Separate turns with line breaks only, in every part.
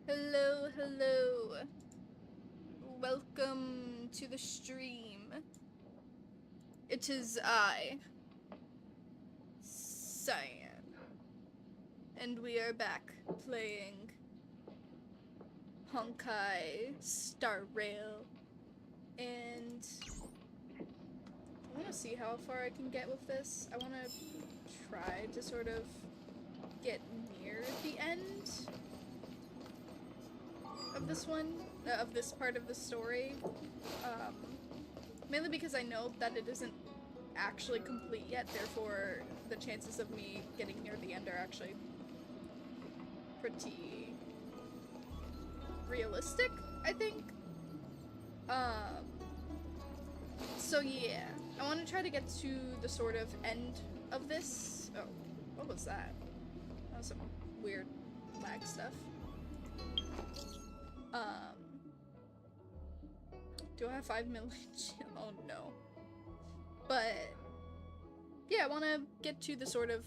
Hello, hello. Welcome to the stream. It is I, Cyan, and we are back playing Honkai Star Rail, and I want to see how far I can get with this. I want to try to sort of get near the end of this one, of this part of the story, mainly because I know that it isn't actually complete yet, therefore the chances of me getting near the end are actually pretty realistic, I think. So yeah, I want to try to get to the sort of end of this. Oh, what was that? That was some weird lag stuff. Do I have 5 million? Oh no. But yeah, I want to get to the sort of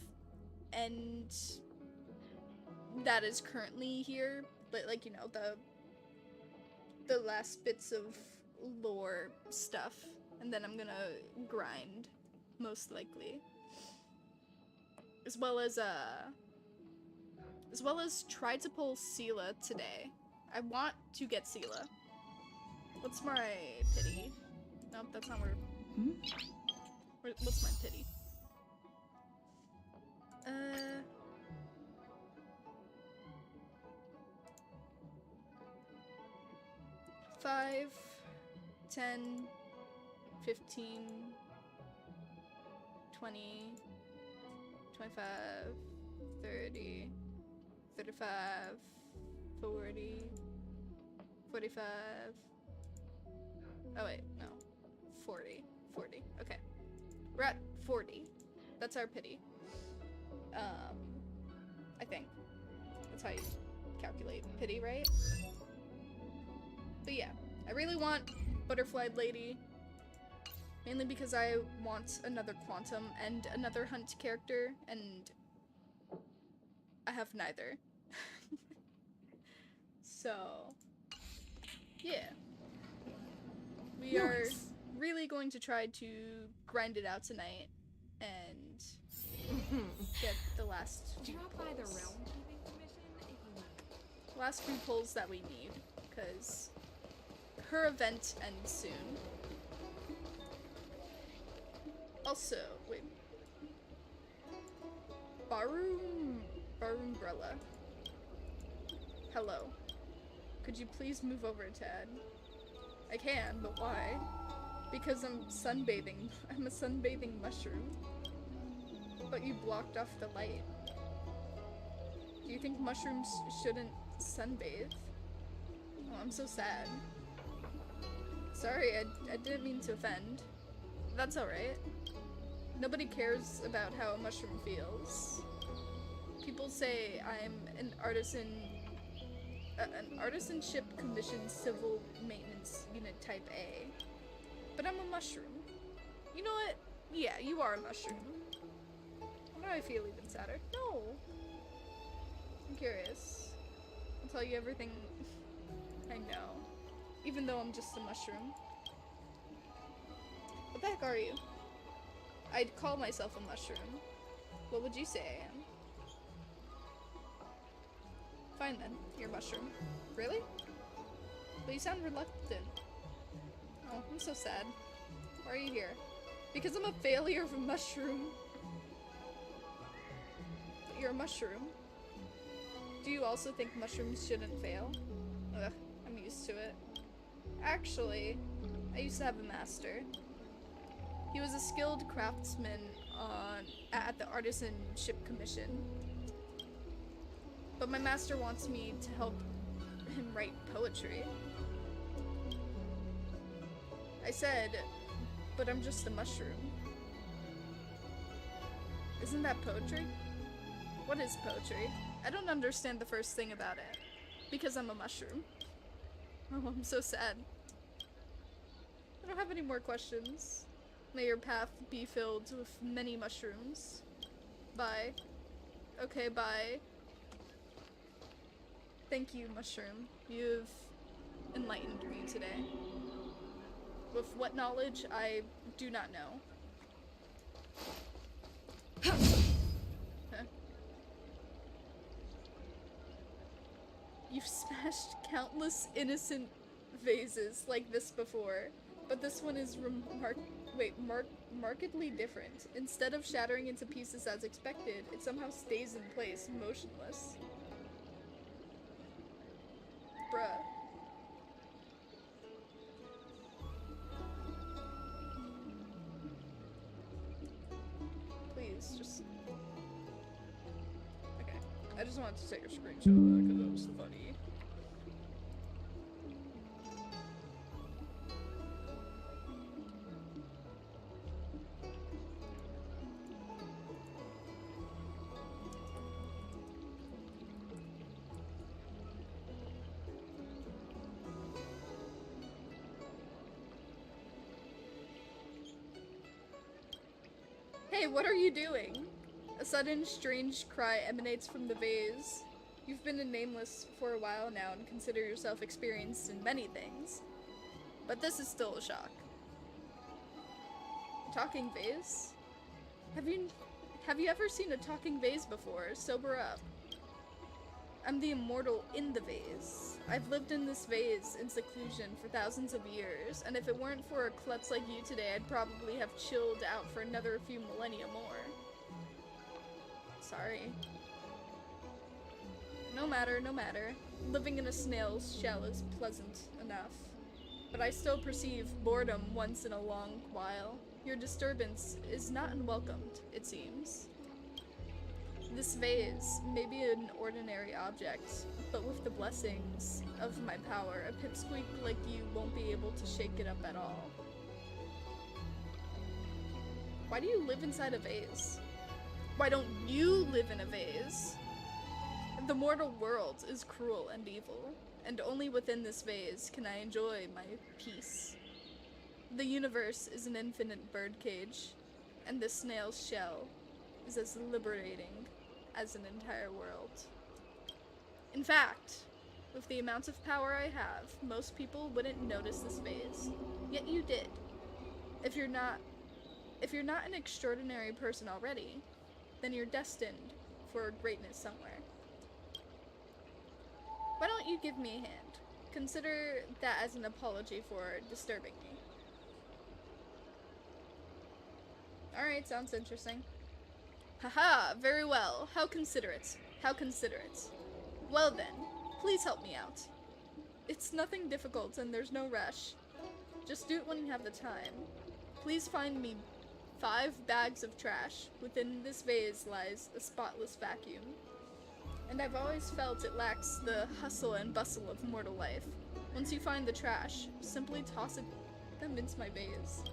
end that is currently here, but like, you know, the last bits of lore stuff, and then I'm gonna grind, most likely, as well as try to pull Sela today. I want to get Sela. What's my pity? Nope, that's not where. What's my pity? 5, 10, 15, 20, 25, 30, 35, 40, 45. Oh wait, no. 40. Okay. We're at 40. That's our pity. I think. That's how you calculate pity, right? But yeah, I really want Butterflied Lady. Mainly because I want another Quantum and another Hunt character, and I have neither. So, yeah. We are really going to try to grind it out tonight and get the last few pulls. Last few pulls that we need, because her event ends soon. Also, wait. Barumbrella. Hello. Could you please move over, Tad? I can, but why? Because I'm sunbathing. I'm a sunbathing mushroom. But you blocked off the light. Do you think mushrooms shouldn't sunbathe? Oh, I'm so sad. Sorry, I didn't mean to offend. That's alright. Nobody cares about how a mushroom feels. People say I'm an artisanship commissioned civil maintenance unit type A. But I'm a mushroom. You know what? Yeah, you are a mushroom. Why do I feel even sadder? No. I'm curious. I'll tell you everything I know. Even though I'm just a mushroom. What the heck are you? I'd call myself a mushroom. What would you say I am? Fine then, you're a mushroom. Really? But you sound reluctant. Oh, I'm so sad. Why are you here? Because I'm a failure of a mushroom. But you're a mushroom. Do you also think mushrooms shouldn't fail? Ugh, I'm used to it. Actually, I used to have a master. He was a skilled craftsman at the Artisanship Commission. But my master wants me to help him write poetry. I said, but I'm just a mushroom. Isn't that poetry? What is poetry? I don't understand the first thing about it. Because I'm a mushroom. Oh, I'm so sad. I don't have any more questions. May your path be filled with many mushrooms. Bye. Okay, bye. Thank you, Mushroom. You've enlightened me today. With what knowledge, I do not know. Huh. You've smashed countless innocent vases like this before, but this one is markedly different. Instead of shattering into pieces as expected, it somehow stays in place, motionless. Bruh. Please, just... Okay. I just wanted to take a screenshot of that because that was funny. Hey, what are you doing? A sudden, strange cry emanates from the vase. You've been a nameless for a while now and consider yourself experienced in many things. But this is still a shock. Talking vase? Have you ever seen a talking vase before? Sober up. I'm the immortal in the vase. I've lived in this vase in seclusion for thousands of years, and if it weren't for a klutz like you today, I'd probably have chilled out for another few millennia more. Sorry. No matter, no matter. Living in a snail's shell is pleasant enough. But I still perceive boredom once in a long while. Your disturbance is not unwelcomed, it seems. This vase may be an ordinary object, but with the blessings of my power, a pipsqueak like you won't be able to shake it up at all. Why do you live inside a vase? Why don't you live in a vase? The mortal world is cruel and evil, and only within this vase can I enjoy my peace. The universe is an infinite birdcage, and the snail's shell is as liberating as an entire world. In fact, with the amount of power I have, most people wouldn't notice this vase, yet you did. If you're not an extraordinary person already, then you're destined for greatness somewhere. Why don't you give me a hand? Consider that as an apology for disturbing me. Alright, sounds interesting. Haha, very well. How considerate. How considerate. Well then, please help me out. It's nothing difficult and there's no rush. Just do it when you have the time. Please find me 5 bags of trash. Within this vase lies a spotless vacuum. And I've always felt it lacks the hustle and bustle of mortal life. Once you find the trash, simply toss them into my vase.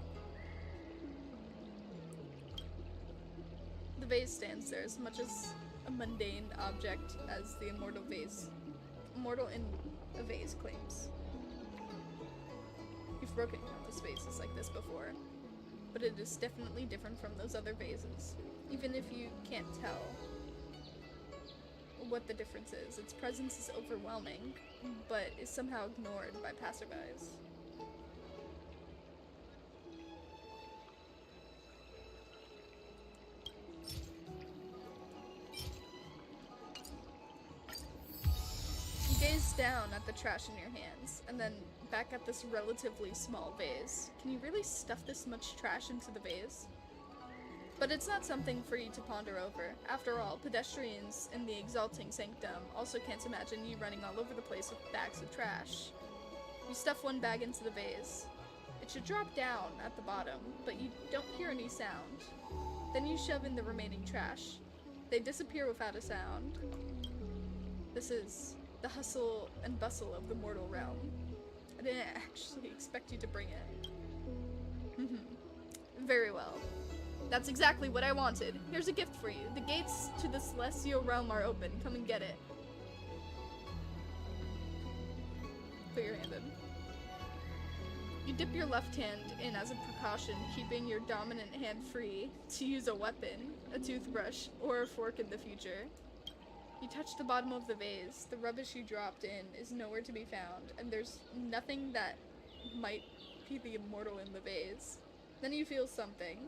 The vase stands there as much as a mundane object as the immortal in a vase claims. You've broken countless vases like this before, but it is definitely different from those other vases. Even if you can't tell what the difference is, its presence is overwhelming, but is somehow ignored by passerbys. Gaze down at the trash in your hands, and then back at this relatively small vase. Can you really stuff this much trash into the vase? But it's not something for you to ponder over. After all, pedestrians in the exalting sanctum also can't imagine you running all over the place with bags of trash. You stuff one bag into the vase. It should drop down at the bottom, but you don't hear any sound. Then you shove in the remaining trash. They disappear without a sound. This is the hustle and bustle of the mortal realm. I didn't actually expect you to bring it. Very well. That's exactly what I wanted. Here's a gift for you. The gates to the celestial realm are open. Come and get it. Put your hand in. You dip your left hand in as a precaution, keeping your dominant hand free to use a weapon, a toothbrush, or a fork in the future. You touch the bottom of the vase. The rubbish you dropped in is nowhere to be found, and there's nothing that might be the immortal in the vase. Then you feel something.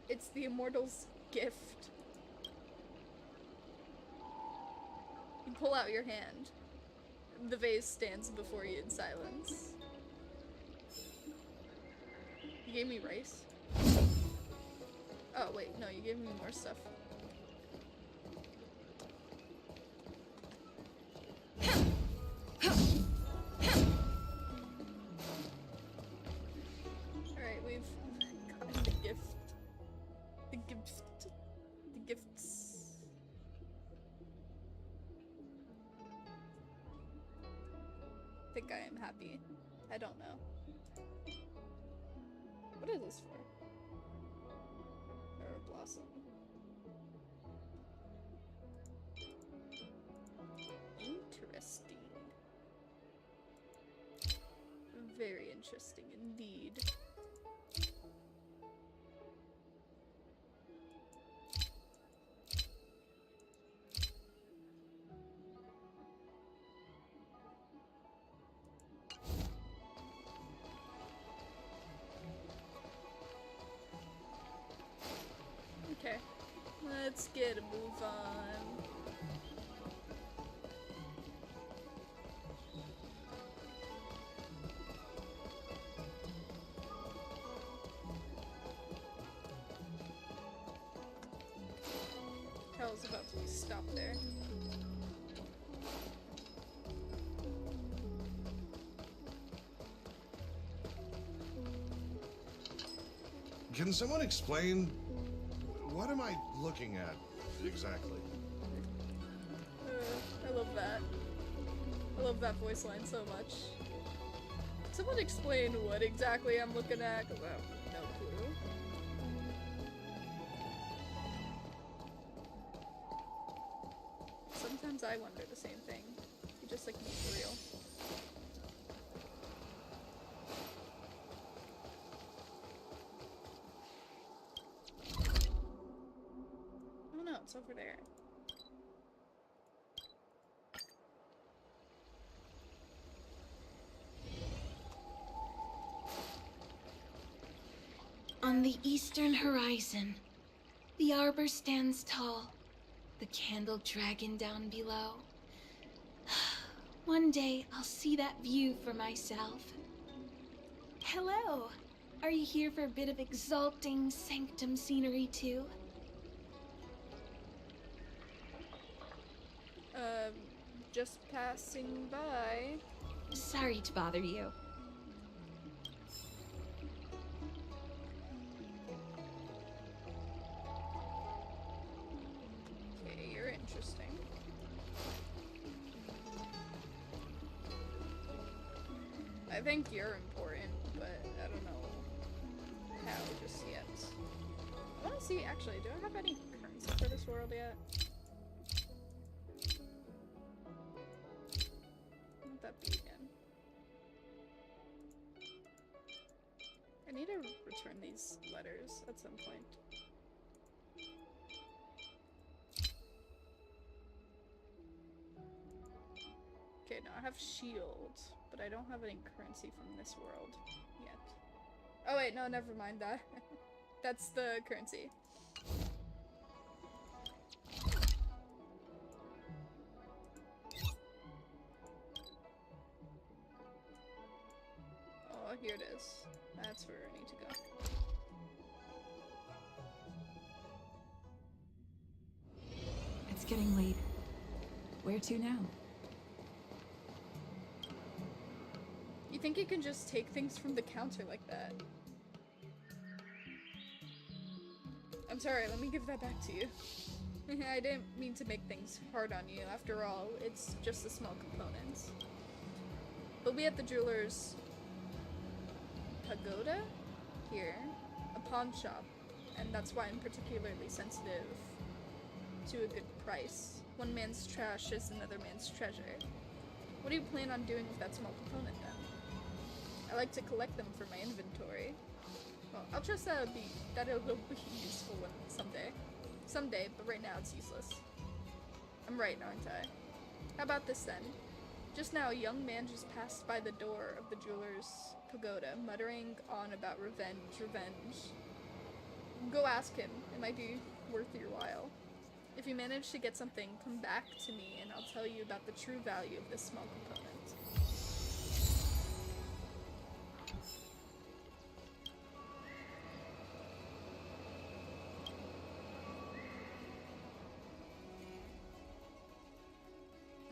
It's the immortal's gift. You pull out your hand. The vase stands before you in silence. You gave me rice? Oh, wait, no, you gave me more stuff. Alright, we've gotten the gift. The gift. The gifts. I think I am happy. I don't know. What is this for? Or a blossom. Interesting. Very interesting indeed. Okay, let's get a move on. Hell's about to be stopped there.
Can someone explain? What am I looking at exactly?
I love that. I love that voice line so much. Someone explain what exactly I'm looking at, because I have no clue. Sometimes I wonder the same thing. You just like me for real. Oh no, it's over there.
On the eastern horizon, the arbor stands tall, the candle dragon down below. One day I'll see that view for myself. Hello! Are you here for a bit of exalting sanctum scenery too?
Just passing by.
Sorry to bother you.
Okay, you're interesting. I think you're important, but I don't know how just yet. I want to see, actually, do I have any currency for this world yet? What would that be again? I need to return these letters at some point. Okay, now I have shield, but I don't have any currency from this world yet. Oh wait, no, never mind that. That's the currency. Oh, here it is. That's where I need to go.
It's getting late. Where to now?
You think you can just take things from the counter like that? I'm sorry, let me give that back to you. I didn't mean to make things hard on you. After all, it's just a small component. We'll be at the jeweler's pagoda here, a pawn shop, and that's why I'm particularly sensitive to a good price. One man's trash is another man's treasure. What do you plan on doing with that small component then? I like to collect them for my inventory. Well, I'll trust that it'll be useful someday. Someday, but right now it's useless. I'm right, aren't I? How about this then? Just now, a young man just passed by the door of the jeweler's pagoda, muttering on about revenge, revenge. Go ask him. It might be worth your while. If you manage to get something, come back to me and I'll tell you about the true value of this small component.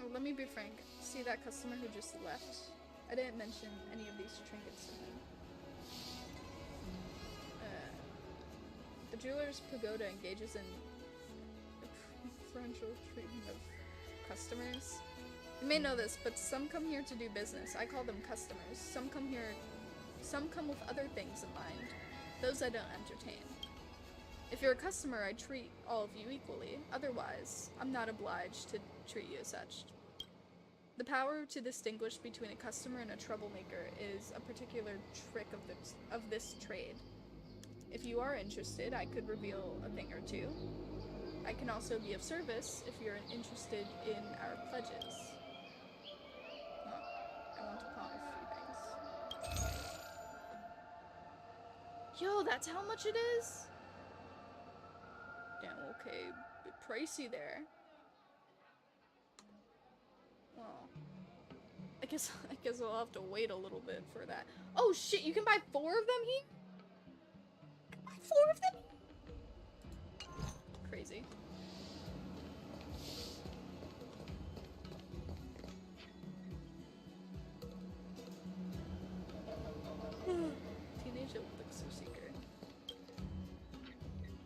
Oh, let me be frank. See that customer who just left? I didn't mention any of these trinkets to him. The jeweler's pagoda engages in preferential treatment of customers. You may know this, but some come here to do business. I call them customers. Some come with other things in mind. Those I don't entertain. If you're a customer, I treat all of you equally. Otherwise, I'm not obliged to treat you as such. The power to distinguish between a customer and a troublemaker is a particular trick of this trade. If you are interested, I could reveal a thing or two. I can also be of service if you're interested in our pledges. Well, I want to pawn a few things. Yo, that's how much it is? Damn, okay, bit pricey there. Well, I guess I'll have to wait a little bit for that. Oh shit, you can buy 4 of them here? You can buy 4 of them? Crazy. Teenage elixir seeker.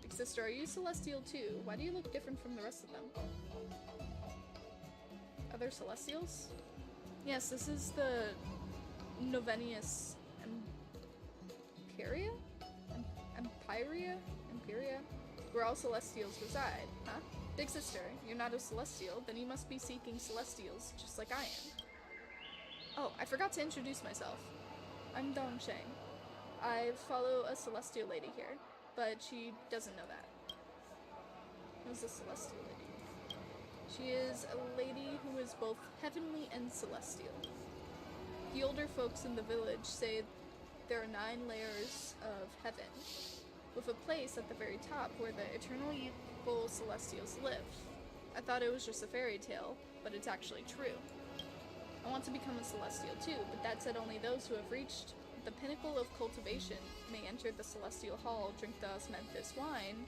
Big sister, are you celestial too? Why do you look different from the rest of them? Other celestials? Yes, this is the Novenius Empiria? Empiria? Where all celestials reside, huh? Big sister, you're not a celestial, then you must be seeking celestials, just like I am. Oh, I forgot to introduce myself. I'm Dong Sheng. I follow a celestial lady here, but she doesn't know that. Who's a celestial lady? She is a lady who is both heavenly and celestial. The older folks in the village say there are 9 layers of heaven, with a place at the very top where the eternally youthful celestials live. I thought it was just a fairy tale, but it's actually true. I want to become a celestial too, but that said only those who have reached the pinnacle of cultivation may enter the celestial hall, drink the osmanthus wine,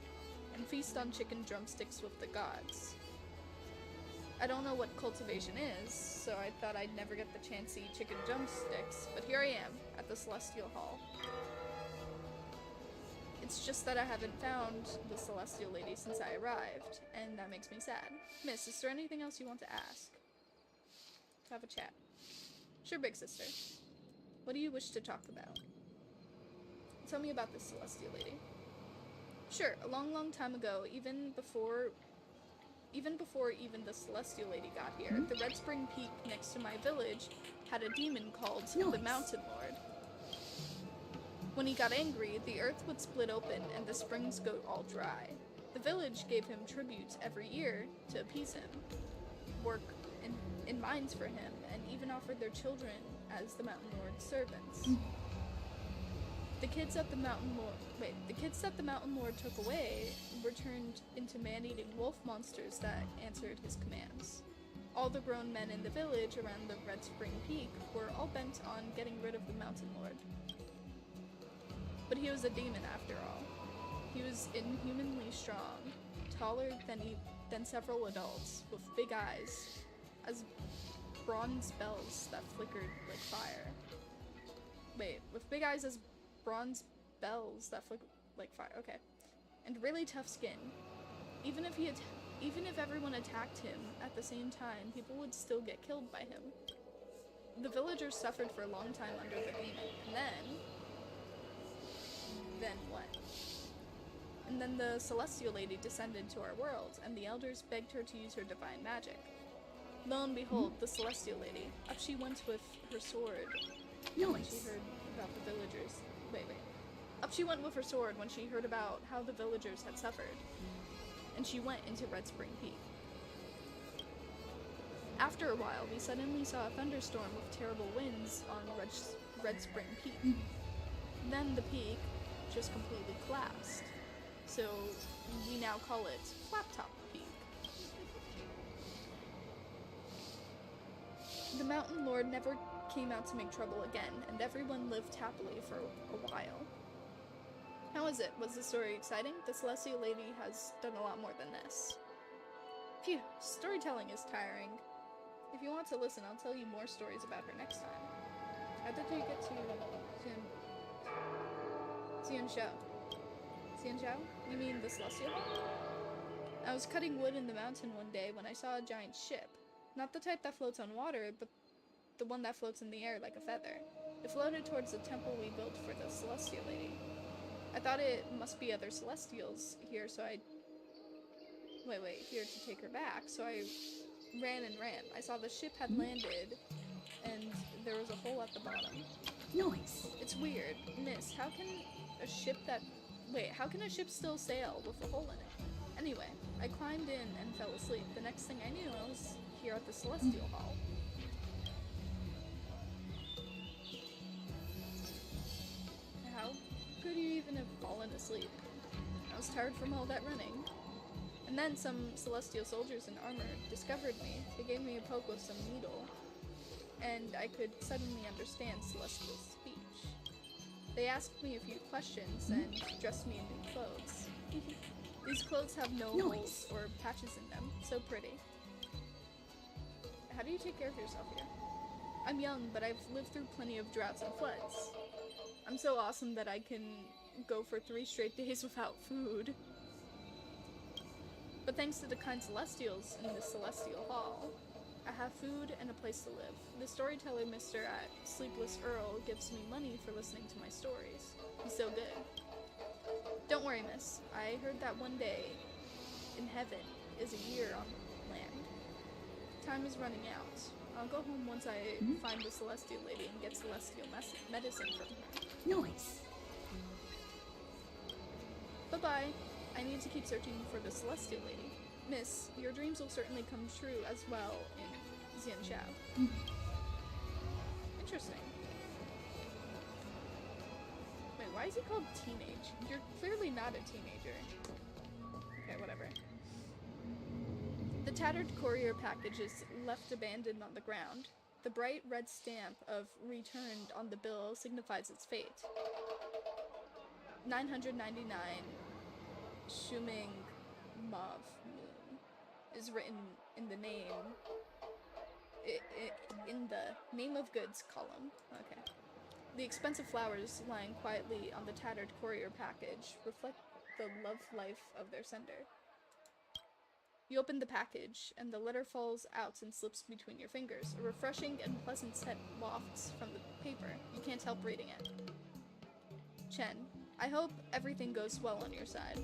and feast on chicken drumsticks with the gods. I don't know what cultivation is, so I thought I'd never get the chance to eat chicken drumsticks, but here I am, at the celestial hall. It's just that I haven't found the celestial lady since I arrived, and that makes me sad. Miss, is there anything else you want to ask? Have a chat. Sure, big sister. What do you wish to talk about? Tell me about this celestial lady. Sure, a long, long time ago, even before the celestial lady got here, the Red Spring Peak next to my village had a demon called the Mountain Lord. When he got angry, the earth would split open and the springs go all dry. The village gave him tributes every year to appease him, work in mines for him, and even offered their children as the Mountain Lord's servants. The kids that the Mountain Lord took away were turned into man-eating wolf monsters that answered his commands. All the grown men in the village around the Red Spring Peak were all bent on getting rid of the Mountain Lord. But he was a demon after all. He was inhumanly strong, taller than several adults, with big eyes, as bronze bells that flickered like fire. With big eyes as bronze bells that flicker like fire. Okay. And really tough skin. Even if everyone attacked him at the same time, people would still get killed by him. The villagers suffered for a long time under the demon, and then what? And then the celestial lady descended to our world, and the elders begged her to use her divine magic. Lo and behold, the celestial lady, up she went with her sword. When she heard about the villagers. Up she went with her sword when she heard about how the villagers had suffered. And she went into Red Spring Peak. After a while, we suddenly saw a thunderstorm with terrible winds on Red Spring Peak. Then the peak just completely collapsed. So we now call it Flattop Peak. The Mountain Lord never came out to make trouble again, and everyone lived happily for a while. How is it? Was the story exciting? The Celestial Lady has done a lot more than this. Phew, storytelling is tiring. If you want to listen, I'll tell you more stories about her next time. How did you get to Xianxiao? Xianxiao? You mean the Celestial Lady? I was cutting wood in the mountain one day when I saw a giant ship. Not the type that floats on water, but the one that floats in the air like a feather. It floated towards the temple we built for the Celestial Lady. I thought it must be other Celestials here, so I... here to take her back, so I ran and ran. I saw the ship had landed, and there was a hole at the bottom.
Noise.
It's weird. Miss, how can a ship still sail with a hole in it? Anyway, I climbed in and fell asleep. The next thing I knew, I was here at the Celestial Hall. How could you even have fallen asleep? I was tired from all that running. And then some Celestial soldiers in armor discovered me. They gave me a poke with some needle, and I could suddenly understand Celestial speech. They asked me a few questions and dressed me in new clothes. These clothes have no holes or patches in them. So pretty. How do you take care of yourself here? I'm young, but I've lived through plenty of droughts and floods. I'm so awesome that I can go for 3 straight days without food. But thanks to the kind Celestials in the Celestial Hall, I have food and a place to live. The storyteller Mr. at Sleepless Earl gives me money for listening to my stories. He's so good. Don't worry, miss. I heard that one day in heaven is a year on land. Time is running out. I'll go home once I find the Celestial Lady and get Celestial medicine from her.
Noise.
Bye-bye. I need to keep searching for the Celestial Lady. Miss, your dreams will certainly come true as well in Xianxiao. Interesting. Wait, why is he called teenage? You're clearly not a teenager. Okay, whatever. The tattered courier package is left abandoned on the ground. The bright red stamp of returned on the bill signifies its fate. 999 Shuming Mav Moon is written in the name in the name of goods column. Okay. The expensive flowers lying quietly on the tattered courier package reflect the love life of their sender. You open the package, and the letter falls out and slips between your fingers. A refreshing and pleasant scent wafts from the paper. You can't help reading it. Chen, I hope everything goes well on your side.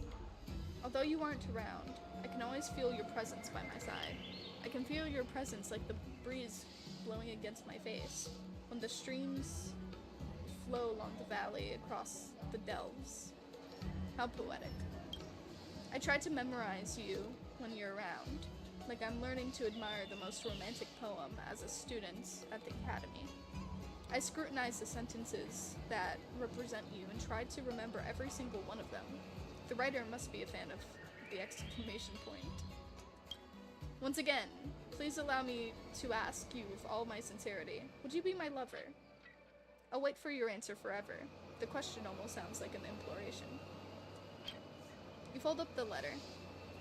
Although you aren't around, I can always feel your presence by my side. I can feel your presence like the breeze blowing against my face, when the streams flow along the valley across the delves. How poetic. I try to memorize you when you're around, like I'm learning to admire the most romantic poem as a student at the academy. I scrutinize the sentences that represent you and try to remember every single one of them. The writer must be a fan of the exclamation point. Once again, please allow me to ask you with all my sincerity, would you be my lover? I'll wait for your answer forever. The question almost sounds like an imploration. You fold up the letter.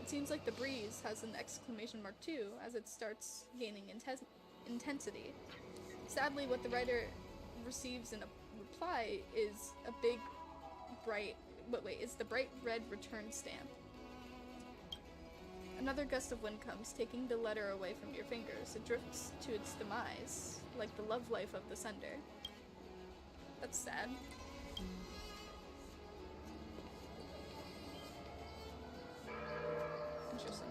It seems like the breeze has an exclamation mark too, as it starts gaining intensity. Sadly, what the writer receives in a reply is a big, bright, it's the bright red return stamp. Another gust of wind comes, taking the letter away from your fingers. It drifts to its demise, like the love life of the sender. That's sad. Interesting.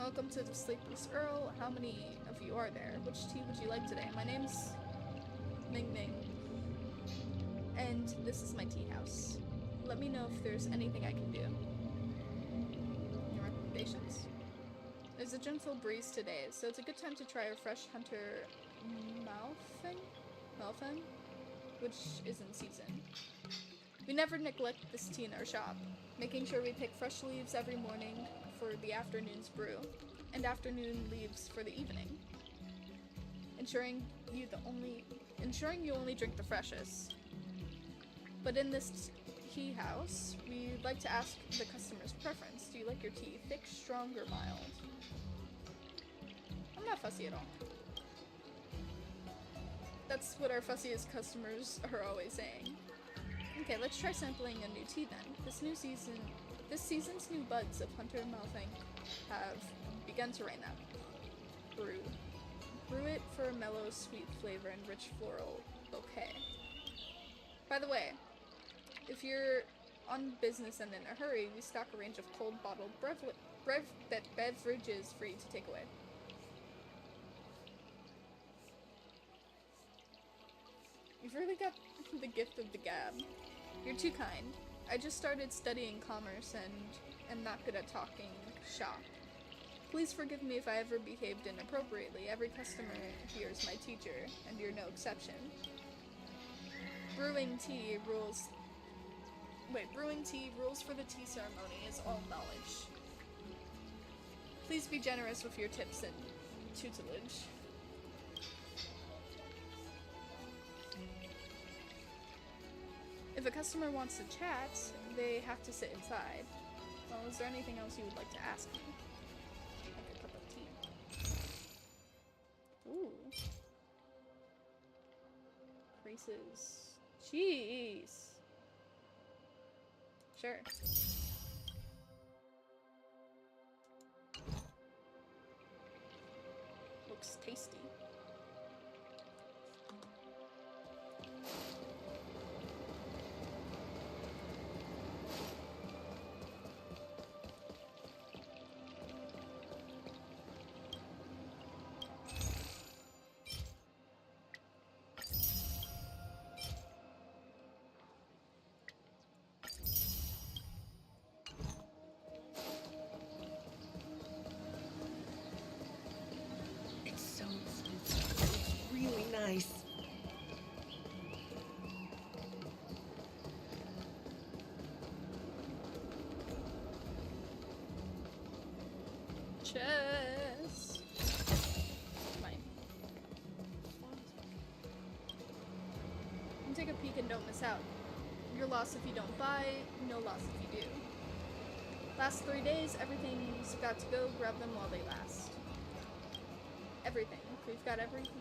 Welcome to the Sleepless Earl. How many of you are there? Which tea would you like today? My name's Ming Ming, and this is my tea house. Let me know if there's anything I can do. Any recommendations? There's a gentle breeze today, so it's a good time to try our fresh hunter Malfang, which is in season. We never neglect this tea in our shop, making sure we pick fresh leaves every morning for the afternoon's brew, and afternoon leaves for the evening. Ensuring you only drink the freshest. But in this tea house, we like to ask the customer's preference. Do you like your tea thick, strong, or mild? I'm not fussy at all. That's what our fussiest customers are always saying. Okay, let's try sampling a new tea then. This season's new buds of Hunter Malfang have begun to rain up. Brew it for a mellow, sweet flavor and rich floral bouquet. By the way, if you're on business and in a hurry, we stock a range of cold bottled beverages for you to take away. You've really got the gift of the gab. You're too kind. I just started studying commerce and am not good at talking shop. Please forgive me if I ever behaved inappropriately. Every customer here is my teacher, and you're no exception. Brewing tea rules for the tea ceremony is all knowledge. Please be generous with your tips and tutelage. If a customer wants to chat, they have to sit inside. Well, is there anything else you would like to ask me? Like a cup of tea. Ooh. Creases. Jeez. Sure. Looks tasty.
Nice.
Chess. Mine. And take a peek and don't miss out. You're lost if you don't buy, no loss if you do. Last 3 days, everything's got to go. Grab them while they last. Everything. We've got everything.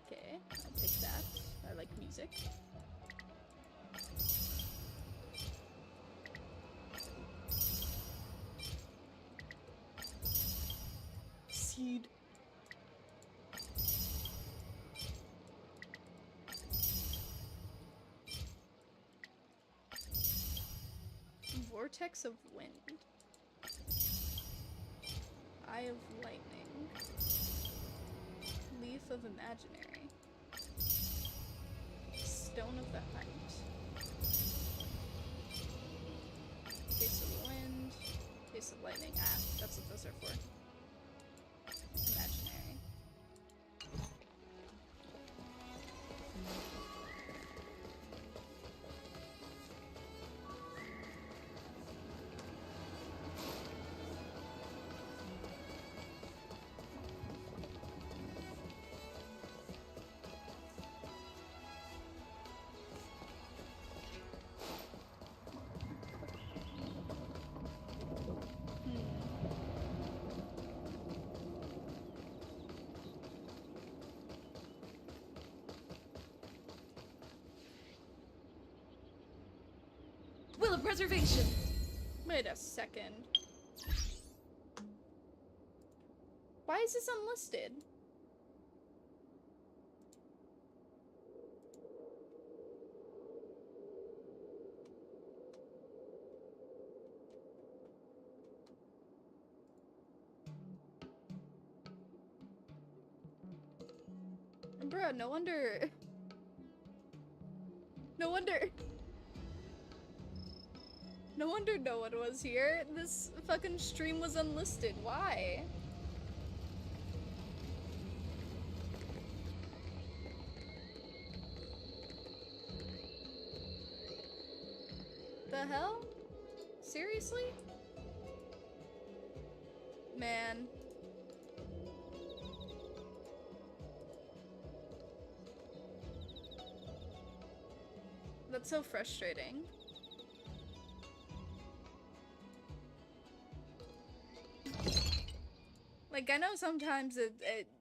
Okay, I'll take that. I like music. Seed. Vortex of wind. Eye of lightning. Leaf of imaginary. Stone of the height. Face of wind. Face of lightning. Ah, that's what those are for. Imaginary.
Will of preservation.
Wait a second. Why is this unlisted? Bruh, no wonder. No wonder. No wonder no one was here. This fucking stream was unlisted. Why? The hell? Seriously? Man. That's so frustrating. Like, I know sometimes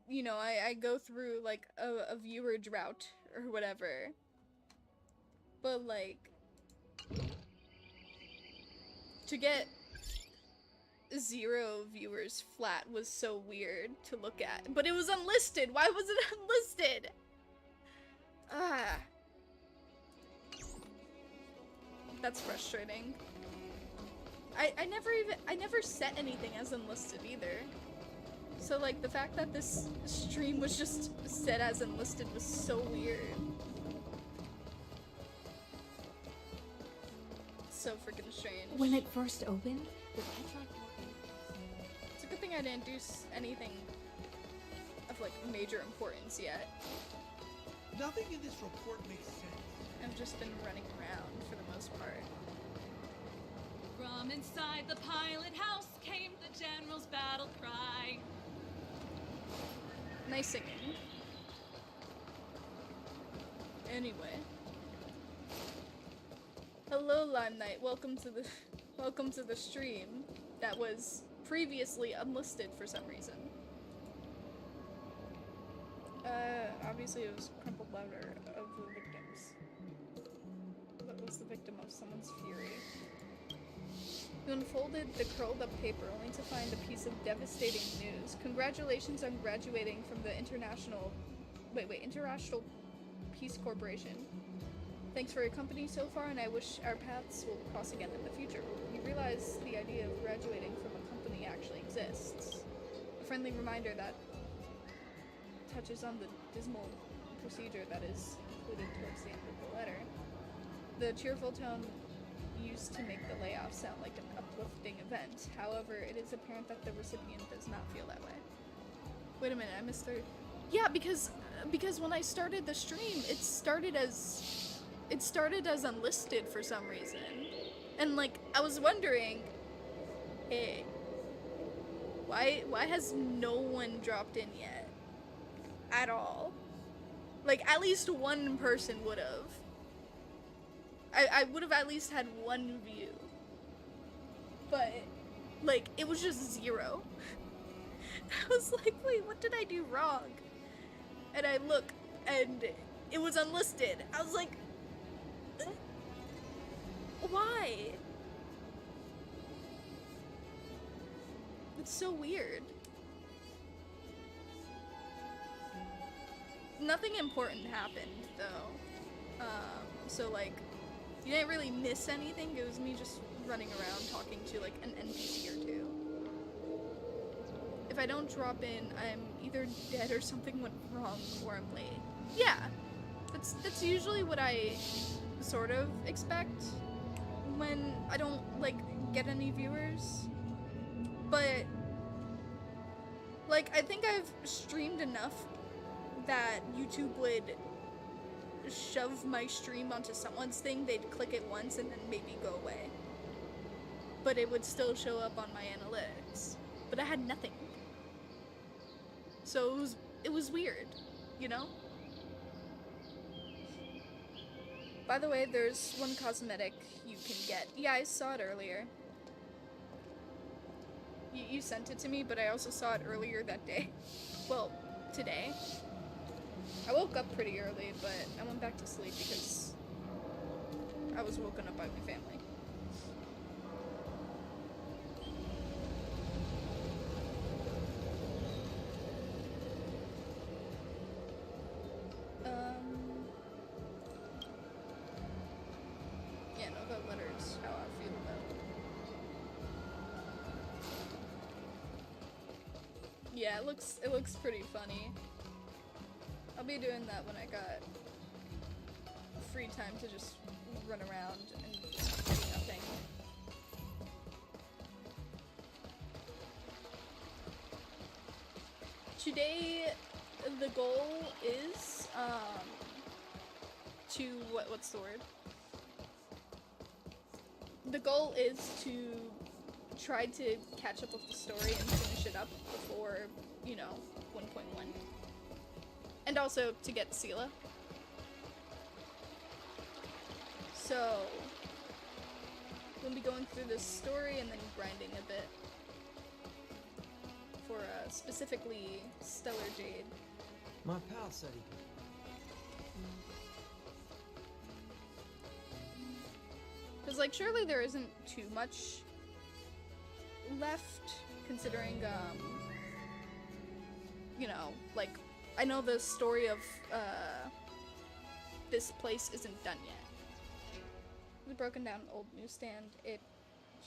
you know, I go through, like, a viewer drought or whatever. But, like, to get 0 viewers flat was so weird to look at. But it was unlisted! Why was it unlisted? Ah. That's frustrating. I never set anything as unlisted either. So like the fact that this stream was just set as unlisted was so weird. So freaking strange.
When it first opened, the petrified.
It's a good thing I didn't do anything of like major importance yet.
Nothing in this report makes sense.
I've just been running around for the most part.
From inside the pilot house came the general's battle cry.
Nice singing. Anyway. Hello, Lime Knight. Welcome to the stream that was previously unlisted for some reason. Obviously it was crumpled letter of the victims. That was the victim of someone's fury. You unfolded the curled up paper only to find a piece of devastating news. Congratulations on graduating from the International Peace Corporation. Thanks for your company so far, and I wish our paths will cross again in the future. You realize the idea of graduating from a company actually exists. A friendly reminder that touches on the dismal procedure that is included towards the end of the letter. The cheerful tone used to make the layoff sound like an uplifting event. However, it is apparent that the recipient does not feel that way. Wait a minute, I missed third. Yeah, because when I started the stream, it started as unlisted for some reason. And like I was wondering, hey, why has no one dropped in yet? At all. Like at least one person would have. I would have at least had one view. But, like, it was just 0. I was like, wait, what did I do wrong? And I look, and it was unlisted. I was like, why? It's so weird. Nothing important happened, though. So, like, you didn't really miss anything. It was me just running around talking to like an NPC or 2. If I don't drop in, I'm either dead or something went wrong or I'm late. Yeah, that's usually what I sort of expect when I don't like get any viewers. But like I think I've streamed enough that YouTube would shove my stream onto someone's thing, they'd click it once and then maybe go away. But it would still show up on my analytics. But I had nothing. So it was weird, you know? By the way, there's one cosmetic you can get. Yeah, I saw it earlier. You sent it to me, but I also saw it earlier that day. Well, today. I woke up pretty early, but I went back to sleep because I was woken up by my family. Yeah, no, the letter's how I feel about it. Yeah, it looks pretty funny. I'll be doing that when I got free time to just run around and do nothing. Today, the goal is, what's the word? The goal is to try to catch up with the story and finish it up before, you know, 1.1. And also to get Sela. So, we'll be going through this story and then grinding a bit. For, specifically, Stellar Jade.
My pal said he could.
Because, like, surely there isn't too much left, considering, you know, like, I know the story of, this place isn't done yet. The broken down old newsstand, it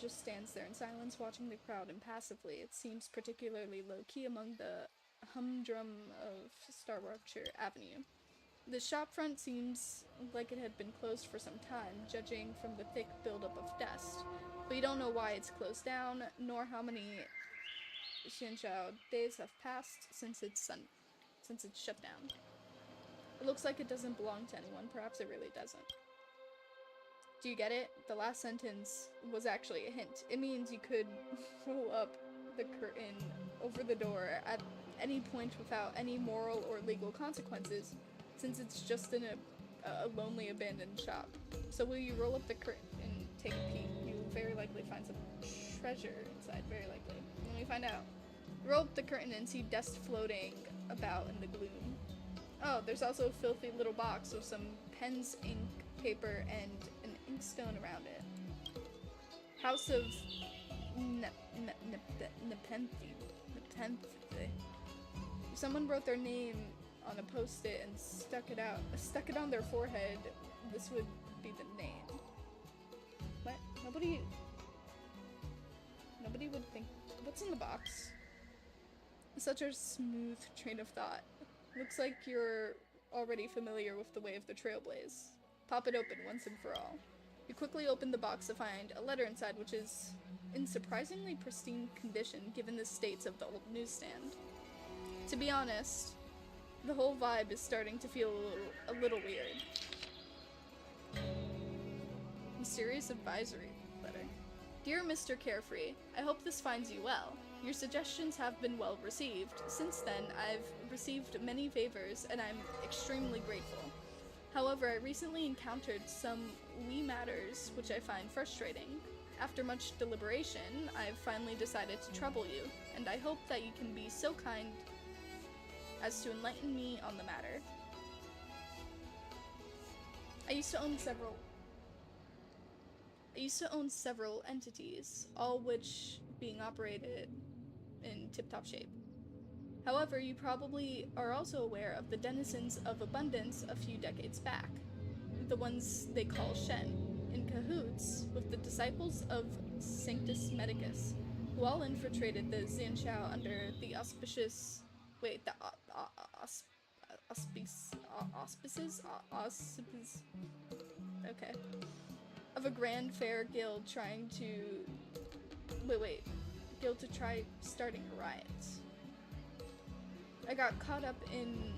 just stands there in silence, watching the crowd impassively. It seems particularly low-key among the humdrum of Starwatcher Avenue. The shopfront seems like it had been closed for some time, judging from the thick buildup of dust. But you don't know why it's closed down, nor how many Xianxiao days have passed since it's shut down. It looks like it doesn't belong to anyone. Perhaps it really doesn't. Do you get it? The last sentence was actually a hint. It means you could roll up the curtain over the door at any point without any moral or legal consequences, since it's just in a lonely abandoned shop. So will you roll up the curtain and take a peek? You will very likely find some treasure inside, very likely. Let me find out. Roll up the curtain and see dust floating about in the gloom. Oh, there's also a filthy little box with some pens, ink, paper, and an inkstone around it. House of Nepenthe. Someone wrote their name on a post-it and stuck it on their forehead. This would be the name. What? Nobody would think. What's in the box? Such a smooth train of thought. Looks like you're already familiar with the way of the Trailblaze. Pop it open once and for all. You quickly open the box to find a letter inside, which is in surprisingly pristine condition given the states of the old newsstand. To be honest, the whole vibe is starting to feel a little weird. Mysterious advisory letter. Dear Mr. Carefree, I hope this finds you well. Your suggestions have been well received. Since then, I've received many favors, and I'm extremely grateful. However, I recently encountered some wee matters which I find frustrating. After much deliberation, I've finally decided to trouble you, and I hope that you can be so kind as to enlighten me on the matter. I used to own several entities, all which being operated in tip-top shape. However, you probably are also aware of the denizens of abundance a few decades back, the ones they call Shen, in cahoots with the disciples of Sanctus Medicus, who all infiltrated the Xianxiao under the auspices of a grand fair guild trying to try starting a riot. I got caught up in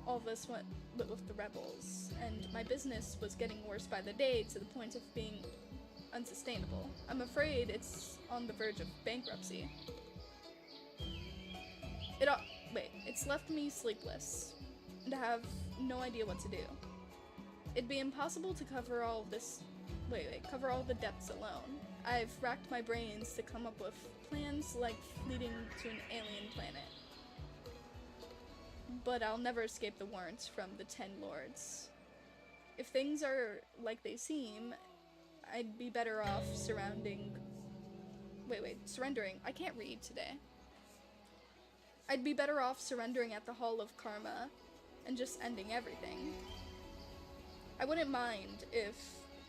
all this with the rebels, and my business was getting worse by the day to the point of being unsustainable. I'm afraid it's on the verge of bankruptcy. It's left me sleepless, and I have no idea what to do. It'd be impossible to cover all the depths alone. I've racked my brains to come up with plans like leading to an alien planet. But I'll never escape the warrants from the 10 lords. If things are like they seem, I'd be better off surrendering. I can't read today. I'd be better off surrendering at the Hall of Karma and just ending everything. I wouldn't mind if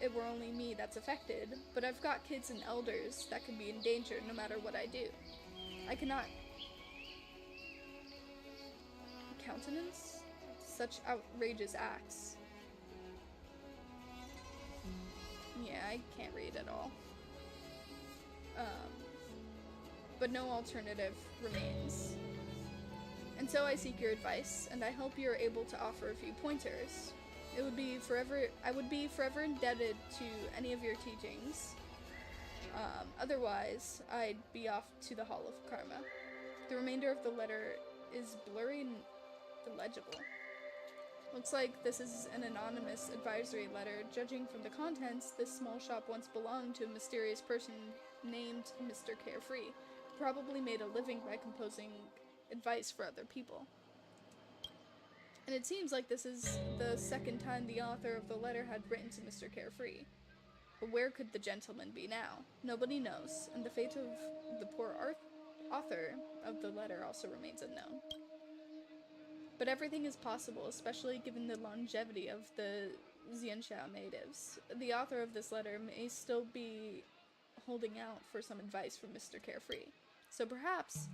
it were only me that's affected, but I've got kids and elders that could be in danger no matter what I do. I cannot countenance such outrageous acts. Yeah, I can't read at all. But no alternative remains. And so I seek your advice, and I hope you're able to offer a few pointers. I would be forever indebted to any of your teachings. Otherwise, I'd be off to the Hall of Karma. The remainder of the letter is blurry and illegible. Looks like this is an anonymous advisory letter. Judging from the contents, this small shop once belonged to a mysterious person named Mr. Carefree, who probably made a living by composing advice for other people. And it seems like this is the second time the author of the letter had written to Mr. Carefree. But where could the gentleman be now? Nobody knows, and the fate of the poor author of the letter also remains unknown. But everything is possible, especially given the longevity of the Xianxia natives. The author of this letter may still be holding out for some advice from Mr. Carefree. So perhaps,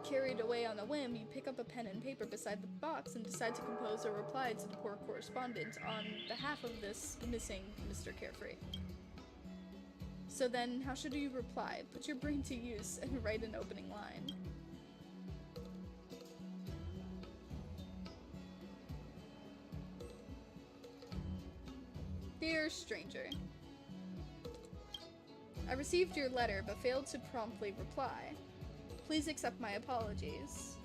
carried away on a whim, you pick up a pen and paper beside the box and decide to compose a reply to the poor correspondent on behalf of this missing Mr. Carefree. So then, how should you reply? Put your brain to use and write an opening line. Dear stranger, I received your letter but failed to promptly reply. Please accept my apologies.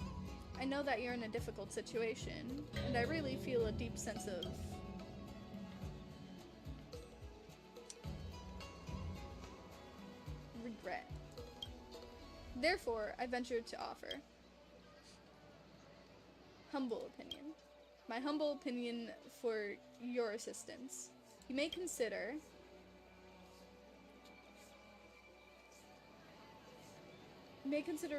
I know that you're in a difficult situation, and I really feel a deep sense of regret. Therefore, I ventured to offer humble opinion. My humble opinion for your assistance. You may consider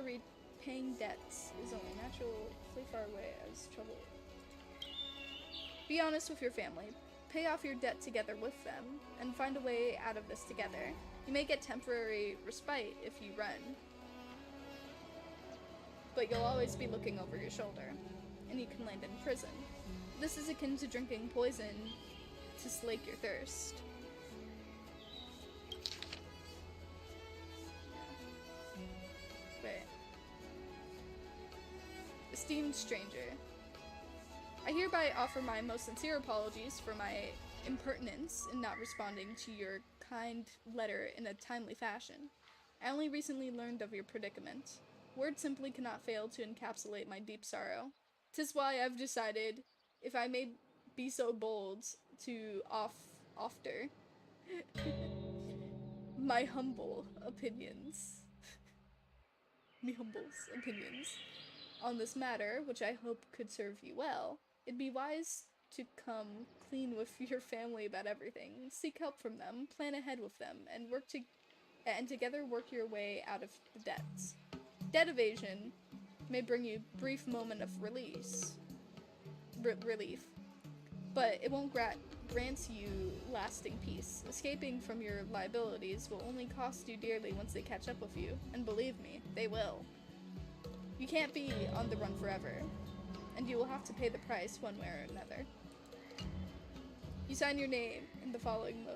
repaying debts is only naturally far away as trouble. Be honest with your family. Pay off your debt together with them, and find a way out of this together. You may get temporary respite if you run, but you'll always be looking over your shoulder, and you can land in prison. This is akin to drinking poison to slake your thirst. Wait. Esteemed stranger, I hereby offer my most sincere apologies for my impertinence in not responding to your kind letter in a timely fashion. I only recently learned of your predicament. Words simply cannot fail to encapsulate my deep sorrow. 'Tis why I've decided, if I may be so bold, to offer my humble opinions. On this matter, which I hope could serve you well. It'd be wise to come clean with your family about everything. Seek help from them, plan ahead with them, and together work your way out of the debts. Debt evasion may bring you a brief moment of relief, but it won't grant you lasting peace. Escaping from your liabilities will only cost you dearly once they catch up with you, and believe me, they will. You can't be on the run forever, and you will have to pay the price one way or another. You sign your name in the following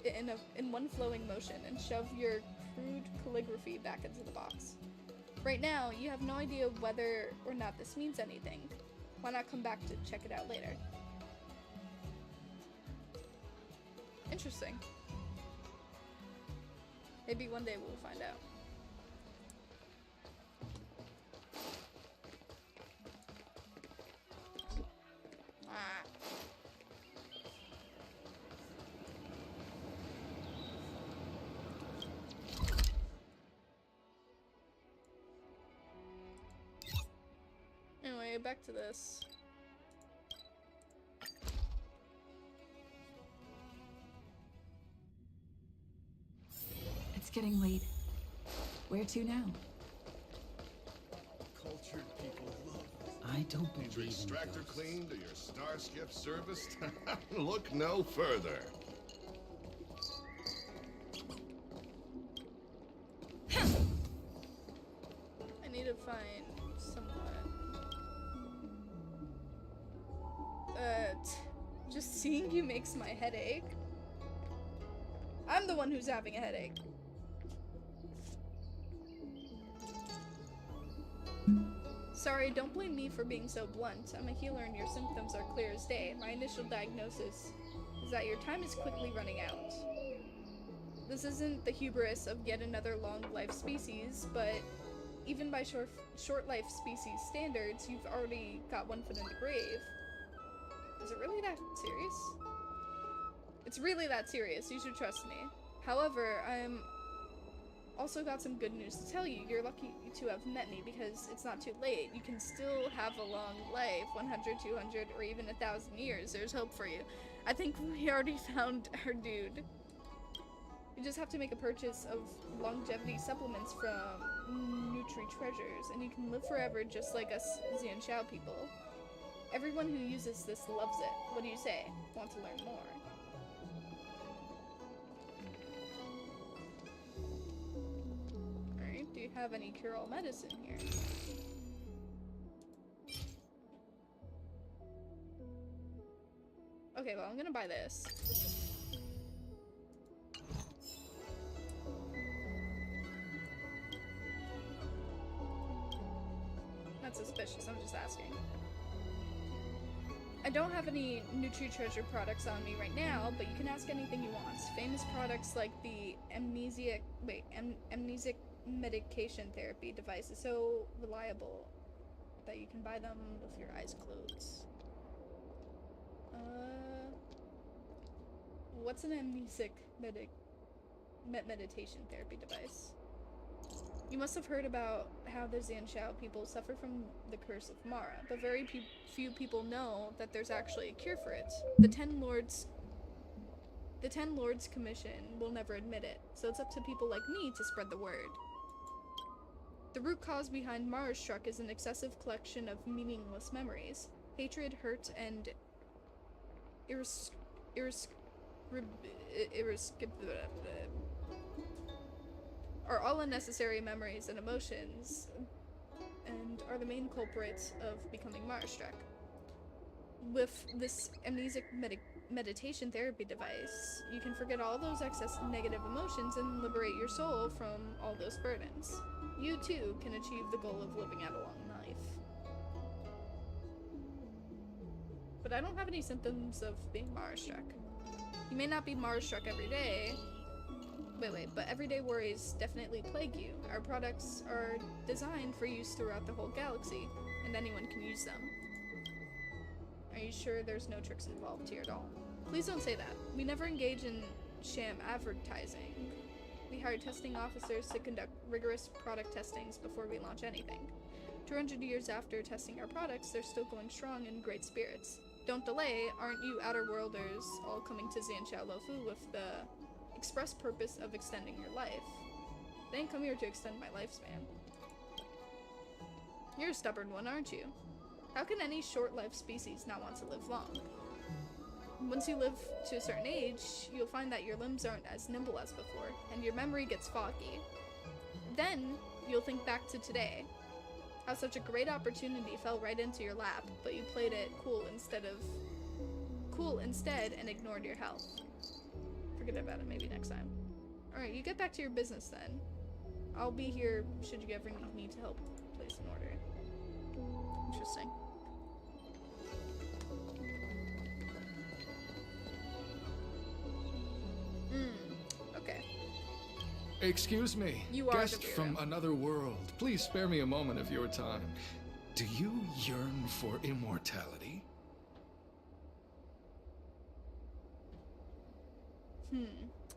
in one flowing motion, and shove your crude calligraphy back into the box. Right now, you have no idea whether or not this means anything. Why not come back to check it out later? Interesting. Maybe one day we'll find out. Anyway, back to this.
It's getting late. Where to now?
Cultured people love this.
I don't
Need
believe
your
in
extractor
ghosts.
cleaned or your Starskip serviced? Look no further.
I need to find someone. Seeing you makes my head ache. I'm the one who's having a headache. Sorry, don't blame me for being so blunt. I'm a healer and your symptoms are clear as day. My initial diagnosis is that your time is quickly running out. This isn't the hubris of yet another long life species, but even by short life species standards, you've already got one foot in the grave. Is it really that serious? It's really that serious, you should trust me. However, I'm also got some good news to tell you. You're lucky to have met me because it's not too late. You can still have a long life, 100, 200, or even 1,000 years. There's hope for you. I think we already found our dude. You just have to make a purchase of longevity supplements from Nutri Treasures, and you can live forever just like us Xianxiao people. Everyone who uses this loves it. What do you say? Want to learn more? Alright, do you have any cure-all medicine here? Okay, well, I'm gonna buy this. Not suspicious, I'm just asking. I don't have any Nutri Treasure products on me right now, but you can ask anything you want. Famous products like the amnesic medication therapy device is so reliable that you can buy them with your eyes closed. What's an amnesic meditation therapy device? You must have heard about how the Xianxiao people suffer from the curse of Mara, but very few people know that there's actually a cure for it. The Ten Lords Commission will never admit it, so it's up to people like me to spread the word. The root cause behind Mara's struck is an excessive collection of meaningless memories. Hatred, hurt, and are all unnecessary memories and emotions, and are the main culprits of becoming Mara-struck. With this amnesic meditation therapy device, you can forget all those excess negative emotions and liberate your soul from all those burdens. You too can achieve the goal of living out a long life. But I don't have any symptoms of being Mara-struck. You may not be Mara-struck every day. But everyday worries definitely plague you. Our products are designed for use throughout the whole galaxy, and anyone can use them. Are you sure there's no tricks involved here at all? Please don't say that. We never engage in sham advertising. We hire testing officers to conduct rigorous product testings before we launch anything. 200 years after testing our products, they're still going strong in great spirits. Don't delay, aren't you Outer Worlders all coming to Xianxiao Lofu with the express purpose of extending your life? They didn't come here to extend my lifespan. You're a stubborn one, aren't you? How can any short-lived species not want to live long? Once you live to a certain age, you'll find that your limbs aren't as nimble as before, and your memory gets foggy. Then, you'll think back to today. How such a great opportunity fell right into your lap, but you played it cool instead and ignored your health. Forget about it, maybe next time. Alright, you get back to your business then. I'll be here should you ever need me to help place an order. Interesting. Okay.
Excuse me,
You are
guest
the
from another world. Please spare me a moment of your time. Do you yearn for immortality?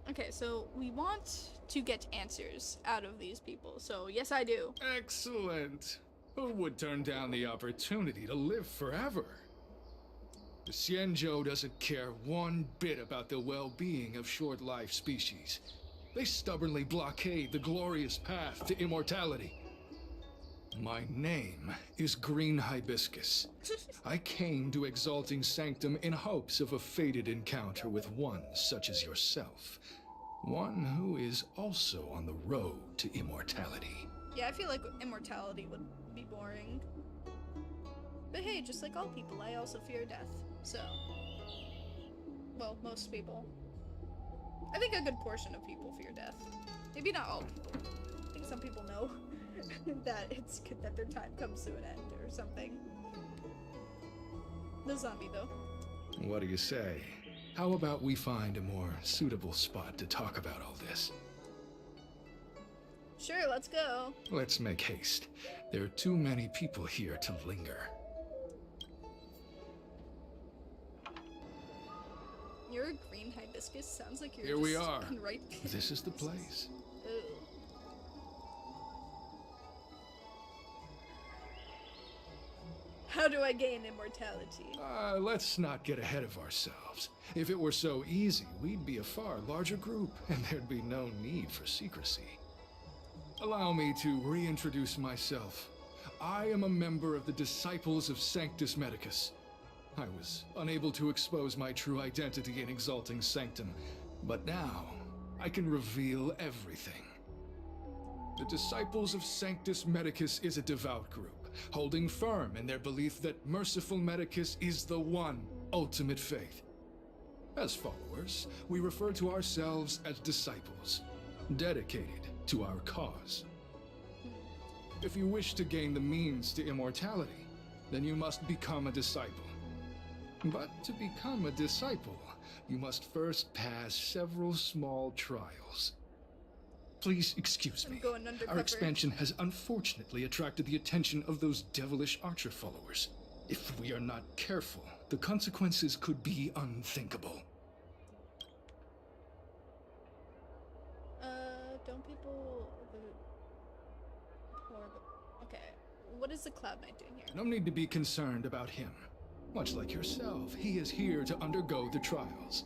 Okay, so we want to get answers out of these people. So yes, I do.
Excellent. Who would turn down the opportunity to live forever? The Xianzhou doesn't care one bit about the well-being of short-life species. They stubbornly blockade the glorious path to immortality. My name is Green Hibiscus. I came to Exalting Sanctum in hopes of a fated encounter with one such as yourself. One who is also on the road to immortality.
Yeah, I feel like immortality would be boring. But hey, just like all people, I also fear death, so... Well, most people. I think a good portion of people fear death. Maybe not all people. I think some people know that it's good that their time comes to an end or something. The zombie, though.
What do you say? How about we find a more suitable spot to talk about all this?
Sure, let's go.
Let's make haste. There are too many people here to linger.
Your green hibiscus sounds like you're
Here we
just
are.
in right
This is the place.
Ooh. How do I gain immortality?
Let's not get ahead of ourselves. If it were so easy, we'd be a far larger group, and there'd be no need for secrecy. Allow me to reintroduce myself. I am a member of the Disciples of Sanctus Medicus. I was unable to expose my true identity in Exalting Sanctum, but now I can reveal everything. The Disciples of Sanctus Medicus is a devout group, holding firm in their belief that Merciful Medicus is the one ultimate faith. As followers, we refer to ourselves as disciples, dedicated to our cause. If you wish to gain the means to immortality, then you must become a disciple. But to become a disciple, you must first pass several small trials. Please excuse me.
going undercover.
Our expansion has unfortunately attracted the attention of those devilish archer followers. If we are not careful, the consequences could be unthinkable.
Don't people... Okay, what is the Cloud Knight doing here?
No need to be concerned about him. Much like yourself, he is here to undergo the trials.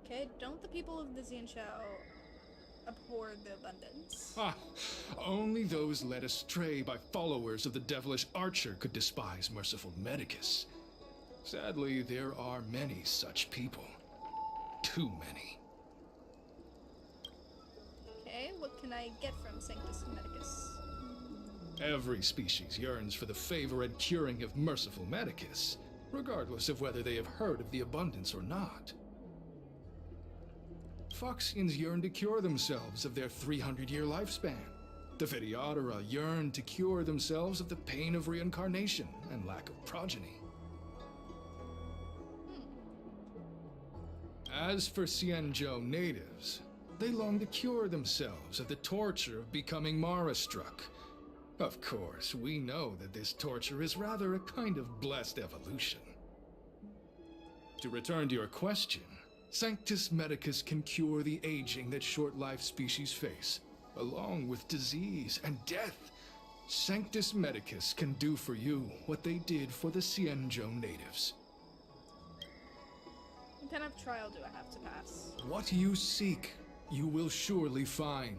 Okay, don't the people of the Xianxiao abhor the abundance?
Only those led astray by followers of the devilish archer could despise Merciful Medicus. Sadly, there are many such people. Too many.
Okay, what can I get from Sanctus Medicus?
Every species yearns for the favor and curing of Merciful Medicus, regardless of whether they have heard of the abundance or not. Foxians yearn to cure themselves of their 300-year lifespan. The Videodora yearn to cure themselves of the pain of reincarnation and lack of progeny. As for Xianzhou natives, they long to cure themselves of the torture of becoming Mara-struck. Of course, we know that this torture is rather a kind of blessed evolution. To return to your question, Sanctus Medicus can cure the aging that short-lived species face, along with disease and death. Sanctus Medicus can do for you what they did for the Xianzhou natives.
What kind of trial do I have to pass?
What you seek, you will surely find.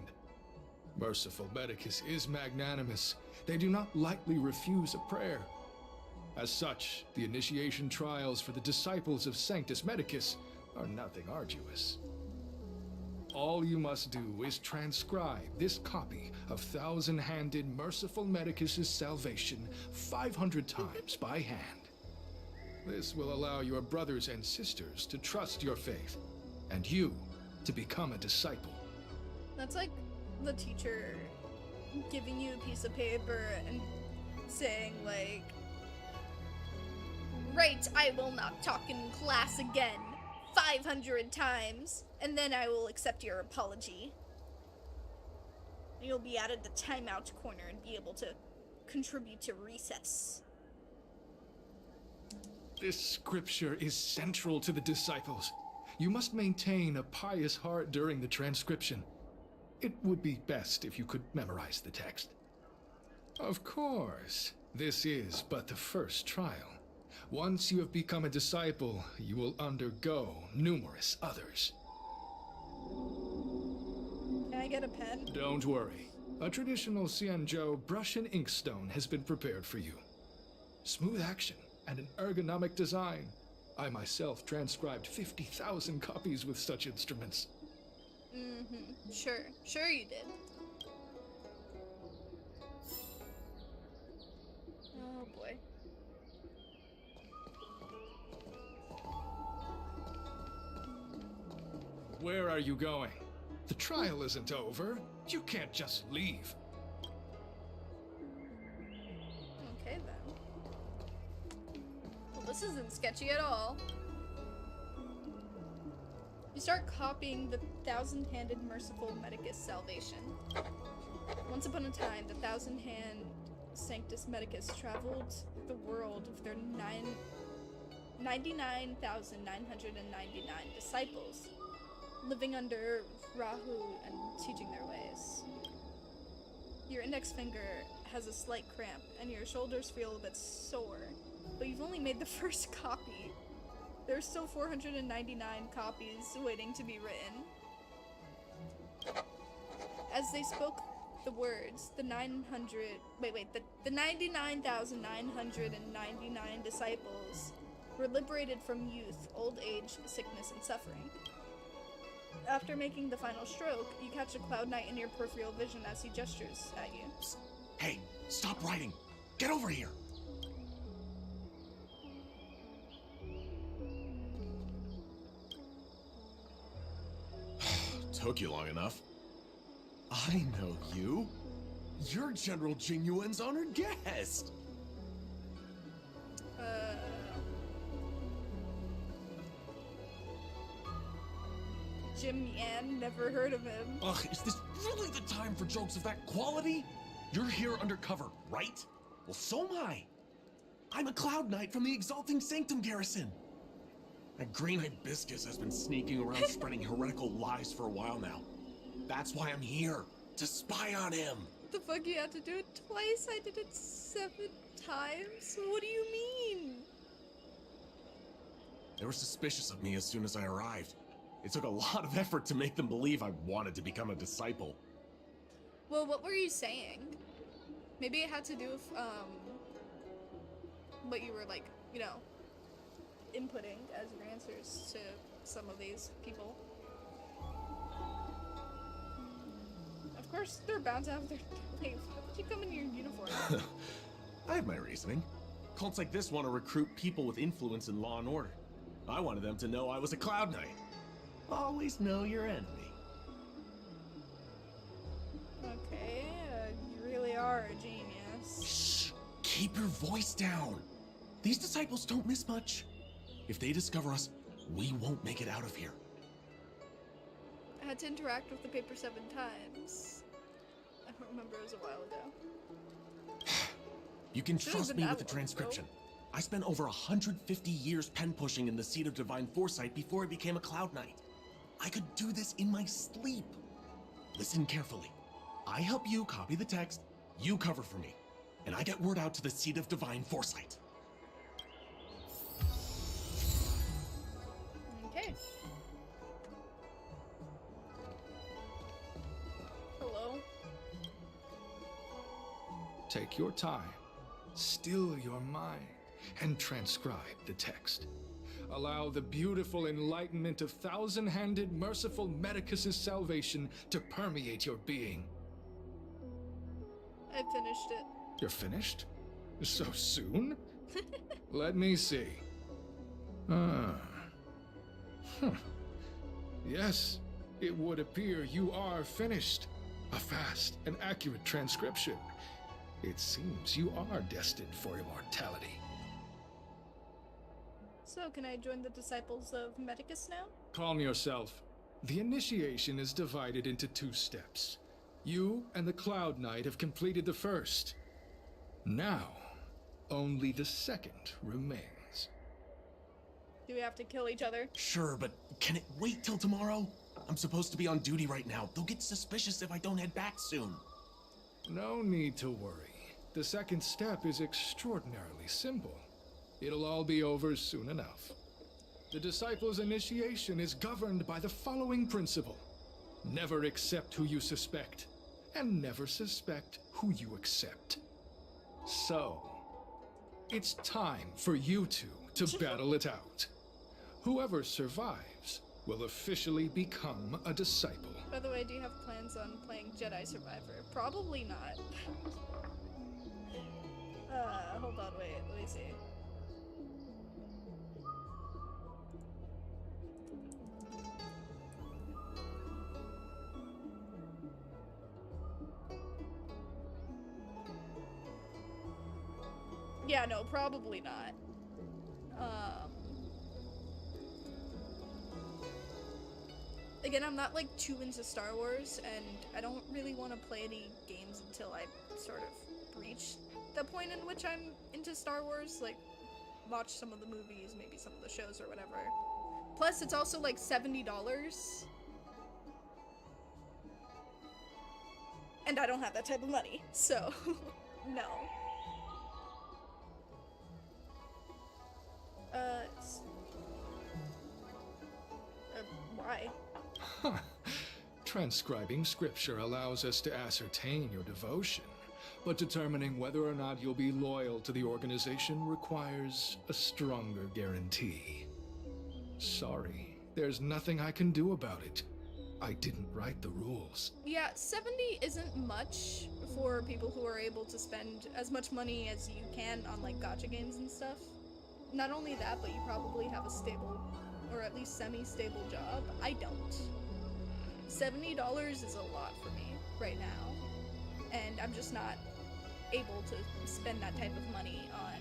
Merciful Medicus is magnanimous. They do not lightly refuse a prayer. As such, the initiation trials for the disciples of Sanctus Medicus are nothing arduous. All you must do is transcribe this copy of Thousand-Handed Merciful Medicus's Salvation 500 times by hand. This will allow your brothers and sisters to trust your faith, and you to become a disciple.
That's like the teacher giving you a piece of paper and saying, like, right, I will not talk in class again 500 times, and then I will accept your apology. You'll be out of the timeout corner and be able to contribute to recess.
This scripture is central to the disciples. You must maintain a pious heart during the transcription. It would be best if you could memorize the text. Of course, this is but the first trial. Once you have become a disciple, you will undergo numerous others.
Can I get a pen?
Don't worry. A traditional Xianzhou brush and inkstone has been prepared for you. Smooth action and an ergonomic design. I myself transcribed 50,000 copies with such instruments.
Sure you did. Oh boy.
Where are you going? The trial isn't over. You can't just leave.
Okay then. Well, this isn't sketchy at all. You start copying the thousand-handed merciful medicus salvation. Once upon a time, the thousand-hand Sanctus Medicus traveled the world with their 99,999 disciples, living under Rahu and teaching their ways. Your index finger has a slight cramp, and your shoulders feel a bit sore, but you've only made the first copy. There's still 499 copies waiting to be written. As they spoke the words, the 99,999 disciples were liberated from youth, old age, sickness, and suffering. After making the final stroke, you catch a Cloud Knight in your peripheral vision as he gestures at you.
Hey, stop writing! Get over here! Took you long enough. I know you. You're General Jinyuan's honored guest.
Jim Yan, never heard of him.
Ugh, is this really the time for jokes of that quality? You're here undercover, right? Well, so am I. I'm a Cloud Knight from the Exalting Sanctum Garrison. That green hibiscus has been sneaking around spreading heretical lies for a while now. That's why I'm here, to spy on him.
What the fuck, you had to do it twice? I did it 7 times? What do you mean?
They were suspicious of me as soon as I arrived. It took a lot of effort to make them believe I wanted to become a disciple.
Well, what were you saying? Maybe it had to do with, what you were, like, you know, inputting as your answers to some of these people. Of course, they're bound to have their... Wait, why would you come in your uniform?
I have my reasoning. Cults like this want to recruit people with influence in law and order. I wanted them to know I was a Cloud Knight. Always know your enemy.
Okay, you really are a genius.
Shh! Keep your voice down. These disciples don't miss much. If they discover us, we won't make it out of here.
I had to interact with the paper 7 times. I don't remember, it was a while ago.
You can
Should've
trust
been
me
that
with the
long
transcription.
ago.
I spent over 150 years pen pushing in the seat of divine foresight before I became a Cloud Knight. I could do this in my sleep. Listen carefully. I help you copy the text, you cover for me, and I get word out to the seat of divine foresight.
Okay. Hello?
Take your time, still your mind, and transcribe the text. Allow the beautiful enlightenment of thousand-handed merciful Medicus's salvation to permeate your being.
I finished it.
You're finished? So soon? Let me see. Yes, it would appear you are finished. A fast and accurate transcription. It seems you are destined for immortality.
So, can I join the disciples of Medicus now?
Calm yourself. The initiation is divided into 2 steps. You and the Cloud Knight have completed the first. Now, only the second remains.
Do we have to kill each other?
Sure, but can it wait till tomorrow? I'm supposed to be on duty right now. They'll get suspicious if I don't head back soon.
No need to worry. The second step is extraordinarily simple. It'll all be over soon enough. The disciples' initiation is governed by the following principle. Never accept who you suspect, and never suspect who you accept. So, it's time for you two to battle it out. Whoever survives will officially become a disciple.
By the way, do you have plans on playing Jedi Survivor? Probably not. Hold on, wait, let me see. Yeah, no, probably not. Again, I'm not like too into Star Wars, and I don't really want to play any games until I sort of reach the point in which I'm into Star Wars, like watch some of the movies, maybe some of the shows or whatever. Plus, it's also like $70. And I don't have that type of money, so no. Why?
Transcribing scripture allows us to ascertain your devotion, but determining whether or not you'll be loyal to the organization requires a stronger guarantee. Sorry, there's nothing I can do about it. I didn't write the rules.
Yeah, 70 isn't much for people who are able to spend as much money as you can on like gacha games and stuff. Not only that, but you probably have a stable, or at least semi-stable job. I don't. $70 is a lot for me right now, and I'm just not able to spend that type of money on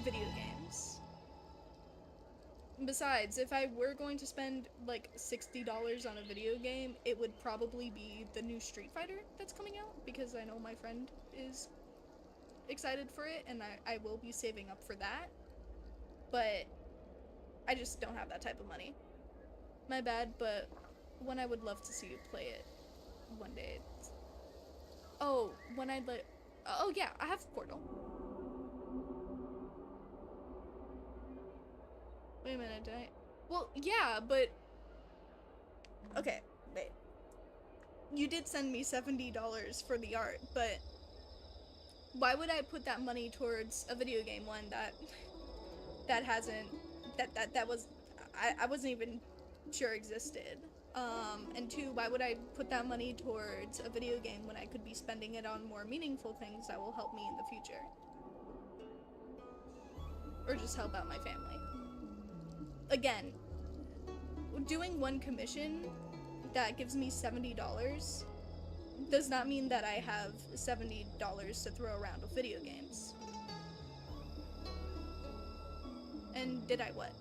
video games. Besides, if I were going to spend like $60 on a video game, it would probably be the new Street Fighter that's coming out, because I know my friend is excited for it, and I will be saving up for that. But I just don't have that type of money. My bad, but when I would love to see you play it one day. Oh, when I'd like... Oh yeah, I have Portal. Wait a minute, did I... Well, yeah, but... Okay, wait. You did send me $70 for the art, but... Why would I put that money towards a video game one that hasn't... That was... I wasn't even sure existed. And two, why would I put that money towards a video game when I could be spending it on more meaningful things that will help me in the future? Or just help out my family. Again, doing one commission that gives me $70 does not mean that I have $70 to throw around with video games. And did I what?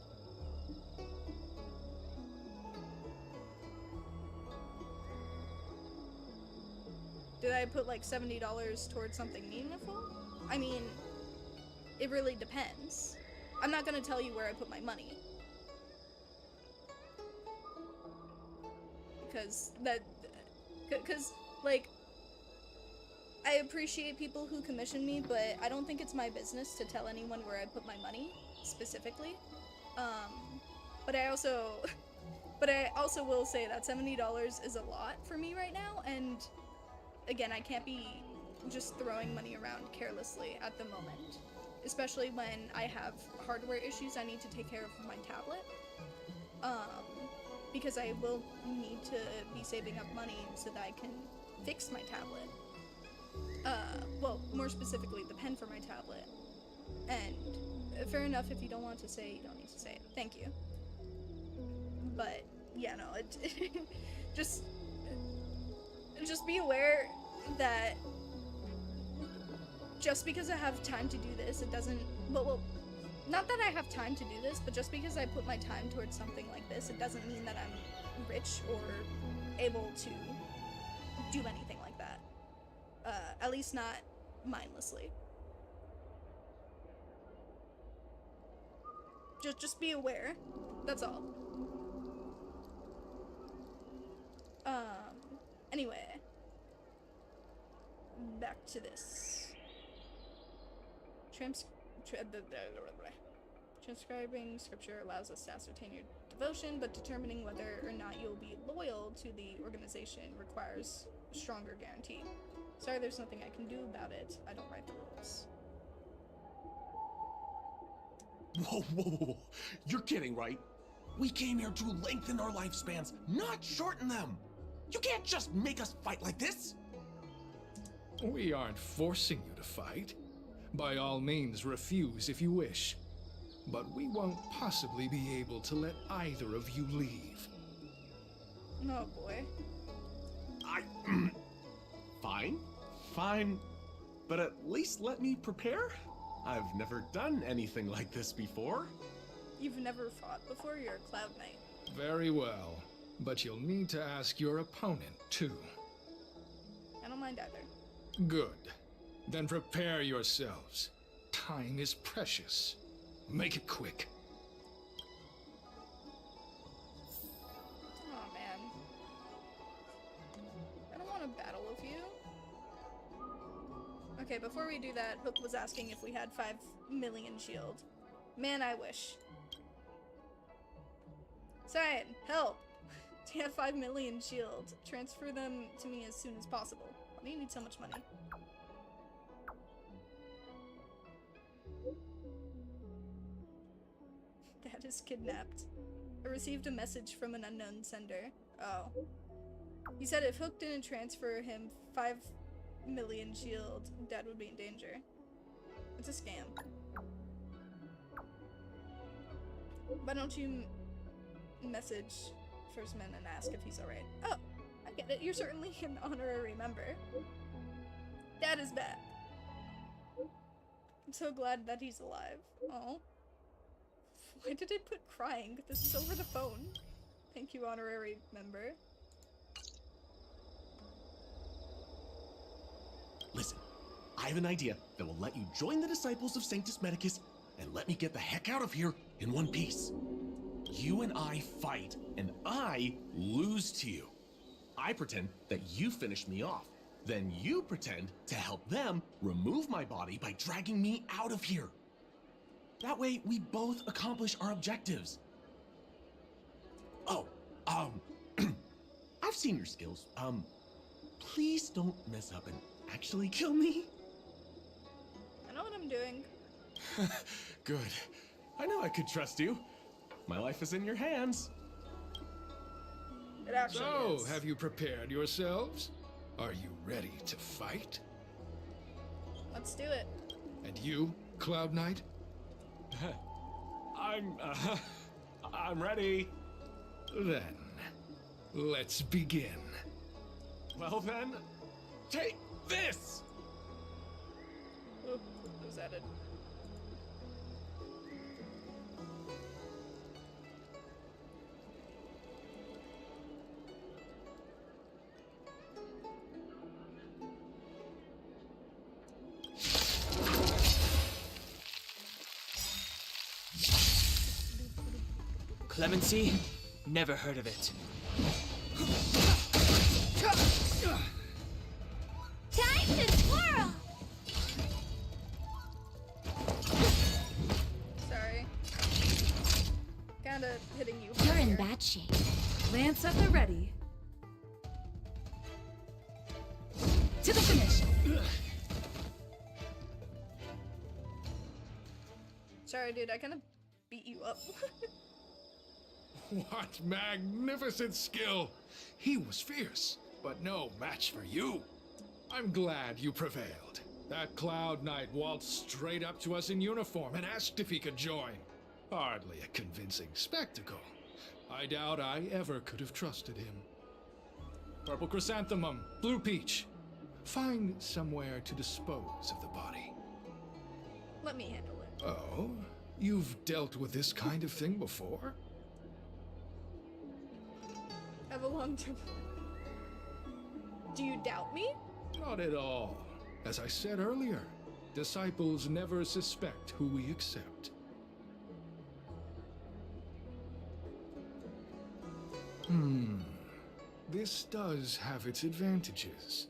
Did I put like $70 towards something meaningful? I mean, it really depends. I'm not gonna tell you where I put my money. Because like, I appreciate people who commission me, but I don't think it's my business to tell anyone where I put my money, specifically. But I also will say that $70 is a lot for me right now, and again, I can't be just throwing money around carelessly at the moment. Especially when I have hardware issues I need to take care of with my tablet. Because I will need to be saving up money so that I can fix my tablet. Well, more specifically, the pen for my tablet. And fair enough, if you don't want to say it, you don't need to say it. Thank you. But, yeah, no, just be aware that just because I have time to do this, it doesn't, well, not that I have time to do this, but just because I put my time towards something like this, it doesn't mean that I'm rich or able to do anything like that. At least not mindlessly. Just be aware. That's all. Anyway. Back to this. Transcribing scripture allows us to ascertain your devotion, but determining whether or not you'll be loyal to the organization requires a stronger guarantee. Sorry, there's nothing I can do about it. I don't write the rules.
Whoa. You're kidding, right? We came here to lengthen our lifespans, not shorten them. You can't just make us fight like this.
We aren't forcing you to fight. By all means, refuse if you wish. But we won't possibly be able to let either of you leave.
Oh boy.
Fine. But at least let me prepare? I've never done anything like this before.
You've never fought before? You're a Cloud Knight.
Very well. But you'll need to ask your opponent, too.
I don't mind either.
Good. Then prepare yourselves. Time is precious. Make it quick.
Oh man. I don't want to battle with you. Okay, before we do that, Hook was asking if we had 5 million shield. Man, I wish. Cyan, help! Do you have 5 million shield? Transfer them to me as soon as possible. Why do you need so much money? Dad is kidnapped. I received a message from an unknown sender. Oh. He said if Hook didn't transfer him 5 million shield, Dad would be in danger. It's a scam. Why don't you message First Man and ask if he's alright? Oh, I get it. You're certainly an honorary member. Dad is back. I'm so glad that he's alive. Oh. Why did it put crying? This is over the phone. Thank you, honorary member.
Listen, I have an idea that will let you join the disciples of Sanctus Medicus and let me get the heck out of here in one piece. You and I fight, and I lose to you. I pretend that you finish me off. Then you pretend to help them remove my body by dragging me out of here. That way, we both accomplish our objectives. Oh, I've seen your skills. Please don't mess up and actually kill me.
I know what I'm doing.
Good. I know I could trust you. My life is in your hands.
It actually
So,
is.
have you prepared yourselves? Are you ready to fight?
Let's do it.
And you, Cloud Knight?
I'm ready.
Then, let's begin.
Well then, take this!
Oh, what was added?
Clemency? Never heard of it.
Time to twirl!
Sorry. Kinda hitting you.
You're in
here.
bad shape.
Lance at the ready. To the finish.
Sorry, dude. I kinda beat you up.
What magnificent skill! He was fierce, but no match for you. I'm glad you prevailed. That Cloud Knight waltzed straight up to us in uniform and asked if he could join. Hardly a convincing spectacle. I doubt I ever could have trusted him. Purple chrysanthemum, blue peach. Find somewhere to dispose of the body.
Let me handle it.
Oh? You've dealt with this kind of thing before?
I have a long term. Do you doubt me?
Not at all. As I said earlier, disciples never suspect who we accept. This does have its advantages.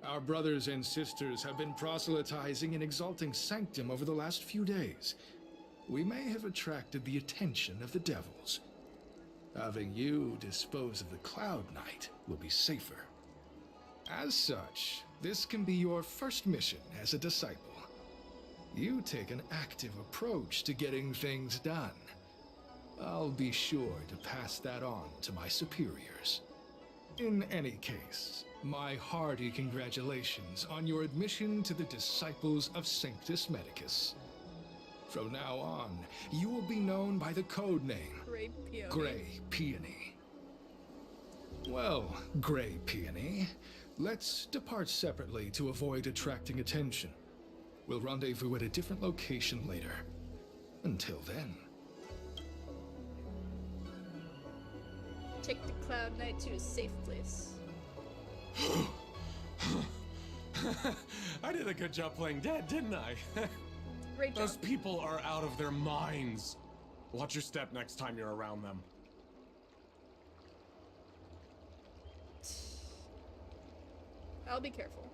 Our brothers and sisters have been proselytizing and exalting Sanctum over the last few days. We may have attracted the attention of the devils. Having you dispose of the Cloud Knight will be safer. As such, this can be your first mission as a disciple. You take an active approach to getting things done. I'll be sure to pass that on to my superiors. In any case, my hearty congratulations on your admission to the Disciples of Sanctus Medicus. From now on, you will be known by the code name
Gray Peony.
Gray Peony. Well, Gray Peony, let's depart separately to avoid attracting attention. We'll rendezvous at a different location later. Until then.
Take the Cloud Knight to a safe place.
I did a good job playing dead, didn't I?
Great job.
Those people are out of their minds. Watch your step next time you're around them.
I'll be careful.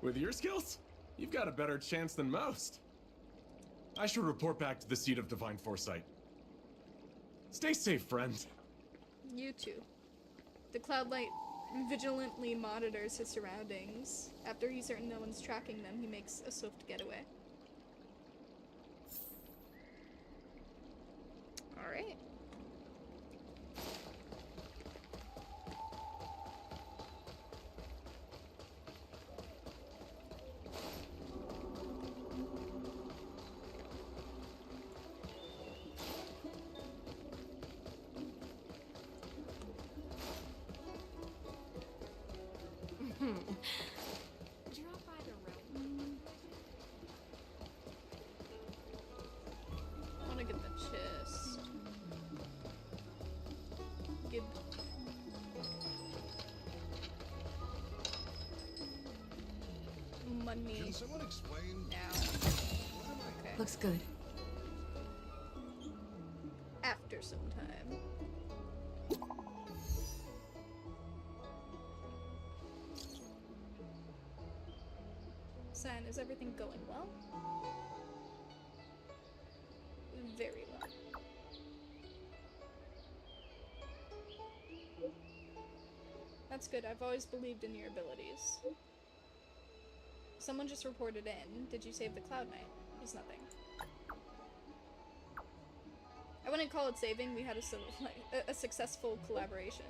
With your skills, you've got a better chance than most. I should report back to the seat of divine foresight. Stay safe, friend.
You too. The Cloud Knight vigilantly monitors his surroundings. After he's certain no one's tracking them, he makes a swift getaway. Alright.
Drop by the room.
I wanna get the chest. Get money
Can someone explain?
now. Okay.
Looks good.
After some time. San, is everything going well? Very well. That's good. I've always believed in your abilities. Someone just reported in. Did you save the Cloud Knight? He's nothing. I wouldn't call it saving. We had a successful collaboration.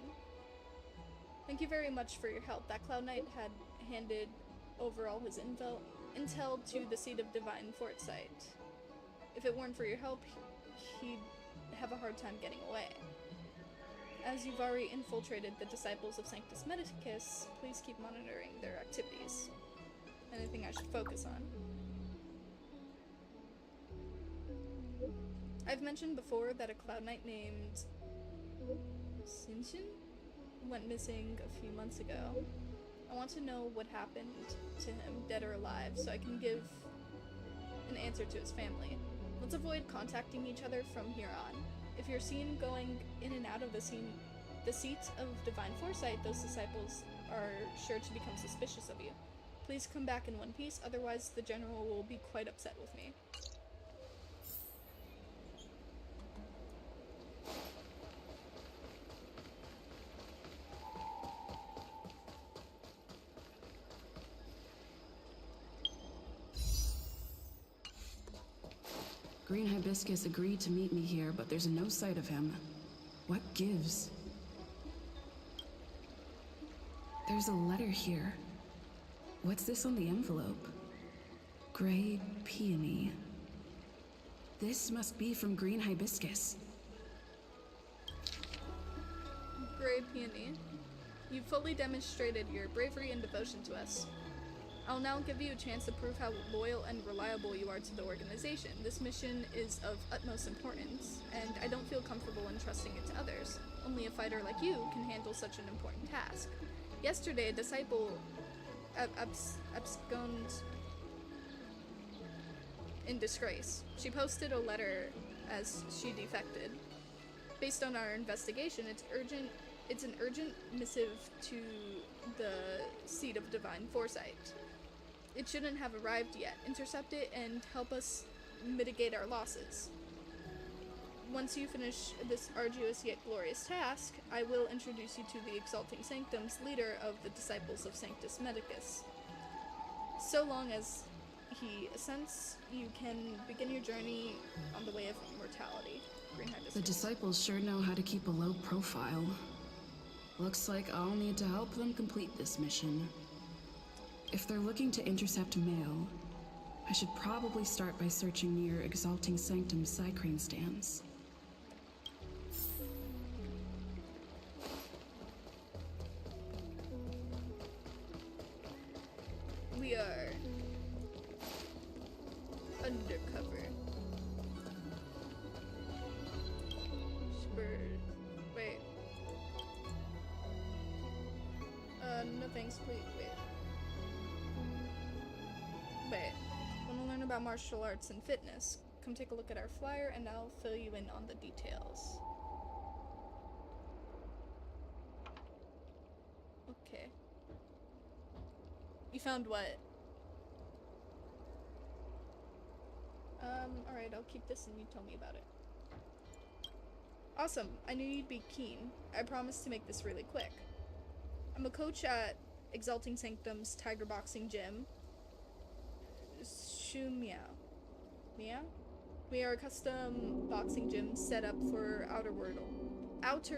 Thank you very much for your help. That Cloud Knight had handed over all his intel to the seat of divine foresight. If it weren't for your help, he'd have a hard time getting away. As you've already infiltrated the disciples of Sanctus Medicus, please keep monitoring their activities. Anything I should focus on? I've mentioned before that a Cloud Knight named Shinshin went missing a few months ago. I want to know what happened to him, dead or alive, so I can give an answer to his family. Let's avoid contacting each other from here on. If you're seen going in and out of the seat of divine foresight, those disciples are sure to become suspicious of you. Please come back in one piece, otherwise the general will be quite upset with me.
Green Hibiscus agreed to meet me here, but there's no sight of him. What gives? There's a letter here. What's this on the envelope? Gray Peony. This must be from Green Hibiscus.
Gray Peony, you've fully demonstrated your bravery and devotion to us. I'll now give you a chance to prove how loyal and reliable you are to the organization. This mission is of utmost importance, and I don't feel comfortable entrusting it to others. Only a fighter like you can handle such an important task. Yesterday, a disciple absconded in disgrace. She posted a letter as she defected. Based on our investigation, it's an urgent missive to the seat of divine foresight. It shouldn't have arrived yet. Intercept it and help us mitigate our losses. Once you finish this arduous yet glorious task, I will introduce you to the Exalting Sanctum's leader of the Disciples of Sanctus Medicus. So long as he assents, you can begin your journey on the way of immortality. Green Hibiscus.
The disciples sure know how to keep a low profile. Looks like I'll need to help them complete this mission. If they're looking to intercept mail, I should probably start by searching near Exalting Sanctum's Cycrane stands.
We are undercover. Spurs. Wait. No thanks, please. Wait. Want to learn about martial arts and fitness? Come take a look at our flyer and I'll fill you in on the details. Okay. You found what? Alright, I'll keep this and you tell me about it. Awesome. I knew you'd be keen. I promise to make this really quick. I'm a coach at Exalting Sanctum's Tiger Boxing Gym. Meow. Meow? We are a custom boxing gym set up for outer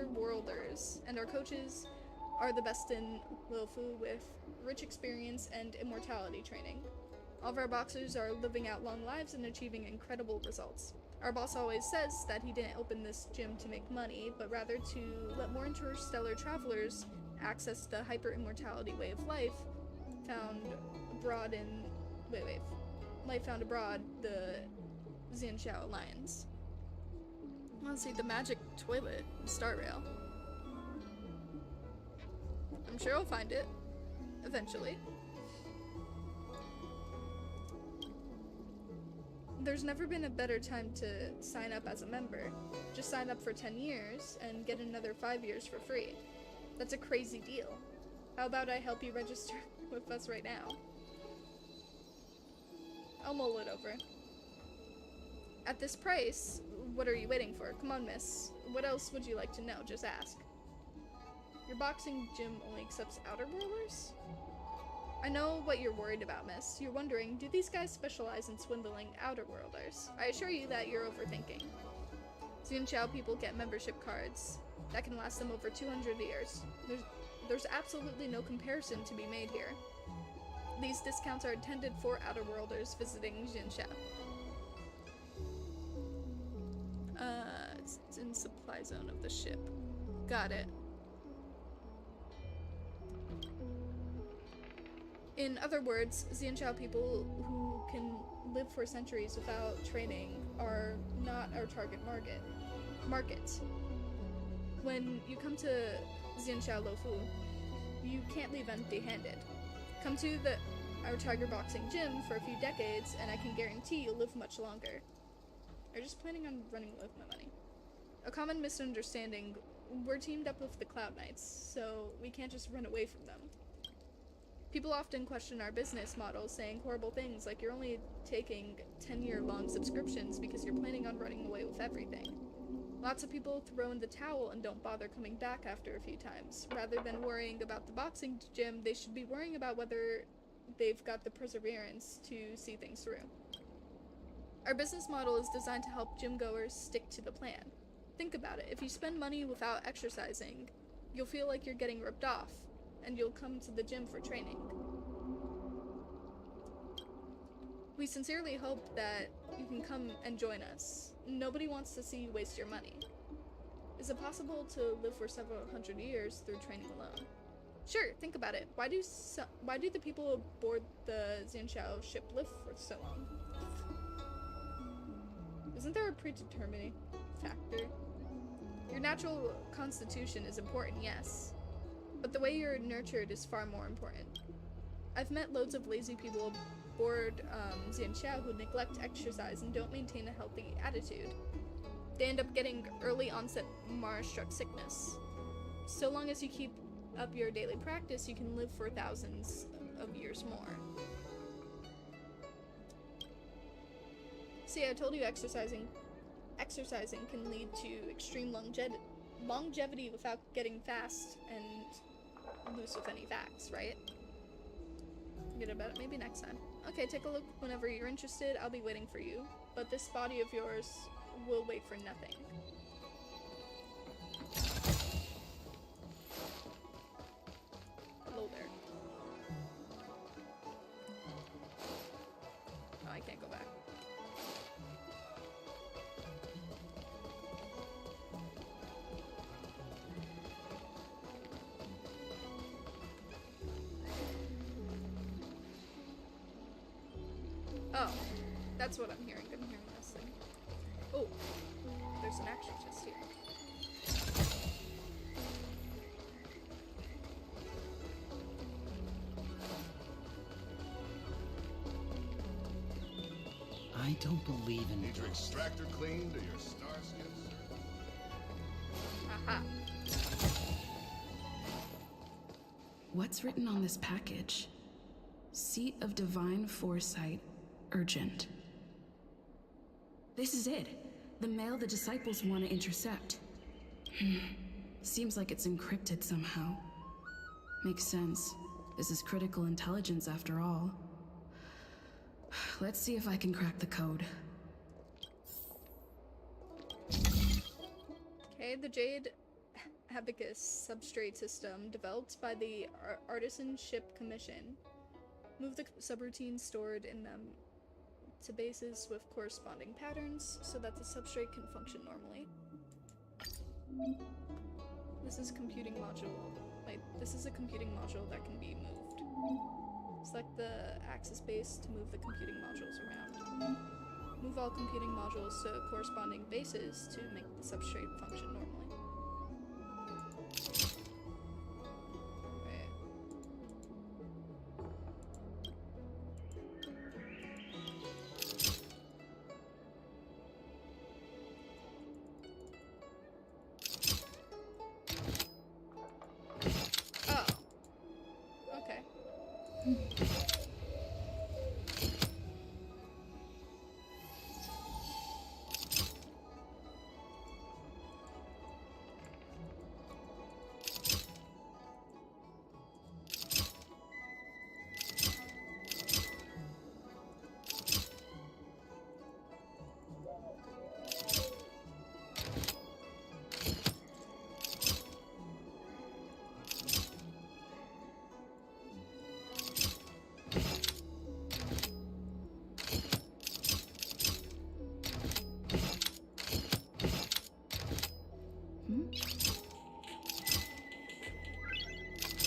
worlders, and our coaches are the best in Lofu with rich experience and immortality training. All of our boxers are living out long lives and achieving incredible results. Our boss always says that he didn't open this gym to make money, but rather to let more interstellar travelers access the hyper-immortality way of life found abroad in... Life found abroad, the Xianxiao Alliance. Let's see, the magic toilet, Star Rail. I'm sure I'll find it. Eventually. There's never been a better time to sign up as a member. Just sign up for 10 years and get another 5 years for free. That's a crazy deal. How about I help you register with us right now? I'll mull it over. At this price, what are you waiting for? Come on, miss. What else would you like to know? Just ask. Your boxing gym only accepts outer worlders? I know what you're worried about, miss. You're wondering, do these guys specialize in swindling outer worlders? I assure you that you're overthinking. Xianxiao people get membership cards that can last them over 200 years. There's absolutely no comparison to be made here. These discounts are intended for outer worlders visiting Xianxiao. It's in supply zone of the ship. Got it. In other words, Xianxiao people who can live for centuries without training are not our target market. When you come to Xianxiao Lofu, you can't leave empty-handed. Come to our Tiger Boxing Gym for a few decades, and I can guarantee you'll live much longer. Are you just planning on running away with my money? A common misunderstanding, we're teamed up with the Cloud Knights, so we can't just run away from them. People often question our business model, saying horrible things like you're only taking 10-year-long subscriptions because you're planning on running away with everything. Lots of people throw in the towel and don't bother coming back after a few times. Rather than worrying about the boxing gym, they should be worrying about whether they've got the perseverance to see things through. Our business model is designed to help gym goers stick to the plan. Think about it. If you spend money without exercising, you'll feel like you're getting ripped off, and you'll come to the gym for training. We sincerely hope that you can come and join us. Nobody wants to see you waste your money. Is it possible to live for several hundred years through training alone? Sure, think about it. Why do the people aboard the Xianxiao ship live for so long? Isn't there a predetermining factor? Your natural constitution is important, yes. But the way you're nurtured is far more important. I've met loads of lazy people aboard Xianxiao who neglect exercise and don't maintain a healthy attitude. They end up getting early onset Mara-struck sickness. So long as you keep up your daily practice, you can live for thousands of years more. See, I told you exercising can lead to extreme longevity without getting fast and loose with any facts, right? Forget about it, maybe next time. Okay, take a look whenever you're interested. I'll be waiting for you. But this body of yours will wait for nothing. Hello there. Oh, I can't go back. Oh. That's what I'm hearing. I'm hearing this thing. Oh, there's an action chest here.
I don't believe in
Need your extractor cleaned or your star skips?
Aha.
What's written on this package? Seat of Divine Foresight, urgent. This is it. The mail the disciples want to intercept. Seems like it's encrypted somehow. Makes sense. This is critical intelligence after all. Let's see if I can crack the code.
Okay, the Jade Abacus substrate system developed by the Artisan Ship Commission. Move the subroutines stored in them to bases with corresponding patterns so that the substrate can function normally. This is computing module. Wait, this is a computing module that can be moved. Select the axis base to move the computing modules around. Move all computing modules to corresponding bases to make the substrate function normally.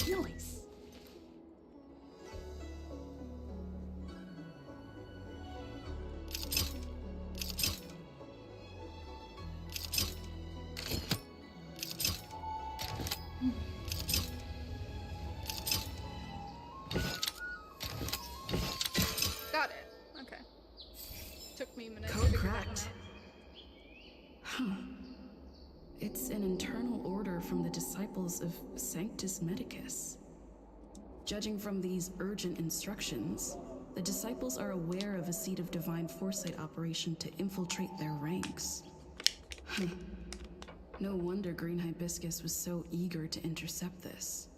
Nice.
Got it. Okay. Took me a minute to
Code
figure that one
cracked.
out.
Huh. It's an internal order from the disciples of Sanctus Medicus. Judging from these urgent instructions, the disciples are aware of a seat of divine foresight operation to infiltrate their ranks. No wonder Green Hibiscus was so eager to intercept this.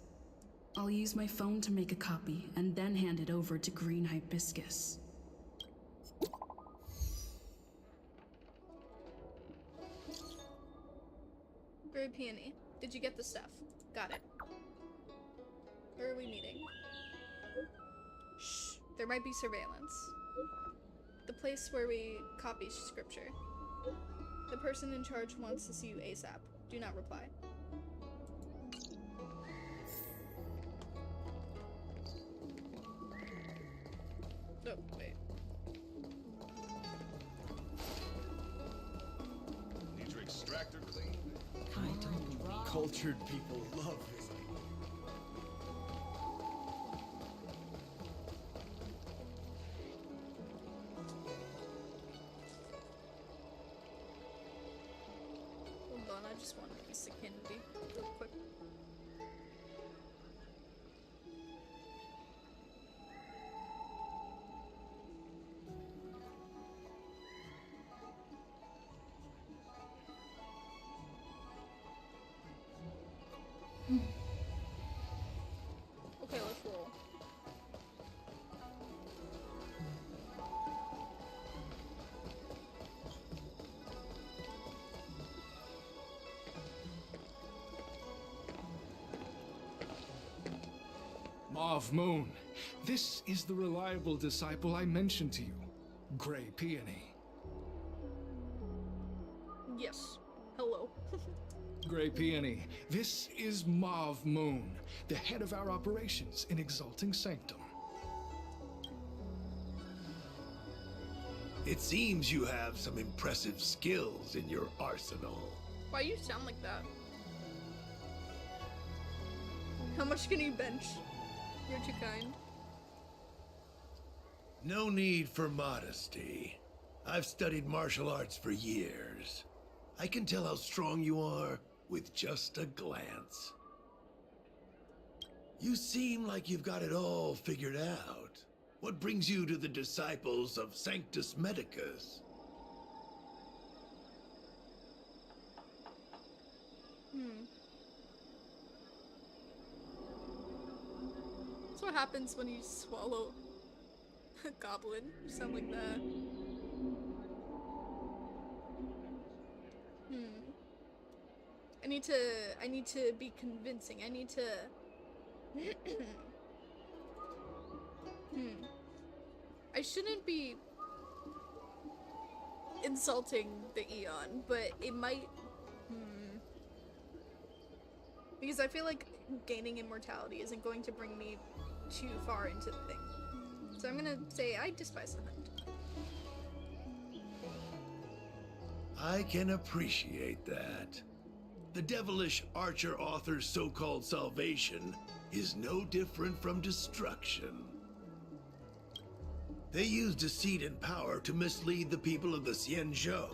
I'll use my phone to make a copy and then hand it over to Green Hibiscus.
Very peony. Did you get the stuff? Got it. Where are we meeting? Shh. There might be surveillance. The place where we copy scripture. The person in charge wants to see you ASAP. Do not reply. Oh, wait.
Need your extractor cleaned?
I don't believe
Cultured people love visiting.
Hold on, I just want a piece of candy real quick. Okay, let's roll.
Mauve Moon, this is the reliable disciple I mentioned to you, Gray Peony.
Yes. Hello.
Gray Peony, this is Mauve Moon, the head of our operations in Exalting Sanctum.
It seems you have some impressive skills in your arsenal.
Why you sound like that? How much can you bench? You're too kind.
No need for modesty. I've studied martial arts for years. I can tell how strong you are with just a glance. You seem like you've got it all figured out. What brings you to the disciples of Sanctus Medicus?
That's what happens when you swallow a goblin. You sound like that. I need to be convincing. I need to I shouldn't be insulting the Eon, but it might because I feel like gaining immortality isn't going to bring me too far into the thing. So I'm gonna say I despise the hunt.
I can appreciate that. The devilish archer author's so-called salvation is no different from destruction. They use deceit and power to mislead the people of the Xianzhou,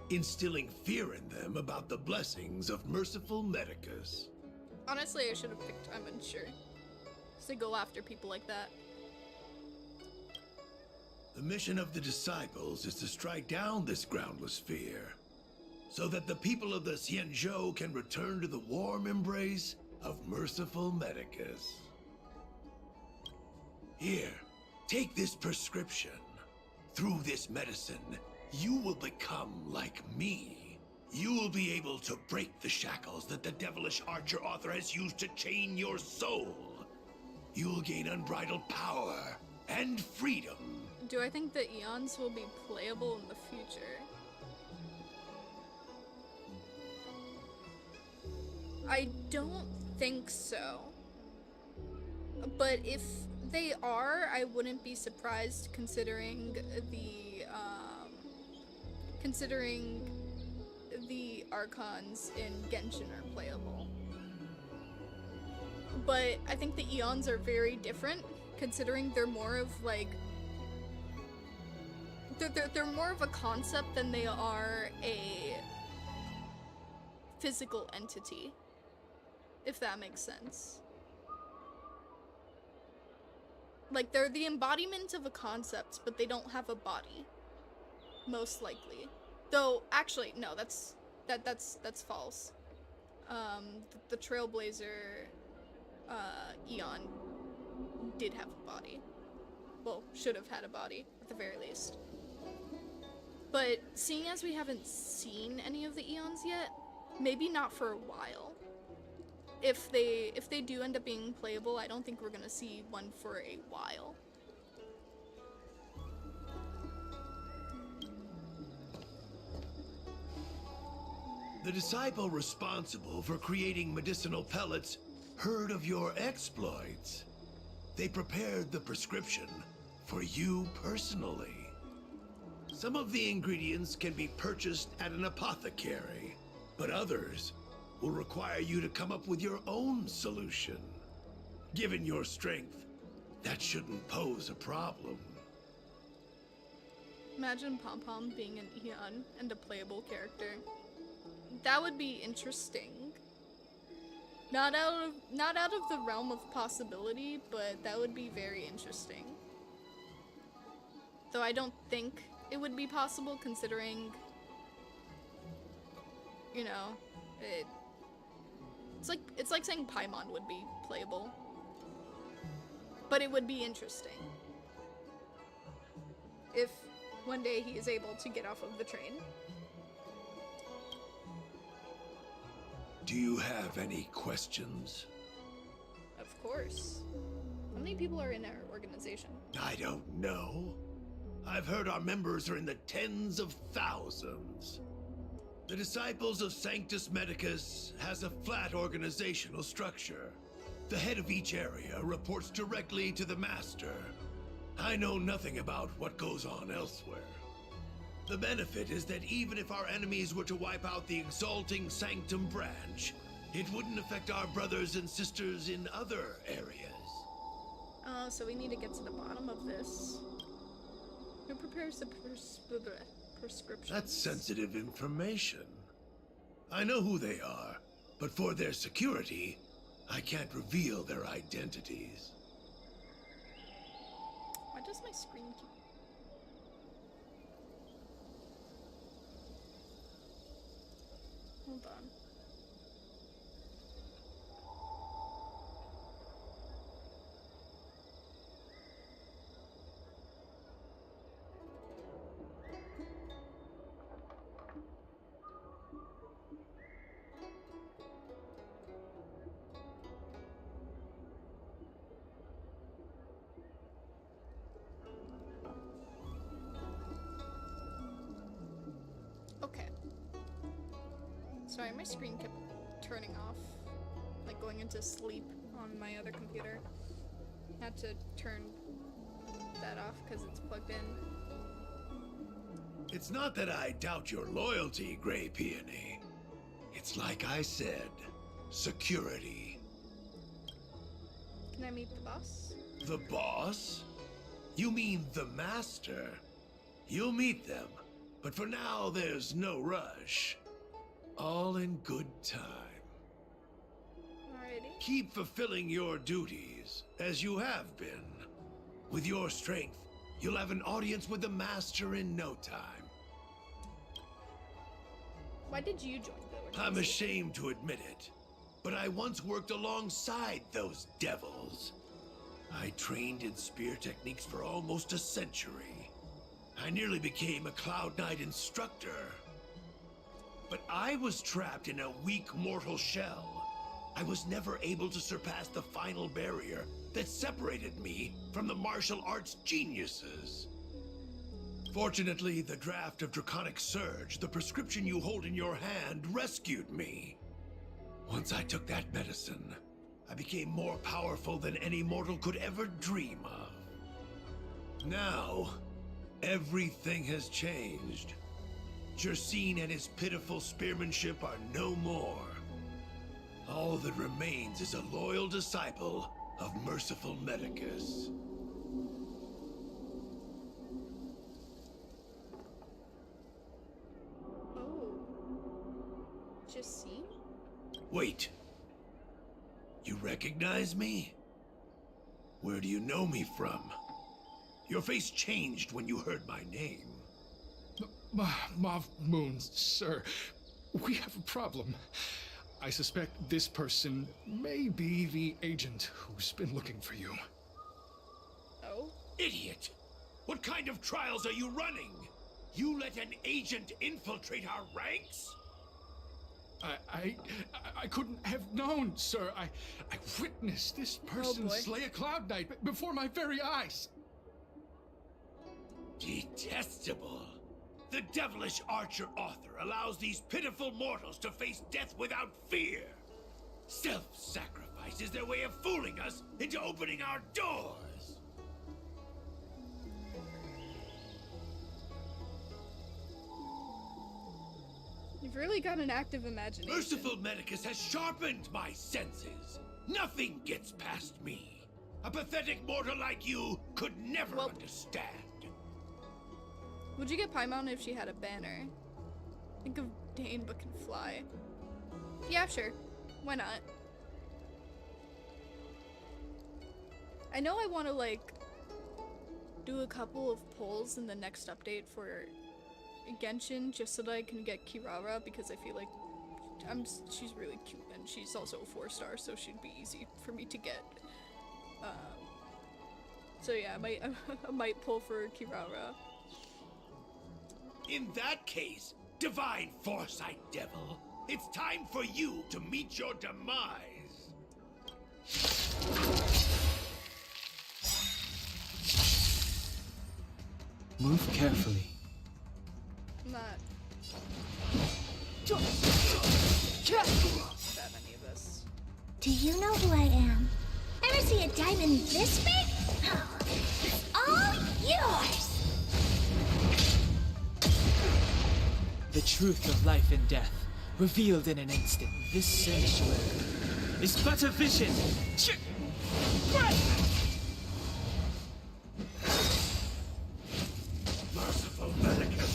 instilling fear in them about the blessings of merciful Medicus.
Honestly, I should have picked I'm unsure. To go after people like that.
The mission of the disciples is to strike down this groundless fear, so that the people of the Xianzhou can return to the warm embrace of merciful Medicus. Here, take this prescription. Through this medicine, you will become like me. You will be able to break the shackles that the devilish archer author has used to chain your soul. You will gain unbridled power and freedom.
Do I think the Eons will be playable in the future? I don't think so. But if they are, I wouldn't be surprised considering the Archons in Genshin are playable. But I think the Eons are very different, considering they're more of like they're more of a concept than they are a physical entity, if that makes sense. Like, they're the embodiment of a concept, but they don't have a body, most likely. Though, actually, no, that's false. The Trailblazer Eon did have a body. Well, should have had a body, at the very least. But seeing as we haven't seen any of the Eons yet, maybe not for a while. If they do end up being playable, I don't think we're gonna see one for a while.
The disciple responsible for creating medicinal pellets heard of your exploits. They prepared the prescription for you personally. Some of the ingredients can be purchased at an apothecary, but others will require you to come up with your own solution. Given your strength, that shouldn't pose a problem.
Imagine Pom Pom being an Eon and a playable character. That would be interesting. Not out of the realm of possibility, but that would be very interesting. Though I don't think it would be possible, considering, you know, it's like saying Paimon would be playable. But it would be interesting. If one day he is able to get off of the train.
Do you have any questions?
Of course. How many people are in our organization?
I don't know. I've heard our members are in the tens of thousands. The Disciples of Sanctus Medicus has a flat organizational structure. The head of each area reports directly to the Master. I know nothing about what goes on elsewhere. The benefit is that even if our enemies were to wipe out the Exalting Sanctum branch, it wouldn't affect our brothers and sisters in other areas.
Oh, so we need to get to the bottom of this. Who prepares the prescription?
That's sensitive information. I know who they are, but for their security, I can't reveal their identities.
Why does my screen keep... Hold on. Okay. Sorry, my screen kept turning off, like going into sleep on my other computer. Had to turn that off because it's plugged in.
It's not that I doubt your loyalty, Grey Peony. It's like I said, security.
Can I meet the boss?
The boss? You mean the master? You'll meet them, but for now there's no rush. All in good time.
Alrighty.
Keep fulfilling your duties, as you have been. With your strength, you'll have an audience with the master in no time.
Why did you join the organization?
I'm ashamed to admit it, but I once worked alongside those devils. I trained in spear techniques for almost a century. I nearly became a Cloud Knight instructor. But I was trapped in a weak mortal shell. I was never able to surpass the final barrier that separated me from the martial arts geniuses. Fortunately, the draft of Draconic Surge, the prescription you hold in your hand, rescued me. Once I took that medicine, I became more powerful than any mortal could ever dream of. Now, everything has changed. Jersine and his pitiful spearmanship are no more. All that remains is a loyal disciple of merciful Medicus.
Oh. Justine?
Wait. You recognize me? Where do you know me from? Your face changed when you heard my name.
Mauve Moon, sir. We have a problem. I suspect this person may be the agent who's been looking for you.
Oh?
Idiot! What kind of trials are you running? You let an agent infiltrate our ranks?
I couldn't have known, sir. I witnessed this person slay a Cloud Knight before my very eyes.
Detestable. The devilish archer author allows these pitiful mortals to face death without fear. Self-sacrifice is their way of fooling us into opening our doors.
You've really got an active imagination.
Merciful Medicus has sharpened my senses. Nothing gets past me. A pathetic mortal like you could never understand.
Would you get Paimon if she had a banner? Think of Dane but can fly. Yeah, sure. Why not? I know I want to, like, do a couple of polls in the next update for Genshin just so that I can get Kirara because I feel like she's really cute and she's also a 4-star, so she'd be easy for me to get. So yeah, I might pull for Kirara.
In that case, Divine Foresight Devil, it's time for you to meet your demise.
Move carefully.
I'm not bad at any of this.
Do you know who I am? Ever see a diamond this big? Oh, it's all yours!
truth of life and death, revealed in an instant. This sanctuary is but a vision.
Merciful Vatican.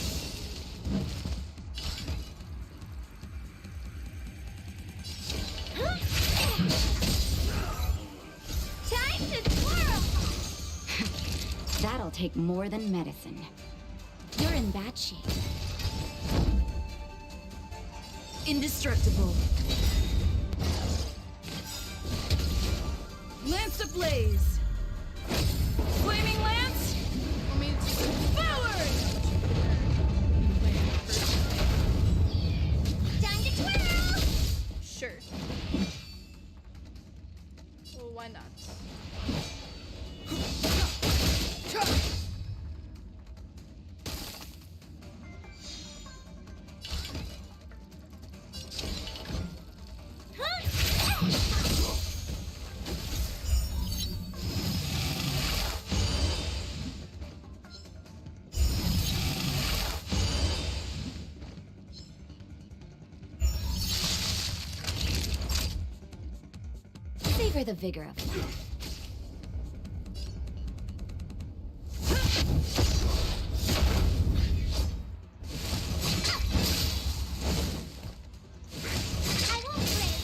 Time to twirl! That'll take more than medicine. You're in bad shape.
Indestructible. Lance ablaze. Flaming lance.
I mean,
Forward!
Time to twirl!
sure. Well, why not?
Savor the vigor of life. I won't break.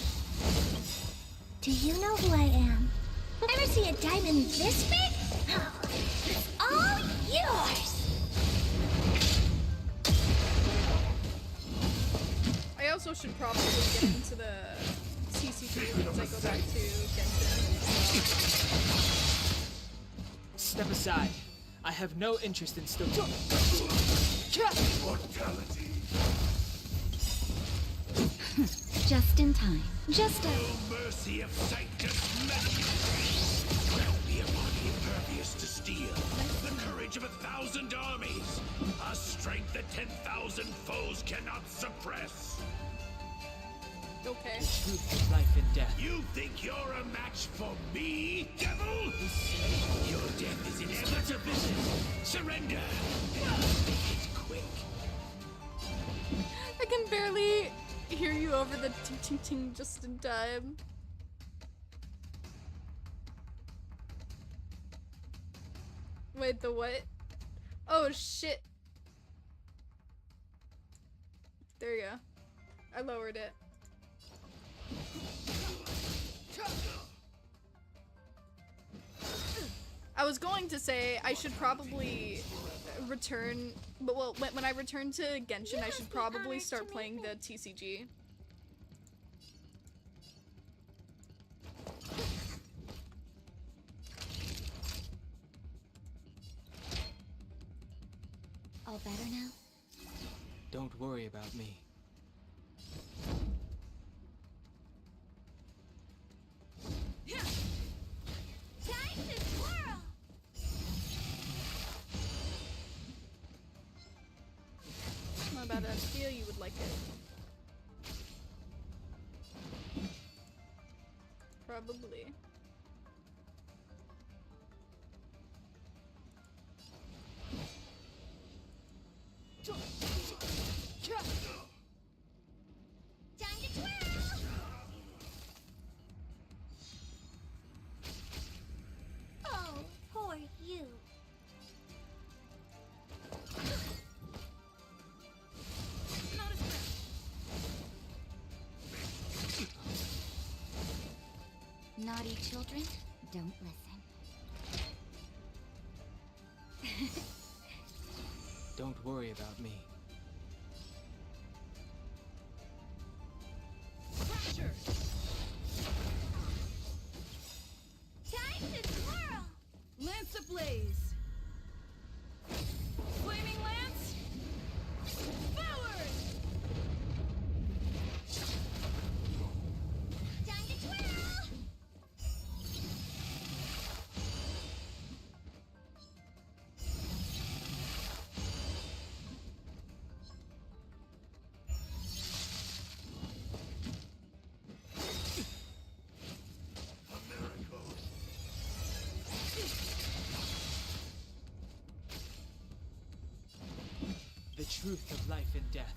Do you know who I am? Ever see a diamond this big? Oh, it's all yours!
I also should probably get into the CCP once I go back to Genshin.
Step aside. I have no interest in still.
Mortality.
Just in time. Just a...
No mercy of Sanctus Medius. There'll be a body impervious to steel. The courage of 1,000 armies. A strength that 10,000 foes cannot suppress.
Okay.
Truth of life and death.
You think you're a match for me, devil? Your death is inevitable. Surrender. Make it quick.
I can barely hear you over the ting ting ting just in time. Wait, the what? Oh shit. There you go. I lowered it. I was going to say I should probably return, but well, when I return to Genshin, I should probably start playing the TCG.
All better now?
Don't worry about me.
Time to twirl!
Not bad. I feel you would like it. Probably.
Time to twirl! Oh, poor you. Naughty children, don't listen.
Don't worry about me.
Pressure.
Time to twirl!
Lance ablaze. Flaming lance. Forward.
Time to twirl!
The truth of life and death,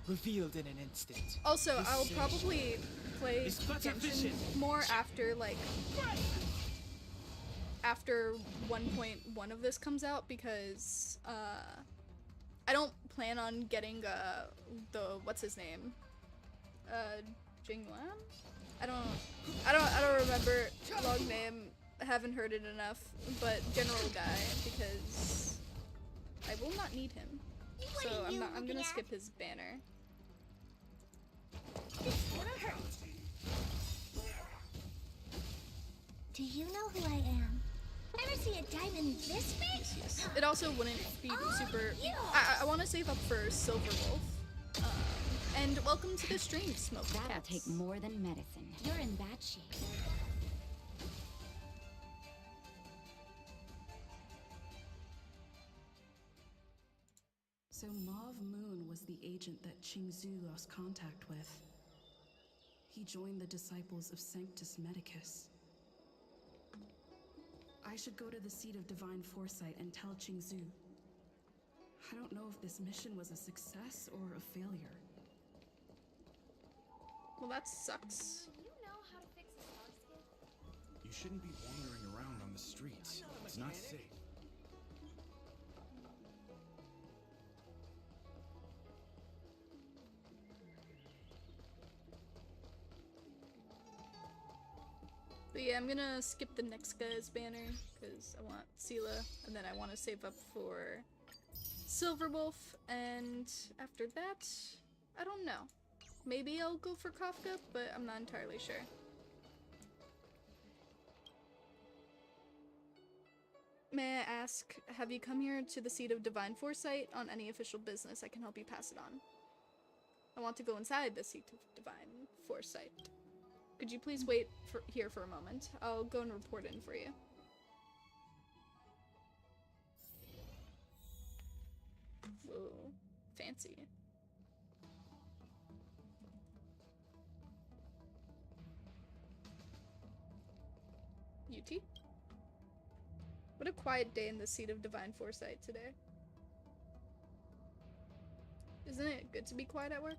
revealed in an instant.
Also,
This
I'll
search
probably play
is but a
Genshin
vision.
more after, like, after 1.1 of this comes out, because, I don't plan on getting, the, what's his name? Jingyuan? I don't remember long name, haven't heard it enough, but general guy, because I will not need him. So I'm gonna skip his banner.
It's gonna hurt. Do you know who I am? Ever see a diamond this big?
Yes. It also wouldn't be super.
yeah.
I want to save up for Silver Wolf. And welcome to the stream, Smoke
That'll
Cats.
take more than medicine.
You're in bad shape.
So Mauve Moon was the agent that Qingzhu lost contact with. He joined the Disciples of Sanctus Medicus. I should go to the seat of divine foresight and tell Qingzhu. I don't know if this mission was a success or a failure.
Well, that sucks.
Do you know how to fix a star skid?
You shouldn't be wandering around on the streets. It's not safe.
But yeah, I'm gonna skip the next guy's banner, because I want Sela, and then I want to save up for Silver Wolf, and after that, I don't know. Maybe I'll go for Kafka, but I'm not entirely sure. May I ask, have you come here to the seat of divine foresight on any official business? I can help you pass it on. I want to go inside the seat of divine foresight. Could you please wait here for a moment? I'll go and report in for you. Whoa, fancy. UT? What a quiet day in the seat of divine foresight today. Isn't it good to be quiet at work?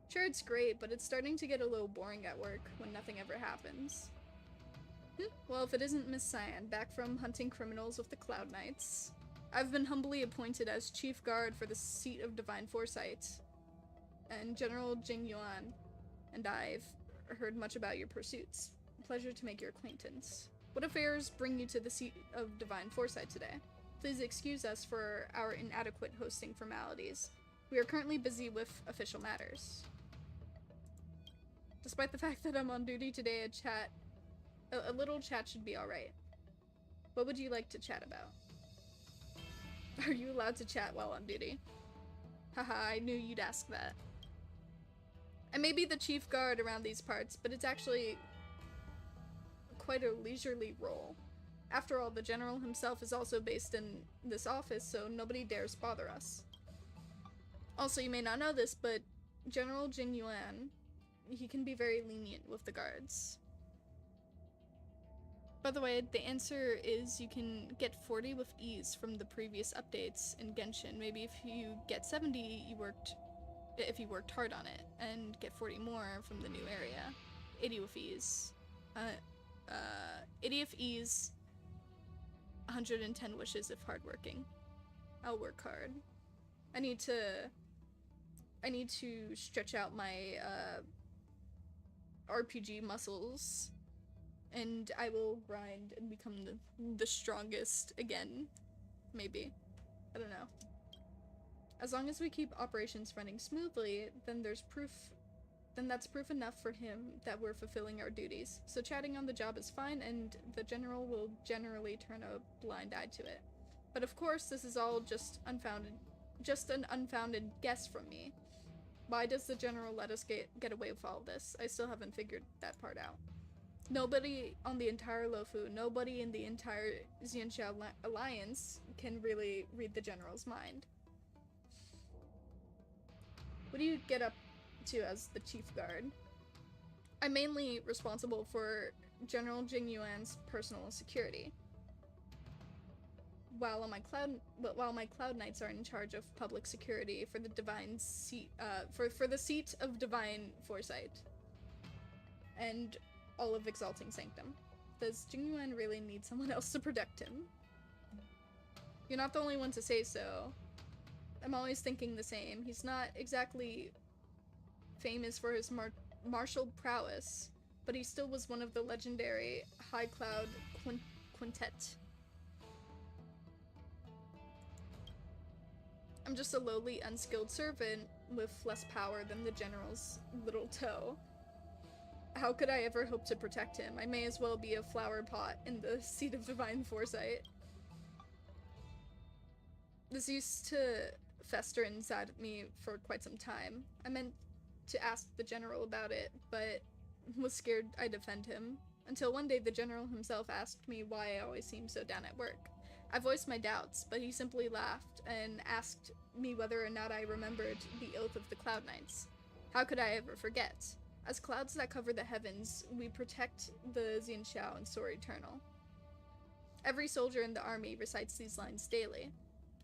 Sure, it's great, but it's starting to get a little boring at work when nothing ever happens. Well, if it isn't Miss Cyan, back from hunting criminals with the Cloud Knights. I've been humbly appointed as Chief Guard for the seat of divine foresight. And General Jingyuan and I've heard much about your pursuits. Pleasure to make your acquaintance. What affairs bring you to the seat of divine foresight today? Please excuse us for our inadequate hosting formalities. We are currently busy with official matters. Despite the fact that I'm on duty today, a little chat should be alright. What would you like to chat about? Are you allowed to chat while on duty? Haha, I knew you'd ask that. I may be the chief guard around these parts, but it's actually quite a leisurely role. After all, the general himself is also based in this office, so nobody dares bother us. Also, you may not know this, but General Jingyuan, he can be very lenient with the guards. By the way, the answer is you can get 40 with ease from the previous updates in Genshin. Maybe if you get 70, if you worked hard on it, and get 40 more from the new area. 80 with ease. 80 with ease, 110 wishes if hardworking. I'll work hard. I need to stretch out my RPG muscles, and I will grind and become the strongest again. Maybe. I don't know. As long as we keep operations running smoothly, then that's proof enough for him that we're fulfilling our duties. So chatting on the job is fine, and the general will generally turn a blind eye to it. But of course, this is all just an unfounded guess from me. Why does the general let us get away with all this? I still haven't figured that part out. Nobody on the entire Lofu, nobody in the entire Xianxia Alliance can really read the general's mind. What do you get up to as the chief guard? I'm mainly responsible for General Jingyuan's personal security. while my cloud knights are in charge of public security for the divine seat, for the seat of divine foresight and all of Exalting Sanctum. Does Jingyuan really need someone else to protect him? You're not the only one to say so. I'm always thinking the same. He's not exactly famous for his martial prowess, but he still was one of the legendary High Cloud Quintet. I'm just a lowly, unskilled servant with less power than the general's little toe. How could I ever hope to protect him? I may as well be a flower pot in the seat of divine foresight. This used to fester inside of me for quite some time. I meant to ask the general about it, but was scared I'd offend him. Until one day the general himself asked me why I always seemed so down at work. I voiced my doubts, but he simply laughed and asked me whether or not I remembered the oath of the Cloud Knights. How could I ever forget? As clouds that cover the heavens, we protect the Xianxiao and soar eternal. Every soldier in the army recites these lines daily.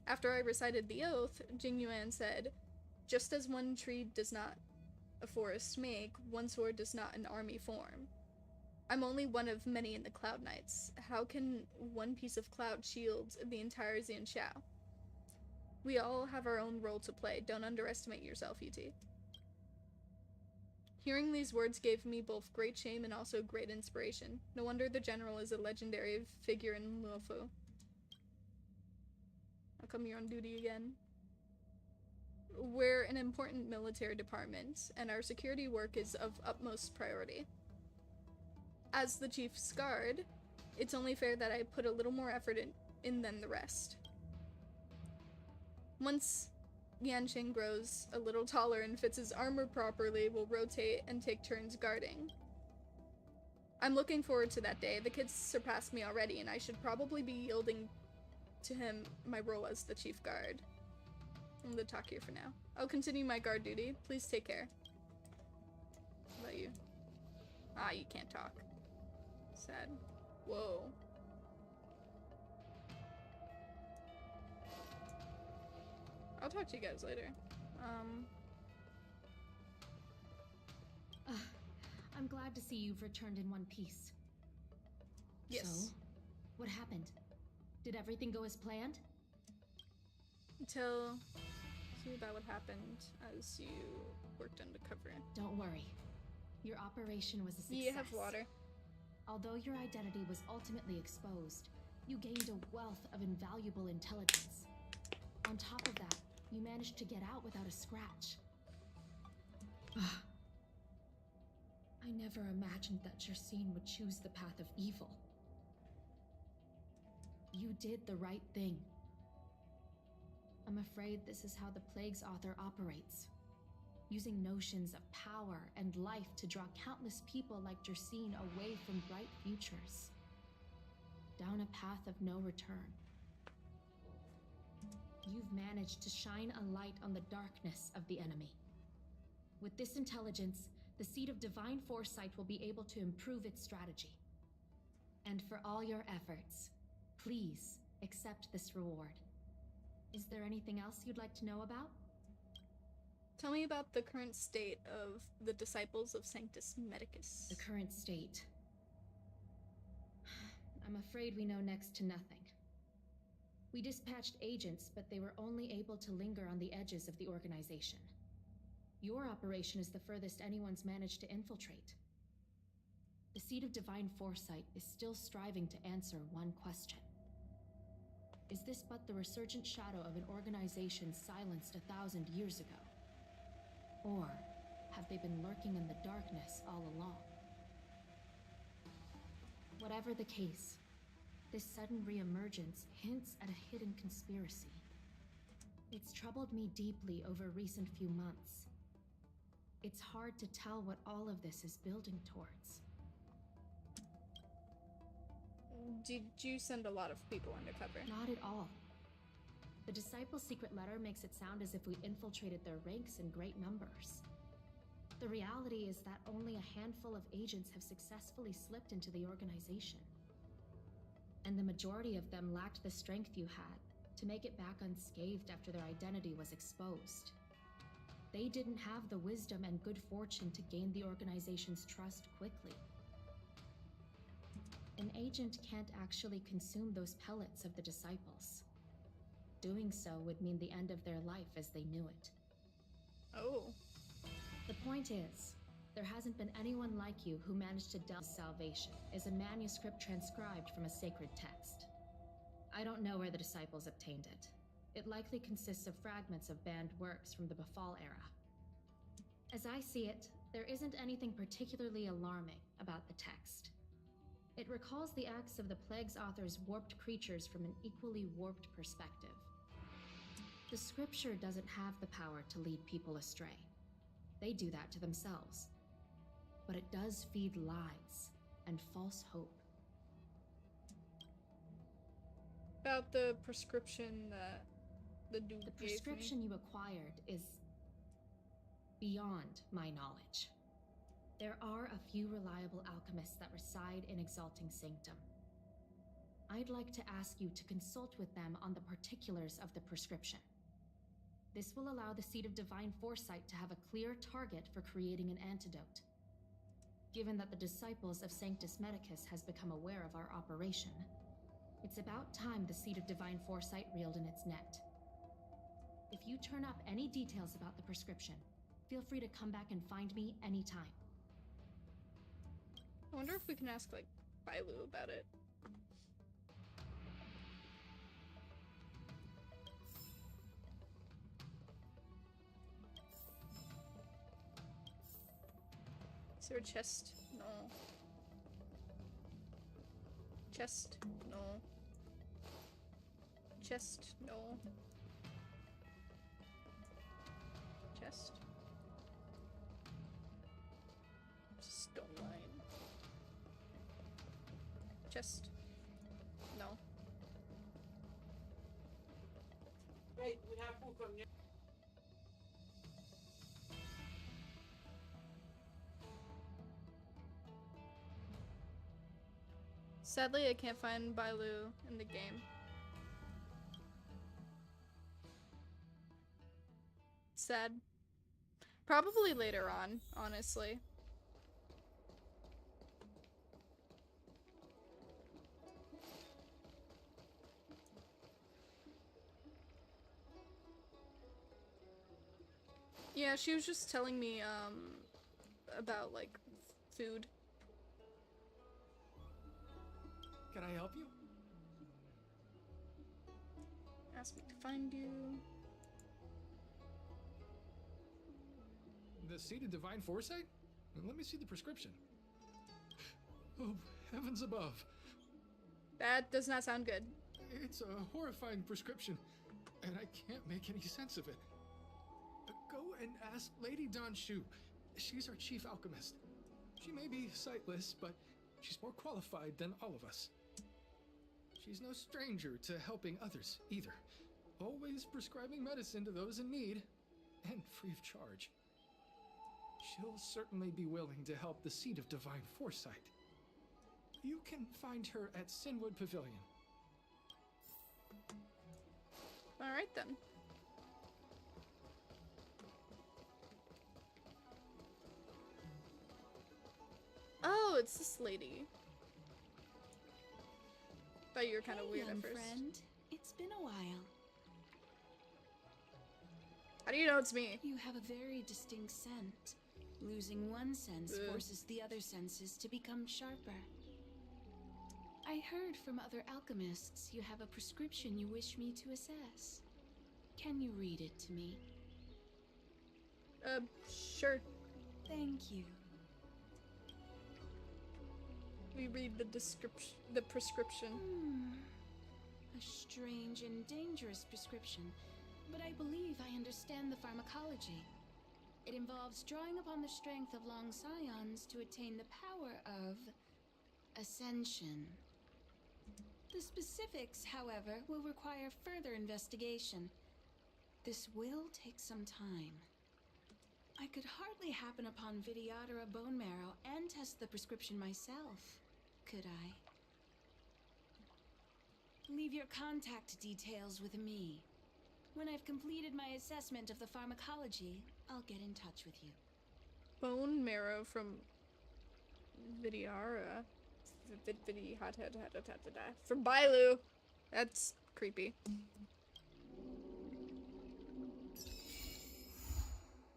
After I recited the oath, Jingyuan said, "Just as one tree does not a forest make, one sword does not an army form. I'm only one of many in the Cloud Knights. How can one piece of cloud shield the entire Xianxiao? We all have our own role to play. Don't underestimate yourself, UT." Hearing these words gave me both great shame and also great inspiration. No wonder the general is a legendary figure in Luofu. How come you're on duty again? We're an important military department, and our security work is of utmost priority. As the chief's guard, it's only fair that I put a little more effort in than the rest. Once Yanqing grows a little taller and fits his armor properly, we'll rotate and take turns guarding. I'm looking forward to that day. The kids surpassed me already, and I should probably be yielding to him my role as the chief guard. I'm gonna talk here for now. I'll continue my guard duty. Please take care. How about you? Ah, you can't talk. Sad. Whoa. I'll talk to you guys later.
I'm glad to see you've returned in one piece.
Yes.
So, what happened? Did everything go as planned?
Tell me about what happened as you worked undercover.
Don't worry. Your operation was a success.
You have water.
Although your identity was ultimately exposed, you gained a wealth of invaluable intelligence. On top of that, you managed to get out without a scratch. I never imagined that Jersine would choose the path of evil. You did the right thing. I'm afraid this is how the Plague's author operates, using notions of power and life to draw countless people like Jersine away from bright futures, down a path of no return. You've managed to shine a light on the darkness of the enemy. With this intelligence, the Seed of Divine Foresight will be able to improve its strategy. And for all your efforts, please accept this reward. Is there anything else you'd like to know about?
Tell me about the current state of the disciples of Sanctus Medicus.
The current state. I'm afraid we know next to nothing. We dispatched agents, but they were only able to linger on the edges of the organization. Your operation is the furthest anyone's managed to infiltrate. The Seed of Divine Foresight is still striving to answer one question. Is this but the resurgent shadow of an organization silenced 1,000 years ago? Or have they been lurking in the darkness all along? Whatever the case, this sudden reemergence hints at a hidden conspiracy. It's troubled me deeply over recent few months. It's hard to tell what all of this is building towards.
Did you send a lot of people undercover?
Not at all. The Disciple's secret letter makes it sound as if we infiltrated their ranks in great numbers. The reality is that only a handful of agents have successfully slipped into the organization. And the majority of them lacked the strength you had to make it back unscathed after their identity was exposed. They didn't have the wisdom and good fortune to gain the organization's trust quickly. An agent can't actually consume those pellets of the disciples. Doing so would mean the end of their life as they knew it.
Oh.
The point is, there hasn't been anyone like you who managed to delve salvation is a manuscript transcribed from a sacred text. I don't know where the disciples obtained it. It likely consists of fragments of banned works from the Befall era. As I see it, there isn't anything particularly alarming about the text. It recalls the acts of the Plague's author's warped creatures from an equally warped perspective. The scripture doesn't have the power to lead people astray. They do that to themselves. But it does feed lies and false hope.
About the prescription that the dude
The
gave me.
prescription you acquired is beyond my knowledge. There are a few reliable alchemists that reside in Exalting Sanctum. I'd like to ask you to consult with them on the particulars of the prescription. This will allow the Seed of Divine Foresight to have a clear target for creating an antidote. Given that the disciples of Sanctus Medicus has become aware of our operation, it's about time the Seed of Divine Foresight reeled in its net. If you turn up any details about the prescription, feel free to come back and find me anytime.
I wonder if we can ask, like, Bailu about it. Is there a chest? No. Chest? No. Chest? No. Chest? Stone line. Chest? No. Sadly, I can't find Bailu in the game. Sad. Probably later on, honestly. Yeah, she was just telling me, about, like, food.
Can I help you?
Asked me to find you.
The Seed of Divine Foresight? Let me see the prescription. Oh, heavens above.
That does not sound good.
It's a horrifying prescription, and I can't make any sense of it. Go and ask Lady Don Shu. She's our chief alchemist. She may be sightless, but she's more qualified than all of us. She's no stranger to helping others, either. Always prescribing medicine to those in need, and free of charge. She'll certainly be willing to help the Seed of Divine Foresight. You can find her at Sinwood Pavilion.
Alright then. Oh, it's this lady. Thought you were kind of weird
young
at first.
Friend. It's been a while.
How do you know it's me?
You have a very distinct scent. Losing one sense forces the other senses to become sharper. I heard from other alchemists you have a prescription you wish me to assess. Can you read it to me?
Sure.
Thank you.
We read the description, the prescription.
A strange and dangerous prescription, but I believe I understand the pharmacology. It involves drawing upon the strength of long scions to attain the power of ascension. The specifics, however, will require further investigation. This will take some time. I could hardly happen upon Vidyadhara bone marrow and test the prescription myself, could I? Leave your contact details with me. When I've completed my assessment of the pharmacology, I'll get in touch with you.
Bone marrow from Vidyara. From Bailu. That's creepy.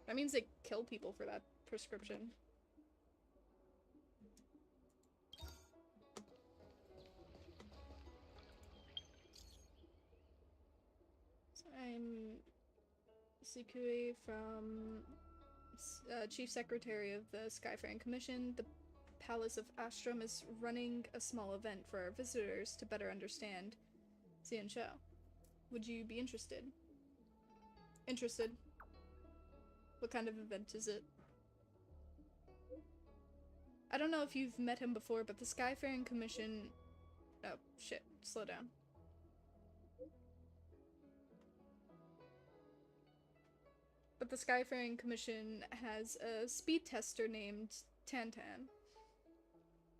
That means they kill people for that prescription. So I'm Sukui from Chief Secretary of the Skyfaring Commission. The Palace of Astrum is running a small event for our visitors to better understand Xianzhou. Would you be interested? Interested. What kind of event is it? I don't know if you've met him before, but the Skyfaring Commission... Oh, shit. Slow down. But the Skyfaring Commission has a speed tester named Tantan.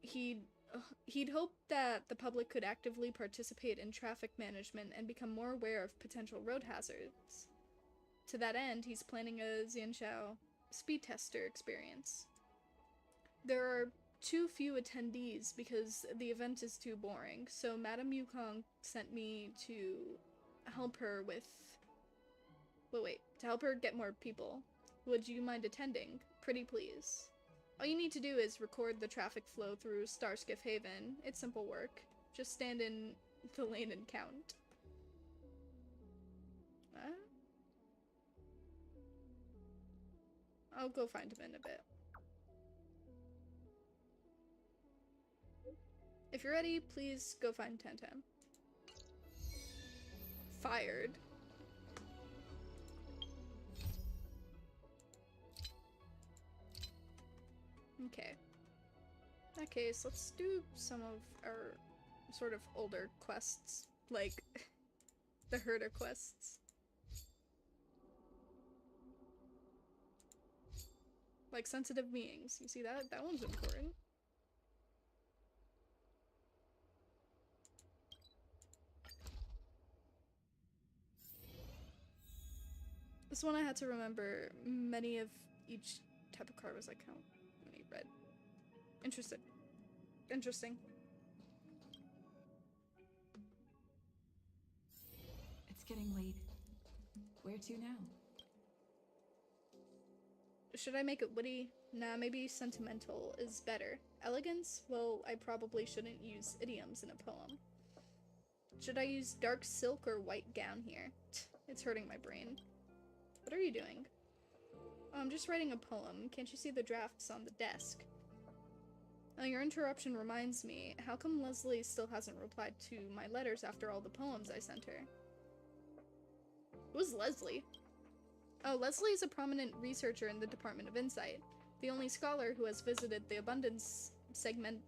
He'd hoped that the public could actively participate in traffic management and become more aware of potential road hazards. To that end, he's planning a Xianzhou speed tester experience. There are too few attendees because the event is too boring, so Madame Yukong sent me to help her with... Well, wait, to help her get more people. Would you mind attending? Pretty please. All you need to do is record the traffic flow through Starskiff Haven. It's simple work. Just stand in the lane and count. I'll go find him in a bit. If you're ready, please go find Tantan. Fired. Okay. In that case, let's do some of our sort of older quests, like the herder quests. Like sensitive beings. You see that? That one's important. This one I had to remember many of each type of card was like how many red. Interesting. Interesting.
It's getting late. Where to now?
Should I make it witty? Nah, maybe sentimental is better. Elegance? Well, I probably shouldn't use idioms in a poem. Should I use dark silk or white gown here? It's hurting my brain. What are you doing? Oh, I'm just writing a poem. Can't you see the drafts on the desk? Oh, your interruption reminds me. How come Leslie still hasn't replied to my letters after all the poems I sent her? Who's Leslie? Oh, Leslie is a prominent researcher in the Department of Insight. The only scholar who has visited the Abundance Segmentum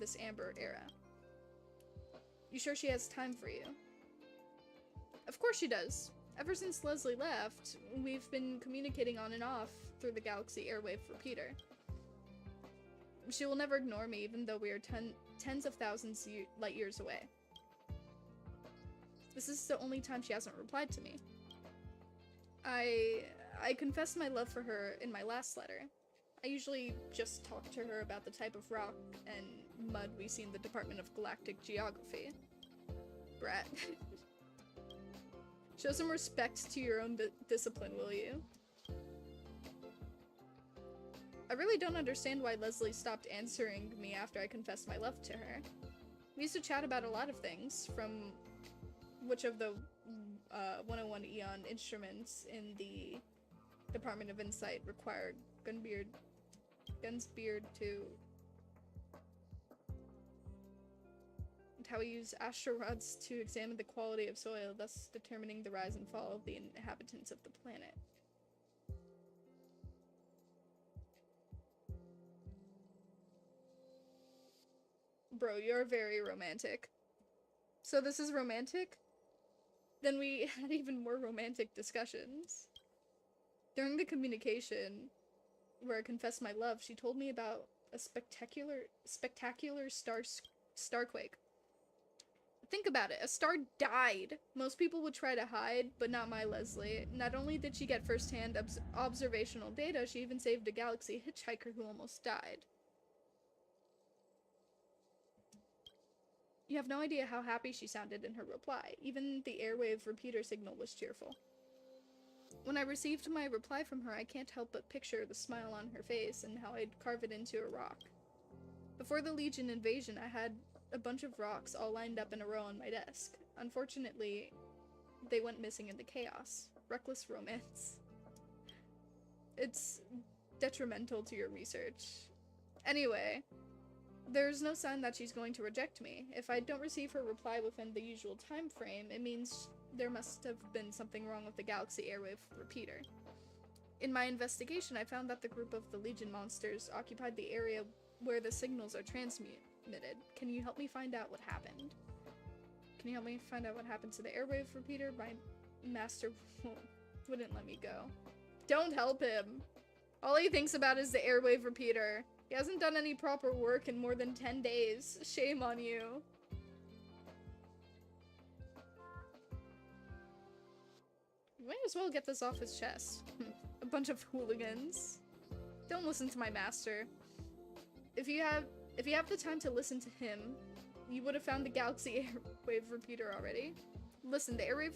this Amber era. You sure she has time for you? Of course she does. Ever since Leslie left, we've been communicating on and off through the galaxy airwave repeater. She will never ignore me, even though we are tens of thousands light years away. This is the only time she hasn't replied to me. I confessed my love for her in my last letter. I usually just talk to her about the type of rock and mud we see in the Department of Galactic Geography. Brat. Show some respect to your own discipline, will you? I really don't understand why Leslie stopped answering me after I confessed my love to her. We used to chat about a lot of things, from which of the 101 Eon instruments in the Department of Insight require Gunsbeard to... and how we use astro rods to examine the quality of soil, thus determining the rise and fall of the inhabitants of the planet. Bro, you're very romantic. So this is romantic? Then we had even more romantic discussions. During the communication, where I confessed my love, she told me about a spectacular starquake. Think about it. A star died. Most people would try to hide, but not my Leslie. Not only did she get first-hand observational data, she even saved a galaxy hitchhiker who almost died. You have no idea how happy she sounded in her reply. Even the airwave repeater signal was cheerful. When I received my reply from her, I can't help but picture the smile on her face and how I'd carve it into a rock. Before the Legion invasion, I had a bunch of rocks all lined up in a row on my desk. Unfortunately, they went missing in the chaos. Reckless romance. It's detrimental to your research. Anyway, there's no sign that she's going to reject me. If I don't receive her reply within the usual time frame, it means there must have been something wrong with the Galaxy Airwave Repeater. In my investigation, I found that the group of the Legion monsters occupied the area where the signals are transmitted. Can you help me find out what happened? Can you help me find out what happened to the Airwave Repeater? My master wouldn't let me go. Don't help him! All he thinks about is the Airwave Repeater. He hasn't done any proper work in more than 10 days. Shame on you. You might as well get this off his chest. A bunch of hooligans. Don't listen to my master. If you have the time to listen to him, you would have found the Galaxy Airwave Repeater already. Listen, the Airwave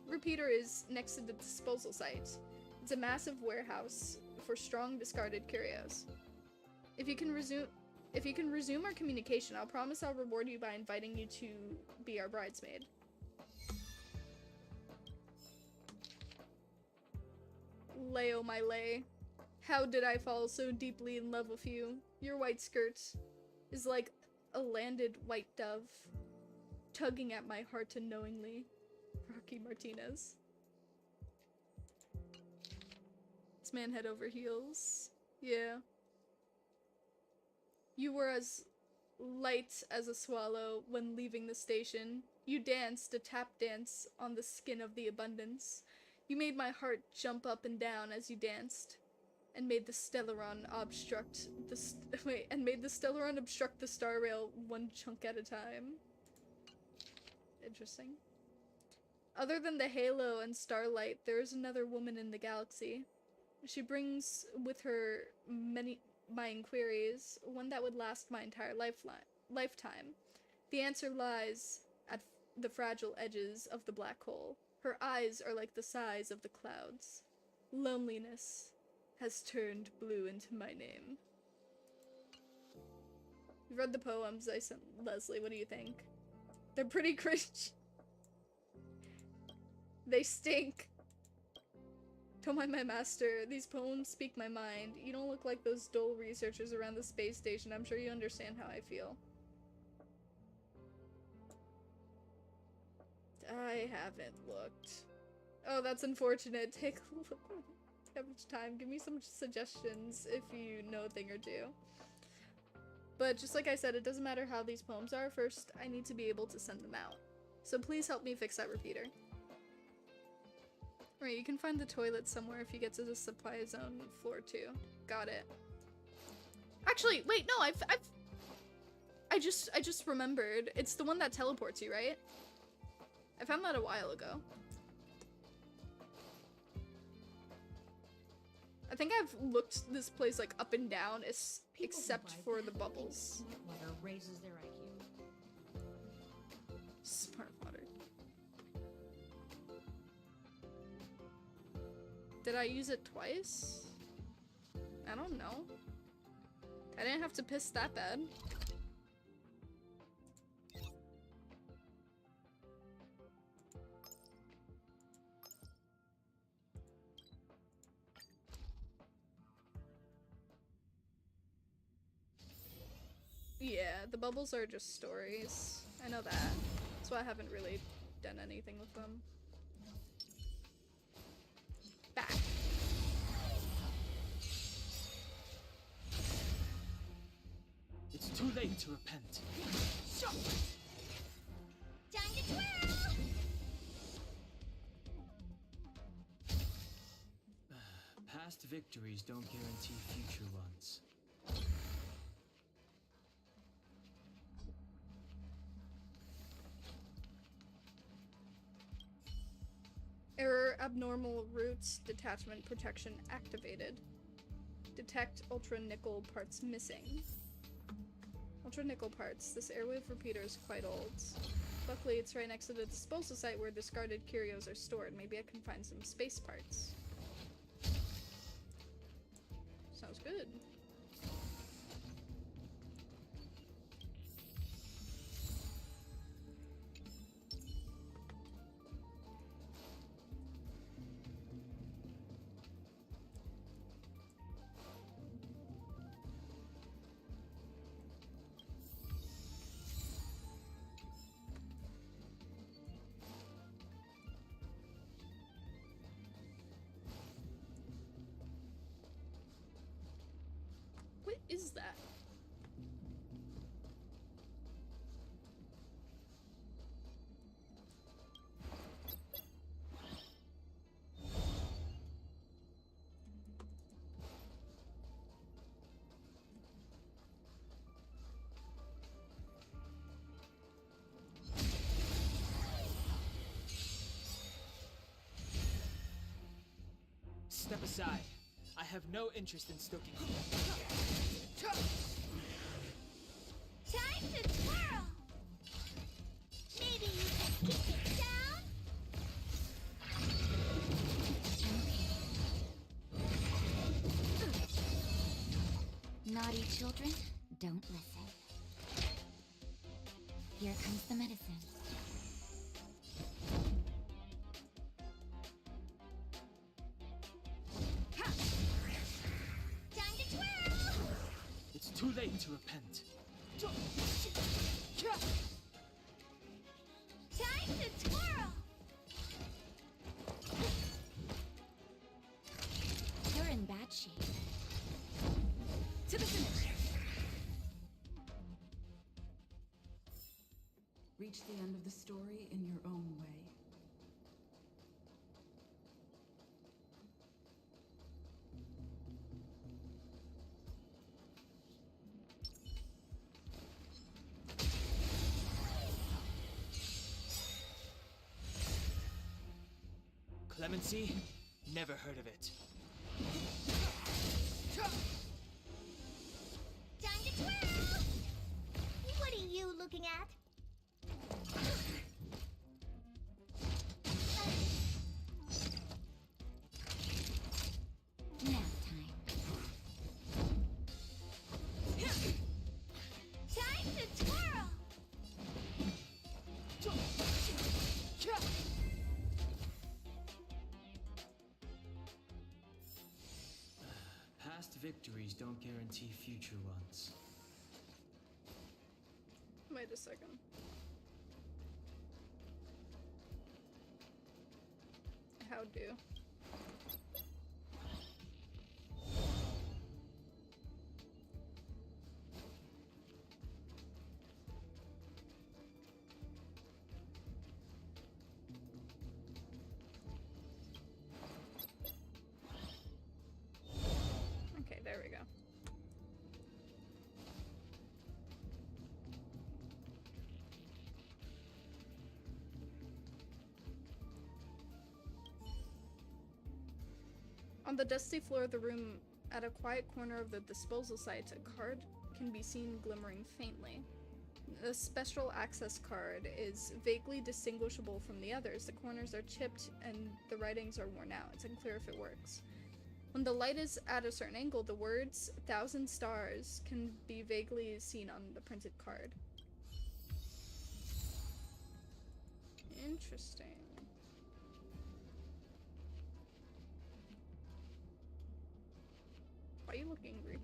Repeater is next to the disposal site. It's a massive warehouse for strong discarded curios. If you can resume our communication, I'll promise I'll reward you by inviting you to be our bridesmaid. Leo, my lay. How did I fall so deeply in love with you? Your white skirt is like a landed white dove, tugging at my heart unknowingly. Rocky Martinez. This man head over heels. Yeah. You were as light as a swallow when leaving the station. You danced a tap dance on the skin of the abundance. You made my heart jump up and down as you danced, and made the Stellaron obstruct the star rail one chunk at a time. Interesting. Other than the halo and starlight, there is another woman in the galaxy. She brings with her my inquiries, one that would last my entire lifetime. The answer lies at the fragile edges of the black hole. Her eyes are like the size of the clouds. Loneliness has turned blue into my name. You read the poems I sent Leslie, what do you think? They're pretty cringe. They stink. Don't mind my master, these poems speak my mind. You don't look like those dull researchers around the space station. I'm sure you understand how I feel. I haven't looked. Oh, that's unfortunate. Take a look. How much time? Give me some suggestions if you know a thing or two. But just like I said, it doesn't matter how these poems are. First, I need to be able to send them out. So please help me fix that repeater. Right, you can find the toilet somewhere if you get to the supply zone floor 2. Got it. Actually, wait, no, I just remembered. It's the one that teleports you, right? I found that a while ago. I think I've looked this place like up and down, except for the bubbles.
Water raises their IQ.
Smart water. Did I use it twice? I don't know. I didn't have to piss that bad. Yeah, the bubbles are just stories. I know that. That's why I haven't really done anything with them. Back.
It's too late to repent.
Time to twirl!
Past victories don't guarantee future ones.
Abnormal roots detachment protection activated. Detect ultra nickel parts missing. Ultra nickel parts. This airwave repeater is quite old. Luckily, it's right next to the disposal site where discarded curios are stored. Maybe I can find some space parts. Sounds good. What is that?
Step aside. I have no interest in stoking.
Time to twirl! Maybe you can keep it down? Naughty children, don't listen. Here comes the medicine. Time to twirl!
It's too late to repent.
Time to twirl! You're in bad shape. To the finish!
Reach the end of the story in your own way.
Clemency? Never heard of it.
Time to twirl! What are you looking at? Nap time. Time to twirl!
Past victories don't guarantee future ones.
Wait a second. How do? Okay, there we go. On the dusty floor of the room, at a quiet corner of the disposal site, a card can be seen glimmering faintly. The special access card is vaguely distinguishable from the others. The corners are chipped and the writings are worn out. It's unclear if it works. When the light is at a certain angle, the words "1,000 stars" can be vaguely seen on the printed card. Interesting. Why you look angry?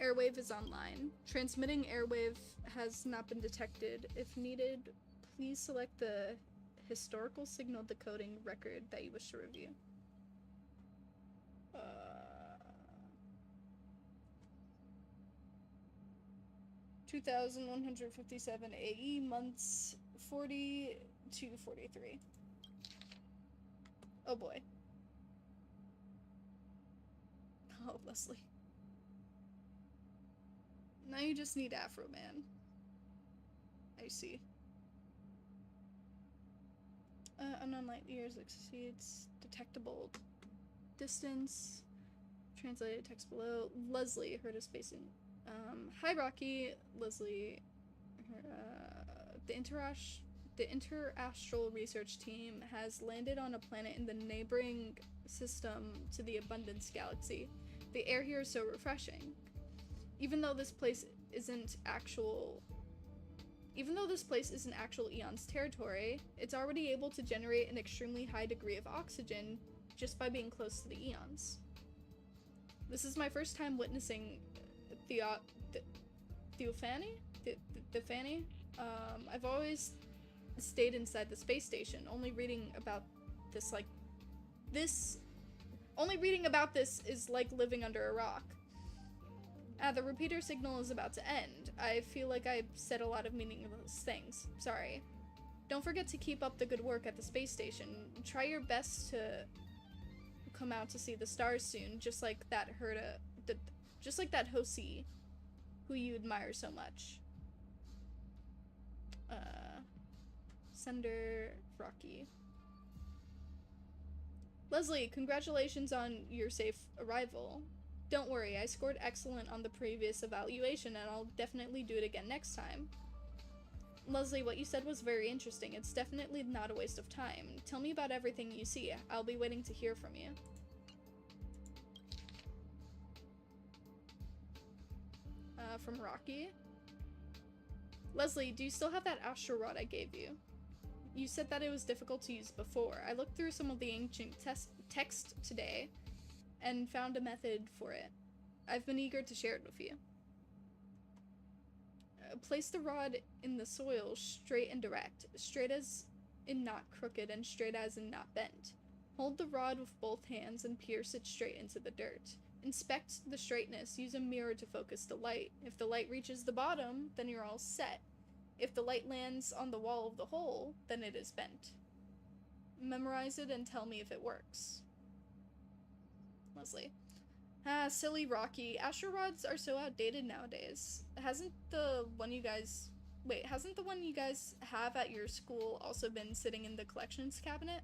Airwave is online. Transmitting airwave has not been detected. If needed, please select the historical signal decoding record that you wish to review. 2,157 AE, months 40 to 43. Oh boy. Oh, Leslie. Now you just need Afro Man. I see. Unknown light years exceeds detectable distance. Translated text below. Leslie, heard of space in. Hi Rocky, Leslie. The interastral research team has landed on a planet in the neighboring system to the Abundance Galaxy. The air here is so refreshing. Even though this place isn't actual Eon's territory, it's already able to generate an extremely high degree of oxygen just by being close to the Eons. This is my first time witnessing Theophany? I've always stayed inside the space station, only reading about this is like living under a rock. The repeater signal is about to end. I feel like I've said a lot of meaningless things. Sorry. Don't forget to keep up the good work at the space station. Try your best to come out to see the stars soon, just like that Hosi, who you admire so much. Sender Rocky. Leslie, congratulations on your safe arrival. Don't worry, I scored excellent on the previous evaluation and I'll definitely do it again next time. Leslie, what you said was very interesting. It's definitely not a waste of time. Tell me about everything you see. I'll be waiting to hear from you. From Rocky. Leslie, do you still have that astral rod I gave you? You said that it was difficult to use before. I looked through some of the ancient text today and found a method for it. I've been eager to share it with you. Place the rod in the soil straight and direct, straight as in not crooked and straight as in not bent. Hold the rod with both hands and pierce it straight into the dirt. Inspect the straightness, use a mirror to focus the light. If the light reaches the bottom, then you're all set. If the light lands on the wall of the hole, then it is bent. Memorize it and tell me if it works. Leslie. Silly Rocky. Astro rods are so outdated nowadays. Hasn't the one you guys have at your school also been sitting in the collections cabinet?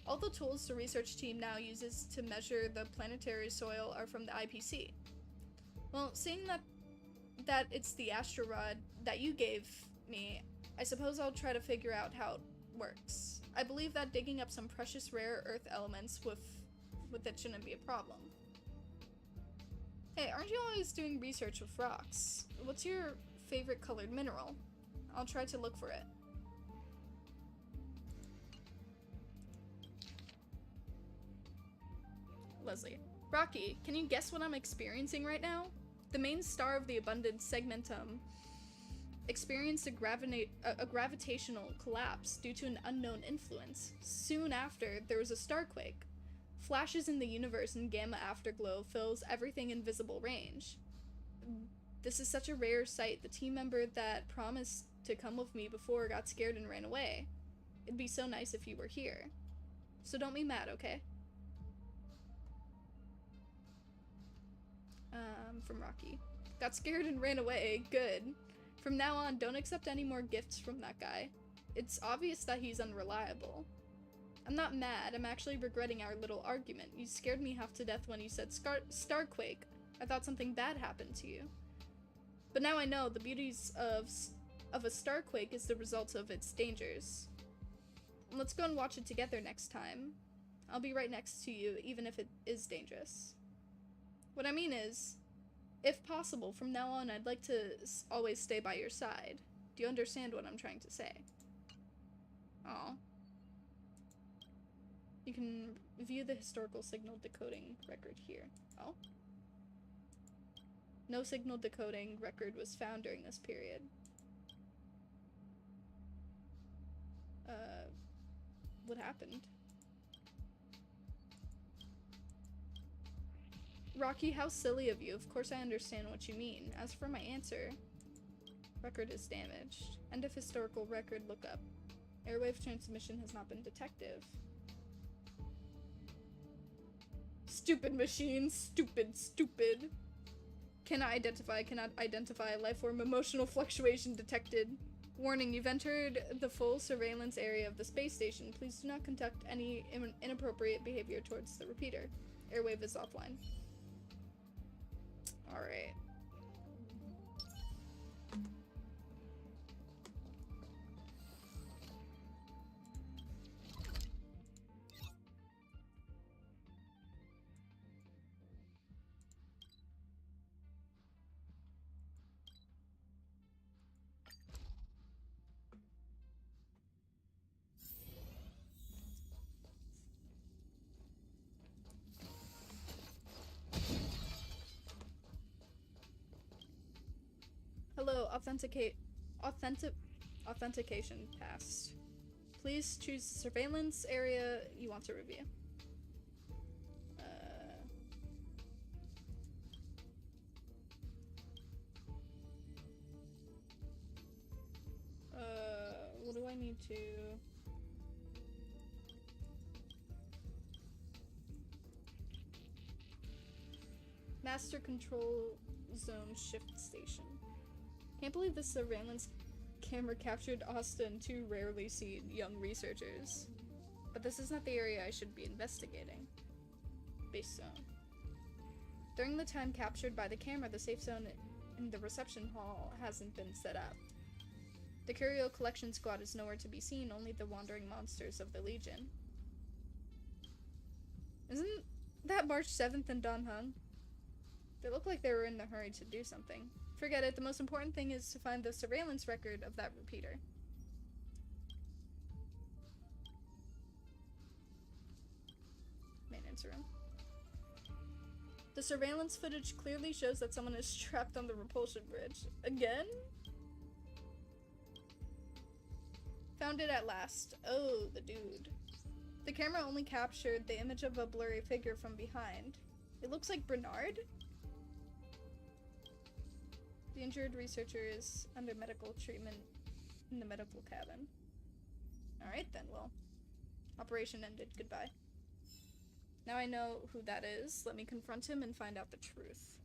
All the tools the research team now uses to measure the planetary soil are from the IPC. Well, seeing that it's the astro rod that you gave me, I suppose I'll try to figure out how it works. I believe that digging up some precious rare earth elements with it shouldn't be a problem. Hey, aren't you always doing research with rocks? What's your favorite colored mineral? I'll try to look for it. Leslie. Rocky, can you guess what I'm experiencing right now? The main star of the Abundance segmentum experienced a gravitational collapse due to an unknown influence. Soon after, there was a starquake. Flashes in the universe and gamma afterglow fills everything in visible range. This is such a rare sight. The team member that promised to come with me before got scared and ran away. It'd be so nice if you were here. So don't be mad, okay? From Rocky. Got scared and ran away. Good. From now on, don't accept any more gifts from that guy. It's obvious that he's unreliable. I'm not mad. I'm actually regretting our little argument. You scared me half to death when you said starquake. I thought something bad happened to you. But now I know the beauties of a starquake is the result of its dangers. Let's go and watch it together next time. I'll be right next to you, even if it is dangerous. What I mean is, if possible, from now on, I'd like to always stay by your side. Do you understand what I'm trying to say? Aw. You can view the historical signal decoding record here. Oh. No signal decoding record was found during this period. What happened? Rocky, how silly of you. Of course I understand what you mean. As for my answer, Record is damaged. End of historical record lookup. Airwave transmission has not been detected. Stupid machine. Stupid. Cannot identify life form. Emotional fluctuation detected. Warning, you've entered the full surveillance area of the space station. Please do not conduct any inappropriate behavior towards the repeater. Airwave is offline. Alright. Hello, authentication passed. Please choose the surveillance area you want to review. What do I need to... Master Control Zone Shift Station. Can't believe this surveillance camera captured Austin, two rarely seen young researchers. But this is not the area I should be investigating. Base zone. During the time captured by the camera, the safe zone in the reception hall hasn't been set up. The curio collection squad is nowhere to be seen, only the wandering monsters of the Legion. Isn't that March 7th in Dan Heng? They look like they were in a hurry to do something. Forget it, the most important thing is to find the surveillance record of that repeater. Maintenance room. The surveillance footage clearly shows that someone is trapped on the repulsion bridge. Again? Found it at last. Oh, the dude. The camera only captured the image of a blurry figure from behind. It looks like Bernard? The injured researcher is under medical treatment in the medical cabin. Alright then, well. Operation ended. Goodbye. Now I know who that is. Let me confront him and find out the truth.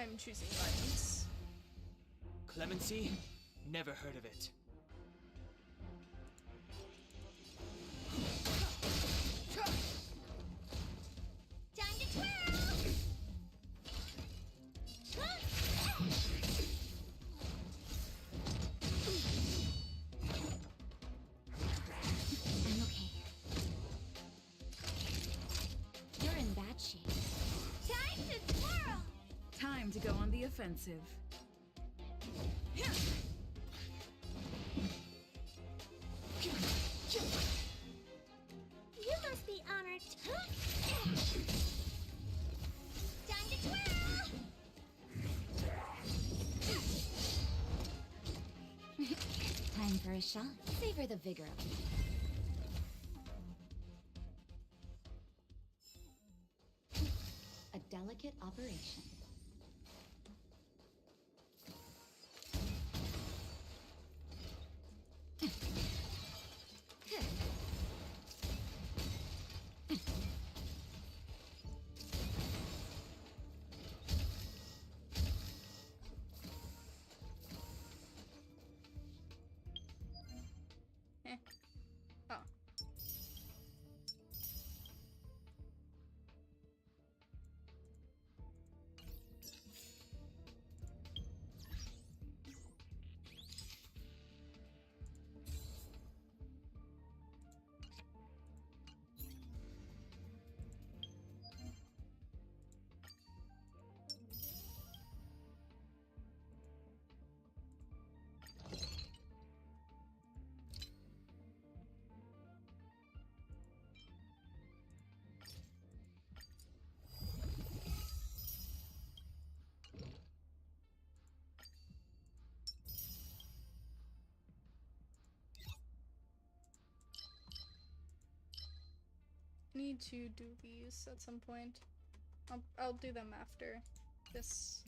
I'm choosing violence.
Clemency? Never heard of it.
Time to twirl! I'm okay. You're in bad shape. Time to twirl!
Time to go on the offensive.
You must be honored. Time to twirl! Time for a shot. Savor the vigor of it. A delicate operation.
Oh. need to do these at some point. I'll do them after this.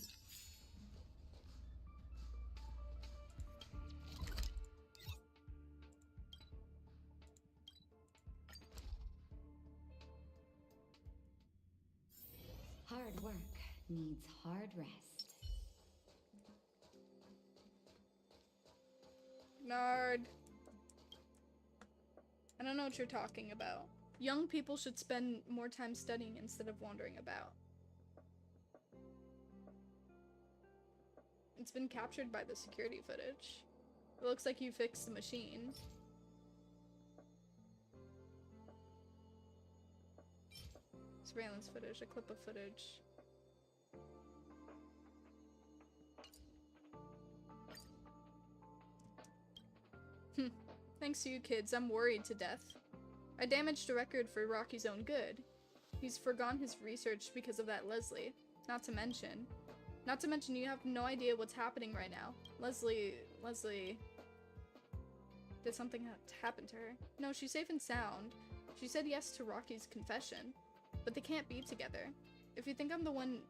Hard work needs hard rest.
Nard. I don't know what you're talking about. Young people should spend more time studying instead of wandering about. It's been captured by the security footage. It looks like you fixed the machine. Surveillance footage, a clip of footage. Thanks to you kids, I'm worried to death. I damaged a record for Rocky's own good. He's forgone his research because of that Leslie. Not to mention you have no idea what's happening right now. Leslie... Did something happen to her? No, she's safe and sound. She said yes to Rocky's confession. But they can't be together. If you think I'm the one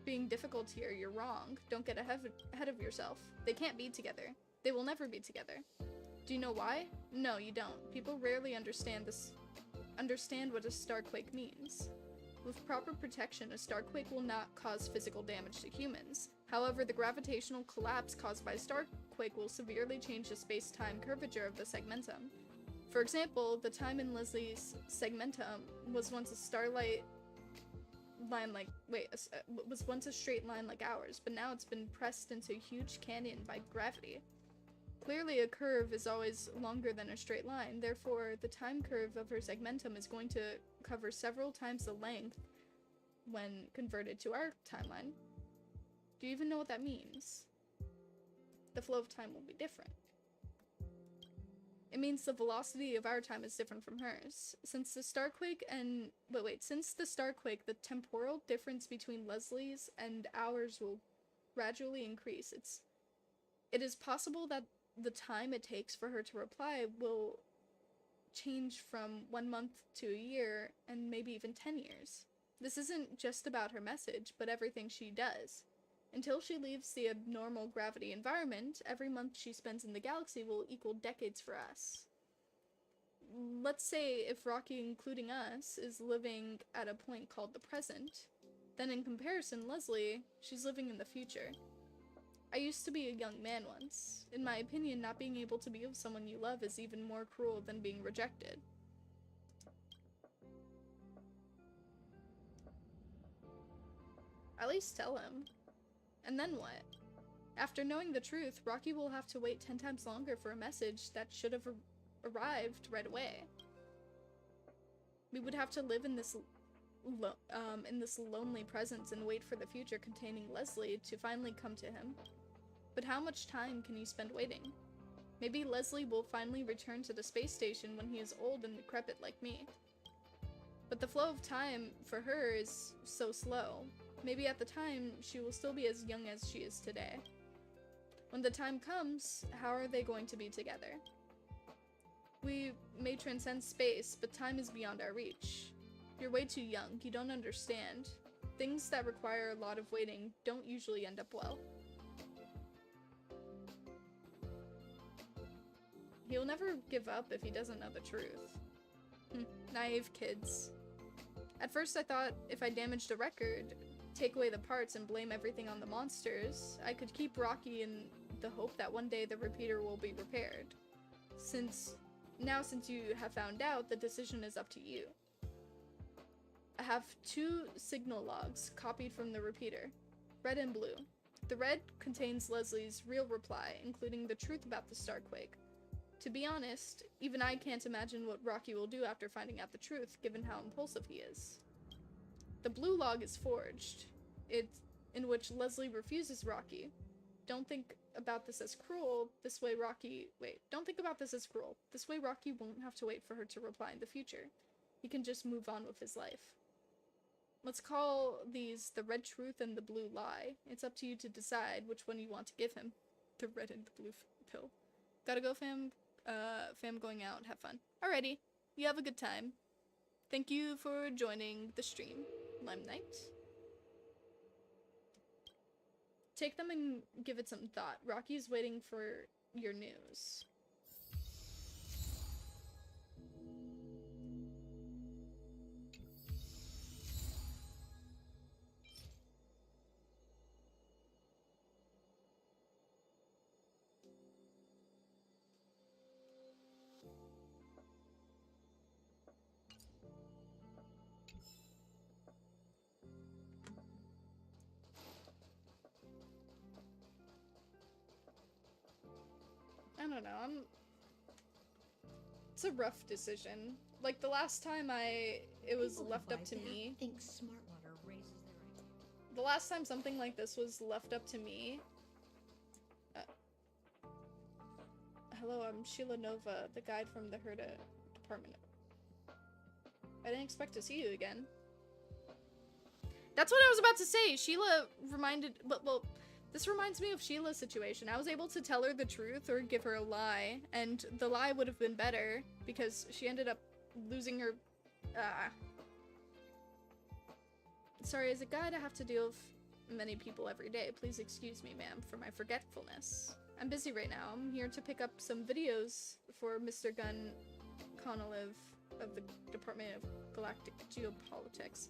being difficult here, you're wrong. Don't get ahead of yourself. They can't be together. They will never be together. Do you know why? No, you don't. People rarely understand what a starquake means. With proper protection, a starquake will not cause physical damage to humans. However, the gravitational collapse caused by a starquake will severely change the space-time curvature of the segmentum. For example, the time in Leslie's segmentum was once a straight line like ours, but now it's been pressed into a huge canyon by gravity. Clearly, a curve is always longer than a straight line, therefore the time curve of her segmentum is going to cover several times the length when converted to our timeline. Do you even know what that means? The flow of time will be different. It means the velocity of our time is different from hers. Since the starquake, the temporal difference between Leslie's and ours will gradually increase. It is possible that the time it takes for her to reply will change from 1 month to a year and maybe even 10 years. This isn't just about her message, but everything she does. Until she leaves the abnormal gravity environment, every month she spends in the galaxy will equal decades for us. Let's say if Rocky, including us, is living at a point called the present, then in comparison, Leslie, she's living in the future. I used to be a young man once. In my opinion, not being able to be with someone you love is even more cruel than being rejected. At least tell him. And then what? After knowing the truth, Rocky will have to wait 10 times longer for a message that should have arrived right away. We would have to live in this lonely presence and wait for the future containing Leslie to finally come to him. But how much time can you spend waiting? Maybe Leslie will finally return to the space station when he is old and decrepit like me. But the flow of time for her is so slow. Maybe at the time, she will still be as young as she is today. When the time comes, how are they going to be together? We may transcend space, but time is beyond our reach. You're way too young, you don't understand. Things that require a lot of waiting don't usually end up well. He'll never give up if he doesn't know the truth. Naive kids. At first I thought if I damaged a record, take away the parts and blame everything on the monsters, I could keep Rocky in the hope that one day the repeater will be repaired. Since you have found out, the decision is up to you. I have 2 signal logs copied from the repeater, red and blue. The red contains Leslie's real reply, including the truth about the starquake. To be honest, even I can't imagine what Rocky will do after finding out the truth, given how impulsive he is. The blue log is forged. It's in which Leslie refuses Rocky. Don't think about this as cruel. This way Rocky won't have to wait for her to reply in the future. He can just move on with his life. Let's call these the red truth and the blue lie. It's up to you to decide which one you want to give him. The red and the blue pill. Gotta go, fam. Fam going out. Have fun. Alrighty. You have a good time. Thank you for joining the stream, Lime Knight. Take them and give it some thought. Rocky's waiting for your news. I don't know, it's a rough decision. Like, the last time it was left up to me.
Think Smartwater raises their
The last time something like this was left up to me. Hello, I'm Sheila Nova, the guide from the Herda department. I didn't expect to see you again. That's what I was about to say. Sheila reminded, well, this reminds me of Sheila's situation. I was able to tell her the truth or give her a lie, and the lie would have been better because she ended up losing her. Sorry, as a guide, I have to deal with many people every day. Please excuse me, ma'am, for my forgetfulness. I'm busy right now. I'm here to pick up some videos for Mr. Gunn Conolive of the Department of Galactic Geopolitics.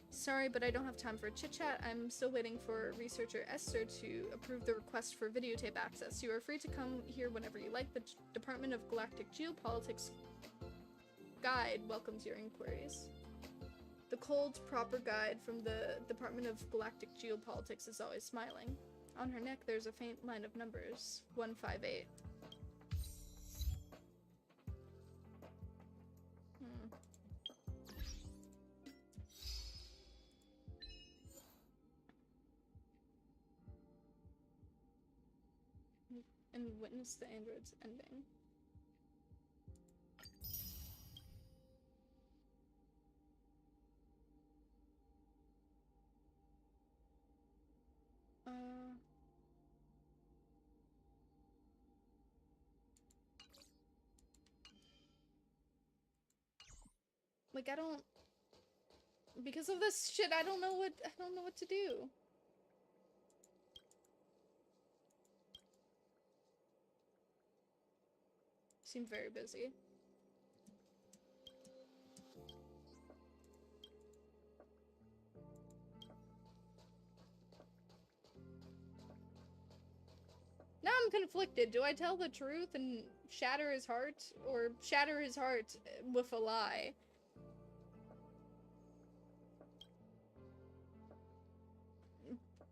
Sorry, but I don't have time for a chit-chat. I'm still waiting for researcher Esther to approve the request for videotape access. You are free to come here whenever you like. The Department of Galactic Geopolitics guide welcomes your inquiries. The cold, proper guide from the Department of Galactic Geopolitics is always smiling. On her neck, there's a faint line of numbers. 158. And witness the android's ending. Like, I don't, because of this shit, I don't know what to do. Seem very busy. Now I'm conflicted. Do I tell the truth and shatter his heart, or shatter his heart with a lie?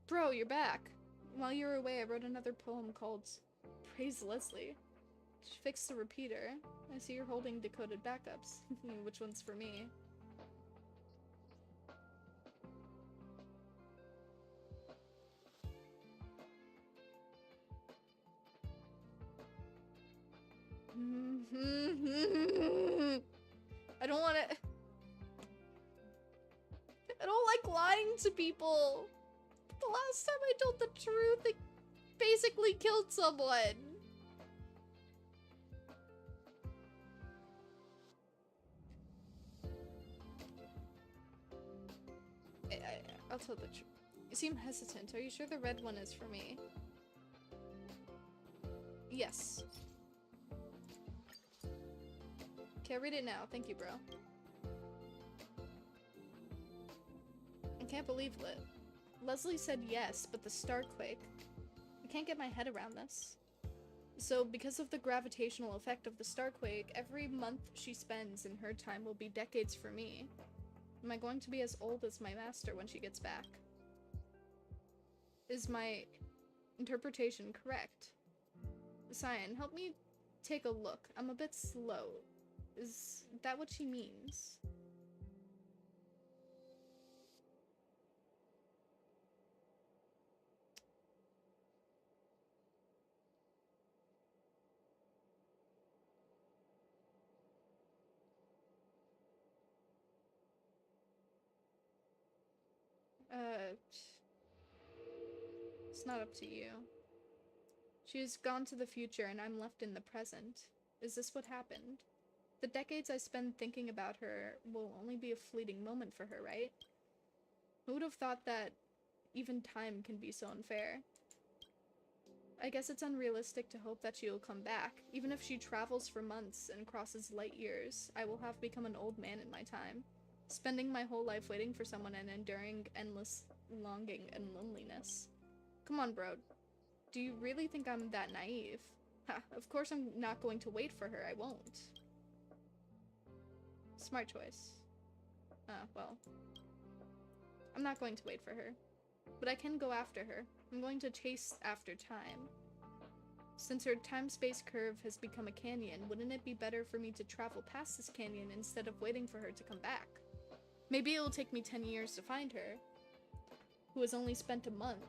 Bro, you're back. While you were away, I wrote another poem called Praise Leslie. She fixed the repeater. I see you're holding decoded backups. Which one's for me? I don't want to. I don't like lying to people. The last time I told the truth, it basically killed someone. I'll tell the truth. You seem hesitant. Are you sure the red one is for me? Yes. Okay, I'll read it now. Thank you, bro. I can't believe it. Leslie said yes, but the starquake. I can't get my head around this. So, because of the gravitational effect of the starquake, every month she spends in her time will be decades for me. Am I going to be as old as my master when she gets back? Is my interpretation correct? Cyan, help me take a look. I'm a bit slow. Is that what she means? It's not up to you. She's gone to the future and I'm left in the present. Is this what happened? The decades I spend thinking about her will only be a fleeting moment for her, right? Who would have thought that even time can be so unfair? I guess it's unrealistic to hope that she will come back. Even if she travels for months and crosses light years, I will have become an old man in my time, spending my whole life waiting for someone and enduring endless longing and loneliness. Come on, bro. Do you really think I'm that naive? Ha, of course I'm not going to wait for her, I won't. Smart choice. Well. I'm not going to wait for her. But I can go after her. I'm going to chase after time. Since her time-space curve has become a canyon, wouldn't it be better for me to travel past this canyon instead of waiting for her to come back? Maybe it'll take me 10 years to find her, who has only spent a month,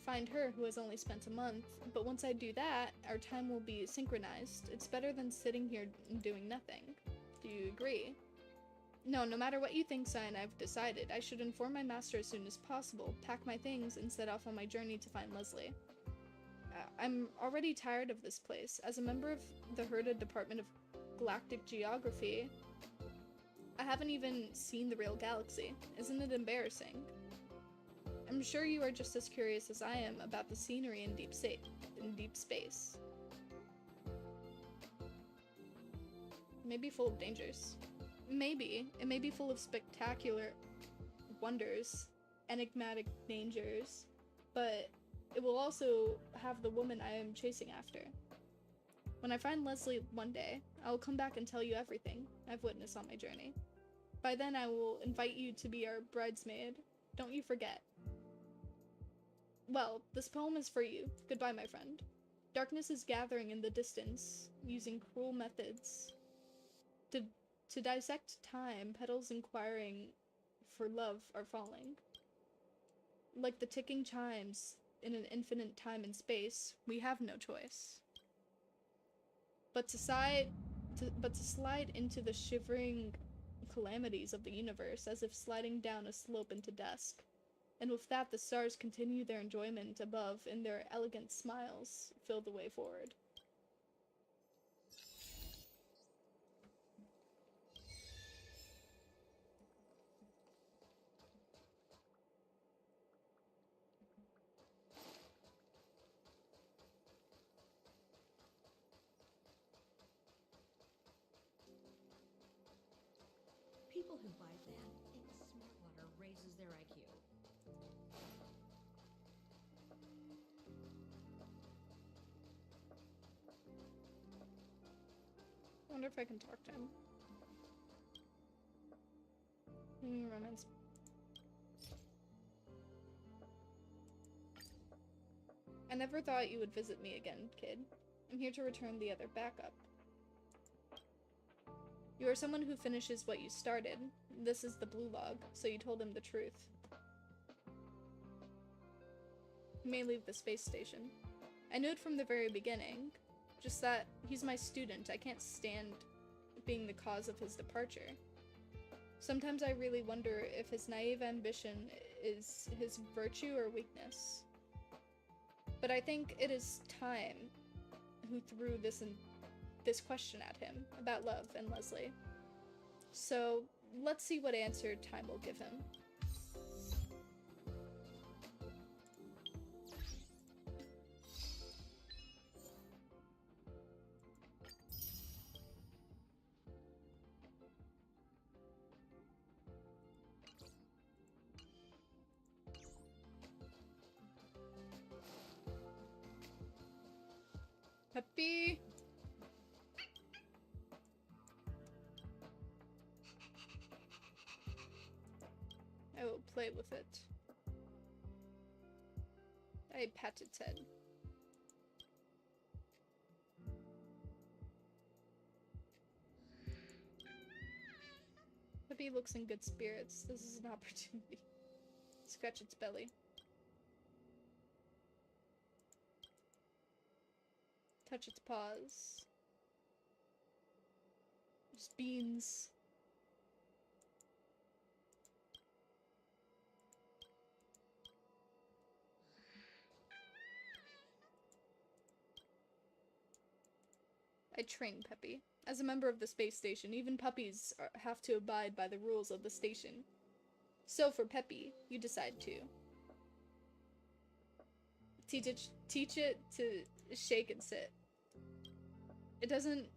find her who has only spent a month, but once I do that, our time will be synchronized. It's better than sitting here and doing nothing. Do you agree? No matter what you think, Cyan, I've decided. I should inform my master as soon as possible, pack my things, and set off on my journey to find Leslie. I'm already tired of this place. As a member of the Herda Department of Galactic Geography, I haven't even seen the real galaxy. Isn't it embarrassing? I'm sure you are just as curious as I am about the scenery in deep space. Maybe full of dangers. Maybe. It may be full of spectacular wonders, enigmatic dangers, but it will also have the woman I am chasing after. When I find Leslie one day, I will come back and tell you everything I've witnessed on my journey. By then, I will invite you to be our bridesmaid. Don't you forget. Well, this poem is for you. Goodbye, my friend. Darkness is gathering in the distance, using cruel methods. To dissect time, petals inquiring for love are falling. Like the ticking chimes in an infinite time and space, we have no choice. But to slide into the shivering calamities of the universe, as if sliding down a slope into dusk. And with that, the stars continue their enjoyment above, and their elegant smiles fill the way forward.
People who buy land think smart water raises their IQ.
I wonder if I can talk to him. Romance. I never thought you would visit me again, kid. I'm here to return the other backup. You are someone who finishes what you started. This is the blue log, so you told him the truth. You may leave the space station. I knew it from the very beginning, just that he's my student. I can't stand being the cause of his departure. Sometimes I really wonder if his naive ambition is his virtue or weakness. But I think it is time who threw this question at him about love and Leslie. So let's see what answer time will give him. Happy. I will play with it. I pat its head. Happy looks in good spirits. This is an opportunity. Scratch its belly. Touch its paws. Just beans. I train Peppy. As a member of the space station, even puppies have to abide by the rules of the station. So for Peppy, you decide to teach it to shake and sit. It doesn't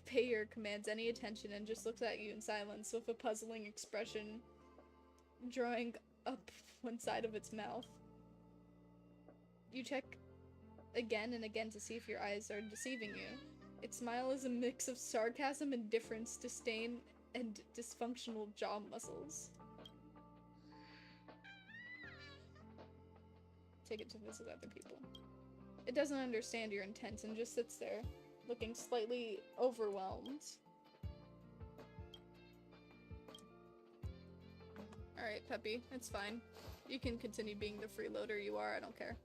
pay your commands any attention and just looks at you in silence with a puzzling expression drawing up one side of its mouth. You check again and again to see if your eyes are deceiving you. Its smile is a mix of sarcasm, indifference, disdain, and dysfunctional jaw muscles. Take it to visit other people. It doesn't understand your intent and just sits there, looking slightly overwhelmed. Alright, Peppy, it's fine. You can continue being the freeloader you are, I don't care.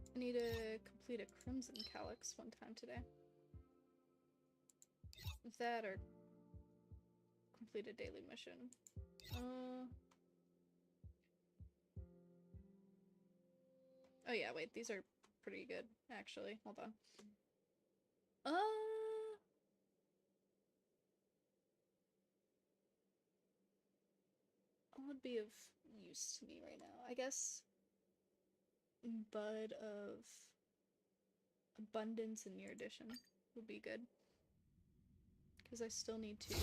I need to complete a Crimson Calyx one time today. If that or complete a daily mission. Oh yeah, wait, these are pretty good, actually. Hold on. What would be of use to me right now? I guess Bud of Abundance in your edition would be good. Because I still need to...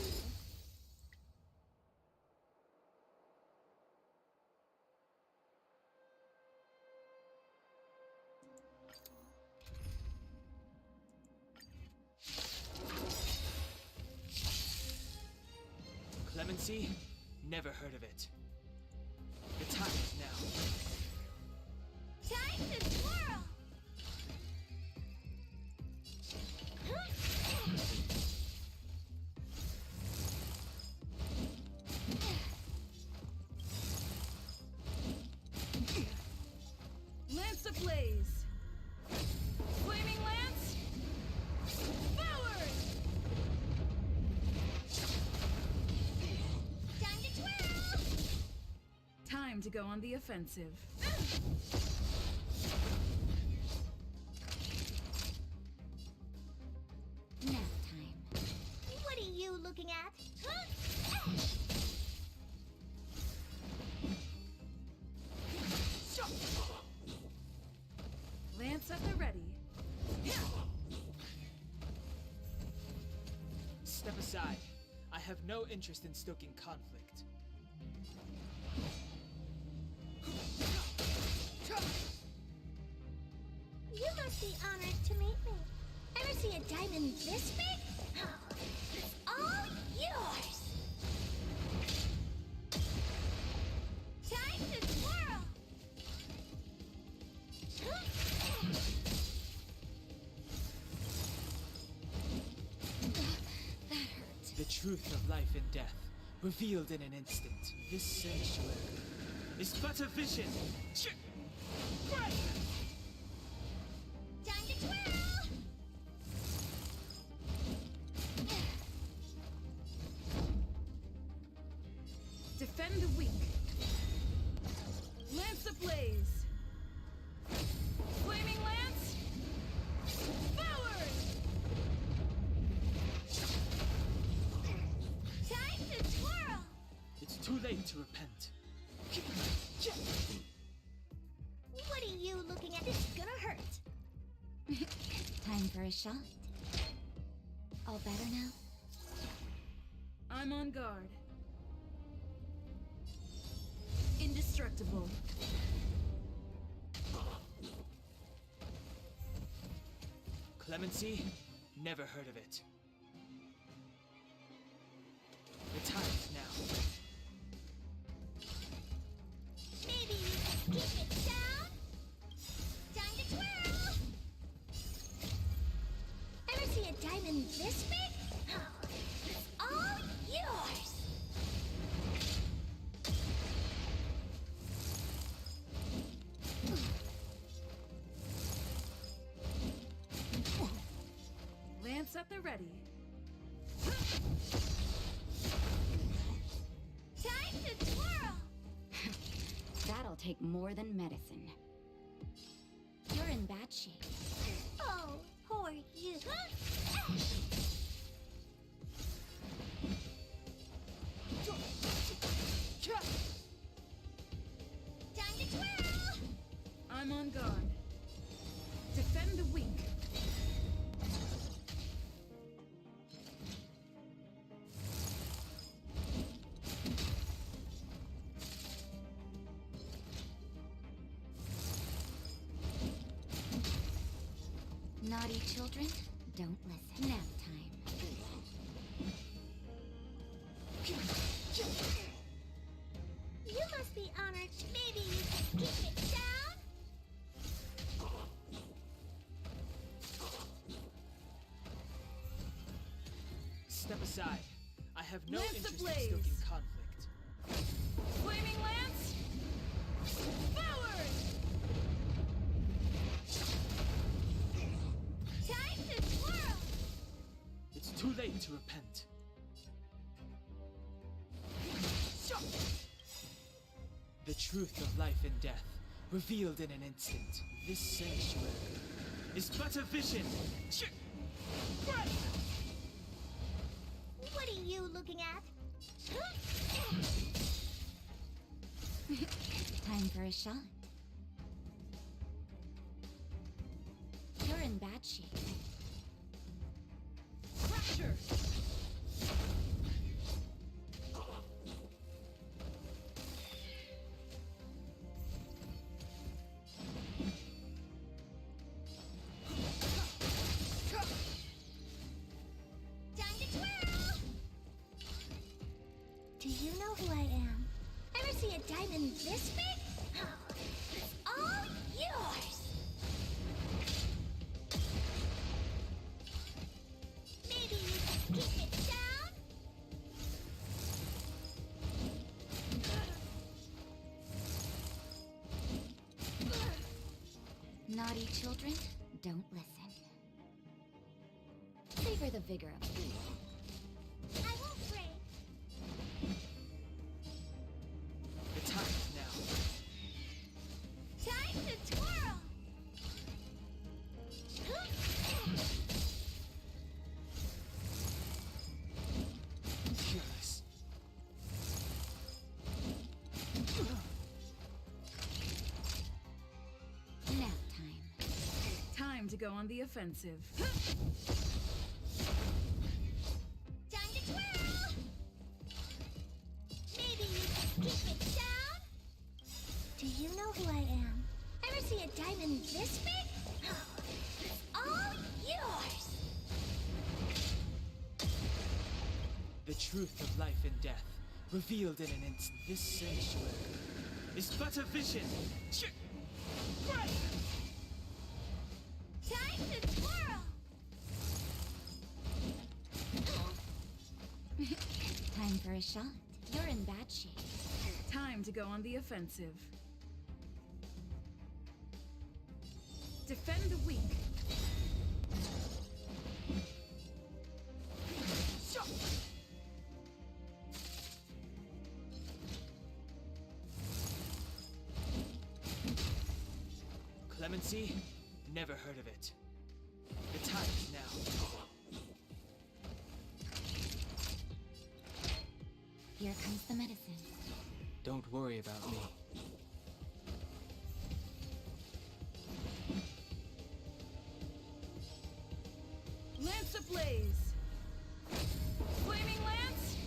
Clemency? Never heard of it. The time is now.
Time to twirl!
Lance ablaze! Flaming lance! Forward!
Time to twirl!
Time to go on the offensive.
Nap time. What are you looking at?
Lance at the ready.
Step aside. I have no interest in stoking conflict.
You must be honored to meet me. Ever see a diamond this big? Oh, it's all yours! Time to twirl! That hurt.
The truth of life and death, revealed in an instant. This sanctuary is but a vision. Right!
Time to twirl!
Defend the weak. Lance ablaze. Flaming lance. Forward!
Time to twirl!
It's too late to repent.
What are you looking at? It's gonna hurt. Time for a shot. All better now?
I'm on guard. Indestructible.
Clemency? Never heard of it. The time is now.
Maybe you can keep it down? Time to twirl! Ever see a diamond this big? It's all yours!
Lance at the ready.
Time to twirl!
That'll take more than medicine.
You're in bad shape. Oh, poor you. Time to twirl!
I'm on guard. Defend the weak.
Naughty children, don't listen. Nap time.
You must be honored. Maybe you can keep it down?
Step aside. I have no
Lance
interest in
ablaze.
stoking conflict.
Flaming lance. Forward.
Time to twirl!
It's too late to repent. The truth of life and death, revealed in an instant. This sanctuary is but a vision.
What are you looking at?
Time for a shot.
You're in bad shape.
Crusher.
Time to twirl! Do you know who I am? Ever see a diamond this big? It's all yours! Maybe you can keep it down?
Naughty children, don't listen. Savor the vigor of it.
I won't break.
The time is now.
Time to twirl!
Careless.
Nap time.
Time to go on the offensive.
Time to twirl! Maybe you can keep it down? Do you know who I am? Ever see a diamond this big? It's all yours!
The truth of life and death, revealed in an instant. This sanctuary is but a vision.
Time to twirl!
Time for a shot.
You're in bad shape.
Time to go on the offensive. Defend the weak.
Clemency? Never heard of it. The time is now.
Here comes the medicine.
Don't worry about me.
Lance ablaze. Flaming lance.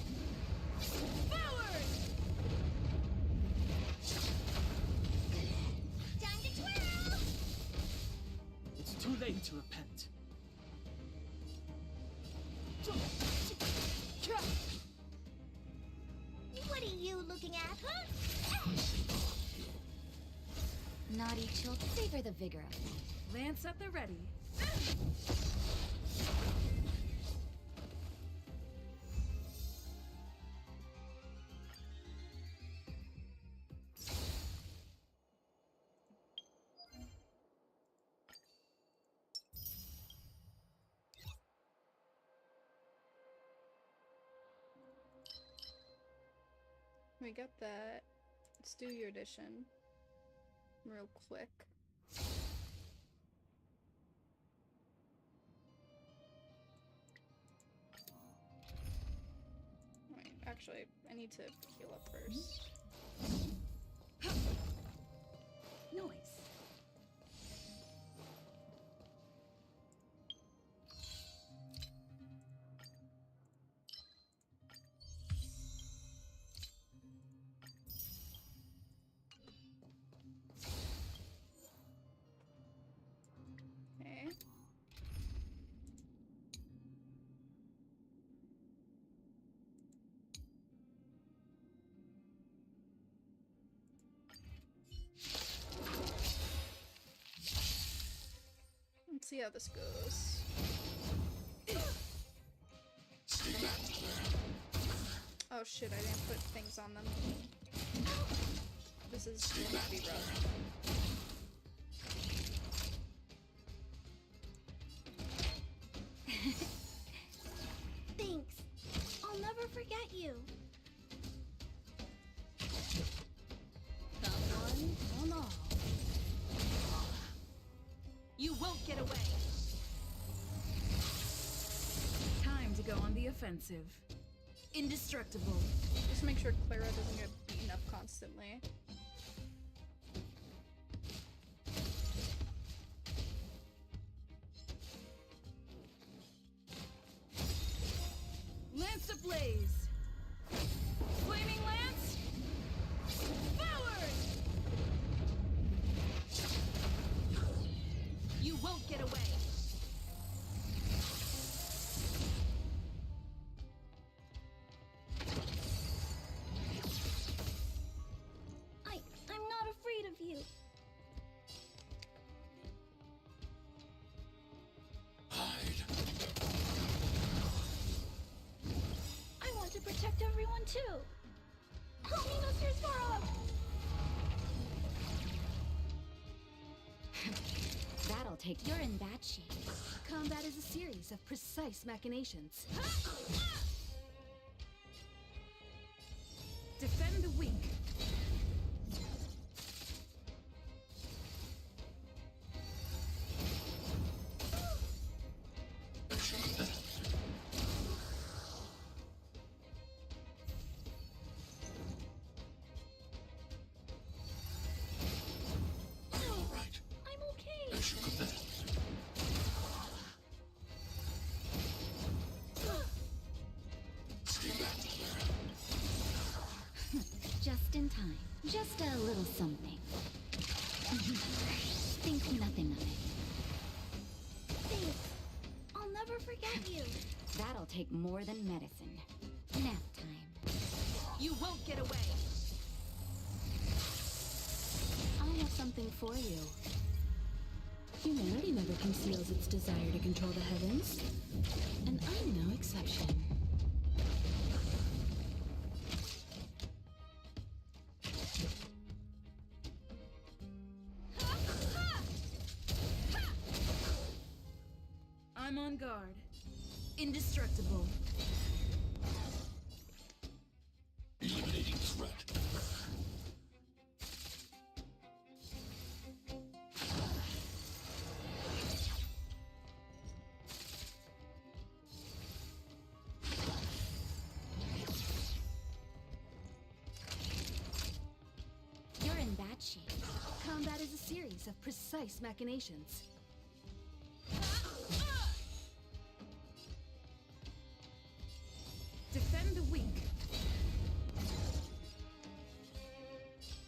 Forward.
Time to twirl!
It's too late to repent.
What are you looking at, huh?
Naughty children, savor the vigor of life.
Lance at the ready.
We got that. Let's do your addition real quick. Wait, actually, I need to heal up first.
Noise.
Okay. Let's see how this goes. Oh shit, I didn't put things on them. This is going to be rough.
Thanks. I'll never forget you.
Come one, come all. You won't get away. Time to go on the offensive. Indestructible.
Just make sure Clara doesn't get beaten up constantly.
Lance ablaze! Flaming lance! Forward! You won't get away!
I'm not afraid of you. I want to protect everyone too. Help me, Mr. Svarog!
That'll take. You're in bad shape.
Combat is a series of precise machinations. Defend the weak.
I'm okay.
Just in time. Just a little something. Think nothing of it.
Thanks. I'll never forget you.
That'll take more than medicine. Nap time.
You won't get away.
I have something for you.
Humanity never conceals its desire to control the heavens, and I'm no exception.
I'm on guard. Indestructible.
Eliminating threat.
You're in bad shape.
Combat is a series of precise machinations. Defend the weak.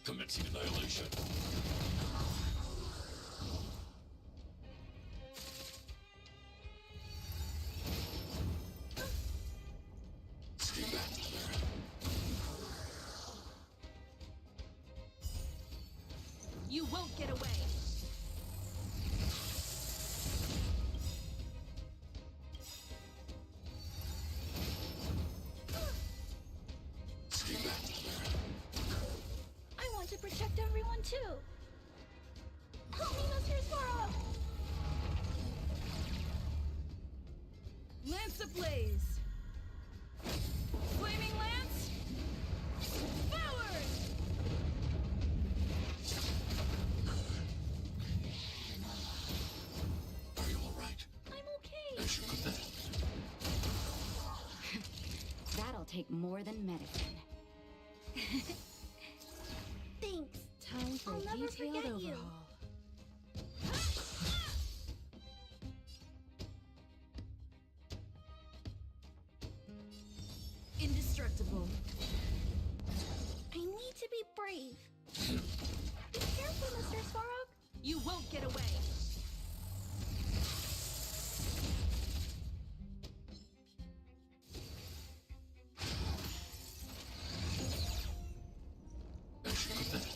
Commencing annihilation.
won't get away.
I want to protect everyone too. Help me, Mr. Sparrow!
Lance ablaze. Flaming lance. Forward.
Are you alright?
I'm okay.
As you pathetic.
That'll take more than medicine.
Thanks.
Time for
I'll
a
never
detailed
forget
overhaul.
you.
Indestructible.
I need to be brave. Be careful, Mr. Sparrow.
You won't get away.
As you pathetic.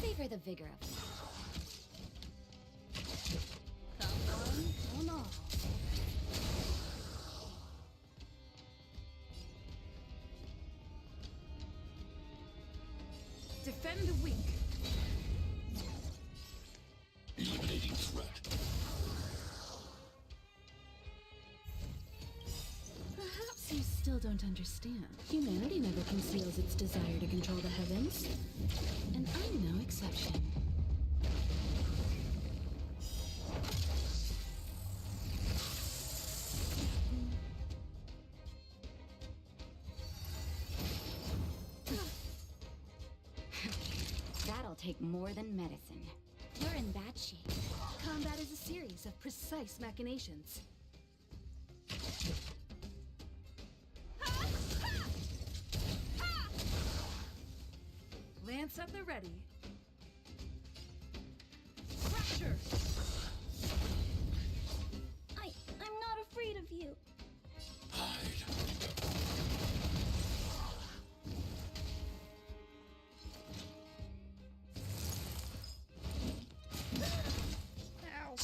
Savor the vigor of it.
Oh no.
Defend the weak.
Eliminating threat.
Perhaps you still don't understand. Humanity never conceals its desire to control the heavens. And I'm no exception.
That'll take more than medicine.
You're in bad shape.
Combat is a series of precise machinations.
Lance at the ready. Fracture.
I'm not afraid of you.
Ow.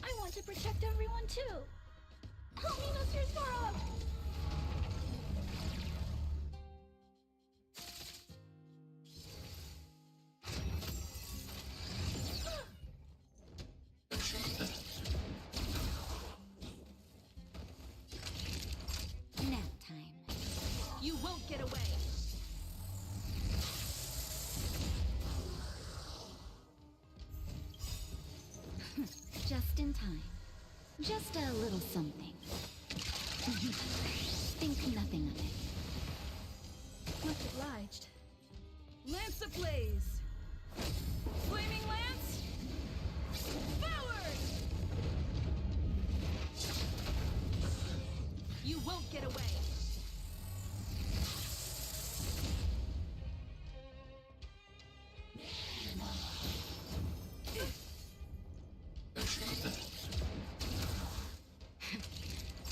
I want to protect everyone too. Help me, Mr. Sparrow.
Nap time.
You won't get away.
Just in time. Just a little something. Think nothing of it.
Much obliged.
Lance ablaze. Flaming lance. Forward. You won't get away.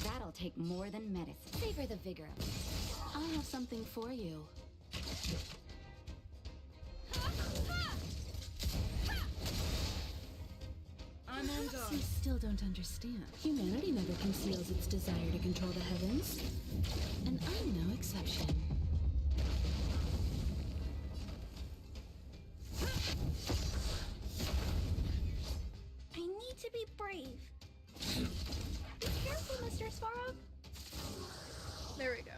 That'll take more than medicine. Savor the vigor of it.
I'll have something for you.
I'm on
Perhaps
guard.
you still don't understand. Humanity never conceals its desire to control the heavens. And I'm no exception.
I need to be brave. Be careful, Mr. Sparrow.
There we go.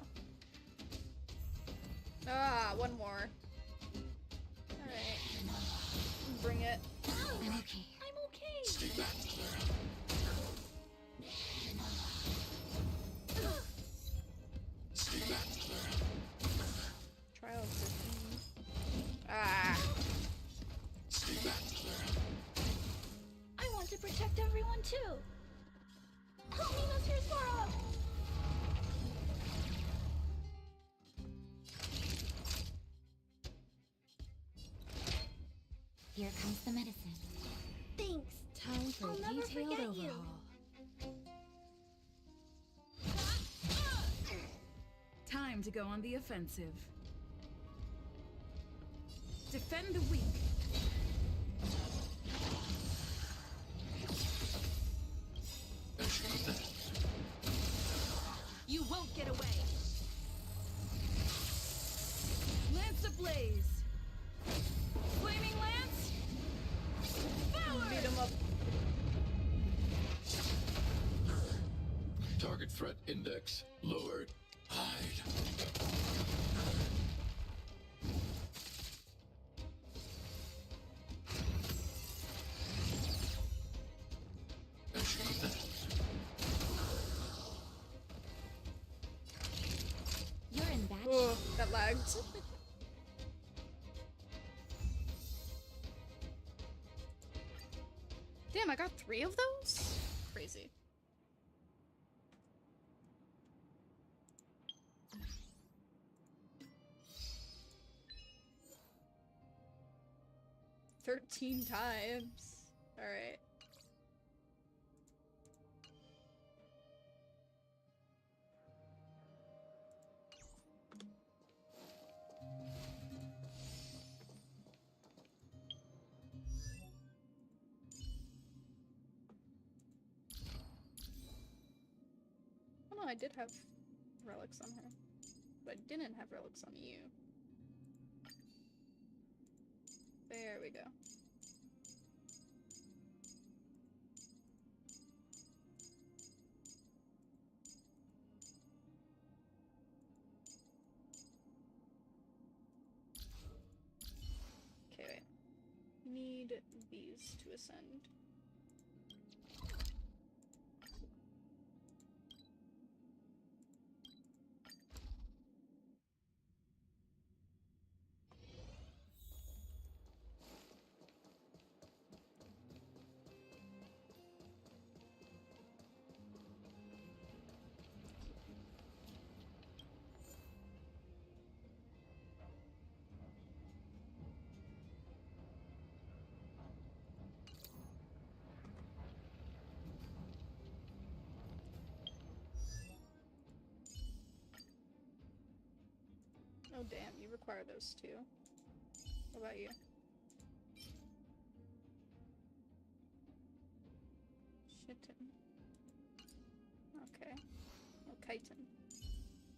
Ah, one more. Alright. Bring it.
I'm okay.
I'm okay.
Stay back, Clara. Stay back, Clara.
Trial of 15. Ah.
Stay back, Clara.
I want to protect everyone too. Help me, Mr. Sparrow.
Here comes the medicine.
Thanks.
Time for
I'll
a
never
detailed
detailed
forget you.
overhaul. Time to go on the offensive. Defend the weak.
You won't get away.
Lance ablaze. Flaming lance. Forward.
Beat him up.
Target threat index lowered. Hide.
You're in bad
Oh, that lagged. Damn, I got 3 of those? Crazy. "13 times. Alright. Oh no, I did have relics on her. But I didn't have relics on you. There we go. Okay, wait. Need these to ascend. Oh damn, you require those too. What about you? Shitten. Okay. Oh, chitin.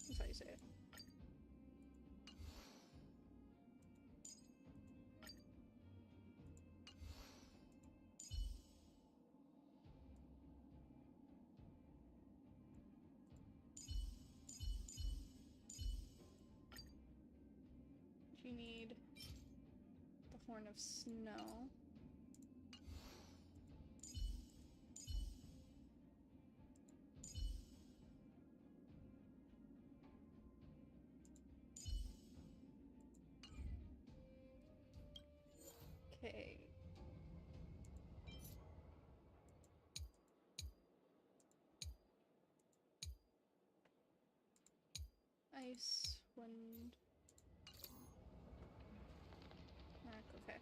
That's how you say it. You need the Horn of Snow. Okay. Ice, wind. Okay.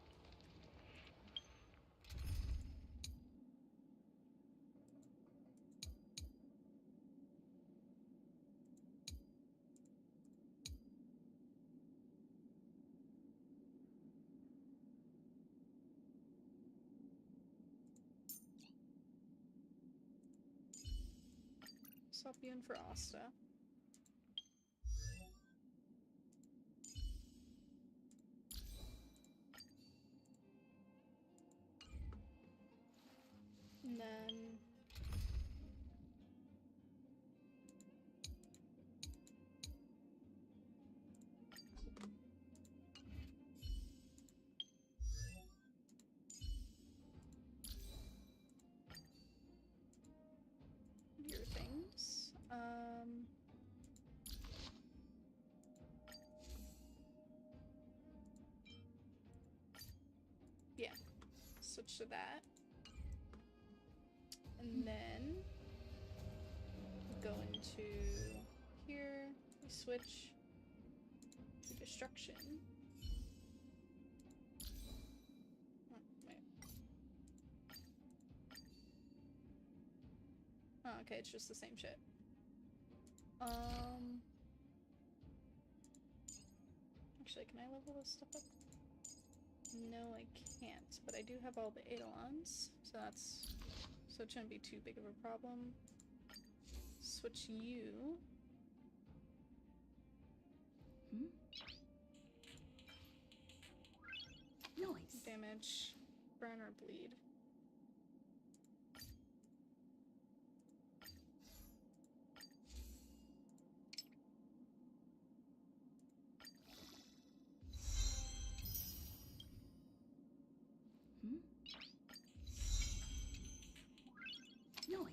Swap you in for Asta. And then your things. Yeah. Switch to that. And then go into here, we switch to destruction. Oh, wait. Okay, it's just the same shit. Actually, can I level this stuff up? No, I can't, but I do have all the eidolons, so it shouldn't be too big of a problem. Switch you.
Noise.
Damage, burn or bleed.
Noise.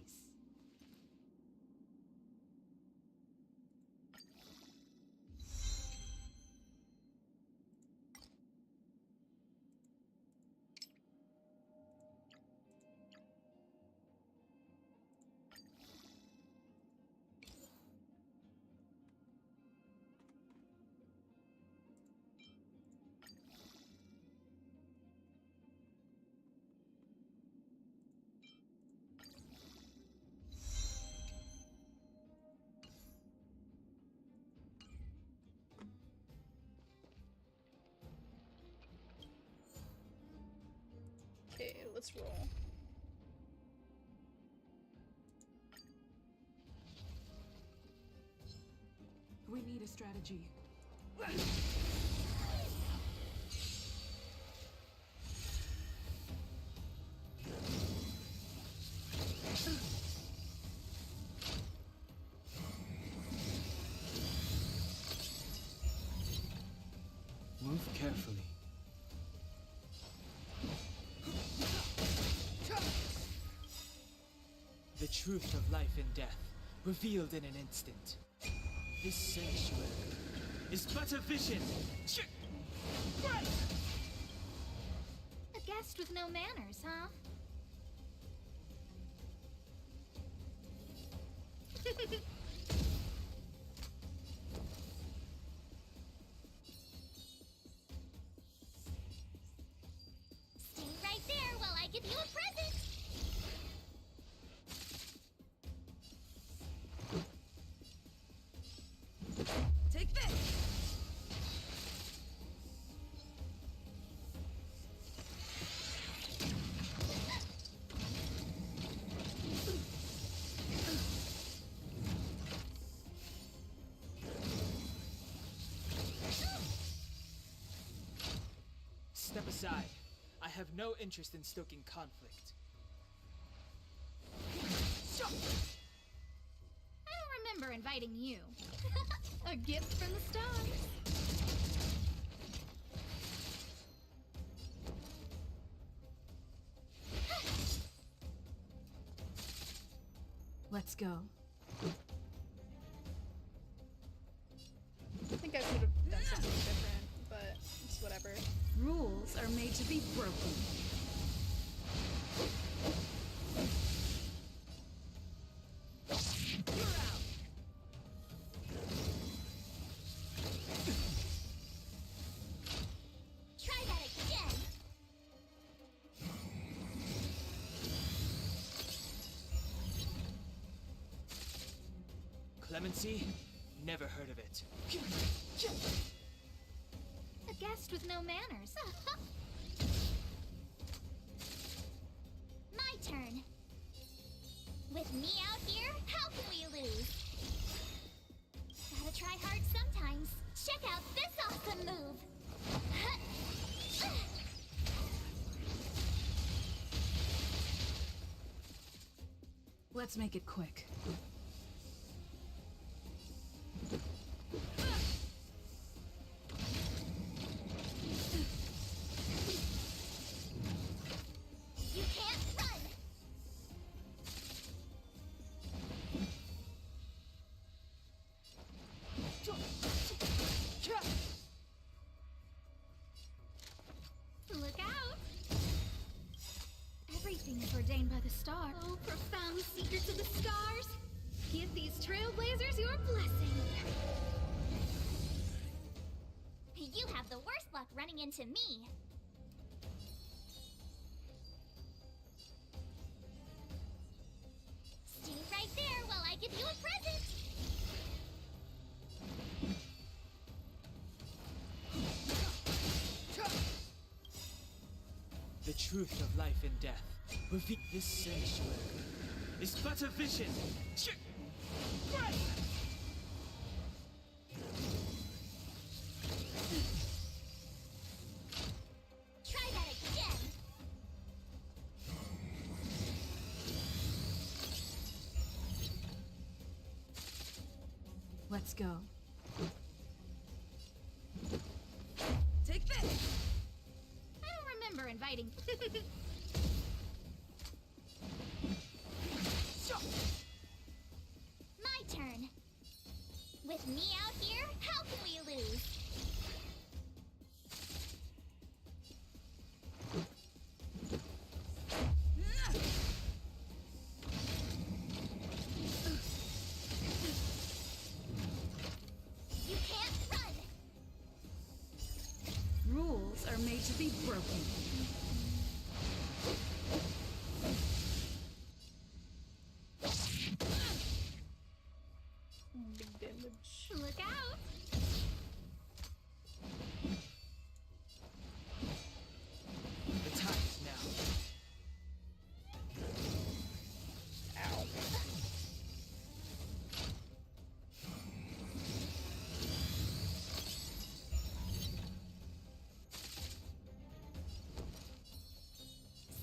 Okay, let's roll.
We need a strategy.
Move carefully. The truth of life and death, revealed in an instant. This sanctuary is but a vision.
A guest with no manners, huh? Stay right there while I give you a present.
Take this!
Step aside. I have no interest in stoking conflict.
I don't remember inviting you. A gift from the stars.
Let's go.
I think I could have done something different, but it's whatever.
Rules are made to be broken.
You're out!
Try that again.
Clemency? Never heard of it.
A guest with no manners. My turn. With me out here, how can we lose? Gotta try hard sometimes. Check out this awesome move.
Let's make it quick.
You can't run. Look out! Everything is ordained by the star. Oh, profound secrets of the stars! Give these trailblazers your blessing. You have the worst luck running into me. Stay right there
truth of life and death. Reveal this sanctuary is but a vision.
Try that again.
Let's go. Take this!
I don't remember inviting. My turn. With me out here, how can we lose? You can't run.
Rules are made to be broken.
Big damage.
Look out.
The time is now.
Ow.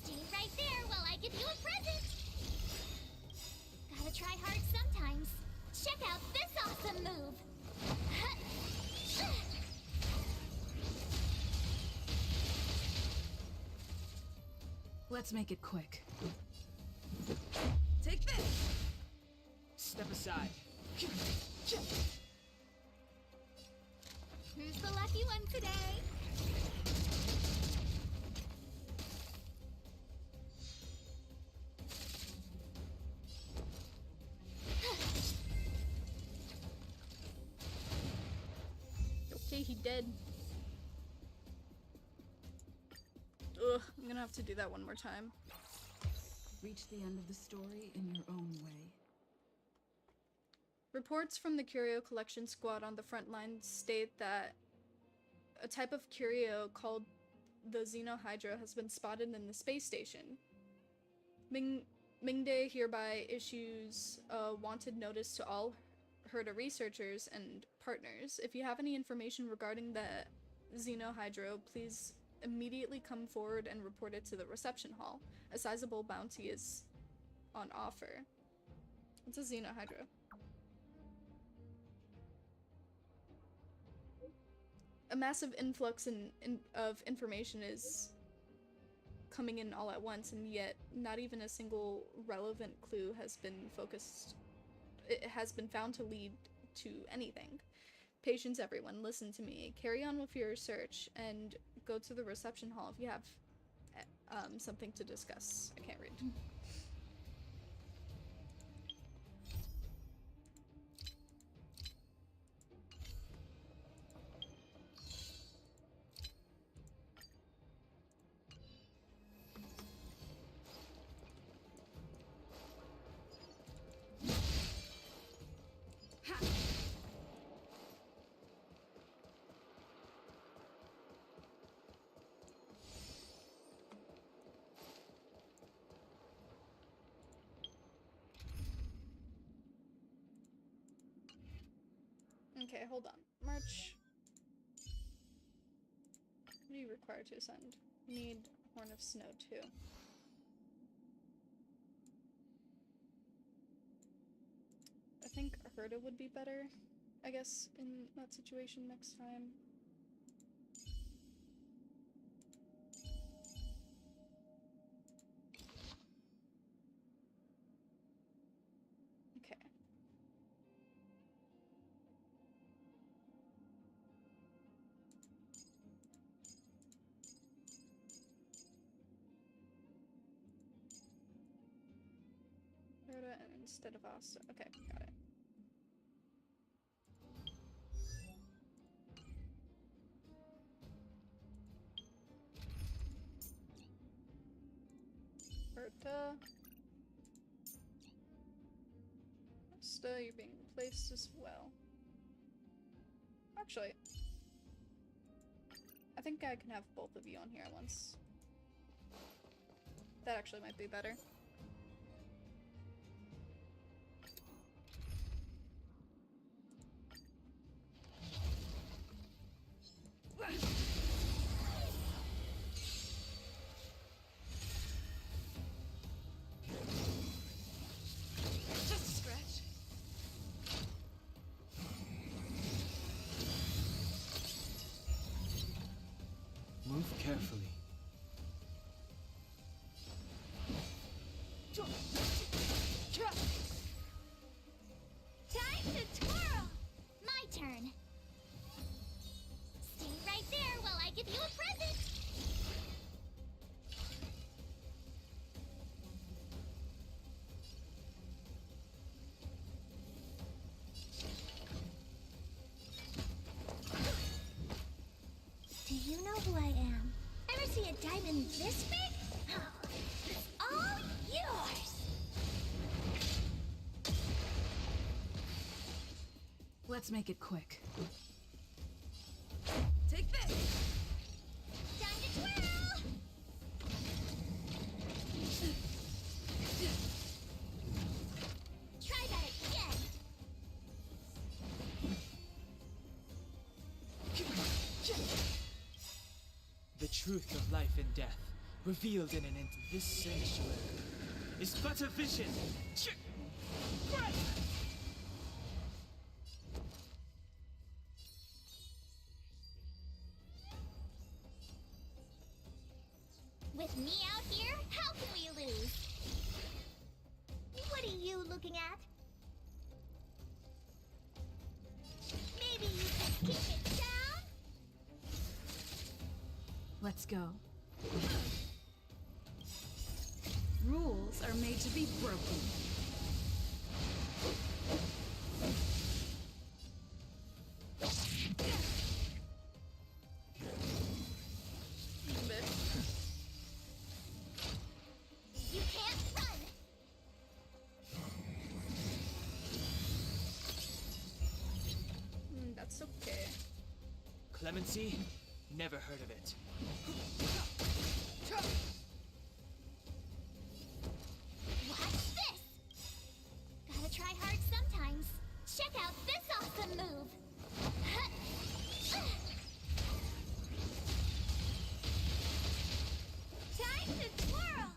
Stay right there while I give you a present. Gotta try hard sometimes. Check out this awesome move.
Let's make it quick. Take this!
Step aside.
Who's the lucky one today?
Okay, he dead. Ugh, I'm gonna have to do that one more time.
Reach the end of the story in your own way.
Reports from the curio collection squad on the front lines state that a type of curio called the Xenohydra has been spotted in the space station. Mingde hereby issues a wanted notice to all Herda researchers and partners. If you have any information regarding the Xenohydra, please immediately come forward and report it to the reception hall. A sizable bounty is on offer. It's a Xenohydra. A massive influx of information is coming in all at once, and yet not even a single relevant clue has been found to lead to anything. Patience, everyone, listen to me. Carry on with your search and go to the reception hall if you have something to discuss. I can't read. Okay, hold on. March. What do you require to ascend? Need Horn of Snow too. I think Herda would be better, I guess, in that situation next time. Okay. Herda instead of Asta. Okay, got it. Herda. Asta, you're being placed as well. Actually, I think I can have both of you on here at once. That actually might be better.
Just a scratch.
Move carefully.
Time to twirl! My turn. Stay right there while I give you a present. Do you know who I am? Ever see a diamond this big? Oh, it's all yours!
Let's make it quick.
Take this!
Time to twirl! Try that again!
The truth of life and death, revealed in an this sanctuary, is but a vision.
With me out here, how can we lose? What are you looking at? Maybe you can keep it down?
Let's go. Rules are made to be broken.
You can't run!
That's okay.
Clemency? Never heard of it.
Watch this! Gotta try hard sometimes. Check out this awesome move! Time to twirl!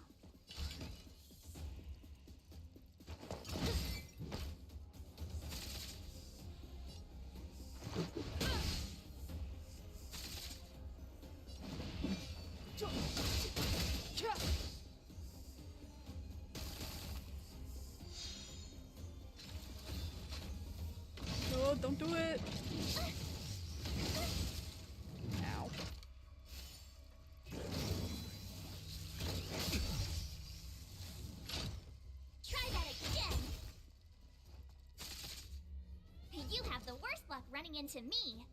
No, don't do it. Ow.
Try that again! You have the worst luck running into me.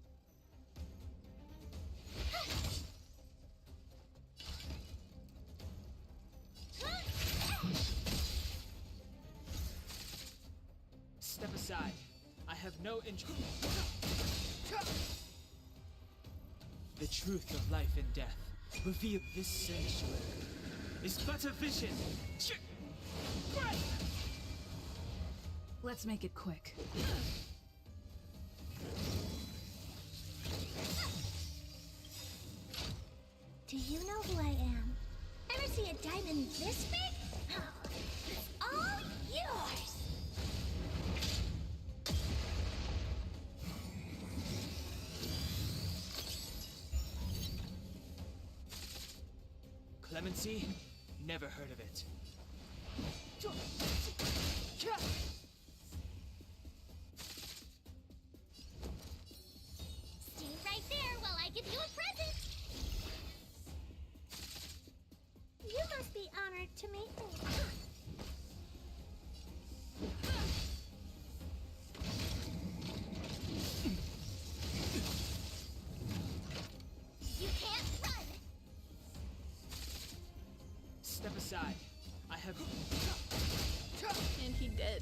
Step aside. I have no interest. The truth of life and death, revealed this sanctuary, is but a vision.
Let's make it quick.
Do you know who I am? Ever see a diamond this big? Oh, it's all yours!
Clemency? Never heard of it.
Stay right there while I give you a present! You must be honored to meet me. You can't run!
Step aside. I have.
And he did.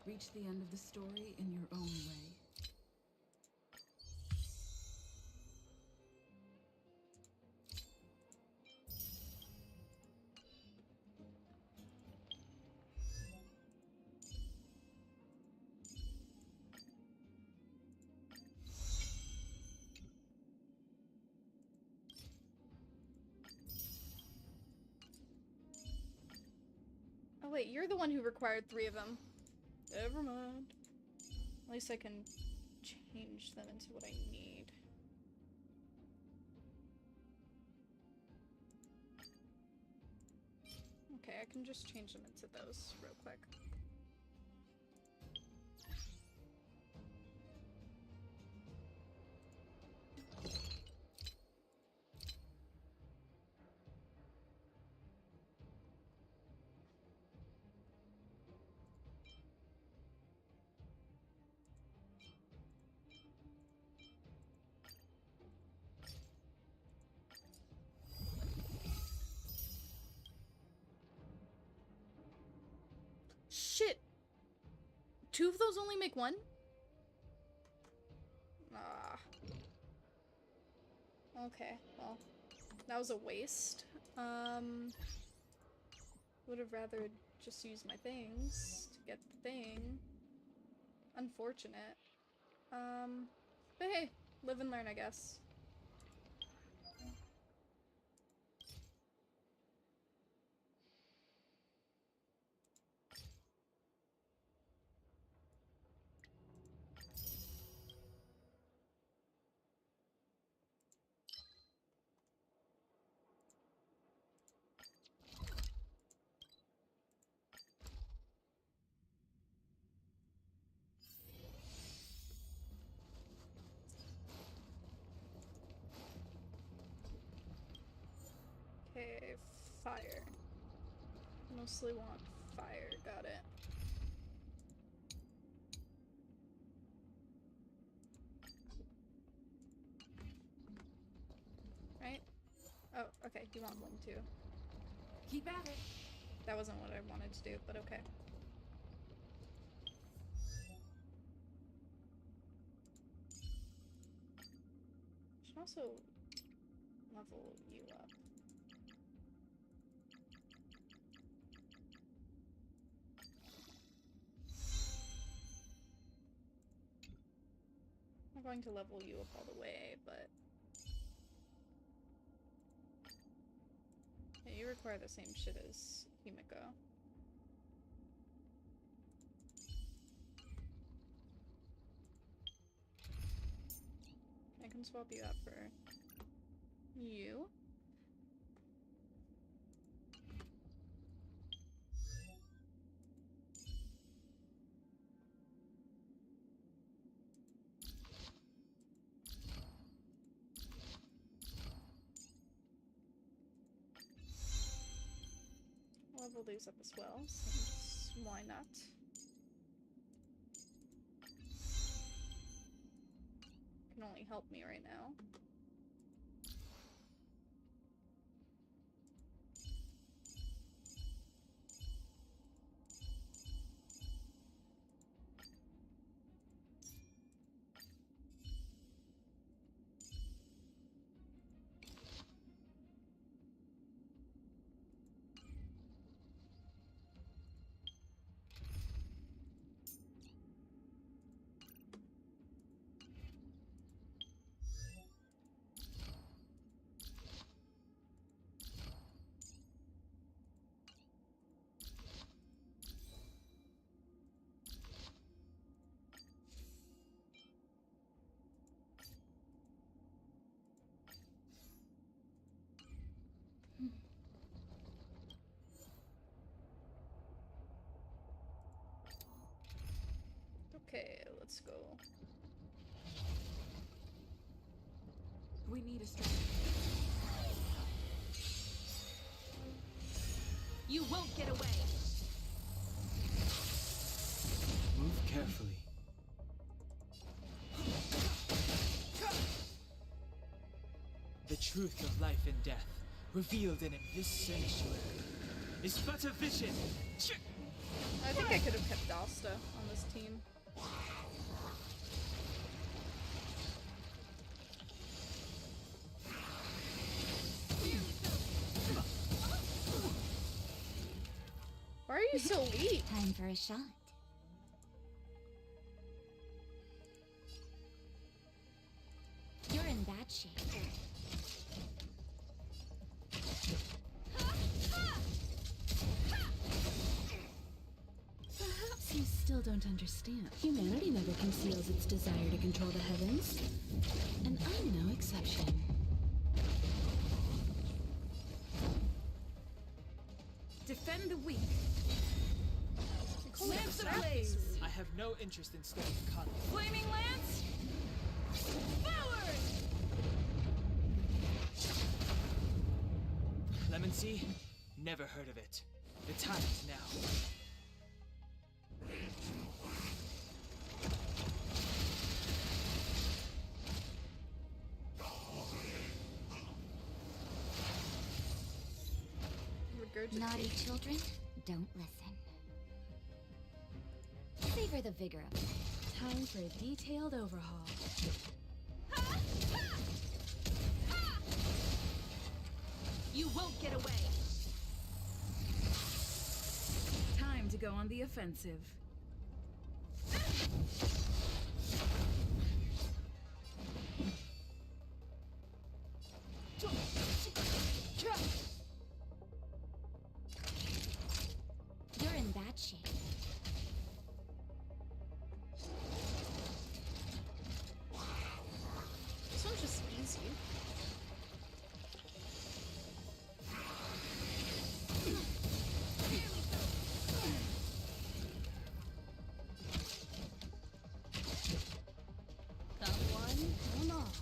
Reach the end of the story in your own way.
wait, you're the one who required 3 of them. Never mind. At least I can change them into what I need. Okay, I can just change them into those real quick. Shit! 2 of those only make 1? Ah. Okay, well, that was a waste. Would have rather just used my things to get the thing. Unfortunate. But hey, live and learn, I guess. Okay, fire. Mostly want fire, got it. Right? Oh, okay, you want 1 too.
Keep at it.
That wasn't what I wanted to do, but okay. Should also level you up. I'm going to level you up all the way, but yeah, you require the same shit as Himiko. I can swap you out for you. Level these up as well, since why not? Can only help me right now. Okay, let's go.
We need a strategy.
You won't get away.
Move carefully. The truth of life and death, revealed in this sanctuary, is but a vision.
I think I could have kept Dasta on this team. Why are you so weak?
Time for a shot. You're in bad shape.
don't understand.
Humanity never conceals its desire to control the heavens. And I'm no exception.
Defend the weak. Lance ablaze!
I have no interest in stoking conflict.
Flaming lance! Forward!
Clemency? Never heard of it. The time is now.
Naughty children, don't listen. Savor the vigor of it.
Time for a detailed overhaul. You won't get away! Time to go on the offensive.
You're in bad shape.
This one's just easy.
Come one, come all.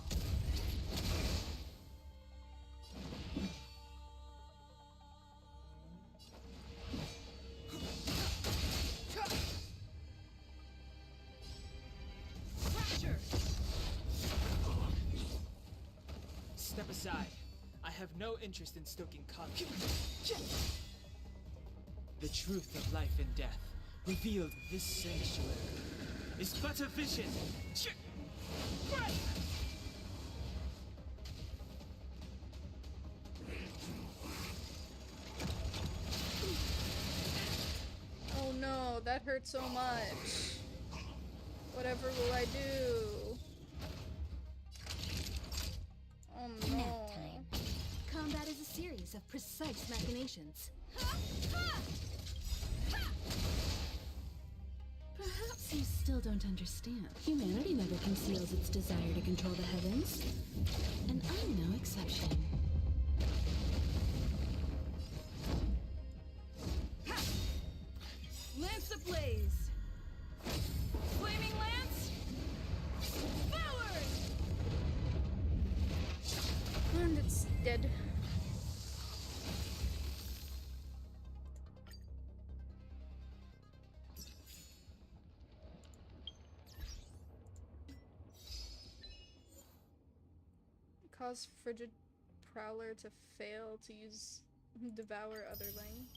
Pressure!
Step aside. I have no interest in stoking conflict. The truth of life and death, revealed in this sanctuary, is but a vision.
Oh no, that hurt so much. Whatever will I do? Oh no.
Combat is a series of precise machinations. Perhaps you still don't understand.
Humanity never conceals its desire to control the heavens. And I'm no exception.
Lance ablaze! Flaming lance! Forward!
And it's dead. Cause frigid prowler to fail to use devour otherling.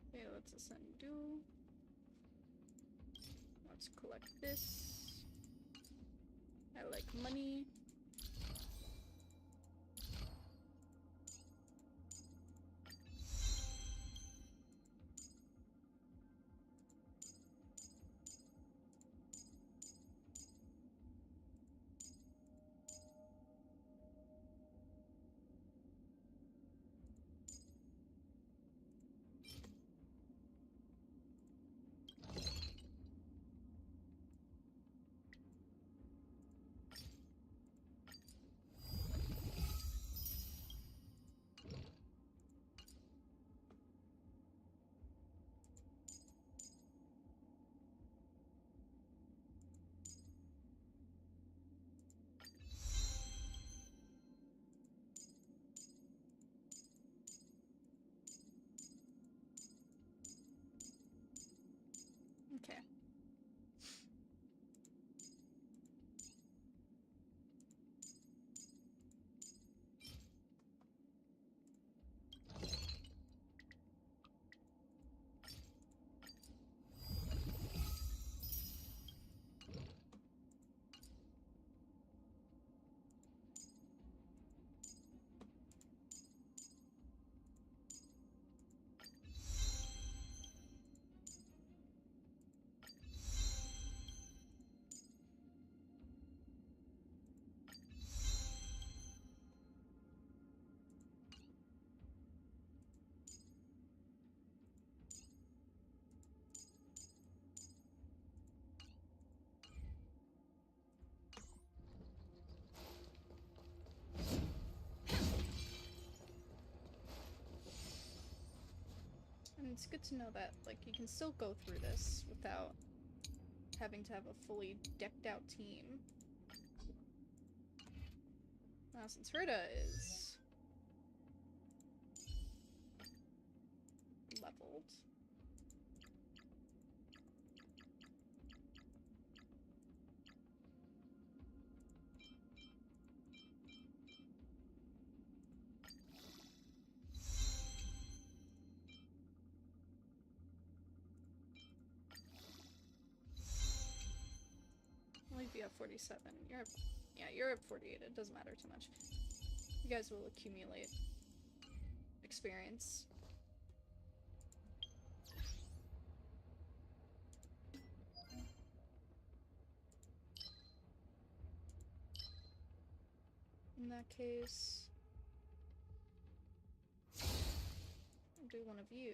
Okay, let's ascend do. Let's collect this. I like money. Okay. And it's good to know that, like, you can still go through this without having to have a fully decked out team. Now, since Herta is leveled. I'll leave you at 47. You're at, yeah, you're at 48. It doesn't matter too much. You guys will accumulate experience. In that case, I'll do one of you.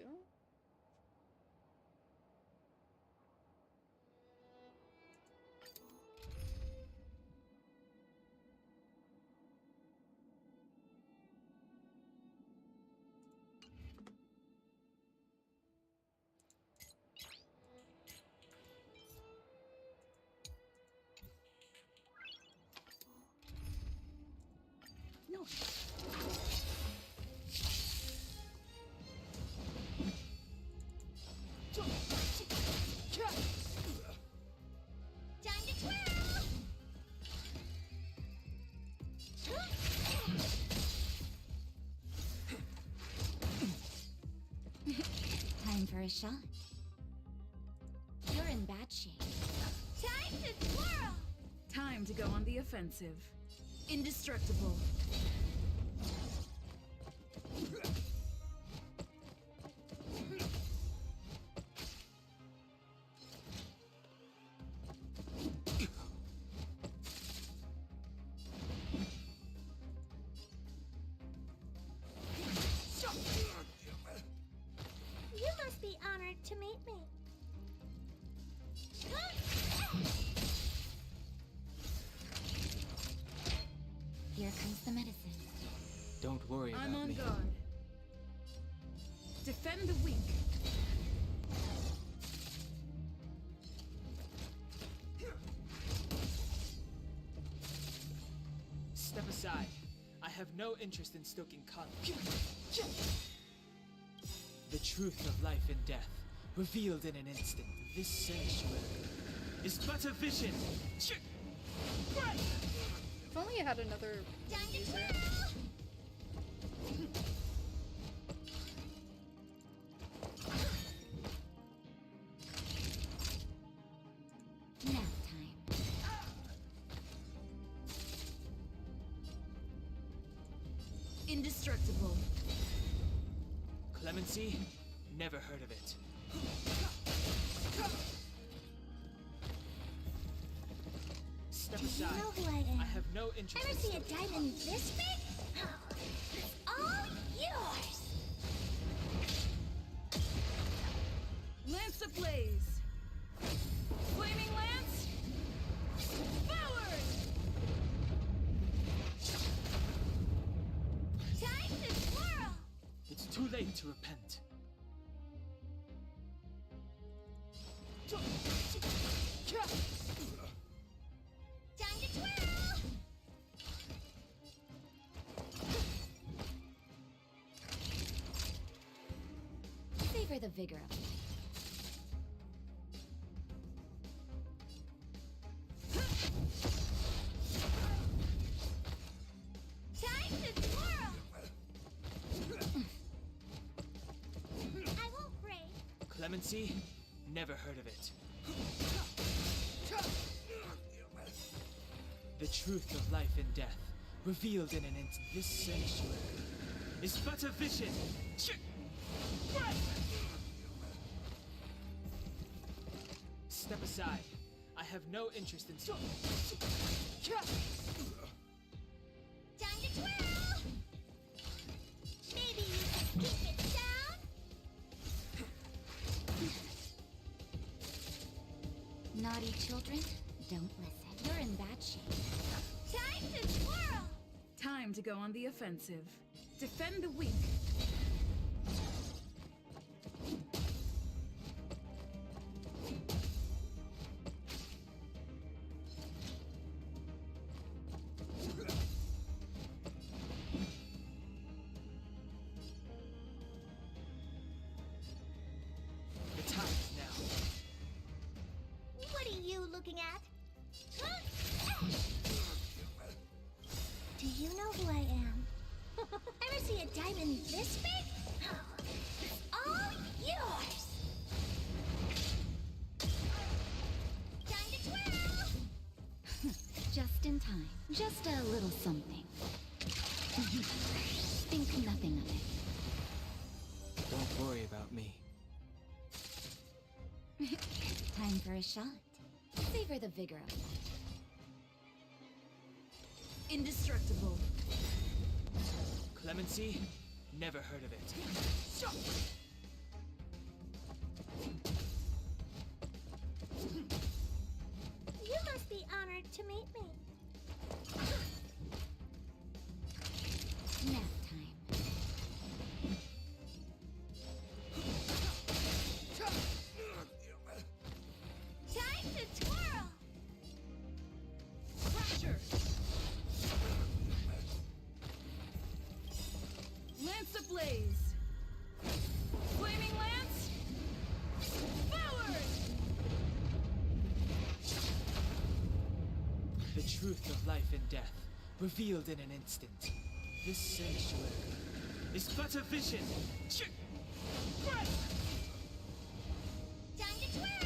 No.
Time to twirl!
Time for a shot. You're in bad shape.
Time to twirl!
Time to go on the offensive. Indestructible.
You must be honored to meet me.
Here comes the medicine.
Don't worry about
I'm on
me.
guard. Defend the weak.
Step aside. I have no interest in stoking conflict. The truth of life and death, revealed in an instant. This sanctuary is but a vision.
If only you had another user.
Nap time.
Indestructible.
Clemency? Never heard of it. Step
Do you
aside.
know who I am?
I have no interest
Ever
in
see a
stoking
diamond this big? It's all yours!
Lance ablaze. Flaming lance. Forward.
Time to twirl!
It's too late to repent.
Time to twirl!
Savor the vigor of life.
Time to twirl! I won't break.
Clemency? Never heard of it. The truth of life and death, revealed in an instant. This sanctuary is but a vision. Step aside. I have no interest in.
Time to twirl! Maybe you can keep it down?
Naughty children, don't listen. You're in bad shape.
Time to twirl!
Time to go on the offensive. Defend the weak.
this big? It's all yours! Time to twirl!
Just in time. Just a little something. Think nothing of it.
Don't worry about me.
Time for a shot. Savor the vigor of it.
Indestructible.
Clemency? Never heard of it.
You must be honored to meet me.
Nap time.
Time to twirl!
Fracture. Lance ablaze. Flaming lance. Forward.
The truth of life and death, revealed in an instant. This sanctuary is but a vision.
Time to twirl!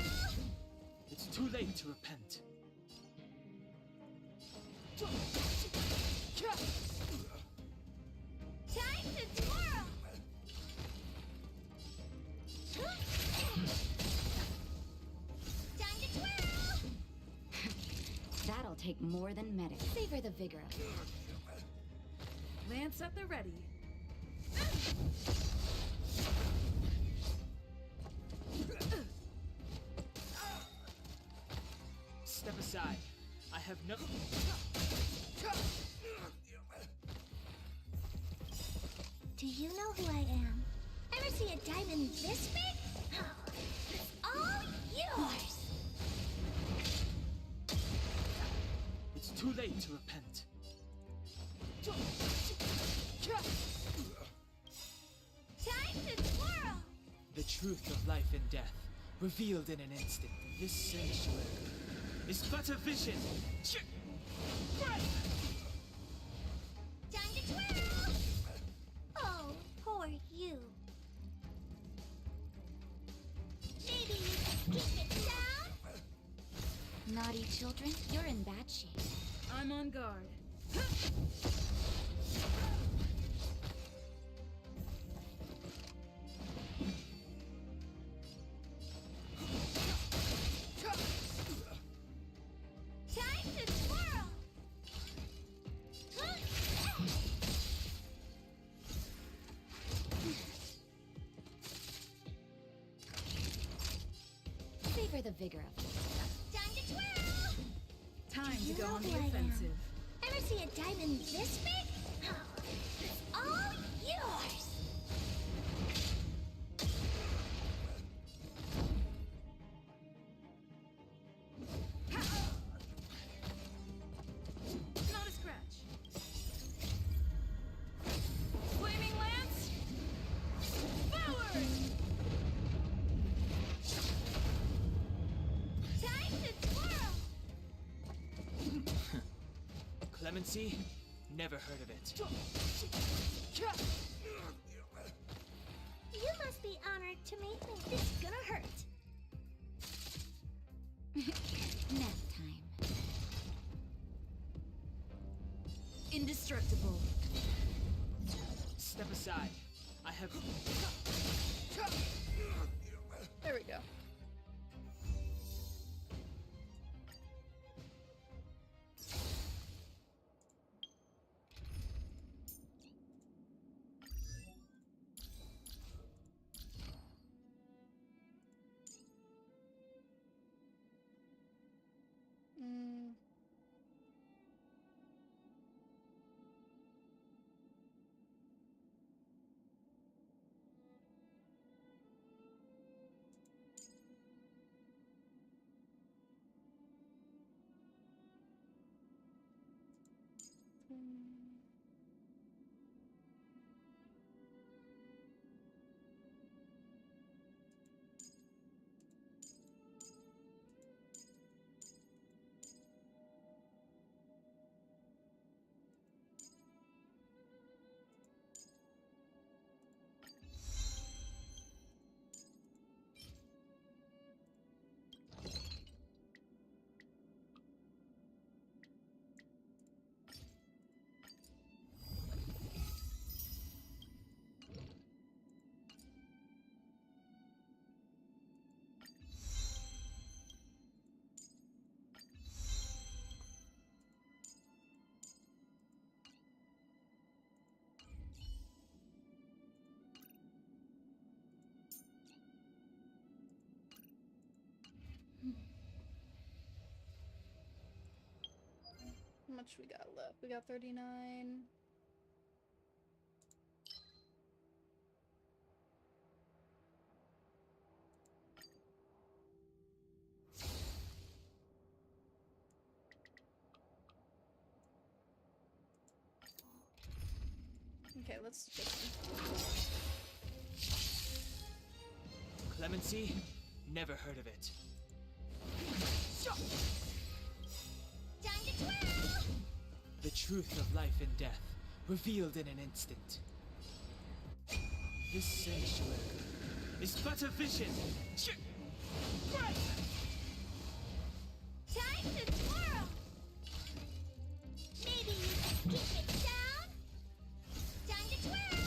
It's too late to repent.
Time to twirl! Time to twirl!
That'll take more than medic. Savor the vigor of it.
Lance at the ready.
Step aside. I have no...
Do you know who I am? Ever see a diamond this big? It's all yours!
It's too late to repent.
Time to twirl!
The truth of life and death, revealed in an instant. This sanctuary is but a vision.
Time to twirl! Oh, poor you. Maybe you can keep it down?
Naughty children, you're in bad shape.
I'm on guard.
Time to twirl!
Savor the vigor of it.
Time to twirl!
Time
Do
to
you
go
know
on
who
the
I am?
offensive.
Ever see a diamond this big? It's all yours!
Not a scratch. Flaming lance. Forward.
Time to twirl!
Clemency? Never heard of it.
You must be honored to meet me. This is gonna hurt.
Nap time.
Indestructible.
Step aside. I have...
There we go. How much we got left? We got 39. Okay, let's just...
Clemency? Never heard of it.
Time to twirl!
The truth of life and death, revealed in an instant. This sanctuary is but a vision.
Time to twirl! Maybe you can keep it down? Time to twirl!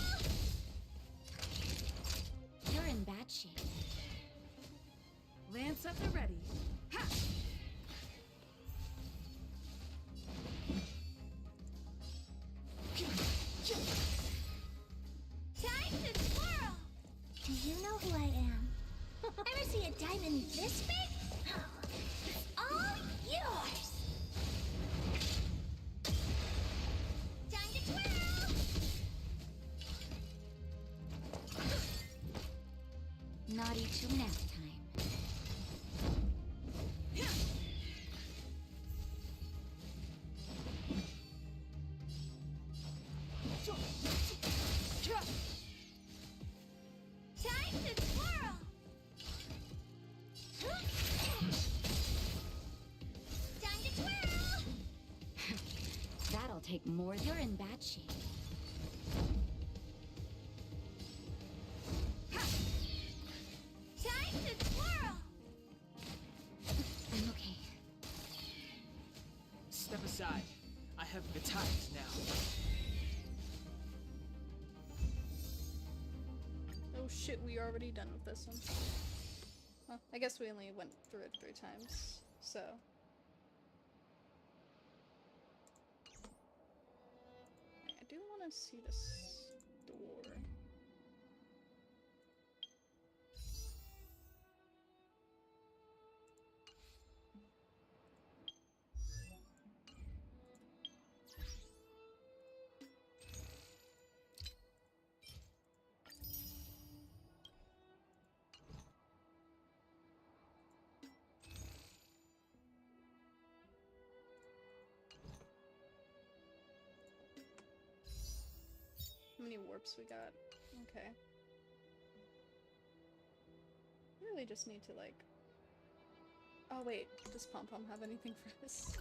You're in bad shape.
Lance at the ready. Ha!
Time to twirl! Do you know who I am? Ever see a diamond this big? It's all yours! Time to twirl!
Naughty to nap time.
Time to twirl! Time to twirl!
That'll take more. You're in bad shape.
Time to twirl!
I'm okay.
Step aside. I have the times now.
Oh shit, we already done with this one. Well, I guess we only went through it 3 times, so... I do want to see this door. How many warps we got? Okay. I really just need to like... Oh wait, does Pom Pom have anything for this?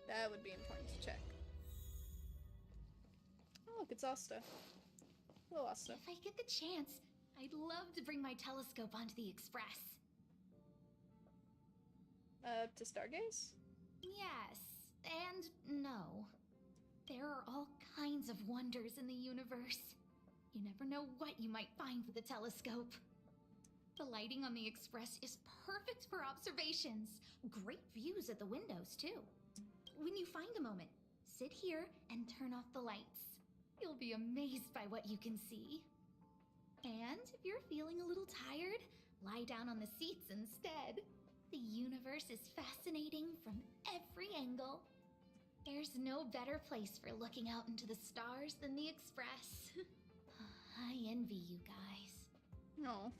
That would be important to check. Oh look, it's Asta. Hello, Asta.
If I get the chance, I'd love to bring my telescope onto the Express.
To Stargaze?
Yes, and no. There are all kinds of wonders in the universe. You never know what you might find with the telescope. The lighting on the Express is perfect for observations. Great views at the windows, too. When you find a moment, sit here and turn off the lights. You'll be amazed by what you can see. And if you're feeling a little tired, lie down on the seats instead. The universe is fascinating from every angle. There's no better place for looking out into the stars than the Express. I envy you guys.
No.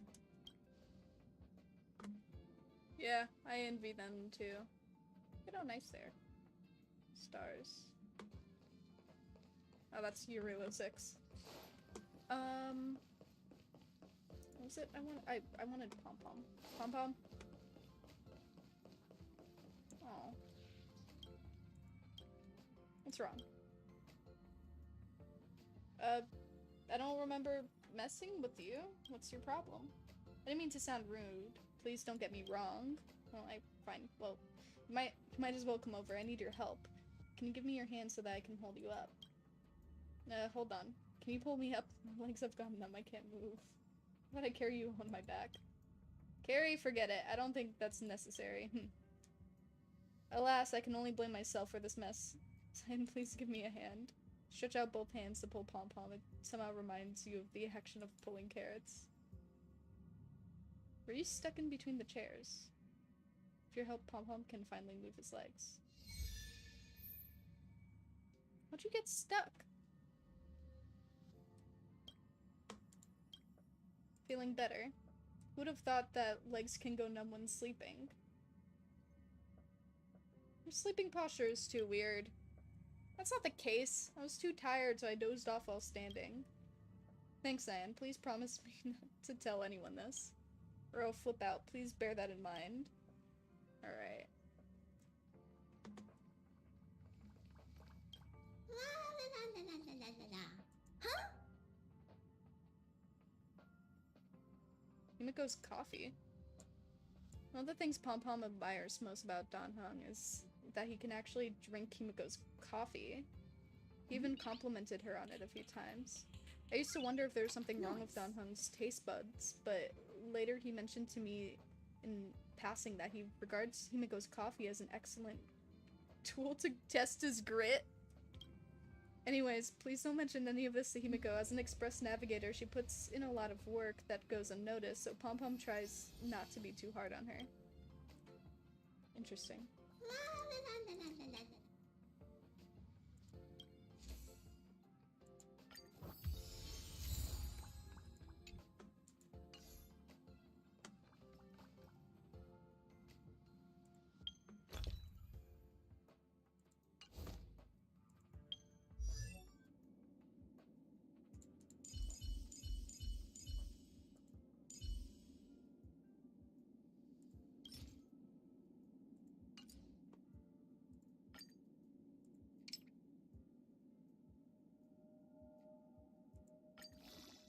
Yeah, I envy them too. Look how nice there. Stars. Oh, that's Eurilo 6. What was it? I wanted Pom Pom. Pom Pom? Oh. What's wrong? I don't remember messing with you. What's your problem? I didn't mean to sound rude. Please don't get me wrong. Well, fine. Well, you might as well come over. I need your help. Can you give me your hand so that I can hold you up? Hold on. Can you pull me up? My legs have gone numb. I can't move. How about I carry you on my back? Carry, forget it. I don't think that's necessary. Alas, I can only blame myself for this mess. Cyan, please give me a hand. Stretch out both hands to pull Pom Pom. It somehow reminds you of the action of pulling carrots. Were you stuck in between the chairs? If your help, Pom Pom can finally move his legs. How'd you get stuck? Feeling better. Who would have thought that legs can go numb when sleeping? Your sleeping posture is too weird. That's not the case. I was too tired, so I dozed off while standing. Thanks, Anne. Please promise me not to tell anyone this. Or I'll flip out. Please bear that in mind. Alright.
Huh?
Himiko's coffee. One of the things Pom Pom admires most about Dan Heng is that he can actually drink Himiko's coffee. He even complimented her on it a few times. I used to wonder if there was something wrong with Dan Heng's taste buds, but later he mentioned to me in passing that he regards Himiko's coffee as an excellent tool to test his grit. Anyways, please don't mention any of this to Himiko. As an express navigator, she puts in a lot of work that goes unnoticed, so Pom Pom tries not to be too hard on her. Interesting.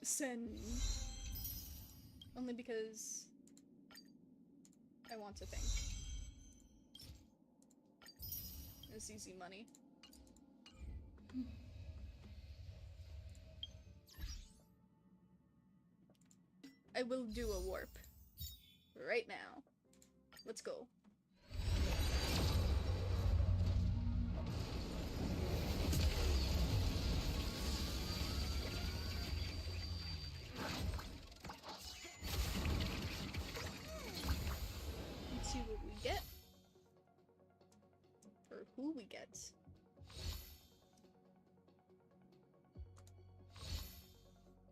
Send. Only because I want to think. It's easy money. I will do a warp. Right now. Let's go. See what we get. Or who we get.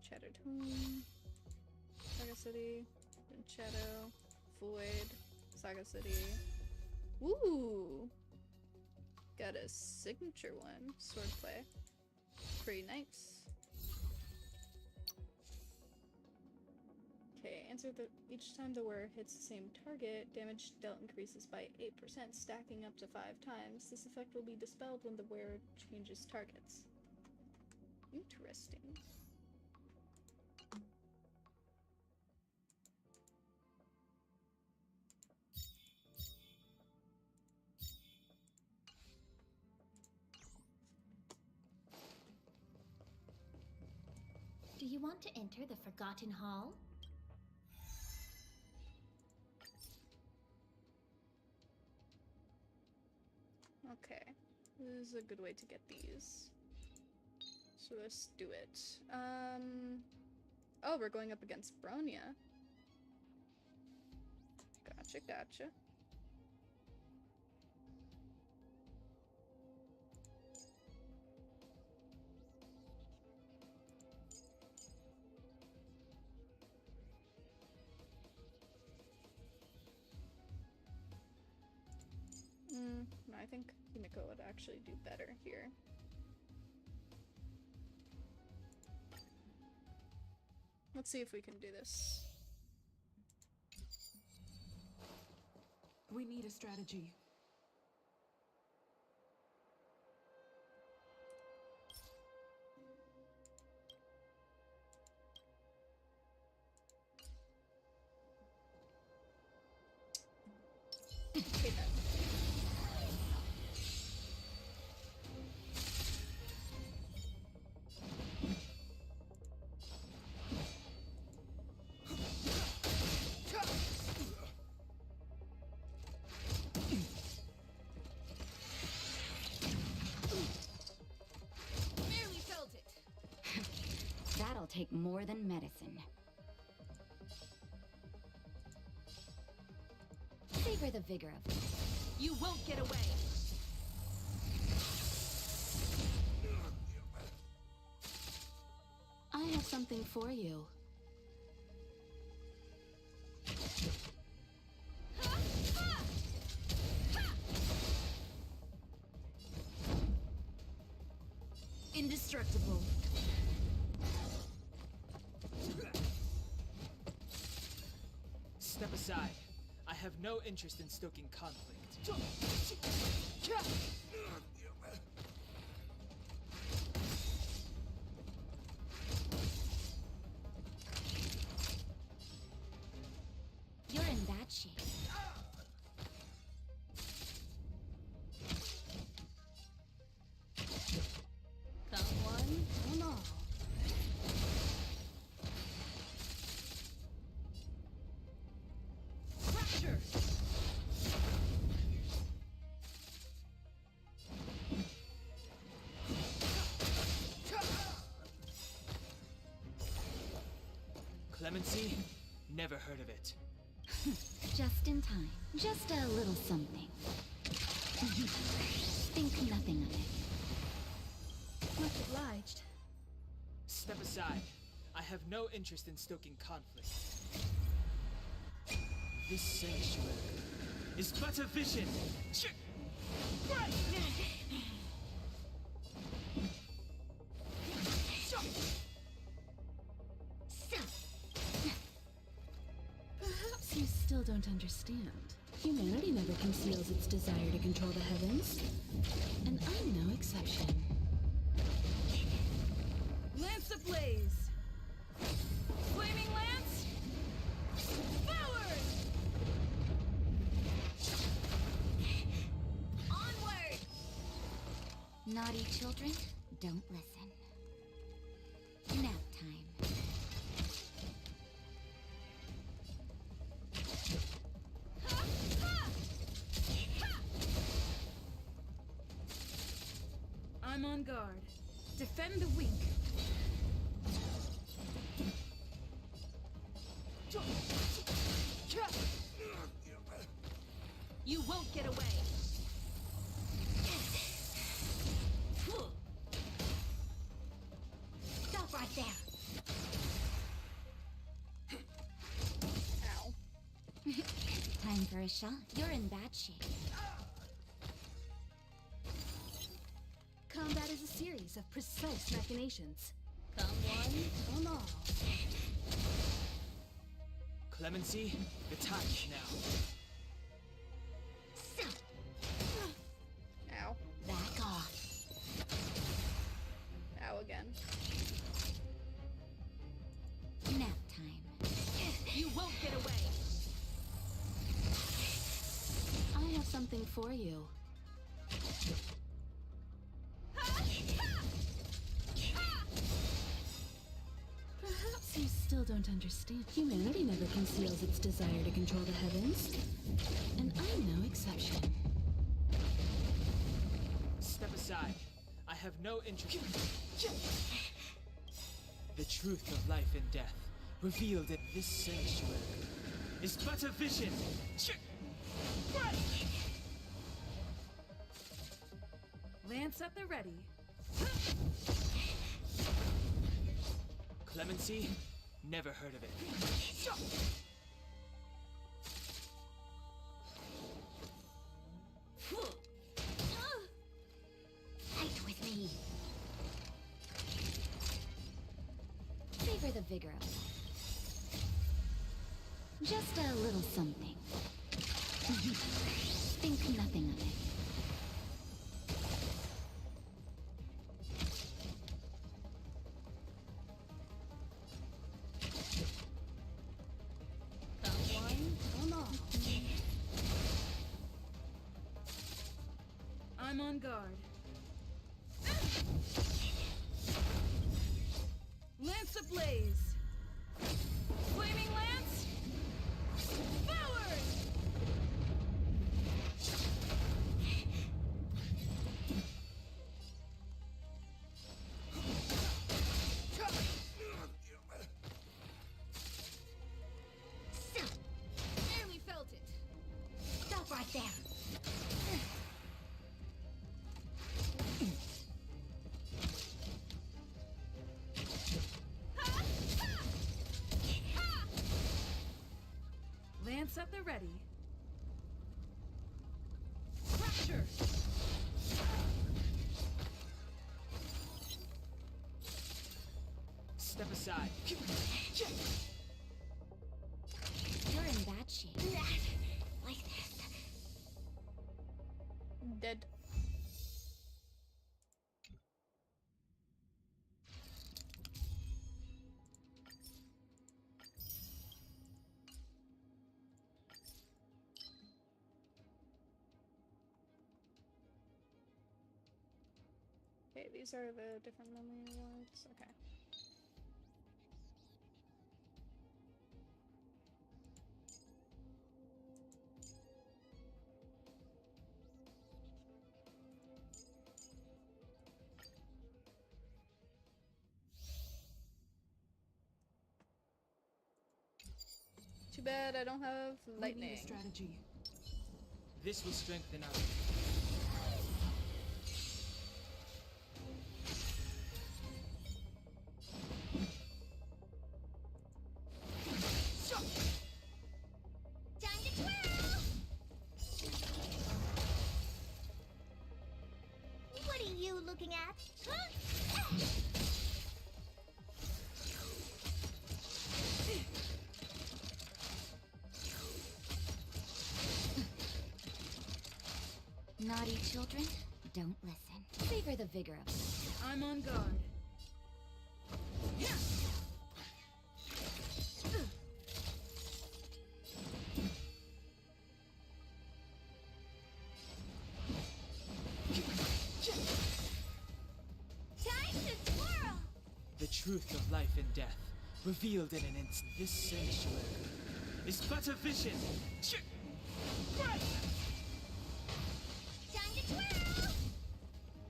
Shattered Home. Saga City. Shadow. Void. Saga City. Ooh! Got a signature one. Swordplay. Pretty nice. Okay, answer each time the wearer hits the same target, damage dealt increases by 8%, stacking up to 5 times. This effect will be dispelled when the wearer changes targets. Interesting.
Do you want to enter the Forgotten Hall?
Okay, this is a good way to get these. So let's do it. Oh, we're going up against Bronya. Gotcha, gotcha. No, I think Himiko would actually do better here. Let's see if we can do this.
We need a strategy.
Okay then.
Barely felt it.
That'll take more than medicine. Savor the vigor of it.
You won't get away.
I have something for you.
Indestructible.
Step aside. I have no interest in stoking conflict.
You're in bad shape.
Come one, come all.
Pressure.
Clemency? Never heard of it.
Just in time. Just a little something. Think nothing of it.
Much obliged.
Step aside. I have no interest in stoking conflict. This sanctuary is but a vision.
Perhaps you still don't understand. Humanity never conceals its desire to control the heavens. And I'm no exception.
Lance ablaze. Flaming lance. Forward.
Onward! Naughty children, don't listen. Nap time.
I'm on guard. Defend the weak. You won't get away.
Stop right there.
Ow.
Time for a shot. You're in bad shape.
Combat is a series of precise machinations.
Come one, come all.
Clemency, the time is now.
Ow.
Back off.
Ow again.
Nap time.
You won't get away.
I have something for you. Perhaps you still don't understand. Humanity never conceals its desire to control the heavens. And I'm no exception.
Step aside. I have no interest. The truth of life and death, revealed in this sanctuary, is but a vision.
Lance at the ready.
Clemency? Never heard of it.
Fight with me. Savor the vigor of it. Just a little something. Think nothing of it.
Come one, come all.
I'm on guard. Lance ablaze. Flaming lance. Forward.
Barely felt it.
Stop
Lance at the ready. Fracture!
Step aside.
You're in bad shape. Like this.
Dead. Okay, these are the different memory awards. Okay. Too bad I don't have lightning.
We need a strategy.
This will strengthen us.
Time to twirl! What are you looking at? Huh?
Naughty children, don't listen. Favor the vigor of it.
I'm on guard.
Time to twirl!
The truth of life and death, revealed in an instant. This sanctuary is but a vision.
Time to twirl!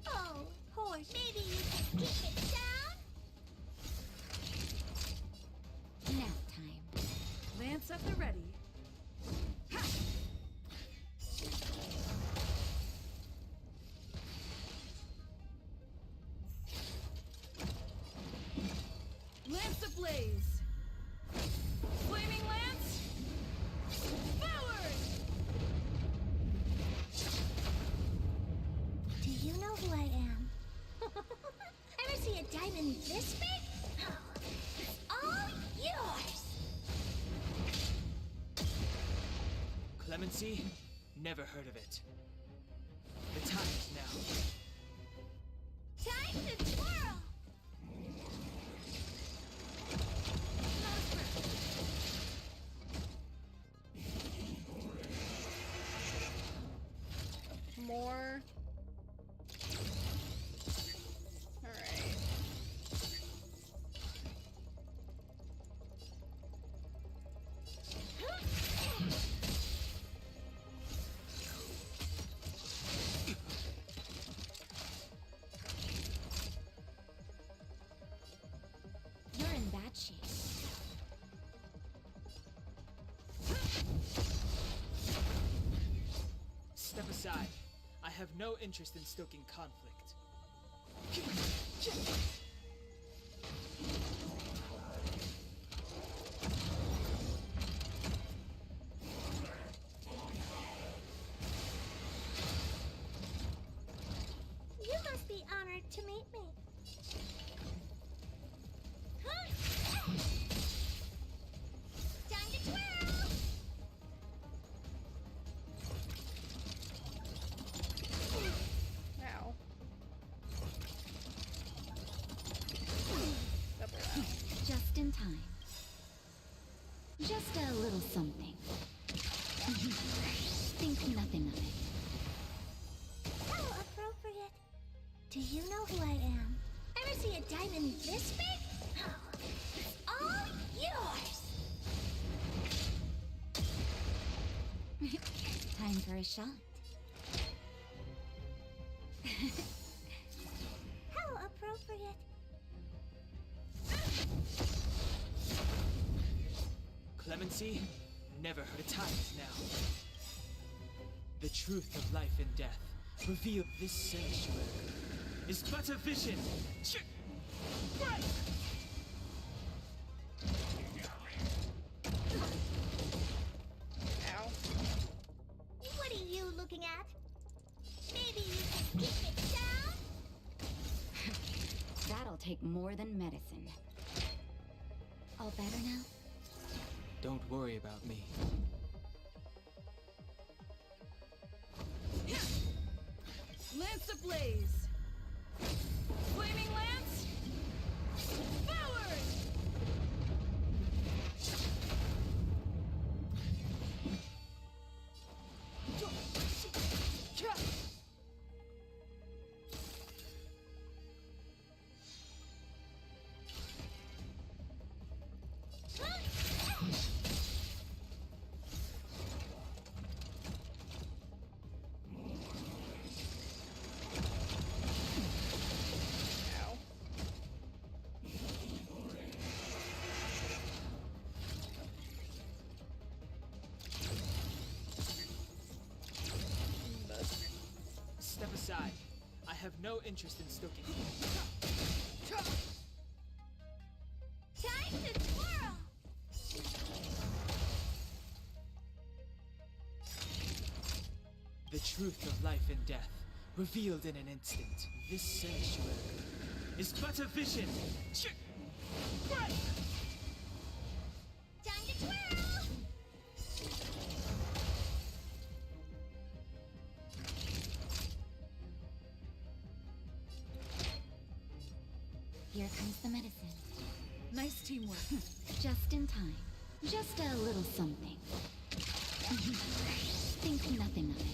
Oh, horse, maybe you can keep it down?
Nap time.
Lance at the ready. Lance ablaze! Flaming lance! Forward!
Do you know who I am? Ever see a diamond this big? It's all yours!
Clemency? Never heard of it. The time is now.
Time to twirl!
More. Alright.
You're in bad shape.
Step aside. I have no interest in stoking conflict.
You must be honored to meet me. Time to twirl!
Ow. Step around.
Just in time. Just a little something. Think nothing of it.
How appropriate. Do you know who I am? Ever see a diamond this big? It's all yours!
Time for a shot.
How appropriate.
Clemency? Never heard. The time is now. The truth of life and death, revealed. This sanctuary is but a vision.
take more than medicine. All better now?
Don't worry about me.
Lance ablaze! Flaming lance! Forward!
Step aside. I have no interest in stoking.
Time to twirl!
The truth of life and death, revealed in an instant. This sanctuary is but a vision.
Time to twirl!
Here comes the medicine.
Nice teamwork.
Just in time. Just a little something. Think nothing of it.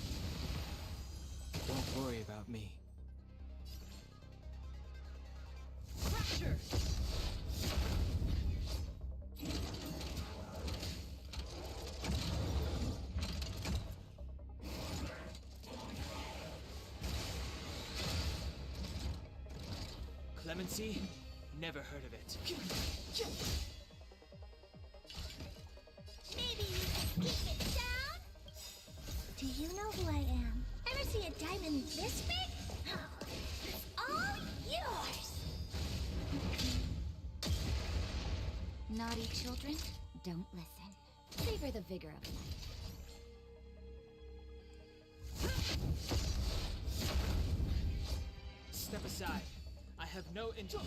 Don't worry about me.
Pressure!
Clemency? Never heard of it.
Maybe you can keep it down? Do you know who I am? Ever see a diamond this big? Oh, it's all yours!
Naughty children, don't listen. Savor the vigor of life.
Step aside. I have no interest.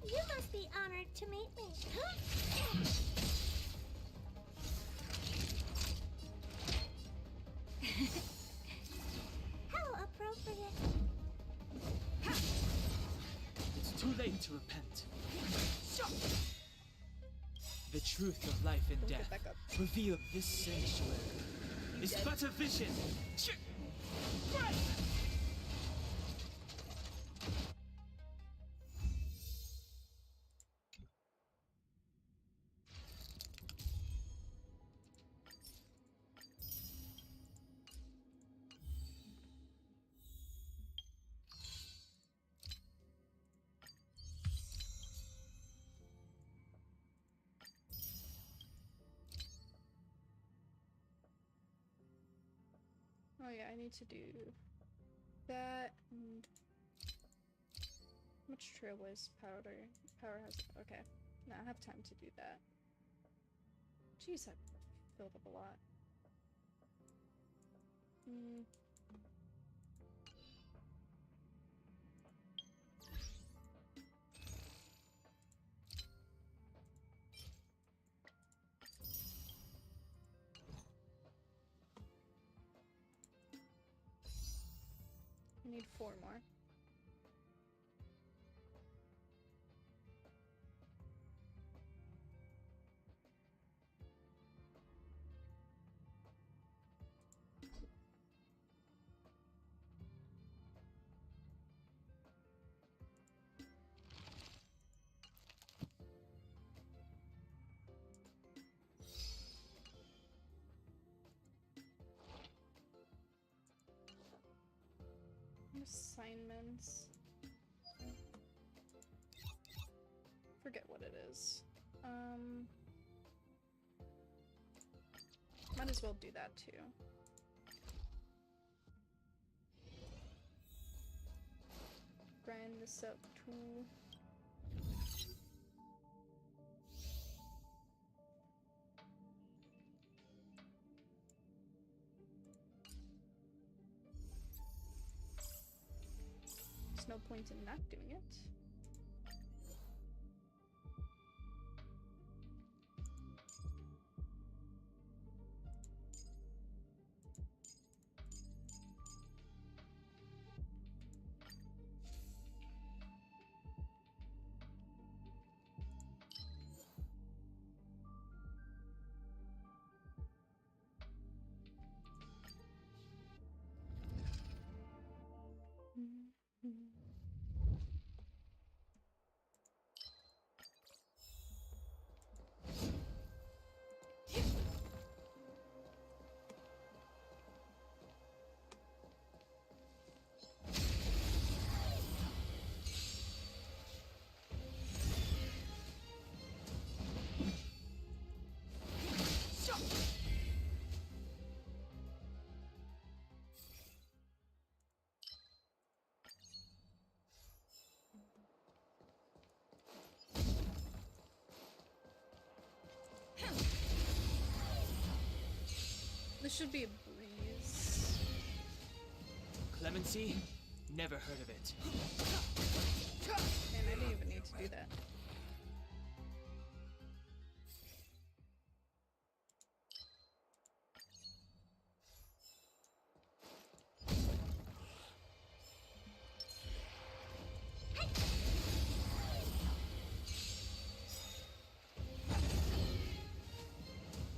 You must be honored to meet me. How appropriate.
It's too late to repent. The truth of life and death, revealed this sanctuary, is but a vision.
Oh yeah, I need to do that and how much trailblaze power has okay. Now I have time to do that. Jeez, I filled up a lot. I need 4 more. Assignments. Forget what it is. Might as well do that too. Grind this up to no point in not doing it. This should be a breeze.
Clemency? Never heard of it.
Man, I didn't even need to do that.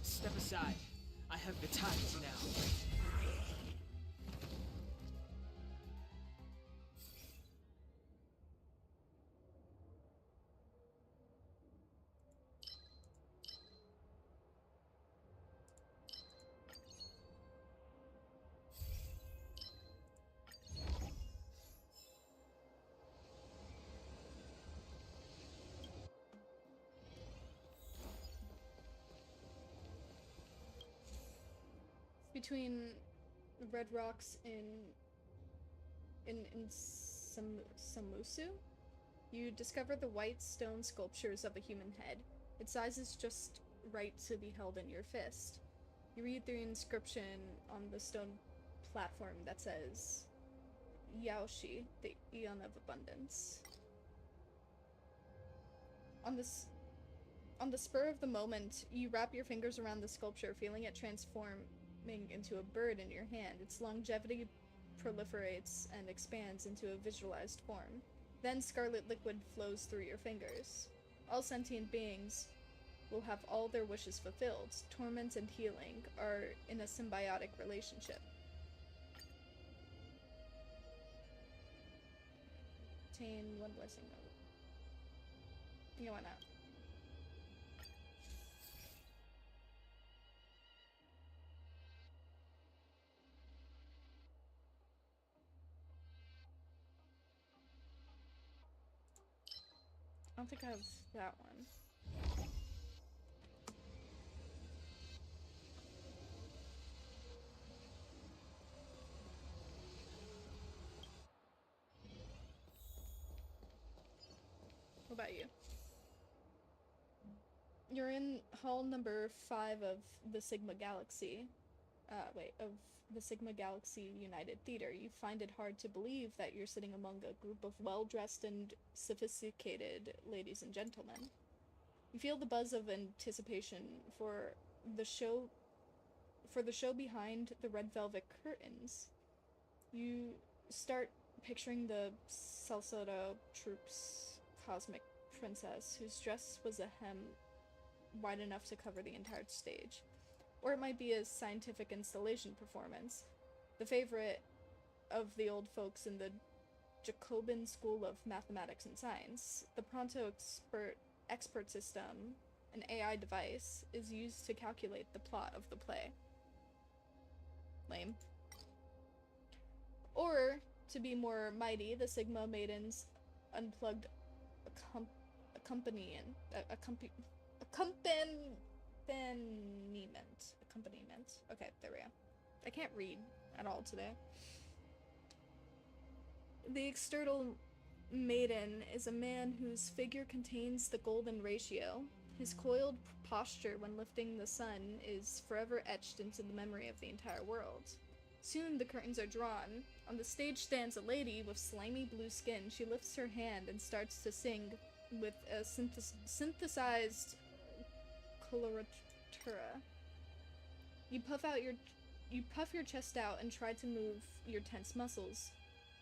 Step aside. I have the tides now.
Between Red Rocks in Samusu, you discover the white stone sculptures of a human head. Its size is just right to be held in your fist. You read the inscription on the stone platform that says, Yaoshi, the Eon of Abundance. On the spur of the moment, you wrap your fingers around the sculpture, feeling it transforming into a bird in your hand. Its longevity proliferates and expands into a visualized form. Then scarlet liquid flows through your fingers. All sentient beings will have all their wishes fulfilled. Torment and healing are in a symbiotic relationship. Obtain one blessing. Yeah, why not? I don't think I have that one. What about you? You're in hall number 5 of the Sigma Galaxy. Of the Sigma Galaxy United Theater. You find it hard to believe that you're sitting among a group of well-dressed and sophisticated ladies and gentlemen. You feel the buzz of anticipation for the show behind the red velvet curtains. You start picturing the Salsoda Troupe's cosmic princess, whose dress was a hem wide enough to cover the entire stage. Or it might be a scientific installation performance, the favorite of the old folks in the Jacobin School of Mathematics and Science. The Pronto expert system, an AI device, is used to calculate the plot of the play. Lame. Or, to be more mighty, the Sigma Maidens unplugged accompaniment. Okay, there we go. I can't read at all today. The external maiden is a man whose figure contains the golden ratio. His coiled posture when lifting the sun is forever etched into the memory of the entire world. Soon the curtains are drawn On the stage stands a lady with slimy blue skin. She lifts her hand and starts to sing with a synthesized coloratura. You puff your chest out and try to move your tense muscles,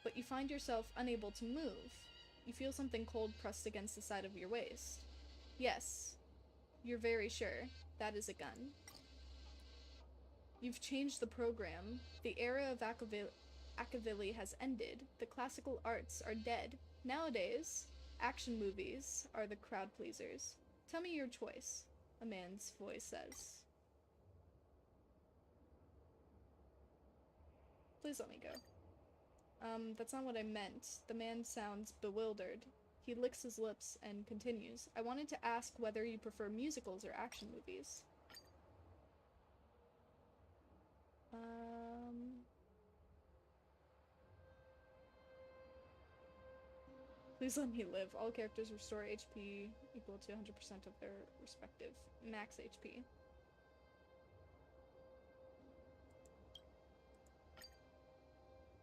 but you find yourself unable to move. You feel something cold pressed against the side of your waist. Yes, you're very sure. That is a gun. You've changed the program. The era of Akavili has ended. The classical arts are dead. Nowadays, action movies are the crowd pleasers. Tell me your choice, a man's voice says. Please let me go. That's not what I meant. The man sounds bewildered. He licks his lips and continues. I wanted to ask whether you prefer musicals or action movies. Please let me live. All characters restore HP equal to 100% of their respective max HP.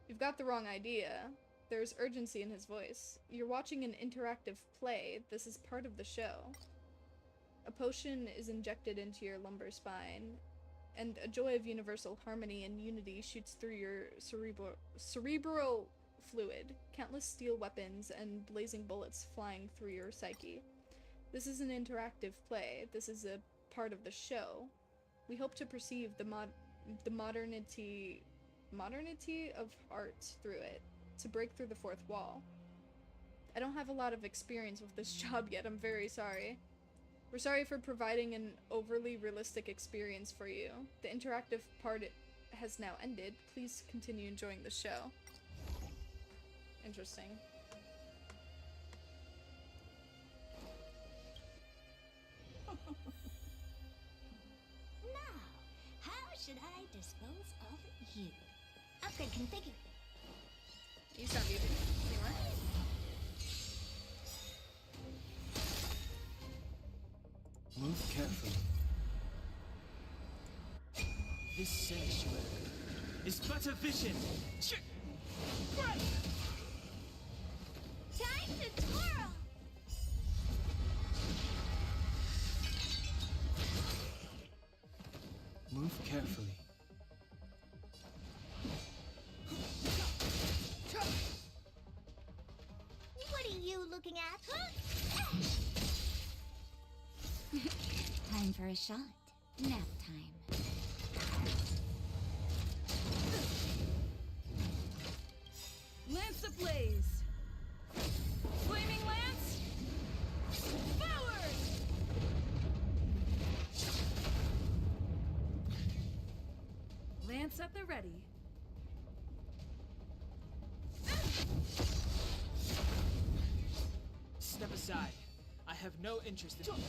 You've got the wrong idea. There's urgency in his voice. You're watching an interactive play. This is part of the show. A potion is injected into your lumbar spine, and a joy of universal harmony and unity shoots through your cerebral fluid. Countless steel weapons and blazing bullets flying through your psyche. This is an interactive play. This is a part of the show. We hope to perceive the modernity of art through it, to break through the fourth wall. I don't have a lot of experience with this job yet, I'm very sorry. We're sorry for providing an overly realistic experience for you. The interactive part has now ended. Please continue enjoying the show. Interesting.
Now, how should I dispose of you? Upgrade configured.
He's not muted anymore.
Move carefully. This sanctuary is but a vision.
Right. Time to twirl.
Move carefully.
What are you looking at?
Time for a shot. Nap time.
Lance ablaze! Flaming lance! Forward! Lance at the ready.
Step aside. I have no interest in...
Time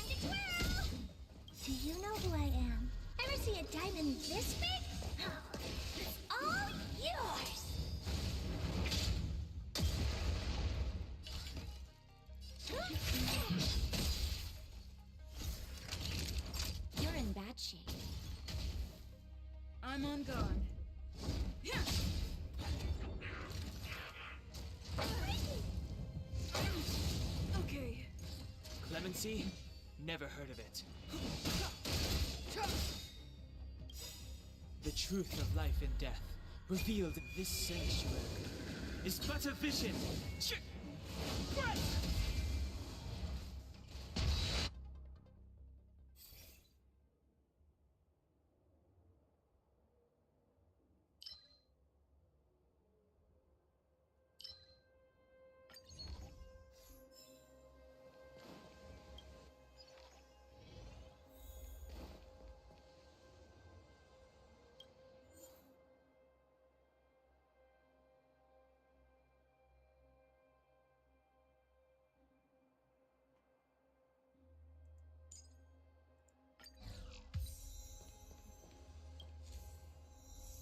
to twirl! Do you know who I am? Ever see a diamond this big? It's all yours!
You're in bad shape.
I'm on guard. Okay.
Clemency? Never heard of it. The truth of life and death, revealed in this sanctuary, is but a vision.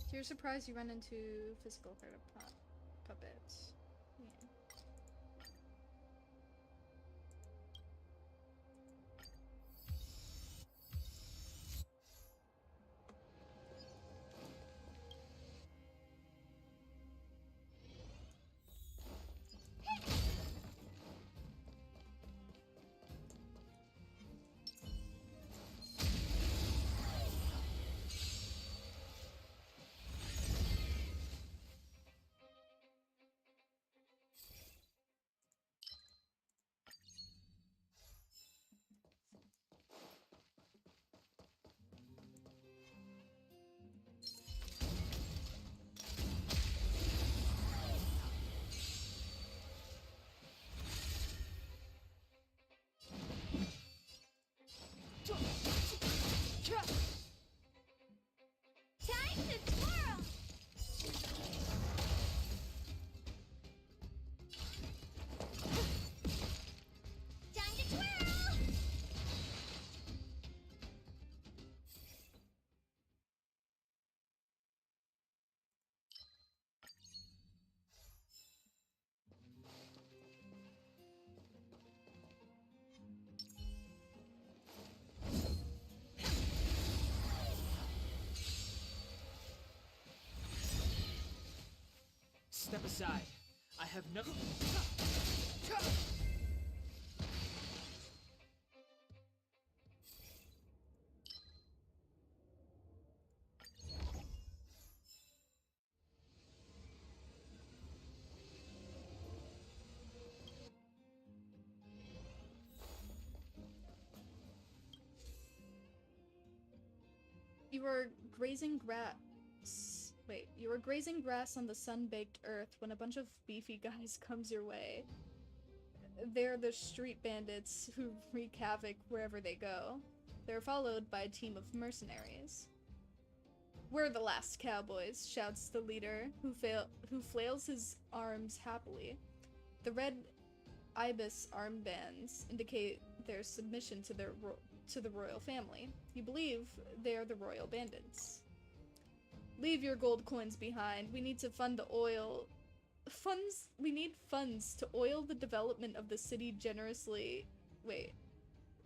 To your surprise, you run into physical threat of puppets. Yeah.
aside. I have no...
You were grazing grass. Wait, you were grazing grass on the sun-baked earth when a bunch of beefy guys comes your way. They're the street bandits who wreak havoc wherever they go. They're followed by a team of mercenaries. "We're the last cowboys," shouts the leader, who flails his arms happily. The red ibis armbands indicate their submission to the royal family. You believe they are the royal bandits. "Leave your gold coins behind. We need to fund the oil... We need funds to oil the development of the city generously...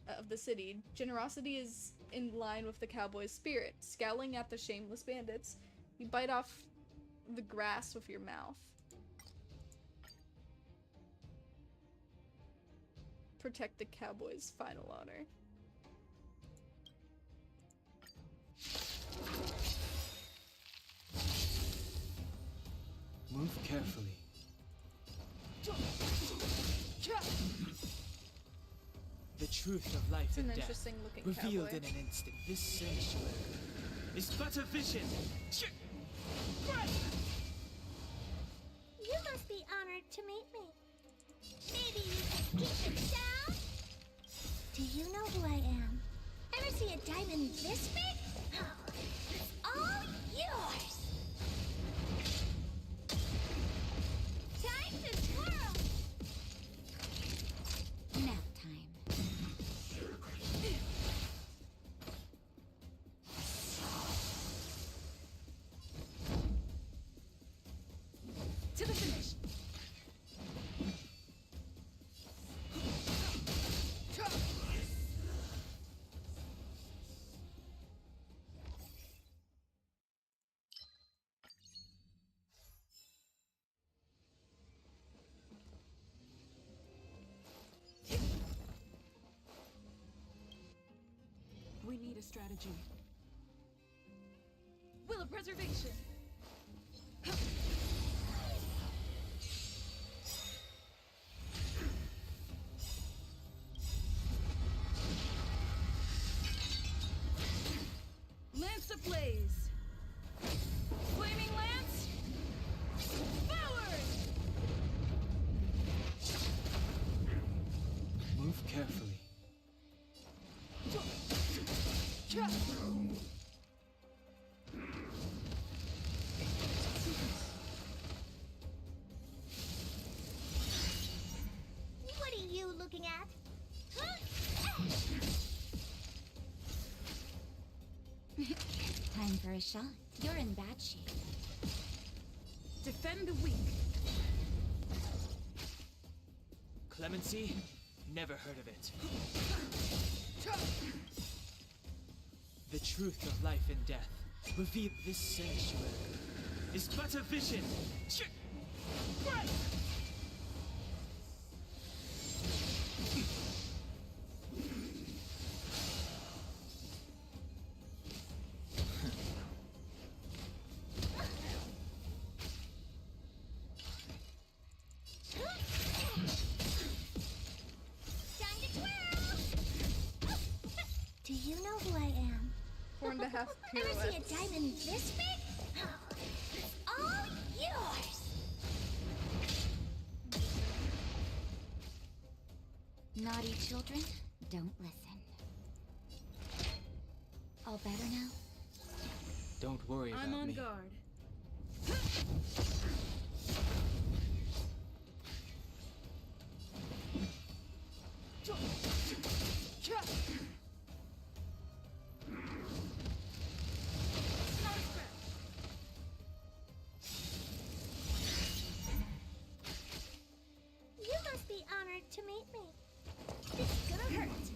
of the city. Generosity is in line with the cowboy's spirit." Scowling at the shameless bandits, you bite off the grass with your mouth. Protect the cowboy's final honor.
Move carefully. The truth of life and death,
interesting looking
revealed
cowboy.
in an instant. This sanctuary is but a vision.
You must be honored to meet me. Maybe you can keep it down? Do you know who I am? Ever see a diamond this big? Oh, it's all yours! Time to twirl!
Nap time.
To the finish.
We need a strategy.
Will of preservation. Lance ablaze. Flaming lance. Forward.
Move carefully.
What are you looking at?
Time for a shot. You're in bad shape.
Defend the weak.
Clemency? Never heard of it. The truth of life and death, revealed. This sanctuary is but a vision.
Do you know who I am?
4.5
Ever
pirouettes.
see a diamond this big? Oh, it's all yours!
Naughty children, don't listen. All better now?
Don't worry
I'm
about
on
me.
guard.
You must be honored to meet me. It's gonna hurt.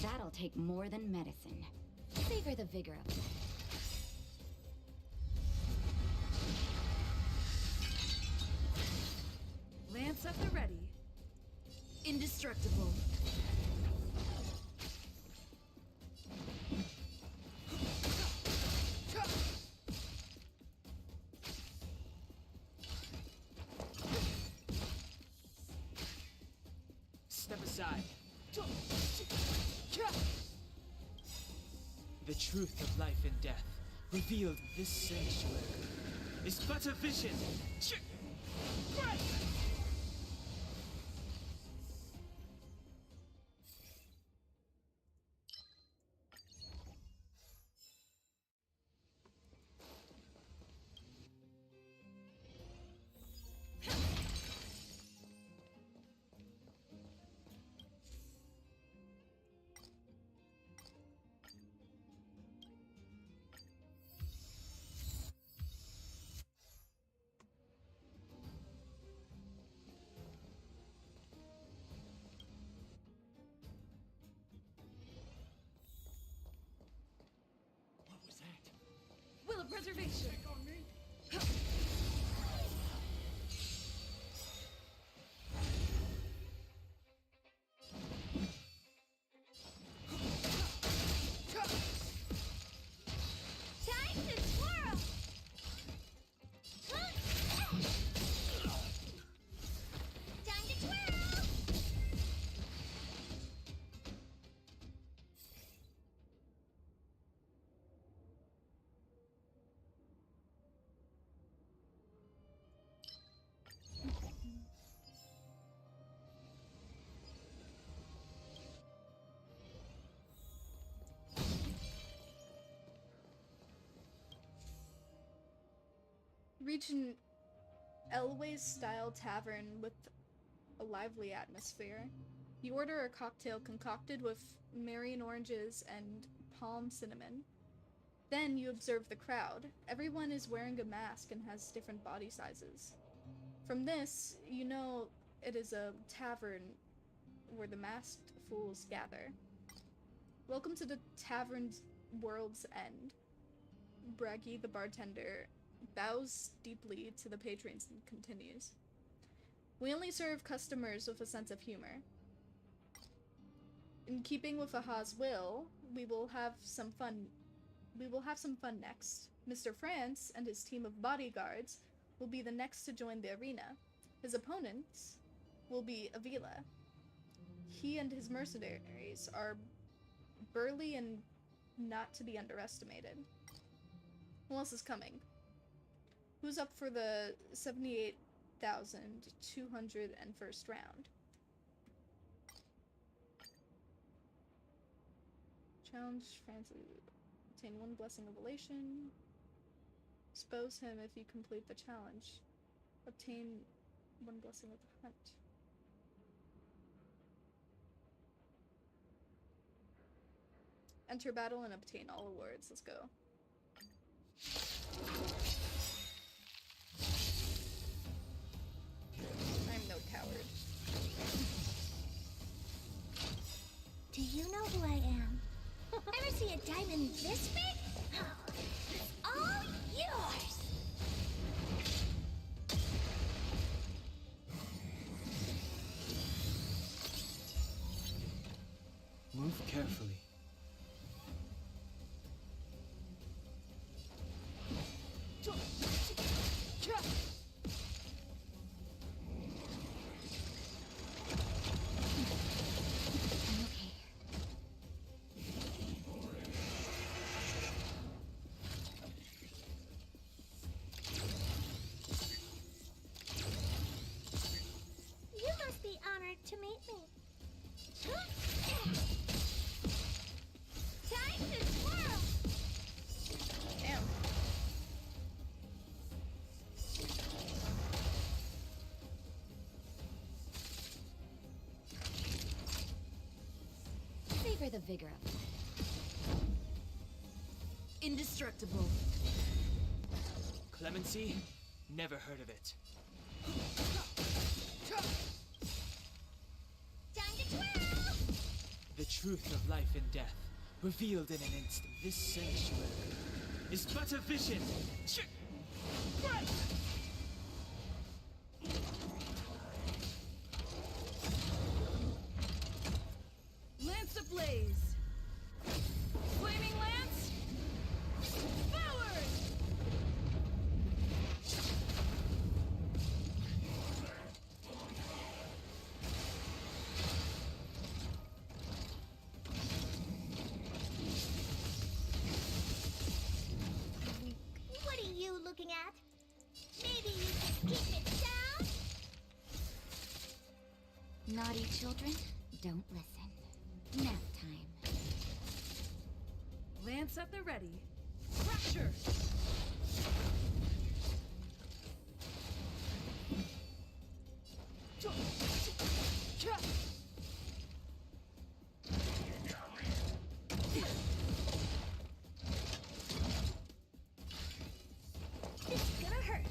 That'll take more than medicine. Savor the vigor of life.
Indestructible.
Step aside. The truth of life and death, revealed in this sanctuary, is but a vision.
Will of preservation.
Time to twirl! Time to twirl!
Reach an Elway-style tavern with a lively atmosphere. You order a cocktail concocted with Marion oranges and palm cinnamon. Then you observe the crowd. Everyone is wearing a mask and has different body sizes. From this, you know it is a tavern where the masked fools gather. Welcome to the tavern's world's end. Braggy, the bartender, bows deeply to the patrons and continues. We only serve customers with a sense of humor. In keeping with Aha's will, we will have some fun next. Mr. France and his team of bodyguards will be the next to join the arena. His opponents will be Avila. He and his mercenaries are burly and not to be underestimated. Who else is coming? Who's up for the 78,201st round? Challenge Francis. Obtain 1 blessing of elation. Expose him if you complete the challenge. Obtain 1 blessing of the hunt. Enter battle and obtain all awards. Let's go. I'm no coward.
Do you know who I am? Ever see a diamond this big? It's all yours!
Move carefully.
You must be honored to meet me. Time to twirl!
Damn.
Savor the vigor of it.
Indestructible.
Clemency? Never heard of it.
Time to twirl!
The truth of life and death, revealed in an instant. This sanctuary is but a vision.
looking at? Maybe you can keep it down?
Naughty children, don't listen. Nap time.
Lance at the ready. Fracture!
It's gonna hurt.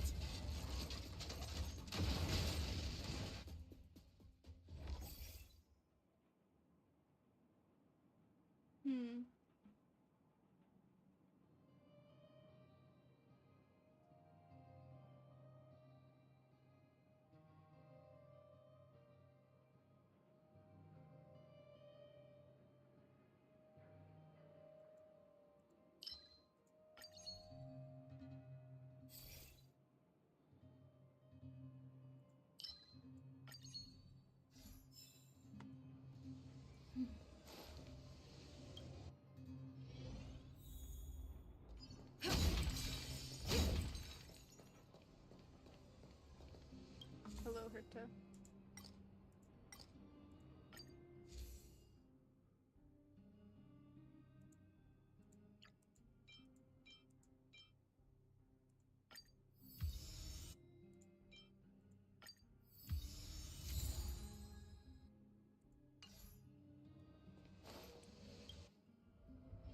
Hello, Herta.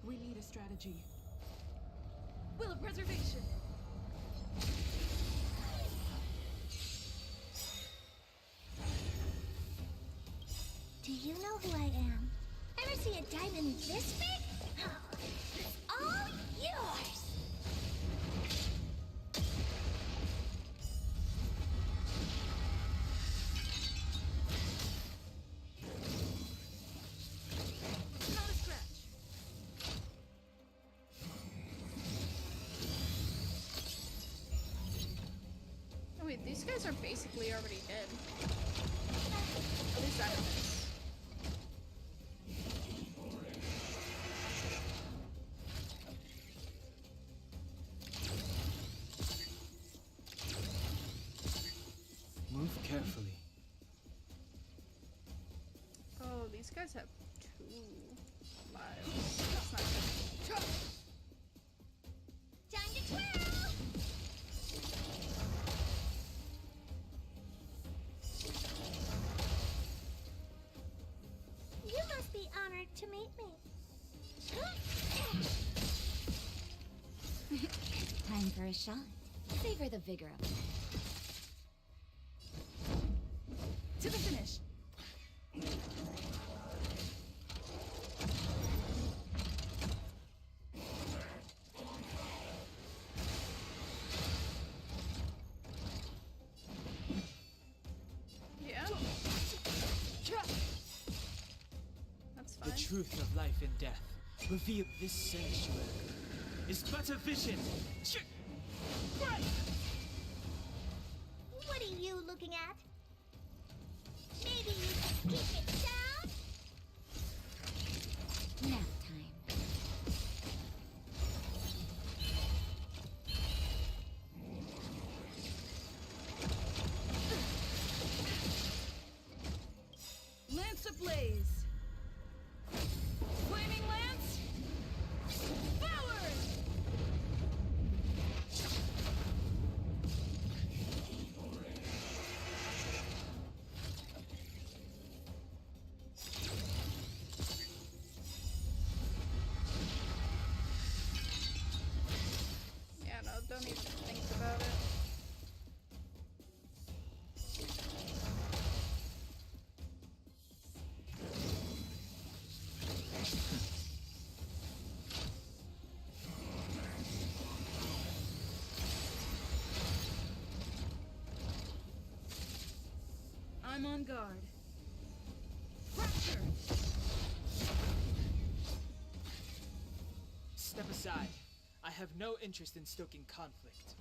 We need a strategy.
Will of preservation!
Do you know who I am? Ever see a diamond this big? Oh, it's all yours!
Not a scratch.
Oh wait, these guys are basically already dead. At least that is.
Move carefully.
Oh, these guys have 2 lives. That's not good.
Time to twirl! You must be honored to meet me.
Time for a shot. Savor the vigor of it.
To the finish.
Yeah. That's fine.
The truth of life and death revealed this sanctuary is but a vision. Right.
What are you looking at? Maybe you can keep it down?
Nap time.
Lance ablaze! Flaming lance! Forward!
Yeah, no, don't even think about it.
I'm on guard. Fracture!
Step aside. I have no interest in stoking conflict.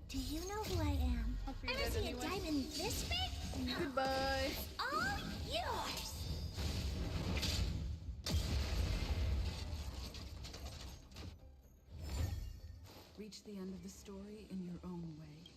Do you know who I am?
Hope you're
Ever
dead
see
anyway.
a diamond this big?
Goodbye.
All yours!
Reach the end of the story in your own way.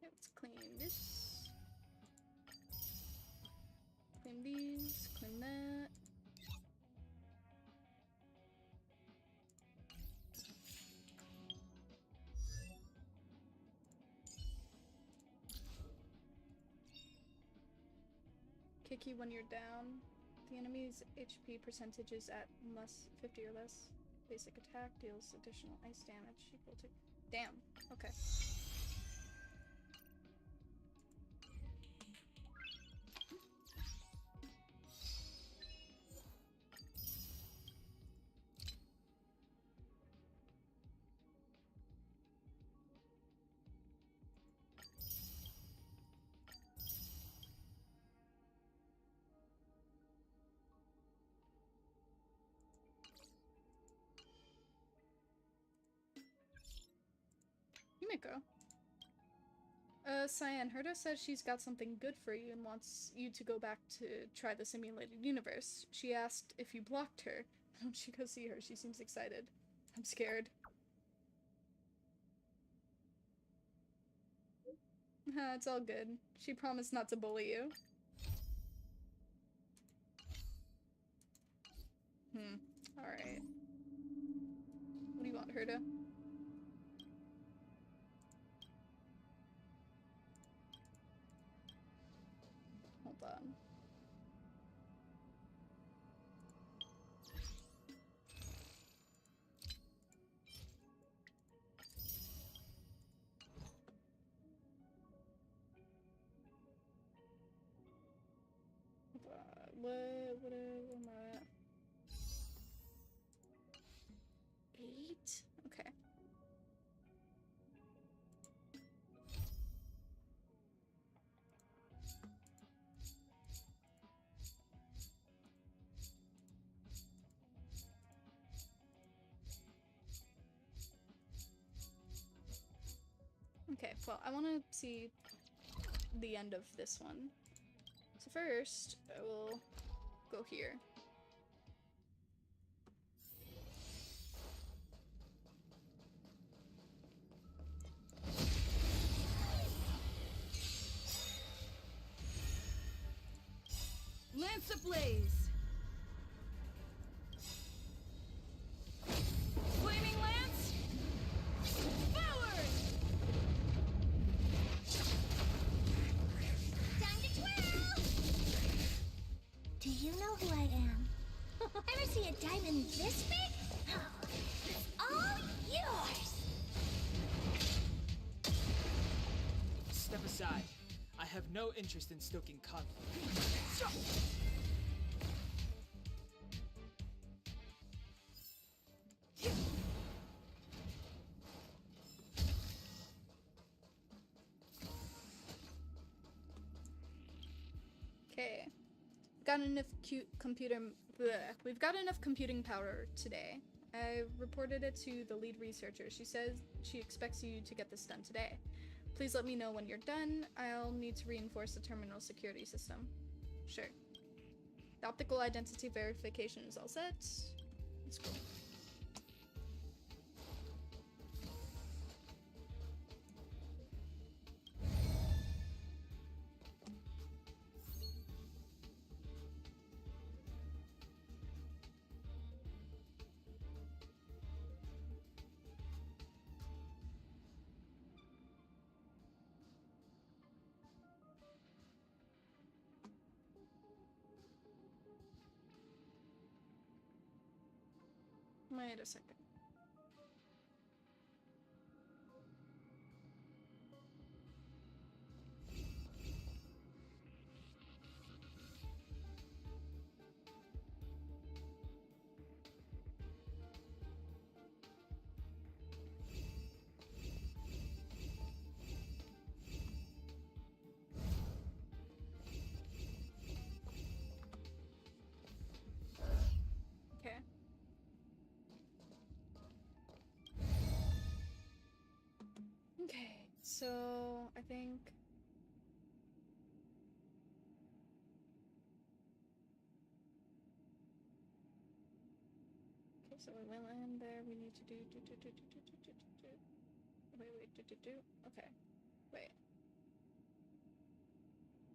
Let's clean this. Clean these, clean that. Kick you when you're down. The enemy's HP percentage is at less 50 or less. Basic attack deals additional ice damage equal to. Damn. Okay. Yumiko. Cyan, Herta says she's got something good for you and wants you to go back to try the simulated universe. She asked if you blocked her. Why don't you go see her? She seems excited. I'm scared. It's all good. She promised not to bully you. Alright. What do you want, Herta? Hold on. What am I at? 8? Okay. Well, I want to see the end of this one. So first, I will go here.
Lance ablaze! Flaming lance! Forward!
Time to twirl! Do you know who I am? Ever see a diamond this big? It's all yours!
Step aside. I have no interest in stoking conflict.
Okay. Got enough We've got enough computing power today. I reported it to the lead researcher. She says she expects you to get this done today. Please let me know when you're done. I'll need to reinforce the terminal security system. Sure. The optical identity verification is all set. Let's go. Wait a second. Okay. Okay, so I think okay, so we went in there, we need to do wait, okay. Wait.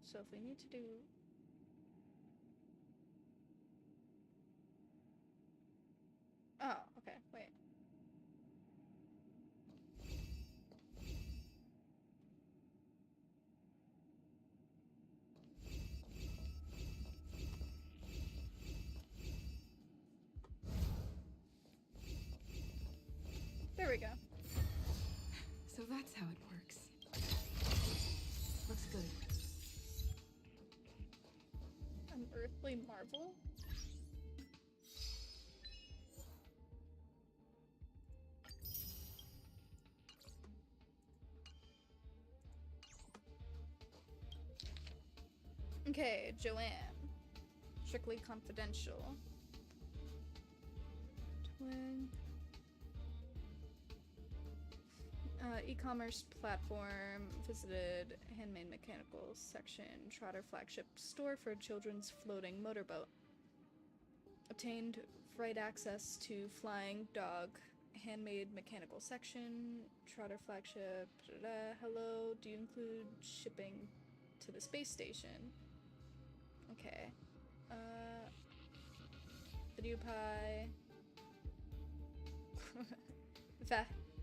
So if we need to do oh, okay, wait. There we go.
So that's how it works. Looks good.
An earthly marvel? Okay, Joanne. Strictly confidential. Twin. E-commerce platform, visited handmade mechanical section, Trotter flagship store for children's floating motorboat. Obtained freight access to flying dog, handmade mechanical section, Trotter flagship, hello, do you include shipping to the space station? Okay. Video pie.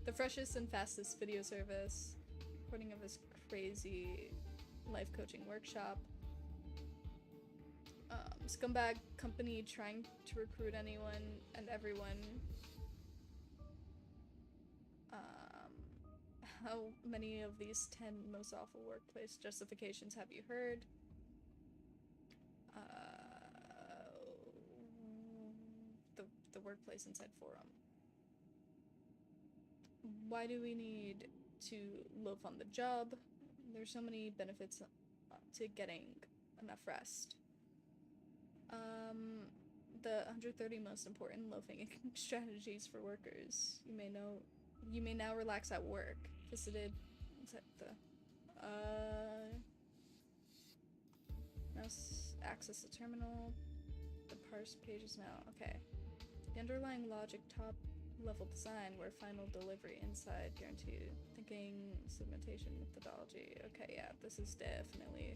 The freshest and fastest video service. Recording of his crazy life coaching workshop. Scumbag company trying to recruit anyone and everyone. How many of these 10 most awful workplace justifications have you heard? The workplace inside forum. Why do we need to loaf on the job? There's so many benefits to getting enough rest. The 130 most important loafing strategies for workers. You may now relax at work. Visited Let's hit the mouse access the terminal. The parse page is now okay. The underlying logic top level design where final delivery inside guaranteed. Thinking segmentation methodology. Okay, yeah, this is definitely.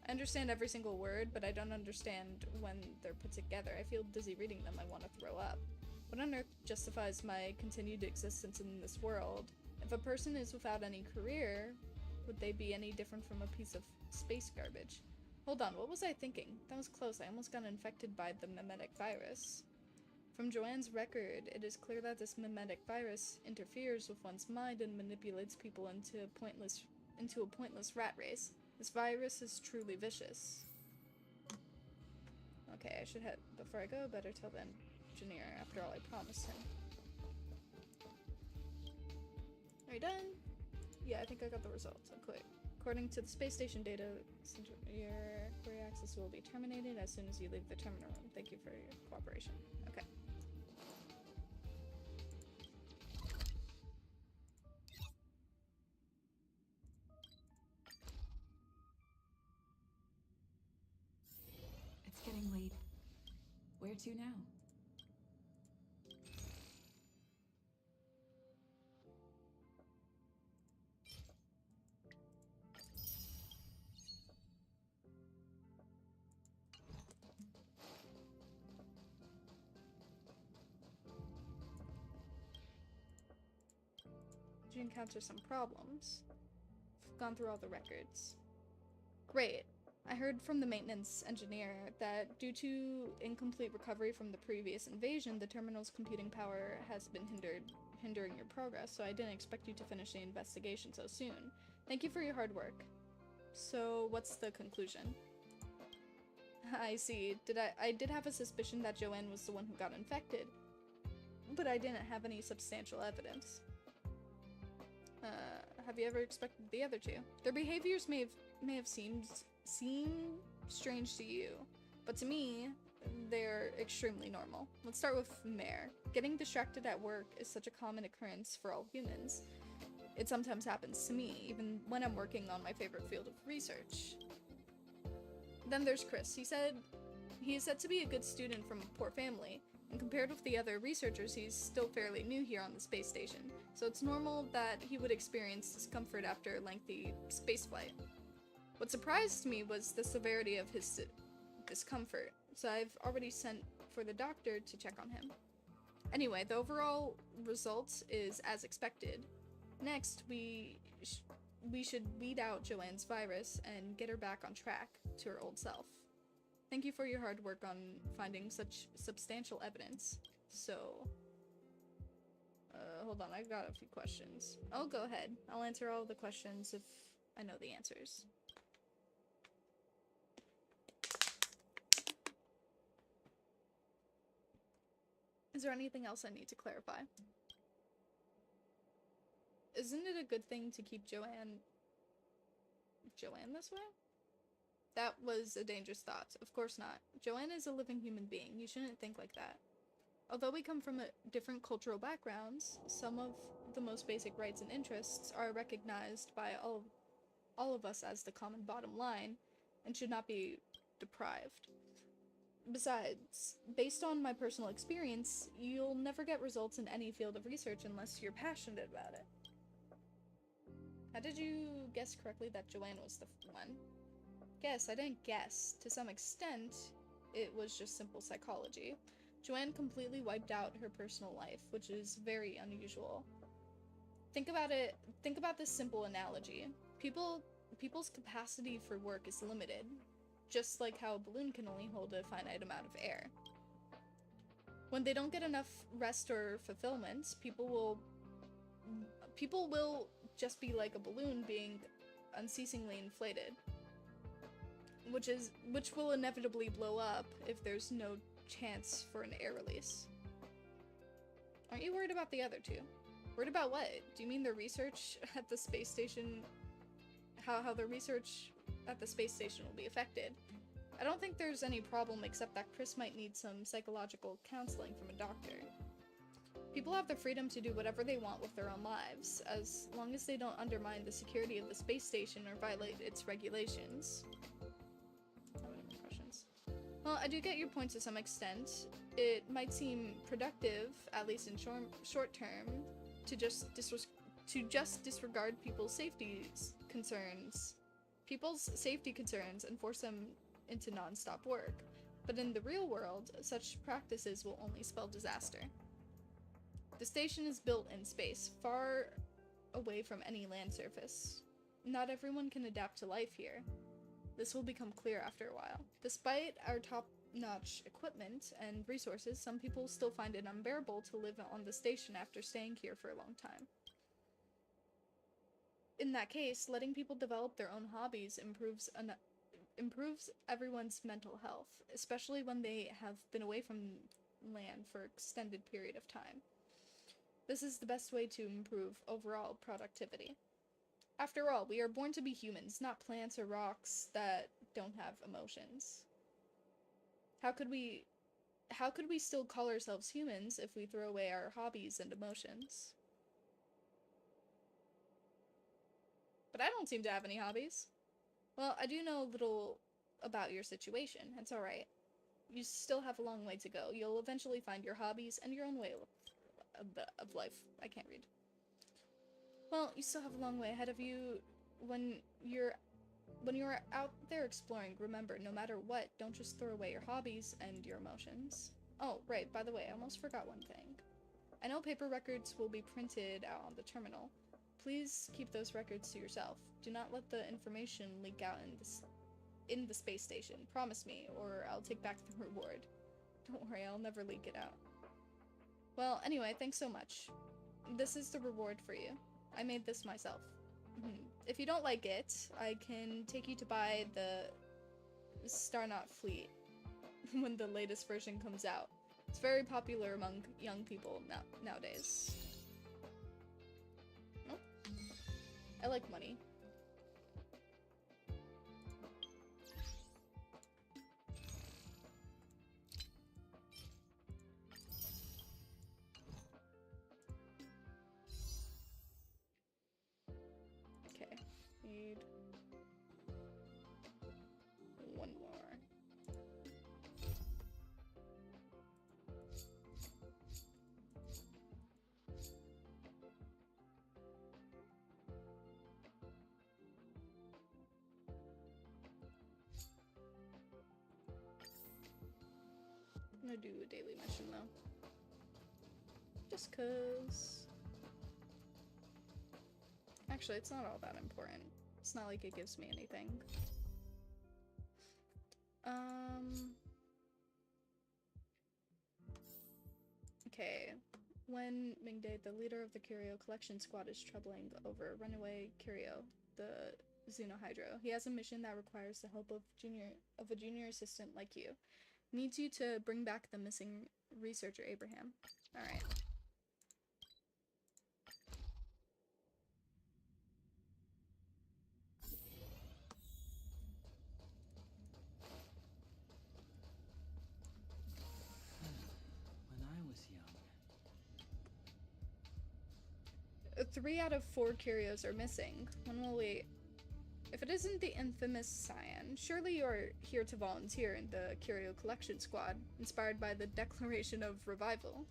I understand every single word, but I don't understand when they're put together. I feel dizzy reading them. I want to throw up. What on earth justifies my continued existence in this world? If a person is without any career, would they be any different from a piece of space garbage? Hold on, what was I thinking? That was close. I almost got infected by the mimetic virus. From Joanne's record, it is clear that this mimetic virus interferes with one's mind and manipulates people into a pointless rat race. This virus is truly vicious. Okay, I should head. Before I go, better tell the engineer. After all, I promised him. Are you done? Yeah, I think I got the results. I'm quick. According to the space station data, your query access will be terminated as soon as you leave the terminal room. Thank you for your cooperation. Okay.
It's getting late. Where to now?
Did you encounter some problems? I've gone through all the records. Great. I heard from the maintenance engineer that due to incomplete recovery from the previous invasion, the terminal's computing power has been hindering your progress, so I didn't expect you to finish the investigation so soon. Thank you for your hard work. So, what's the conclusion? I see. I did have a suspicion that Joanne was the one who got infected, but I didn't have any substantial evidence. Have you ever expected the other two? Their behaviors may have seemed strange to you, but to me, they're extremely normal. Let's start with Mare. Getting distracted at work is such a common occurrence for all humans. It sometimes happens to me, even when I'm working on my favorite field of research. Then there's Chris. He is said to be a good student from a poor family, and compared with the other researchers, he's still fairly new here on the space station, so it's normal that he would experience discomfort after a lengthy spaceflight. What surprised me was the severity of his discomfort, so I've already sent for the doctor to check on him. Anyway, the overall result is as expected. Next, we should weed out Joanne's virus and get her back on track to her old self. Thank you for your hard work on finding such substantial evidence. So, hold on, I got a few questions. Oh, go ahead. I'll answer all the questions if I know the answers. Is there anything else I need to clarify? Isn't it a good thing to keep Joanne this way? That was a dangerous thought. Of course not. Joanne is a living human being. You shouldn't think like that. Although we come from different cultural backgrounds, some of the most basic rights and interests are recognized by all of us as the common bottom line and should not be deprived. Besides, based on my personal experience, you'll never get results in any field of research unless you're passionate about it. How did you guess correctly that Joanne was the one? Guess, I didn't guess. To some extent, it was just simple psychology. Joanne completely wiped out her personal life, which is very unusual. Think about this simple analogy. People's capacity for work is limited, just like how a balloon can only hold a finite amount of air. When they don't get enough rest or fulfillment, people will just be like a balloon being unceasingly inflated. Which will inevitably blow up if there's no chance for an air release. Aren't you worried about the other two? Worried about what? Do you mean the research at the space station? How the research at the space station will be affected? I don't think there's any problem except that Chris might need some psychological counseling from a doctor. People have the freedom to do whatever they want with their own lives, as long as they don't undermine the security of the space station or violate its regulations. I have any more questions? Well, I do get your point to some extent. It might seem productive, at least in short term, to just disregard people's safety concerns and force them into non-stop work. But in the real world, such practices will only spell disaster. The station is built in space, far away from any land surface. Not everyone can adapt to life here. This will become clear after a while. Despite our top-notch equipment and resources, some people still find it unbearable to live on the station after staying here for a long time. In that case, letting people develop their own hobbies improves everyone's mental health, especially when they have been away from land for an extended period of time. This is the best way to improve overall productivity. After all, we are born to be humans, not plants or rocks that don't have emotions. How could we still call ourselves humans if we throw away our hobbies and emotions? But I don't seem to have any hobbies. Well, I do know a little about your situation. It's alright. You still have a long way to go. You'll eventually find your hobbies and your own way of life. I can't read. Well, you still have a long way ahead of you. When you're out there exploring, remember, no matter what, don't just throw away your hobbies and your emotions. Oh, right, by the way, I almost forgot one thing. I know paper records will be printed out on the terminal. Please keep those records to yourself. Do not let the information leak out in the space station. Promise me, or I'll take back the reward. Don't worry, I'll never leak it out. Well, anyway, thanks so much. This is the reward for you. I made this myself. If you don't like it, I can take you to buy the Starnaut Fleet when the latest version comes out. It's very popular among young people nowadays. Oh. I like money. Okay, need one more. I'm gonna do a daily mission though. Just cause. Actually, it's not all that important. It's not like it gives me anything. Okay. When Mingde, the leader of the curio collection squad, is troubling over runaway curio, the Xenohydro. He has a mission that requires the help of a junior assistant like you. Needs you to bring back the missing researcher Abraham. Alright.
When I was young.
3 out of 4 curios are missing. When will we... If it isn't the infamous Cyan, surely you're here to volunteer in the Curio Collection Squad, inspired by the Declaration of Revival.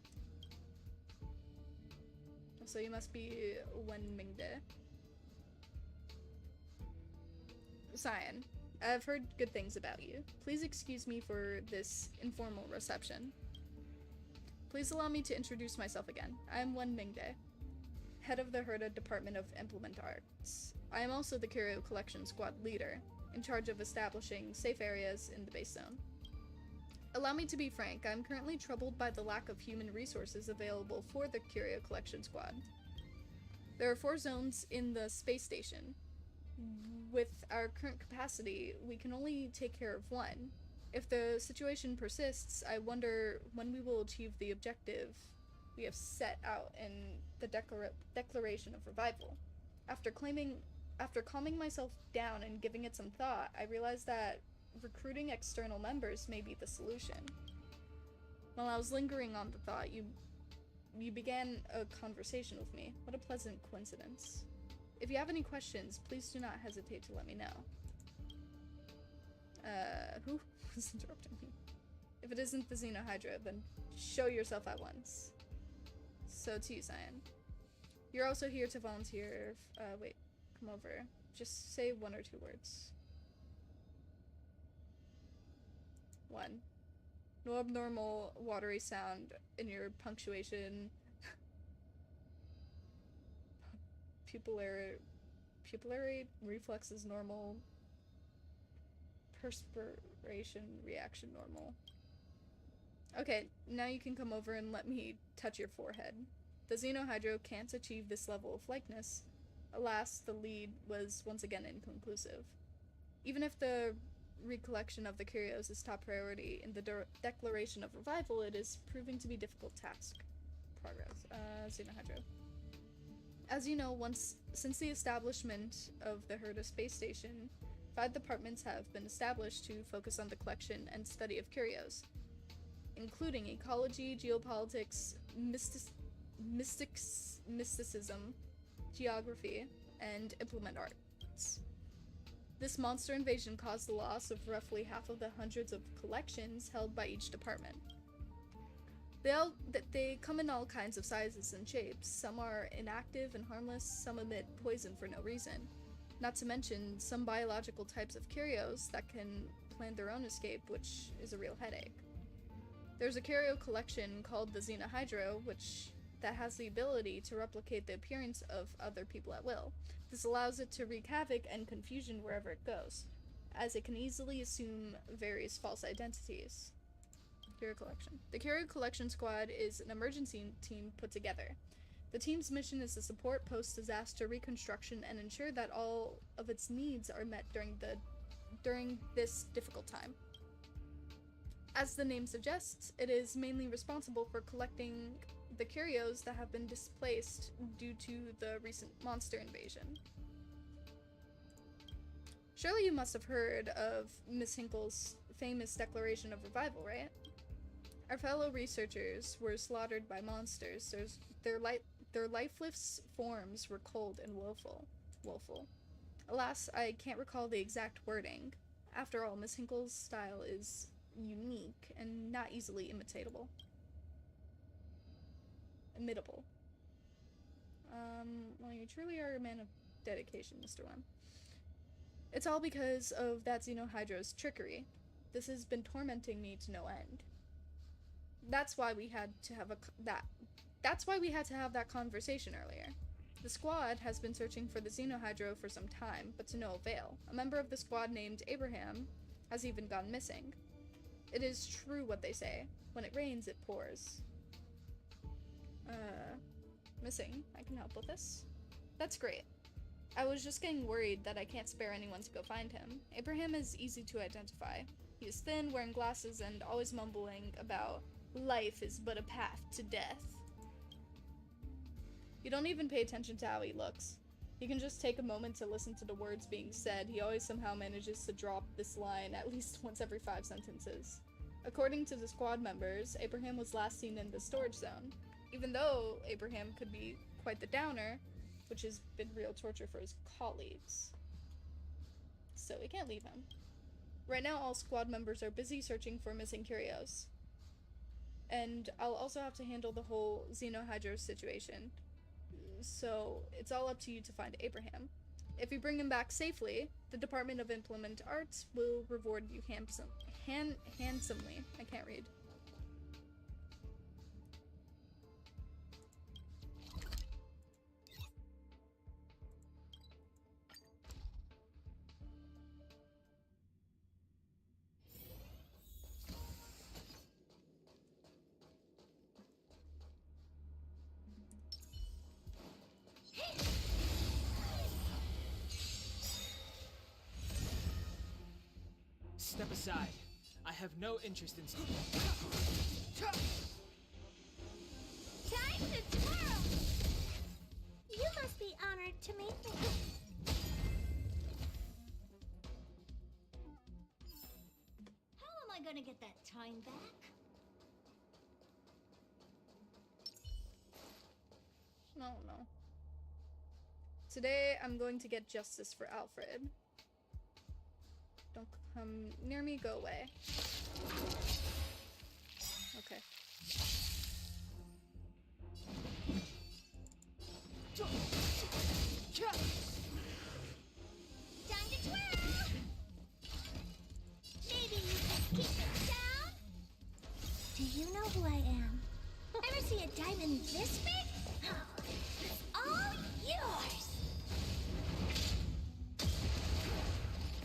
So you must be Wen Mingde. Cyan, I've heard good things about you. Please excuse me for this informal reception. Please allow me to introduce myself again. I am Wen Mingde, head of the Herda Department of Implement Arts. I am also the Curio Collection Squad leader, in charge of establishing safe areas in the base zone. Allow me to be frank, I am currently troubled by the lack of human resources available for the Curio Collection Squad. There are 4 zones in the space station. With our current capacity, we can only take care of 1. If the situation persists, I wonder when we will achieve the objective we have set out in the Declaration of Revival. After calming myself down and giving it some thought, I realized that recruiting external members may be the solution. While I was lingering on the thought, you began a conversation with me. What a pleasant coincidence. If you have any questions, please do not hesitate to let me know. Who was interrupting me? If it isn't the Xenohydra, then show yourself at once. So to you, Cyan. You're also here to volunteer. Wait, come over. Just say 1 or 2 words. 1. No abnormal watery sound in your punctuation. Pupillary reflexes normal. Perspiration reaction normal. Okay, now you can come over and let me touch your forehead. The Xenohydro can't achieve this level of likeness. Alas, the lead was once again inconclusive. Even if the recollection of the curios is top priority in the Declaration of Revival, it is proving to be a difficult task. Progress. Xenohydro. As you know, since the establishment of the Herta space station, 5 departments have been established to focus on the collection and study of curios, including ecology, geopolitics, mysticism, geography, and implement arts. This monster invasion caused the loss of roughly half of the hundreds of collections held by each department. They come in all kinds of sizes and shapes. Some are inactive and harmless, some emit poison for no reason. Not to mention some biological types of curios that can plan their own escape, which is a real headache. There's a curio collection called the Xenohydro, that has the ability to replicate the appearance of other people at will. This allows it to wreak havoc and confusion wherever it goes, as it can easily assume various false identities. Curio Collection. The Curio Collection Squad is an emergency team put together. The team's mission is to support post-disaster reconstruction and ensure that all of its needs are met during this difficult time. As the name suggests, it is mainly responsible for collecting the curios that have been displaced due to the recent monster invasion. Surely you must have heard of Miss Hinkle's famous Declaration of Revival, right? Our fellow researchers were slaughtered by monsters. Their lifeless forms were cold and woeful. Alas, I can't recall the exact wording. After all, Miss Hinkle's style is unique and not easily imitable. Well, you truly are a man of dedication, Mr. Wem. It's all because of that Xenohydro's trickery. This has been tormenting me to no end. That's why we had to have that conversation earlier. The squad has been searching for the Xenohydro for some time, but to no avail. A member of the squad named Abraham has even gone missing. It is true what they say. When it rains, it pours. Missing. I can help with this. That's great. I was just getting worried that I can't spare anyone to go find him. Abraham is easy to identify. He is thin, wearing glasses, and always mumbling about life is but a path to death. You don't even pay attention to how he looks. You can just take a moment to listen to the words being said. He always somehow manages to drop this line at least once every 5 sentences. According to the squad members, Abraham was last seen in the storage zone. Even though Abraham could be quite the downer, which has been real torture for his colleagues. So we can't leave him. Right now, all squad members are busy searching for missing curios. And I'll also have to handle the whole Xenohydro situation. So it's all up to you to find Abraham. If you bring him back safely, the Department of Implement Arts will reward you handsomely. I can't read.
Step aside. I have no interest in...
Time to twirl! You must be honored to meet me. gonna get that time back?
No, no. Today, I'm going to get justice for Alfred. Don't come near me, go away. Okay.
Time to twirl! Maybe you can keep it down? Do you know who I am? Ever see a diamond this big? Oh, it's all yours!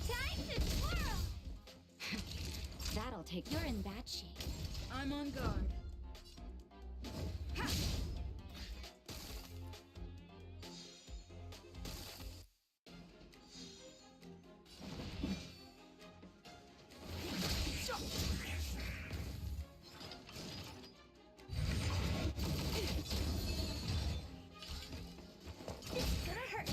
Time to twirl!
That'll take. You're in bad shape.
I'm on guard. Ha!
It's gonna hurt.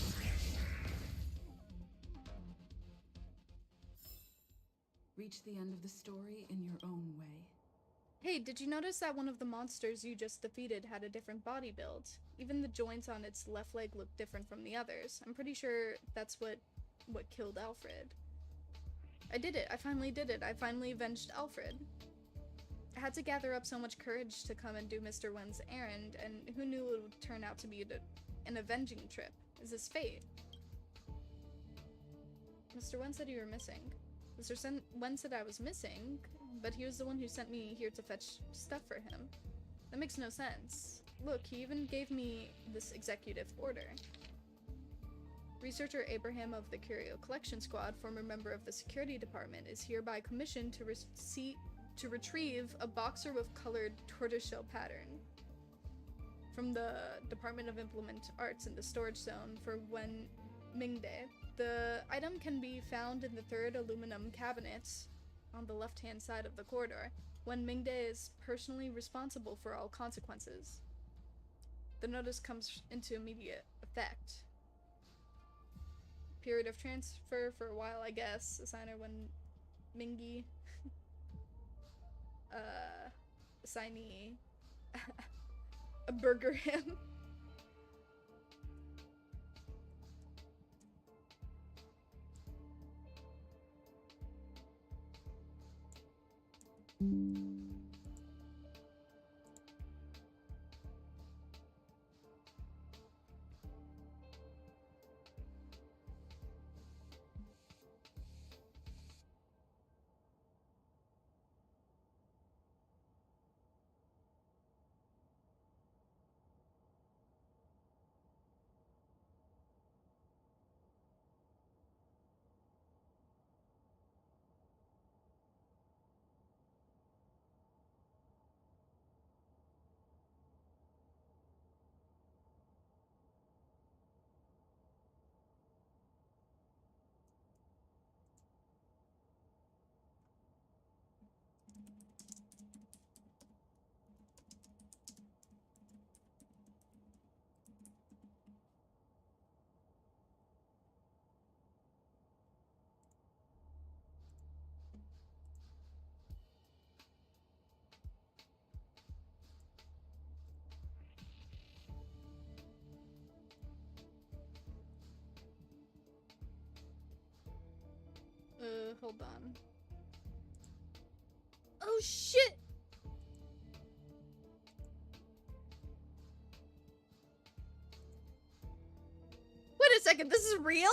Reach the end of the story in your own way.
Hey, did you notice that one of the monsters you just defeated had a different body build? Even the joints on its left leg look different from the others. I'm pretty sure that's what killed Alfred. I did it. I finally did it. I finally avenged Alfred. I had to gather up so much courage to come and do Mr. Wen's errand, and who knew it would turn out to be an avenging trip? Is this fate? Mr. Wen said you were missing. Mr. Wen said I was missing, but he was the one who sent me here to fetch stuff for him. That makes no sense. Look, he even gave me this executive order. Researcher Abraham of the Curio Collection Squad, former member of the security department, is hereby commissioned to retrieve a boxer with colored tortoiseshell pattern from the Department of Implement Arts in the storage zone for Wen Mingde. The item can be found in the third aluminum cabinet on the left-hand side of the corridor. Wen Mingde is personally responsible for all consequences. The notice comes into immediate effect. Period of transfer for a while, I guess. Assigner Wen Mingi. Assignee. A burger him. Hold on. Oh shit! Wait a second, this is real?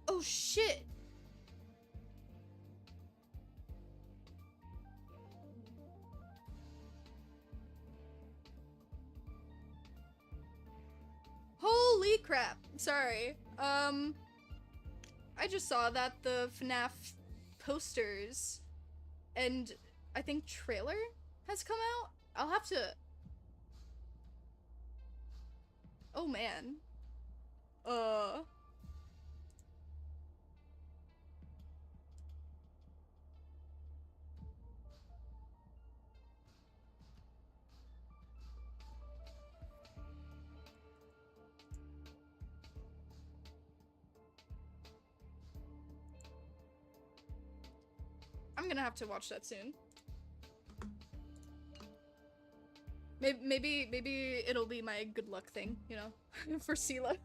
Oh shit! Holy crap. Sorry. I just saw that the FNAF posters and I think trailer has come out. I'll have to... Oh man. I'm gonna have to watch that soon. Maybe it'll be my good luck thing, you know, for Sela.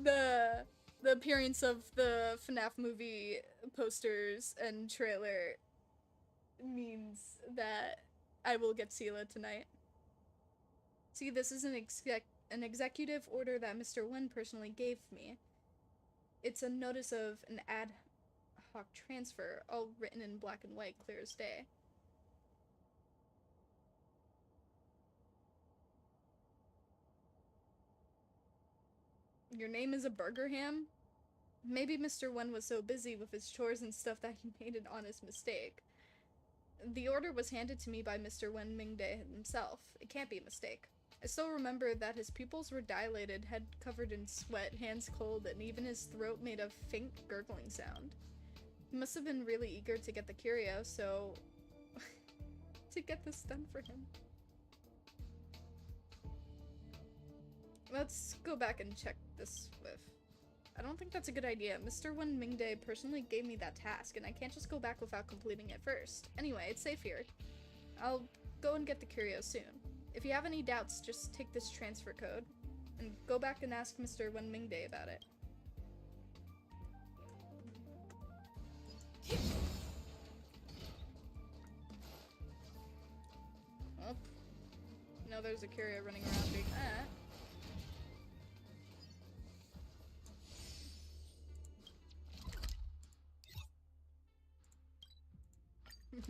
The appearance of the FNAF movie posters and trailer means that I will get Sela tonight. See, this is an executive order that Mr. Wen personally gave me. It's a notice of an ad hoc transfer, all written in black and white, clear as day. Your name is a burger ham? Maybe Mr. Wen was so busy with his chores and stuff that he made an honest mistake. The order was handed to me by Mr. Wen Mingde himself. It can't be a mistake. I still remember that his pupils were dilated, head covered in sweat, hands cold, and even his throat made a faint gurgling sound. He must have been really eager to get the curio, so... to get this done for him. Let's go back and check this with... I don't think that's a good idea. Mr. Wen Mingde personally gave me that task, and I can't just go back without completing it first. Anyway, it's safe here. I'll go and get the curio soon. If you have any doubts, just take this transfer code, and go back and ask Mr. Wen Mingde about it. Oh. You know there's a curio running around doing that.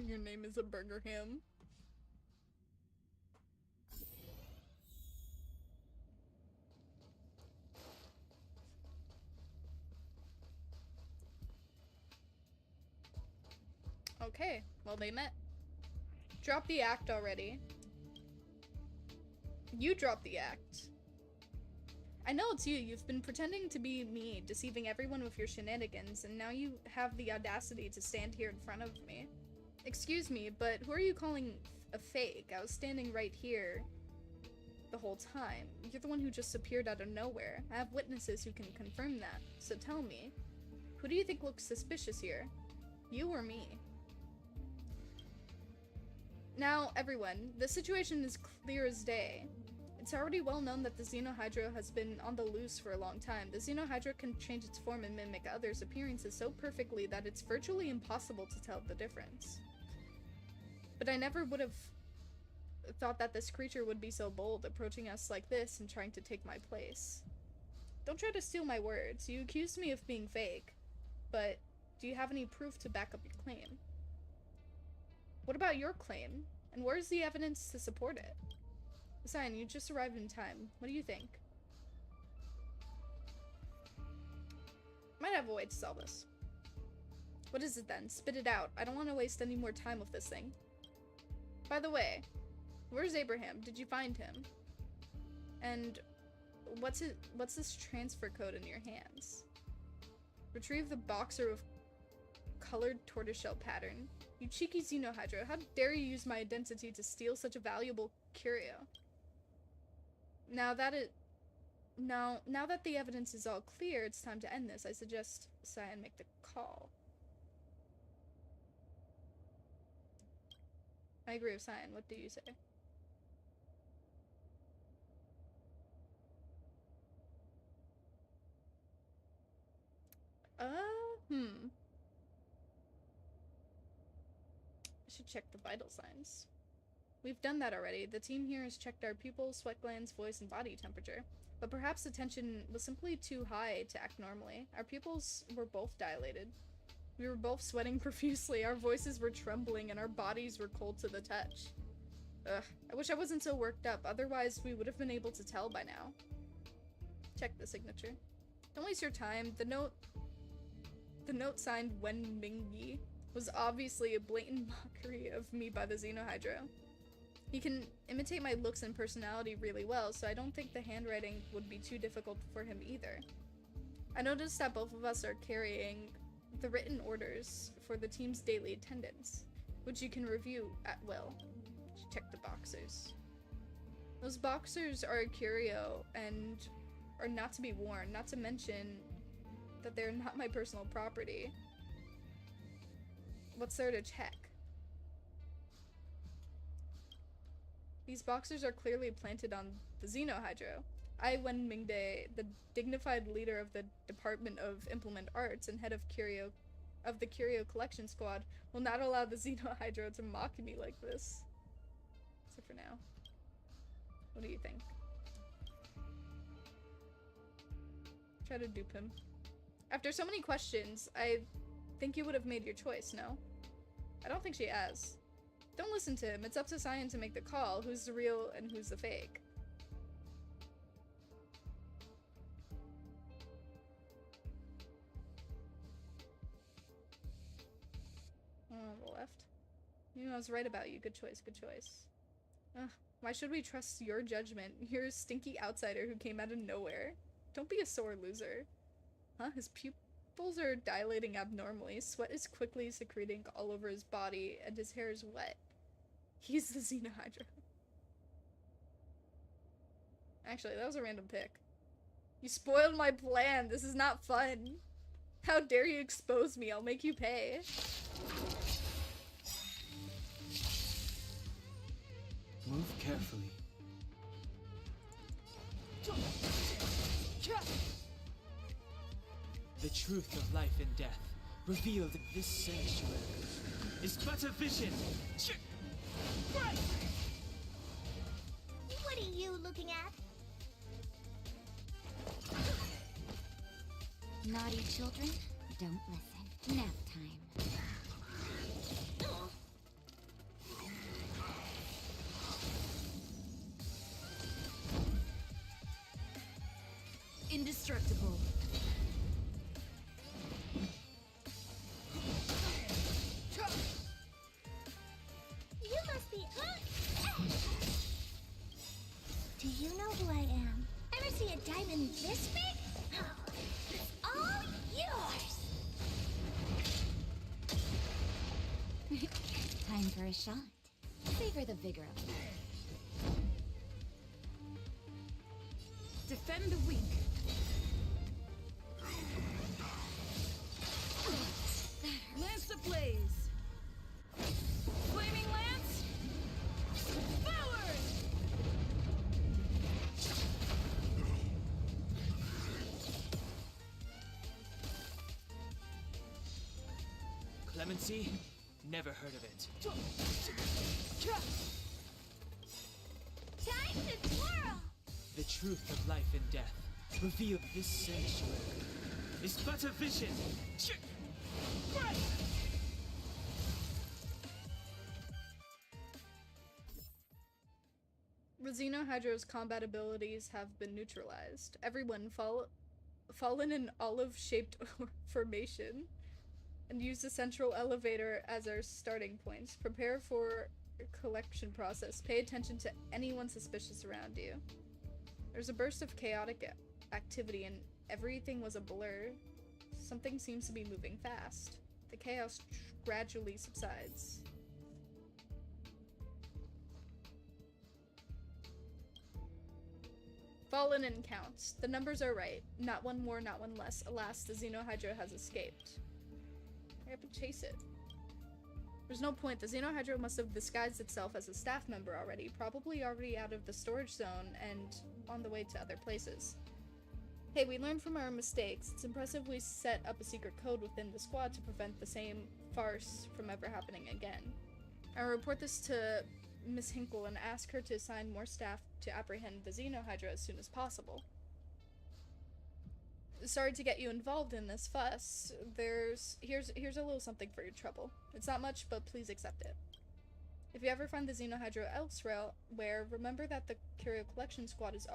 Your name is a burger ham. Okay, well they met. Drop the act already. You dropped the act. I know it's you. You've been pretending to be me, deceiving everyone with your shenanigans, and now you have the audacity to stand here in front of me. Excuse me, but who are you calling a fake? I was standing right here the whole time. You're the one who just appeared out of nowhere. I have witnesses who can confirm that. So tell me, who do you think looks suspicious here? You or me? Now, everyone, the situation is clear as day. It's already well known that the Xenohydra has been on the loose for a long time. The Xenohydra can change its form and mimic others' appearances so perfectly that it's virtually impossible to tell the difference. But I never would have thought that this creature would be so bold, approaching us like this and trying to take my place. Don't try to steal my words. You accused me of being fake, but do you have any proof to back up your claim? What about your claim? And where's the evidence to support it? Besides, you just arrived in time. What do you think? Might have a way to solve this. What is it then? Spit it out. I don't want to waste any more time with this thing. By the way, where's Abraham? Did you find him? And what's this transfer code in your hands? Retrieve the boxer with colored tortoiseshell pattern. You cheeky Xenohydra, how dare you use my identity to steal such a valuable curio? Now that the evidence is all clear, it's time to end this. I suggest Cyan make the call. I agree with Cyan. What do you say? I should check the vital signs. We've done that already. The team here has checked our pupils, sweat glands, voice, and body temperature. But perhaps the tension was simply too high to act normally. Our pupils were both dilated. We were both sweating profusely, our voices were trembling, and our bodies were cold to the touch. Ugh, I wish I wasn't so worked up, otherwise we would have been able to tell by now. Check the signature. Don't waste your time. The note signed Wen Mingyi was obviously a blatant mockery of me by the Xenohydra. He can imitate my looks and personality really well, so I don't think the handwriting would be too difficult for him either. I noticed that both of us are carrying the written orders for the team's daily attendance, which you can review at will. Check the boxers. Those boxers are a curio and are not to be worn, not to mention that they're not my personal property. What's there to check? These boxers are clearly planted on the Xenohydro. I, Wen Mingde, the dignified leader of the Department of Implement Arts and head of the Curio Collection Squad, will not allow the Xenohydro to mock me like this. So for now. What do you think? Try to dupe him. After so many questions, I think you would have made your choice, no? I don't think she has. Don't listen to him. It's up to Cyan to make the call. Who's the real and who's the fake? Oh, on the left. You know, I was right about you. Good choice, good choice. Ugh, why should we trust your judgment? You're a stinky outsider who came out of nowhere. Don't be a sore loser. Huh? His pupils are dilating abnormally. Sweat is quickly secreting all over his body, and his hair is wet. He's the Xenohydra. Actually, that was a random pick. You spoiled my plan. This is not fun. How dare you expose me? I'll make you pay.
Move carefully. The truth of life and death, revealed in this sanctuary, is but a vision.
What are you looking at?
Naughty children, don't listen. Nap time.
Indestructible.
You must be. Do you know who I am? Ever see a diamond this big? Oh, it's all yours.
Time for a shot. Savor the vigor of life.
Defend the weak. Lance ablaze. Flaming lance. Forward.
Clemency? Never heard of it.
Time to twirl.
The truth of life and death, revealed in this sanctuary, is but a vision.
The Xenohydro's combat abilities have been neutralized. Everyone fallen in olive-shaped formation and use the central elevator as our starting point. Prepare for a collection process. Pay attention to anyone suspicious around you. There's a burst of chaotic activity and everything was a blur. Something seems to be moving fast. The chaos gradually subsides. Fallen in counts. The numbers are right. Not one more, not one less. Alas, the Xenohydra has escaped. I have to chase it. There's no point. The Xenohydra must have disguised itself as a staff member already, probably already out of the storage zone and on the way to other places. Hey, we learned from our mistakes. It's impressive we set up a secret code within the squad to prevent the same farce from ever happening again. I'll report this to Miss Hinkle and ask her to assign more staff to apprehend the Xenohydra as soon as possible. Sorry to get you involved in this fuss. Here's a little something for your trouble. It's not much, but please accept it. If you ever find the Xenohydra elsewhere, remember that the Curio Collection Squad is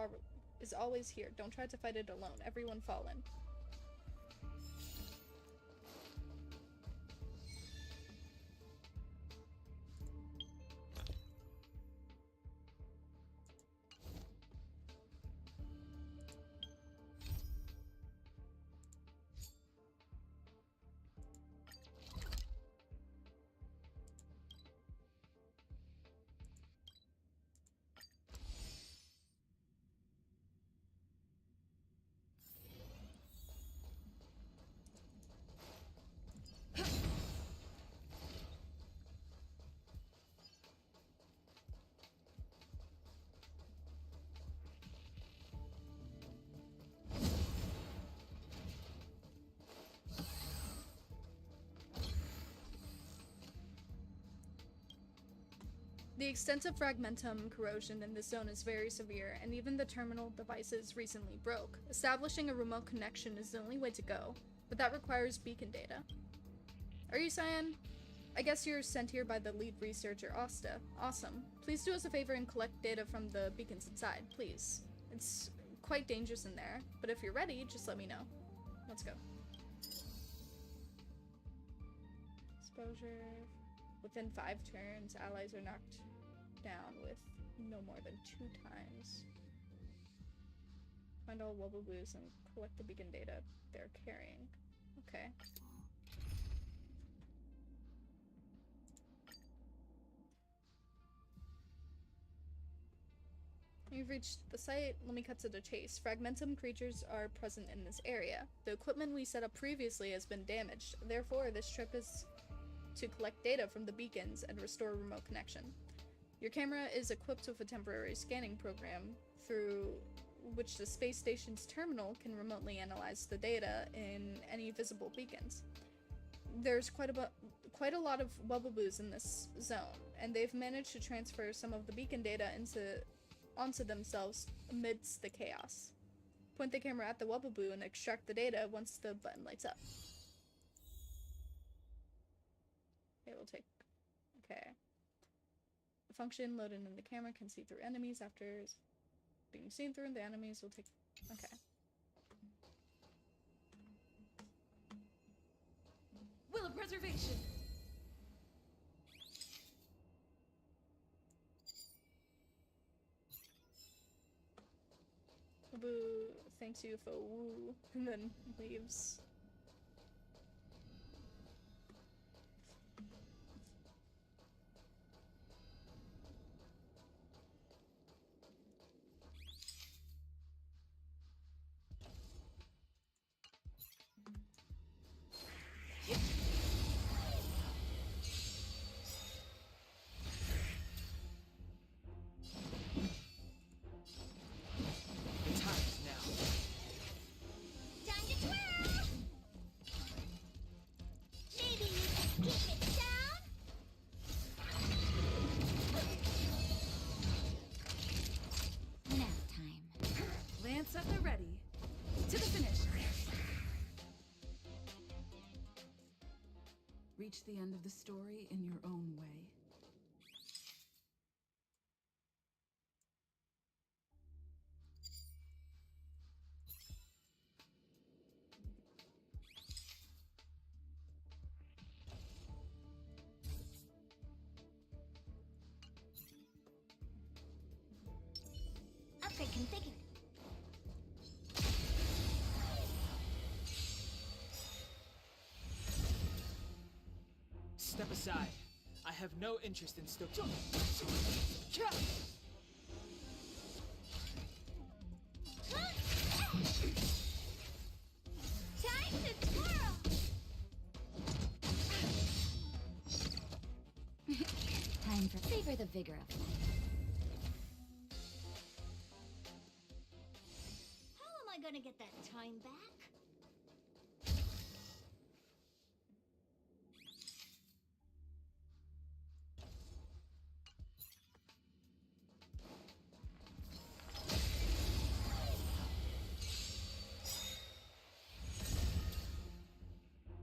always here. Don't try to fight it alone. Everyone fallen. The extent of fragmentum corrosion in this zone is very severe, and even the terminal devices recently broke. Establishing a remote connection is the only way to go, but that requires beacon data. Are you Cyan? I guess you're sent here by the lead researcher, Asta. Awesome. Please do us a favor and collect data from the beacons inside, please. It's quite dangerous in there, but if you're ready, just let me know. Let's go. Exposure. Within 5 turns, allies are knocked down with no more than 2 times. Find all Wubbaboos and collect the beacon data they're carrying. Okay. You've reached the site. Let me cut to the chase. Fragmentum creatures are present in this area. The equipment we set up previously has been damaged. Therefore, this trip is to collect data from the beacons and restore remote connection. Your camera is equipped with a temporary scanning program through which the space station's terminal can remotely analyze the data in any visible beacons. There's quite a lot of Wubbaboos in this zone, and they've managed to transfer some of the beacon data onto themselves amidst the chaos. Point the camera at the Wubbaboo and extract the data once the button lights up. It will take... Okay. The function loaded in the camera can see through enemies. After being seen through, the enemies will take... Okay.
Will of preservation!
Boo thanks you for woo, and then leaves.
At the ready. To the finish.
Reach the end of the story in your own way.
Upgrade configured.
Step aside. I have no interest in still.
Time to twirl!
Time for favor the vigor of life.
How am I gonna get that time back?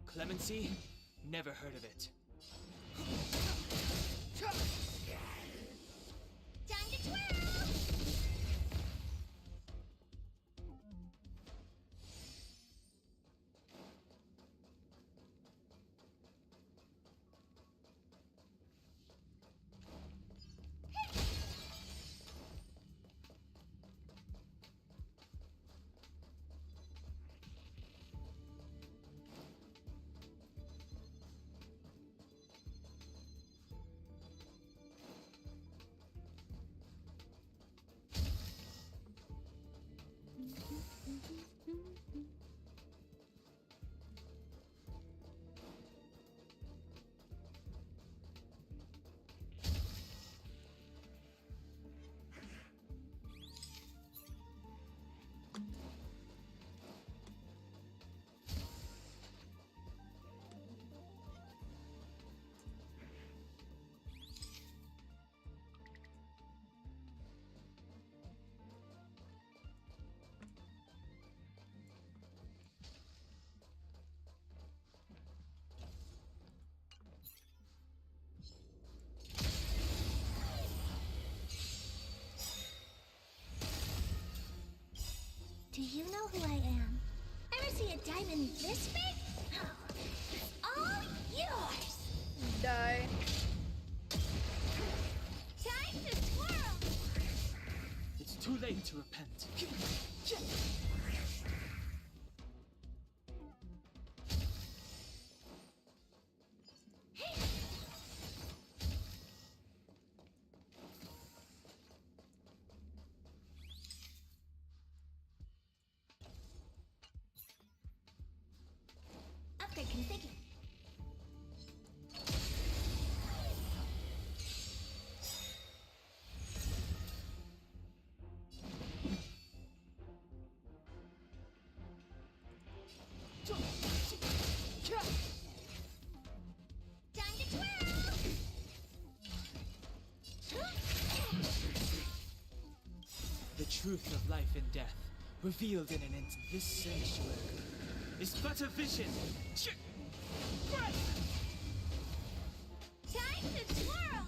Clemency? Never heard of it.
Time to twirl! Do you know who I am? Ever see a diamond this big? It's all yours!
Die.
Time to twirl!
It's too late to repent.
Upgrade configured. Time to twirl!
The truth of life and death, revealed in an instant. This sanctuary is but a vision.
Time to twirl!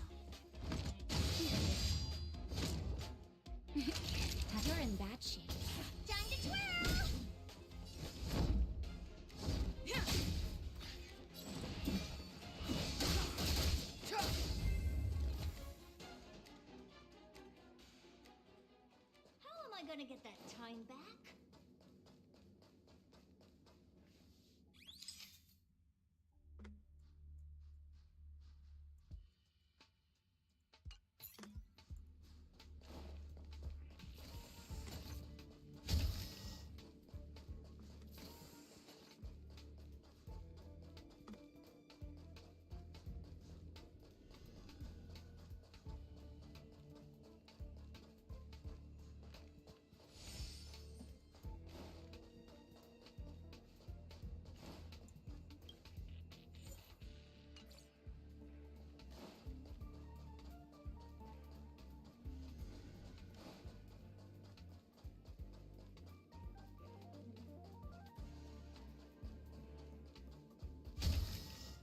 You're in bad shape.
Time to twirl! How am I gonna get that time back?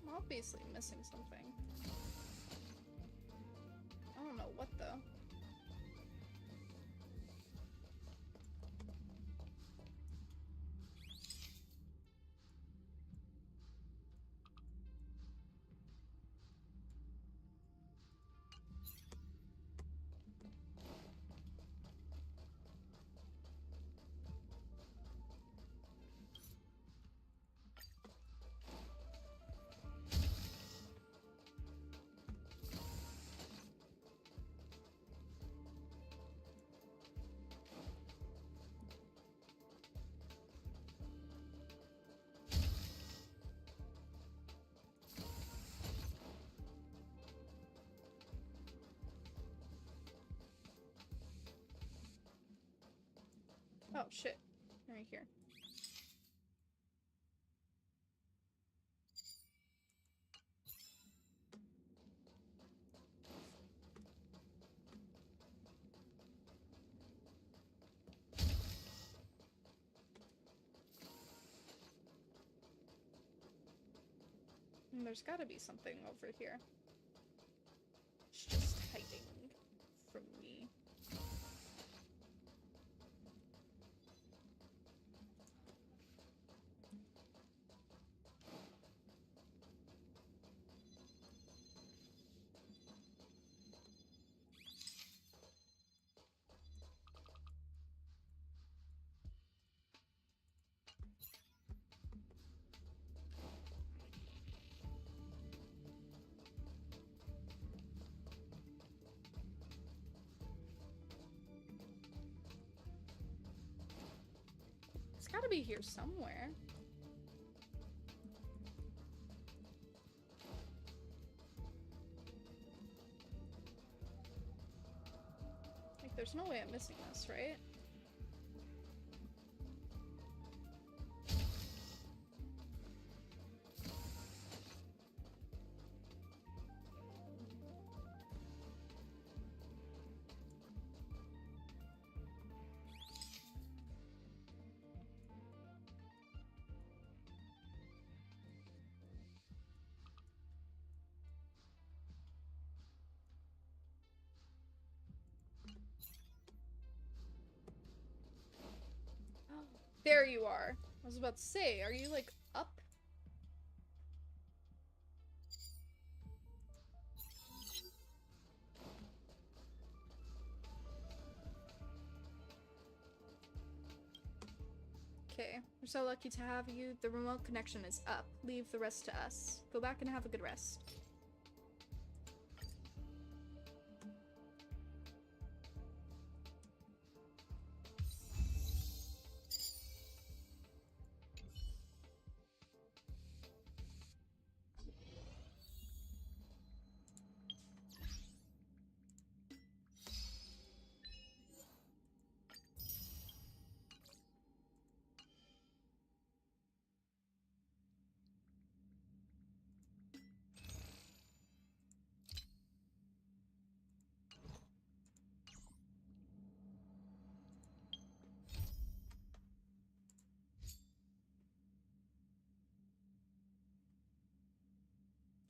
I'm obviously missing something. I don't know what though. Oh shit. Right here. And there's gotta be something over here. It's just hiding from me. It's gotta be here somewhere. Like, there's no way I'm missing this, right? There you are. I was about to say, are you like up? Okay, we're so lucky to have you. The remote connection is up. Leave the rest to us. Go back and have a good rest.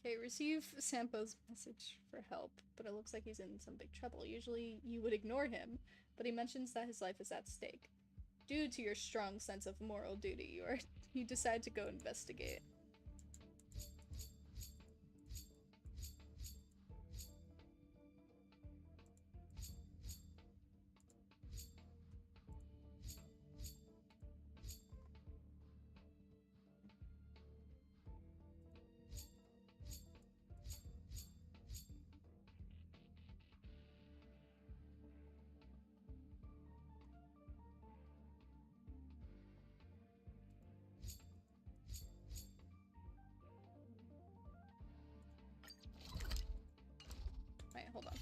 Okay, receive Sampo's message for help, but it looks like he's in some big trouble. Usually you would ignore him, but he mentions that his life is at stake. Due to your strong sense of moral duty, you decide to go investigate. Right, hold on.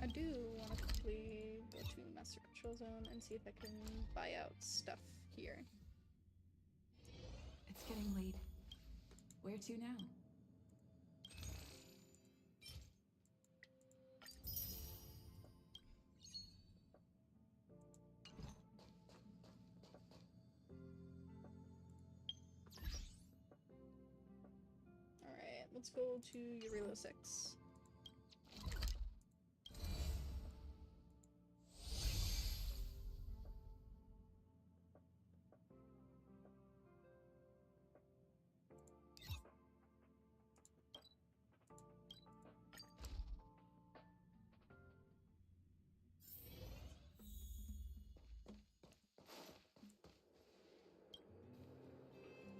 I do want to quickly go to Master Control Zone and see if I can buy out stuff here.
It's getting late. Where to now?
Alright, let's go to Urilo 6.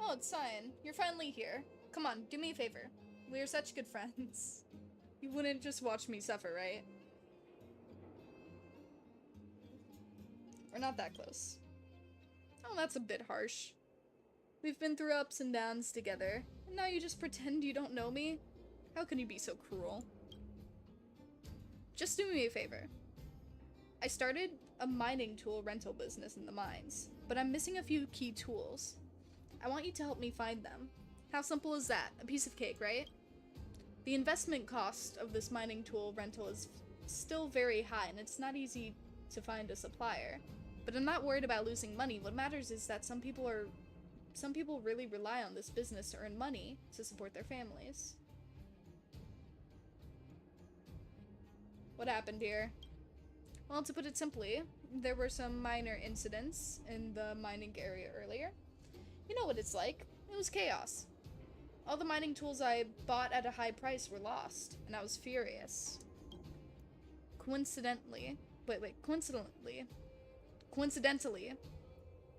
Oh, it's Cyan. You're finally here. Come on, do me a favor. We are such good friends. You wouldn't just watch me suffer, right? We're not that close. Oh, that's a bit harsh. We've been through ups and downs together, and now you just pretend you don't know me? How can you be so cruel? Just do me a favor. I started a mining tool rental business in the mines, but I'm missing a few key tools. I want you to help me find them. How simple is that? A piece of cake, right? The investment cost of this mining tool rental is still very high, and it's not easy to find a supplier. But I'm not worried about losing money. What matters is that some people really rely on this business to earn money to support their families. What happened here? Well, to put it simply, there were some minor incidents in the mining area earlier. You know what it's like. It was chaos. All the mining tools I bought at a high price were lost, and I was furious. Coincidentally,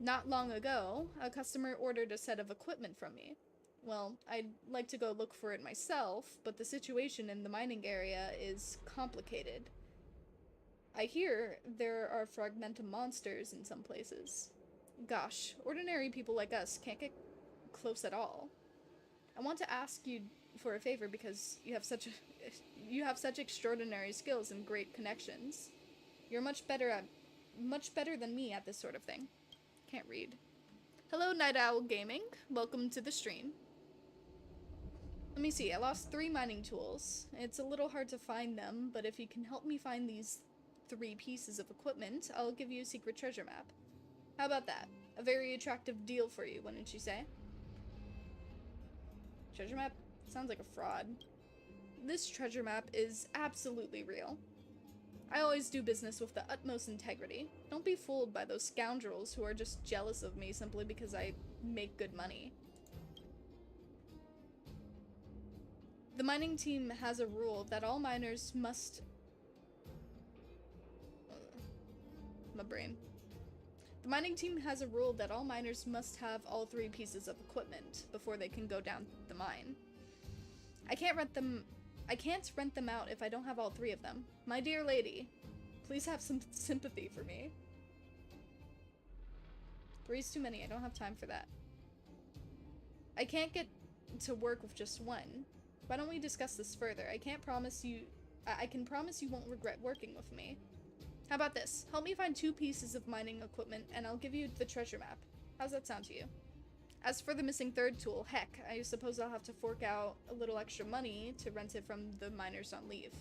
not long ago, a customer ordered a set of equipment from me. Well, I'd like to go look for it myself, but the situation in the mining area is complicated. I hear there are fragmented monsters in some places. Gosh, ordinary people like us can't get close at all. I want to ask you for a favor because you have such extraordinary skills and great connections. You're much better than me at this sort of thing. Can't read. Hello, Night Owl Gaming. Welcome to the stream. Let me see. I lost 3 mining tools. It's a little hard to find them, but if you can help me find these 3 pieces of equipment, I'll give you a secret treasure map. How about that? A very attractive deal for you, wouldn't you say? Treasure map? Sounds like a fraud. This treasure map is absolutely real. I always do business with the utmost integrity. Don't be fooled by those scoundrels who are just jealous of me simply because I make good money. The mining team has a rule that all miners must... my brain. The mining team has a rule that all miners must have all 3 pieces of equipment before they can go down the mine. I can't rent them out if I don't have all 3 of them. My dear lady, please have some sympathy for me. 3's too many. I don't have time for that. I can't get to work with just 1. Why don't we discuss this further? I can promise you won't regret working with me. How about this? Help me find 2 pieces of mining equipment and I'll give you the treasure map. How's that sound to you? As for the missing 3rd tool, heck, I suppose I'll have to fork out a little extra money to rent it from the miners on leave.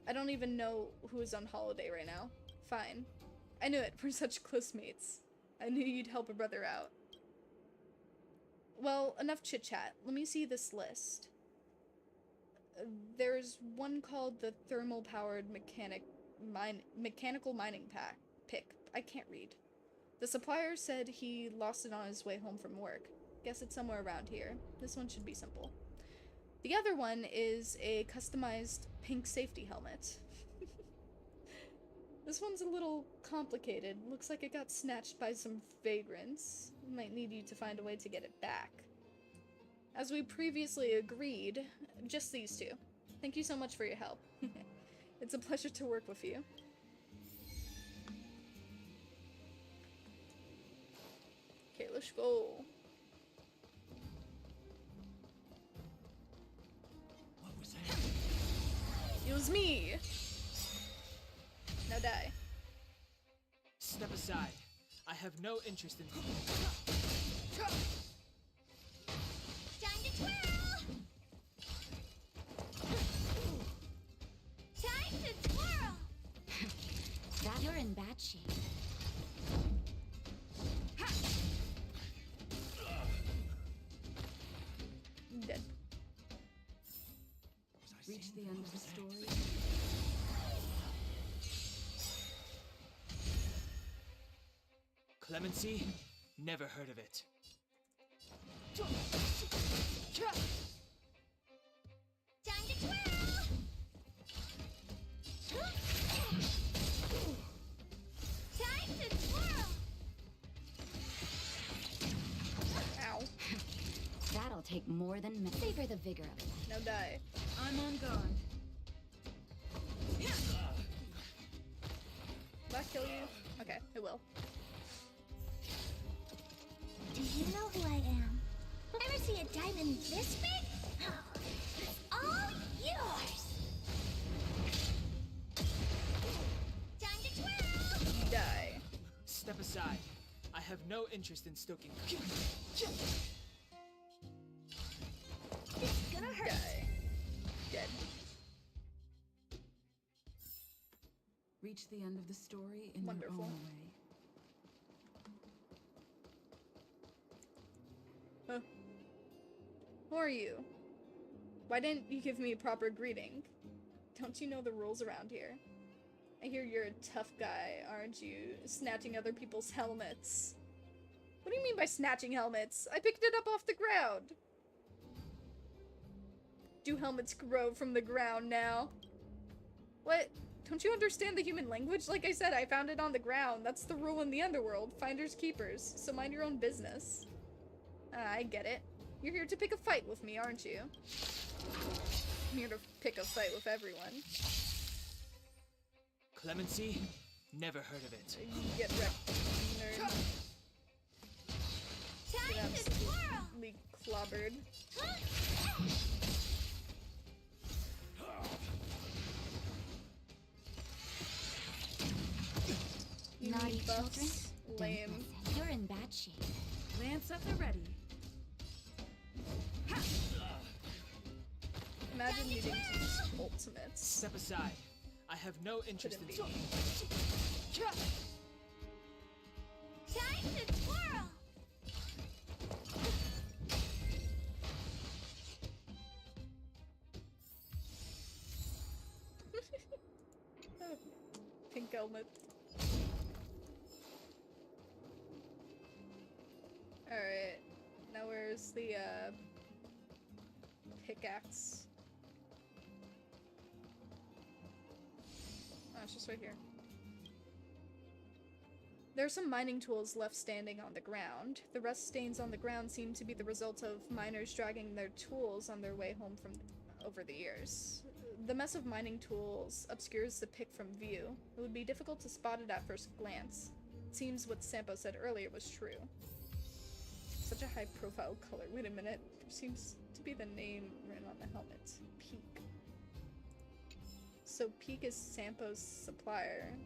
I don't even know who's on holiday right now. Fine. I knew it. We're such close mates. I knew you'd help a brother out. Well, enough chit-chat. Let me see this list. There's one called the thermal-powered mechanical mining pick. I can't read. The supplier said he lost it on his way home from work. Guess it's somewhere around here. This one should be simple. The other one is a customized pink safety helmet. This one's a little complicated. Looks like it got snatched by some vagrants. Might need you to find a way to get it back. As we previously agreed, just these 2. Thank you so much for your help. It's a pleasure to work with you. Okay, let's go.
What was that?
It was me. Now die.
Step aside. I have no interest in...
Time to twirl! Time to twirl!
That you're in bad shape.
Dead.
Reach the end of the story.
Clemency? Never heard of it.
Time to twirl! Time to twirl!
Ow.
That'll take more than minutes. Savor the vigor of life.
Now die.
I'm on guard.
Will that kill you? Okay, it will.
Do you know who I am? Ever see a diamond this big? Oh, it's all yours! Time to twirl!
Die.
Step aside. I have no interest in stoking...
It's gonna hurt.
Die. Dead.
Reach the end of the story in
Wonderful.
your own way.
Huh. Who are you? Why didn't you give me a proper greeting? Don't you know the rules around here? I hear you're a tough guy, aren't you? Snatching other people's helmets. What do you mean by snatching helmets? I picked it up off the ground. Do helmets grow from the ground now? What? Don't you understand the human language? Like I said, I found it on the ground. That's the rule in the underworld. Finders keepers. So mind your own business. I get it. You're here to pick a fight with me, aren't you? I'm here to pick a fight with everyone.
Clemency? Never heard of it.
Get wrecked, nerd. Get
Time to twirl!
absolutely clobbered. You
Naughty
need
children?
buffs.
Don't
Lame.
listen. You're in bad shape.
Lance at the ready.
Imagine needing to use ultimates.
Step aside. I have no interest in...
Couldn't be.
Time to twirl!
Pink helmet. Alright. Now where's the, pickaxe? Oh, it's just right here. There are some mining tools left standing on the ground. The rust stains on the ground seem to be the result of miners dragging their tools on their way home from over the years. The mess of mining tools obscures the pick from view. It would be difficult to spot it at first glance. It seems what Sampo said earlier was true. Such a high-profile color. Wait a minute. There seems to be the name written on the helmet. Peak. So Peak is Sampo's supplier.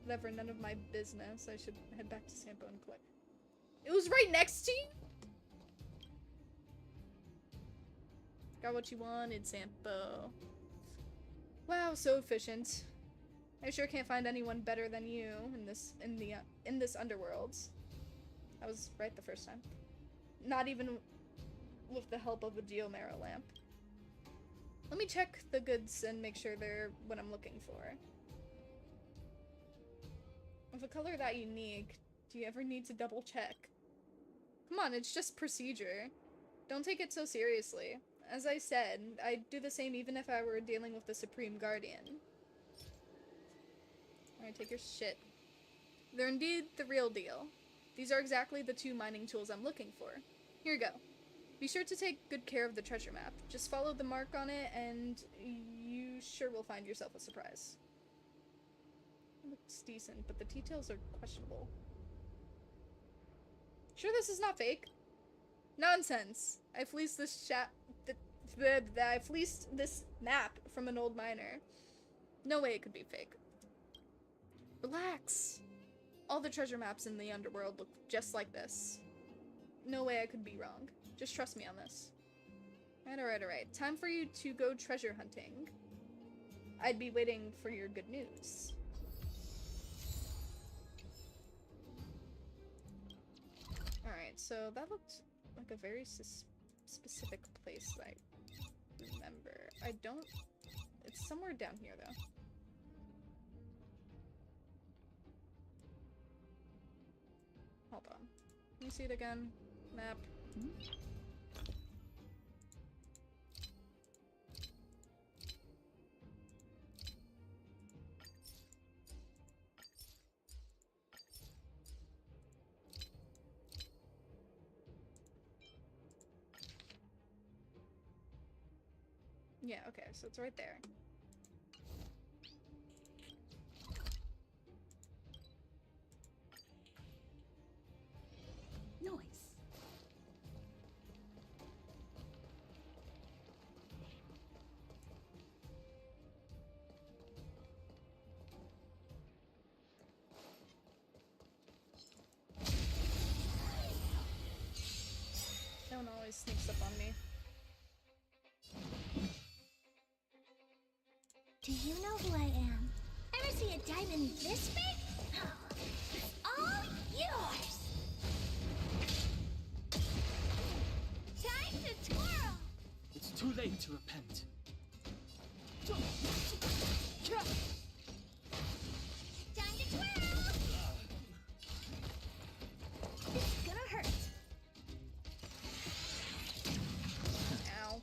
Whatever, none of my business. I should head back to Sampo and collect. It was right next to you? Got what you wanted, Sampo. Wow, so efficient. I sure can't find anyone better than you in this underworld. I was right the first time. Not even with the help of a geomera lamp. Let me check the goods and make sure they're what I'm looking for. With a color that unique, do you ever need to double check? Come on, it's just procedure. Don't take it so seriously. As I said, I'd do the same even if I were dealing with the Supreme Guardian. Alright, take your shit. They're indeed the real deal. These are exactly the 2 mining tools I'm looking for. Here you go. Be sure to take good care of the treasure map. Just follow the mark on it and you sure will find yourself a surprise. It looks decent, but the details are questionable. Sure this is not fake? Nonsense. I fleeced this I fleeced this map from an old miner. No way it could be fake. Relax. All the treasure maps in the underworld look just like this. No way I could be wrong. Just trust me on this. Alright. Time for you to go treasure hunting. I'd be waiting for your good news. Alright, so that looked like a very specific place that I remember. I don't... It's somewhere down here, though. Hold on. Let me see it again. Map. Yeah, okay, so it's right there.
Noise.
No one always sneaks up on me.
Do you know who I am? Ever see a diamond this big? Oh, it's all yours! Time to twirl!
It's too late to repent.
Time to twirl! It's gonna hurt.
Ow.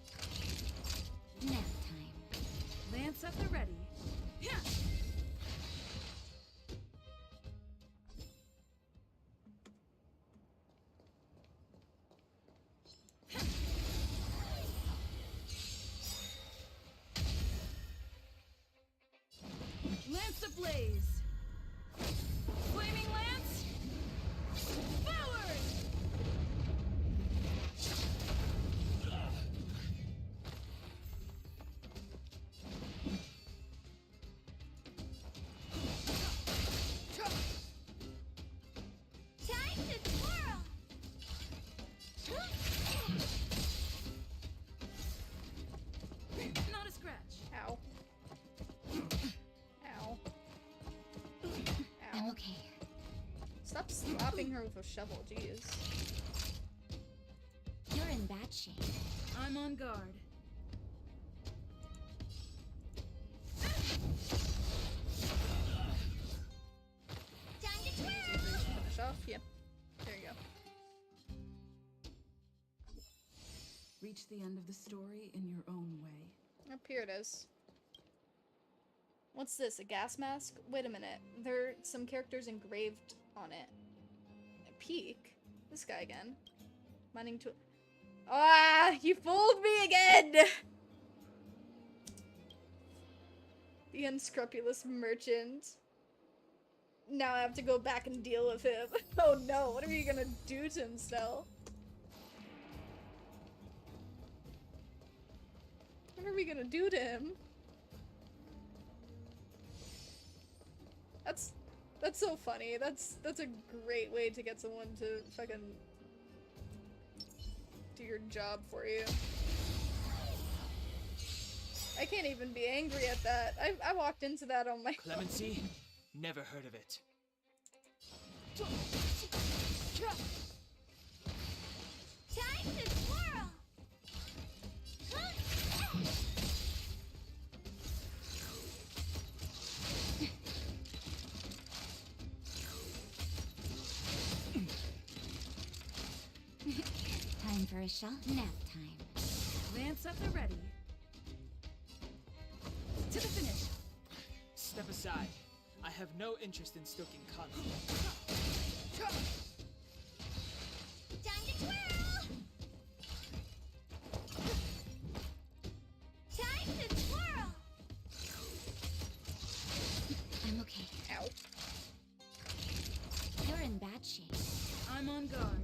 Nap time.
Lance at the ready. Lance ablaze! Flaming lance! Forward!
Time to twirl!
Not a scratch.
Ow. Ow.
I'm
Ow.
okay.
Stop slapping her with a shovel, jeez.
You're in bad shape.
I'm on guard.
you. There you go.
Reach the end of the story in your own way.
Up here it is. What's this? A gas mask? Wait a minute. There are some characters engraved on it. A peak? This guy again. Mining to. Ah! You fooled me again! The unscrupulous merchant. Now I have to go back and deal with him. Oh no, what are you gonna do to himself? What are we gonna do to him? That's so funny. That's a great way to get someone to fucking do your job for you. I can't even be angry at that. I walked into that on my
Clemency? Never heard of it.
Time to twirl!
Time for a shot. Nap time.
Lance up the ready. To the finish.
Step aside. I have no interest in stoking conflict.
Time to twirl! Time to twirl!
I'm okay.
Ow.
You're in bad shape.
I'm on guard.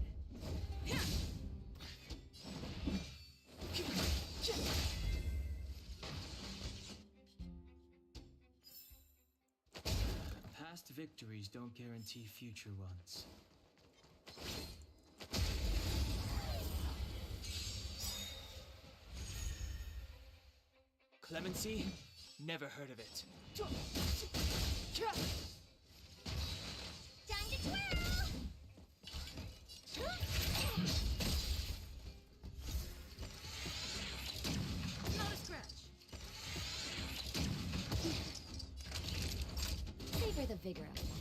Past victories don't guarantee future ones. Clemency? Never heard of it.
Time to twirl!
Not a scratch.
Savor the vigor of life.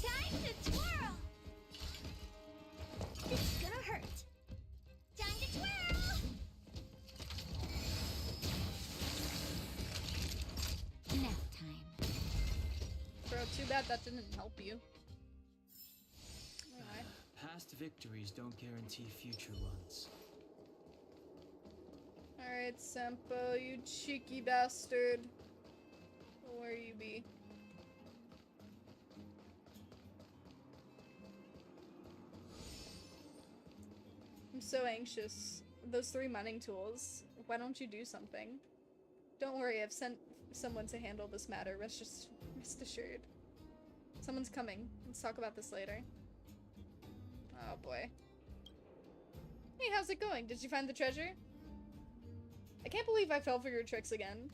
Time to twirl! It's gonna hurt. Time to twirl!
Nap time.
Bro, too bad that didn't help you. Alright.
Past victories don't guarantee future ones.
Alright, Sempo, you cheeky bastard. Where you be? I'm so anxious. Those 3 mining tools. Why don't you do something? Don't worry, I've sent someone to handle this matter. Rest assured. Someone's coming. Let's talk about this later. Oh boy. Hey, how's it going? Did you find the treasure? I can't believe I fell for your tricks again.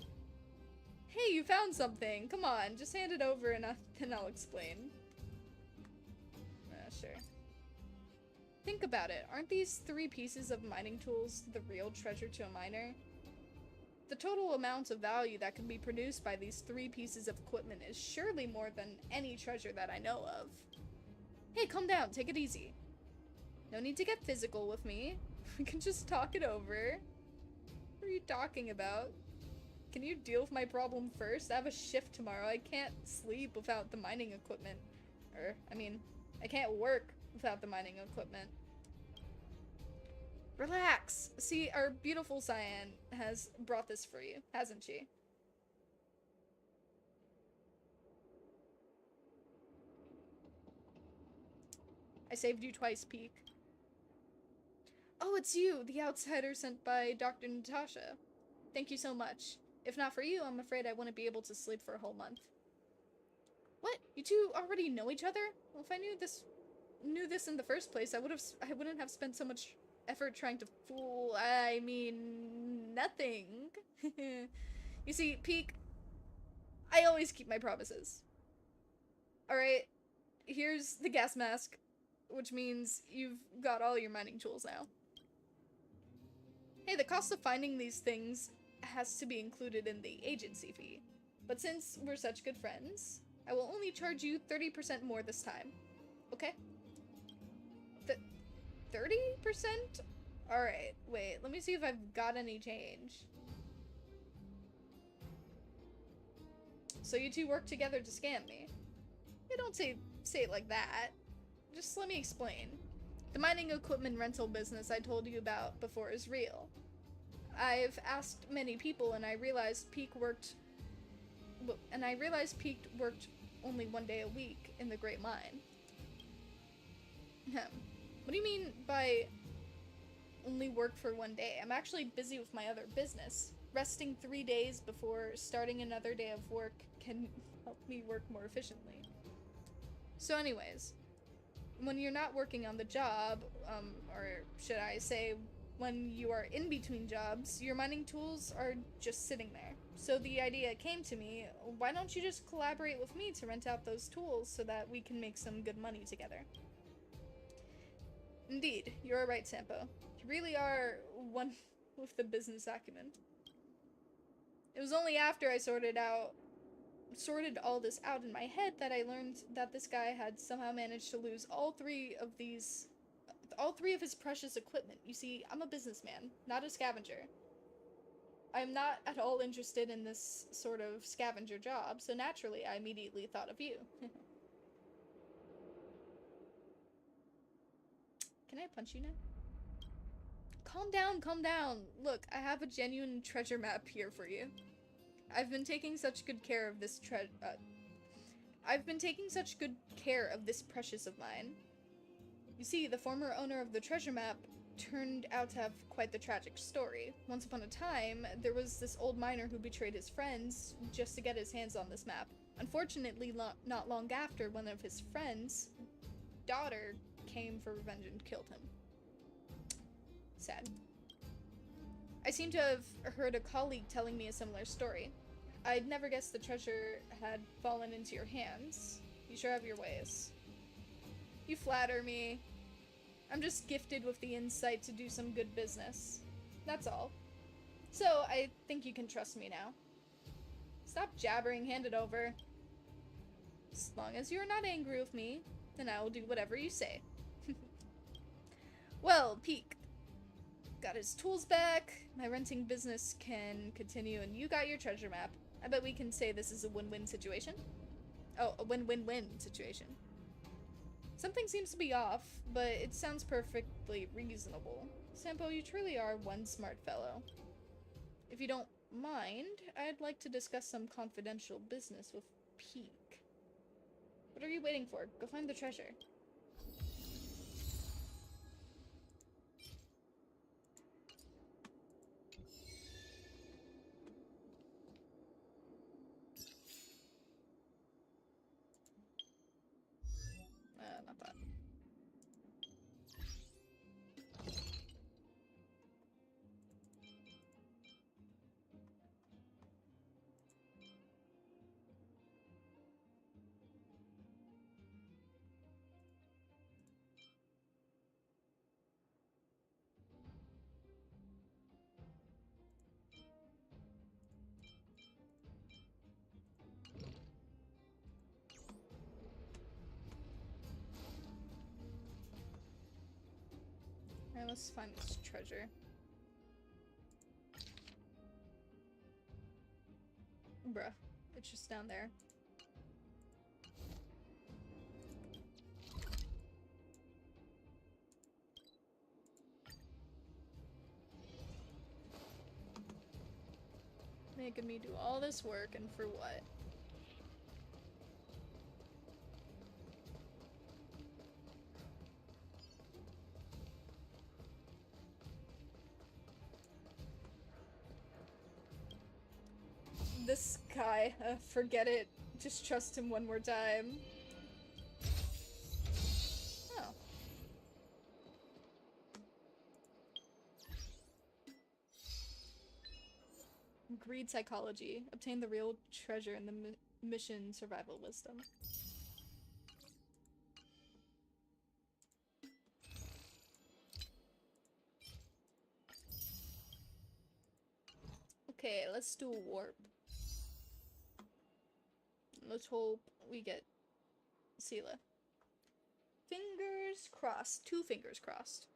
Hey, you found something. Come on, just hand it over and I'll explain. Sure. Think about it. Aren't these 3 pieces of mining tools the real treasure to a miner? The total amount of value that can be produced by these 3 pieces of equipment is surely more than any treasure that I know of. Hey, calm down. Take it easy. No need to get physical with me. We can just talk it over. What are you talking about? Can you deal with my problem first? I have a shift tomorrow. I can't sleep without the mining equipment. I can't work without the mining equipment. Relax. See, our beautiful Cyan has brought this for you, hasn't she? I saved you twice, Peak. Oh, it's you, the outsider sent by Dr. Natasha. Thank you so much. If not for you, I'm afraid I wouldn't be able to sleep for a whole month. What? You two already know each other? Well, if I knew this in the first place, I wouldn't have spent so much effort trying to fool, nothing. You see, Peak, I always keep my promises. Alright, here's the gas mask, which means you've got all your mining tools now. Hey, the cost of finding these things has to be included in the agency fee. But since we're such good friends, I will only charge you 30% more this time. Okay? 30%? Alright, wait, let me see if I've got any change. So you two work together to scam me? Yeah, don't say it like that. Just let me explain. The mining equipment rental business I told you about before is real. I've asked many people and I realized Peak worked only 1 day a week in the Great Mine. What do you mean by only work for 1 day? I'm actually busy with my other business. Resting 3 days before starting another day of work can help me work more efficiently. So anyways, when you're not working on the job, or should I say, when you are in between jobs, your mining tools are just sitting there. So the idea came to me, why don't you just collaborate with me to rent out those tools so that we can make some good money together? Indeed, you're right, Sampo. You really are one with the business acumen. It was only after I sorted all this out in my head that I learned that this guy had somehow managed to lose all three of his precious equipment. You see, I'm a businessman, not a scavenger. I'm not at all interested in this sort of scavenger job, so naturally I immediately thought of you. Can I punch you now? Calm down, calm down. Look, I have a genuine treasure map here for you. I've been taking such good care of this precious of mine. You see, the former owner of the treasure map turned out to have quite the tragic story. Once upon a time, there was this old miner who betrayed his friends just to get his hands on this map. Unfortunately, not long after, one of his friends' daughter came for revenge and killed him. Sad. I seem to have heard a colleague telling me a similar story. I'd never guessed the treasure had fallen into your hands. You sure have your ways. You flatter me. I'm just gifted with the insight to do some good business. That's all. So, I think you can trust me now. Stop jabbering, hand it over. As long as you're not angry with me, then I will do whatever you say. Well, Peak. Got his tools back, my renting business can continue, and you got your treasure map. I bet we can say this is a win-win situation. Oh, a win-win-win situation. Something seems to be off, but it sounds perfectly reasonable. Sampo, you truly are one smart fellow. If you don't mind, I'd like to discuss some confidential business with Peak. What are you waiting for? Go find the treasure. Not that. Alright, let's find this treasure. Bruh, it's just down there. Making me do all this work, and for what? This guy, forget it. Just trust him one more time. Oh. Greed psychology. Obtain the real treasure in the mission survival wisdom. Okay, let's do a warp. Let's hope we get Sela. Fingers crossed. 2 fingers crossed.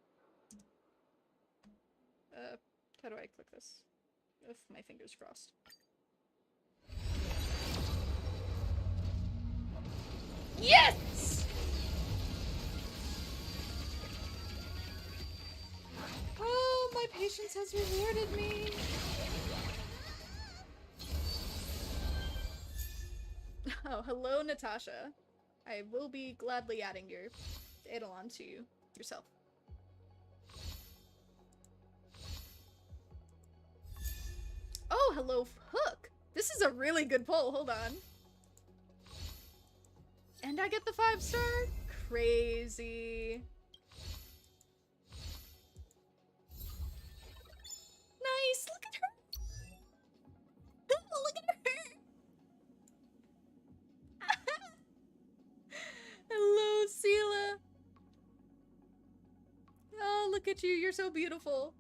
How do I click this? If my fingers crossed. Yes! Oh, my patience has rewarded me. Oh, hello, Natasha. I will be gladly adding your Eidolon to yourself. Oh, hello, Hook. This is a really good poll. Hold on. And I get the 5-star? Crazy. Nice. Look at her. Look at her. Hello, Sela. Oh, look at you. You're so beautiful.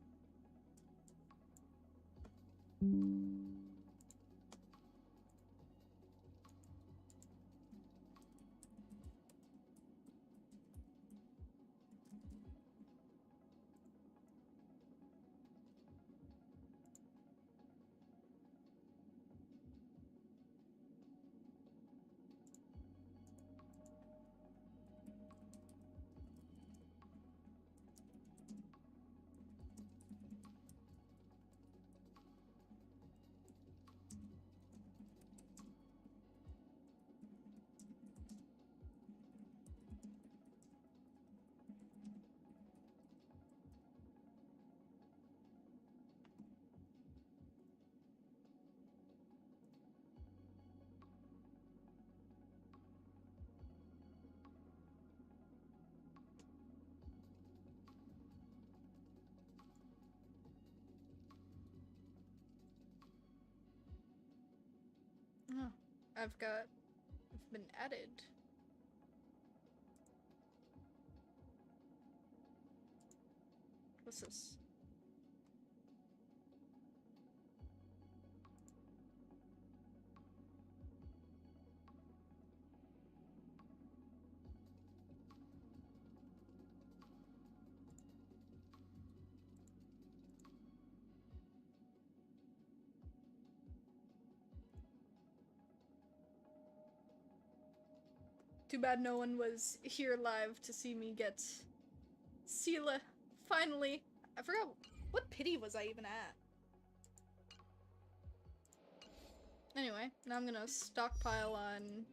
Oh, I've been added. What's this? Too bad no one was here live to see me get Sela. Finally. I forgot what pity was I even at. Anyway, now I'm gonna stockpile on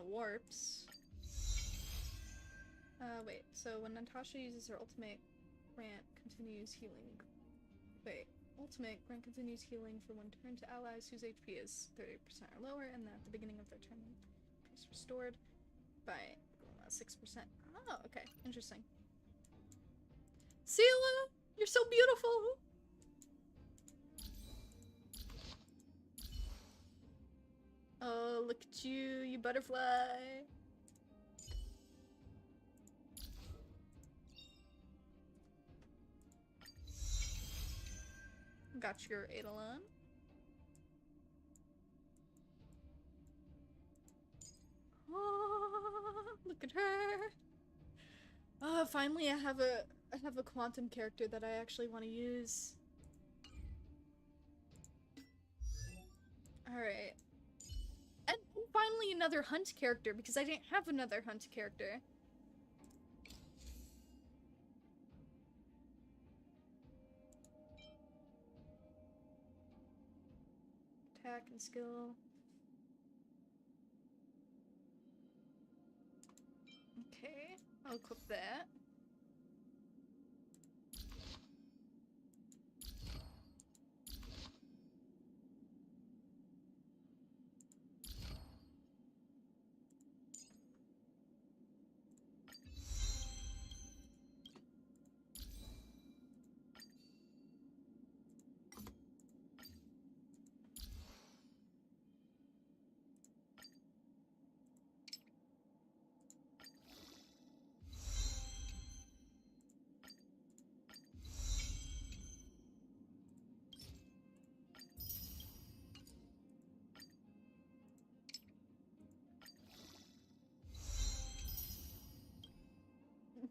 warps. Wait, so when Natasha uses her ultimate, Grant continues healing. Wait. Ultimate, Grant continues healing for one turn to allies whose HP is 30% or lower, and at the beginning of their turn is restored by 6%. Oh, okay. Interesting. Sela! You're so beautiful! Oh, look at you, you butterfly! Got your Eidolon. Oh, look at her. Oh, finally I have a quantum character that I actually want to use. Alright. And finally another hunt character, because I didn't have another hunt character. Attack and skill. Okay, I'll equip that.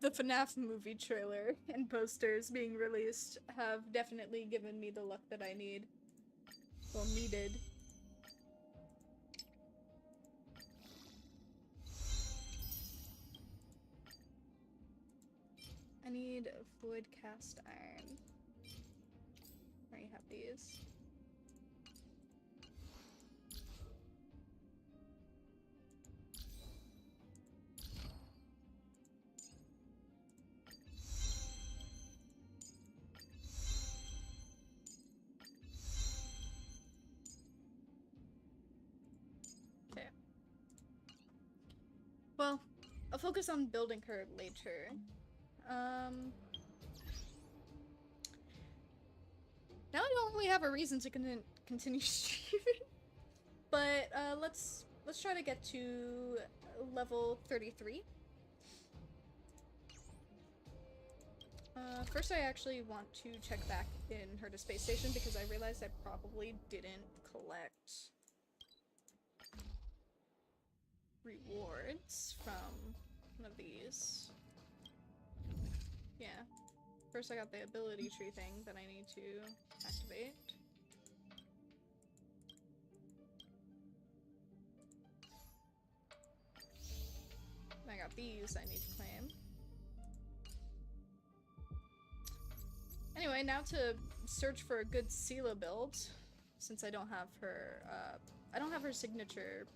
The FNAF movie trailer and posters being released have definitely given me the luck that I need. Well, needed. I need void cast iron. I already have these. Okay. Well, I'll focus on building her later. Now I don't really have a reason to continue streaming, but let's try to get to level 33. First I actually want to check back in her to space station because I realized I probably didn't collect rewards from one of these. Yeah. First I got the ability tree thing that I need to activate. I got these I need to claim. Anyway, now to search for a good Sela build, since I don't have her signature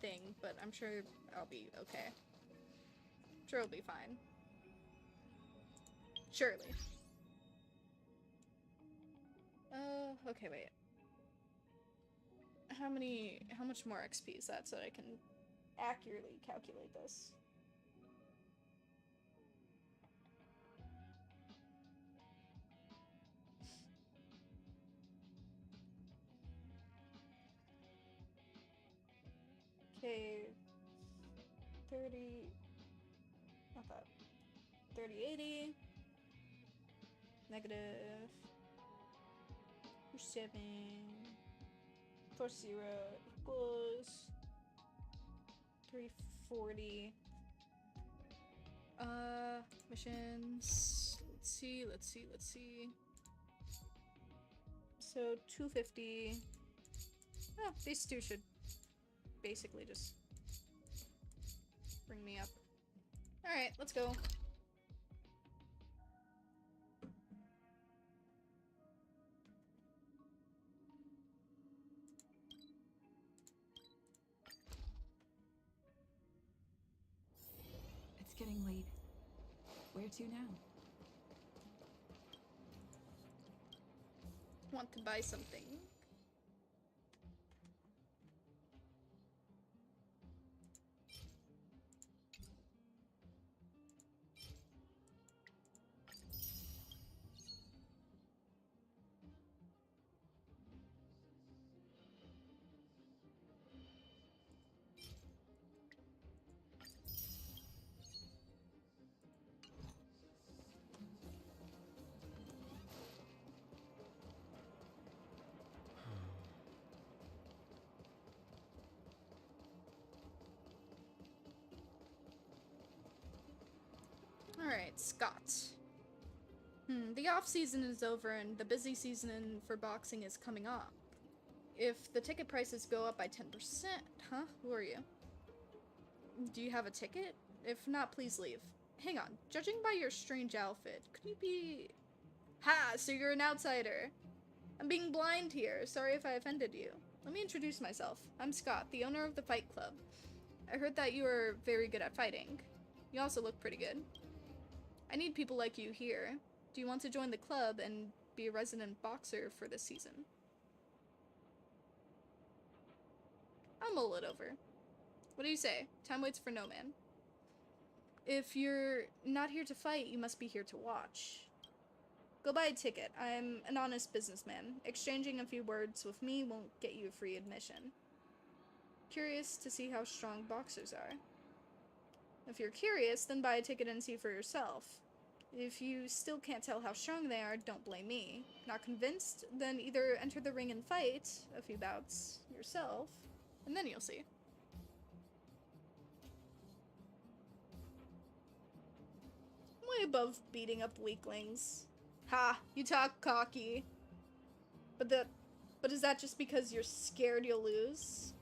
thing, but I'm sure I'll be okay. I'm sure it'll be fine. Surely. Okay, wait. How much more XP is that so that I can accurately calculate this? Okay, 30, not that, 3080, negative 7, 40 equals 340. Missions, let's see. So 250, oh, these two should basically just bring me up. Alright, let's go.
It's getting late. Where to now?
Want to buy something. Alright, Scott. The off-season is over and the busy season for boxing is coming up. If the ticket prices go up by 10%, huh? Who are you? Do you have a ticket? If not, please leave. Hang on, judging by your strange outfit, could you be... Ha! So you're an outsider. I'm being blind here. Sorry if I offended you. Let me introduce myself. I'm Scott, the owner of the Fight Club. I heard that you are very good at fighting. You also look pretty good. I need people like you here. Do you want to join the club and be a resident boxer for this season? I'll mull it over. What do you say? Time waits for no man. If you're not here to fight, you must be here to watch. Go buy a ticket. I'm an honest businessman. Exchanging a few words with me won't get you a free admission. Curious to see how strong boxers are. If you're curious, then buy a ticket and see for yourself. If you still can't tell how strong they are, don't blame me. Not convinced? Then either enter the ring and fight a few bouts yourself, and then you'll see. above beating up weaklings. Ha! You talk cocky. But is that just because you're scared you'll lose?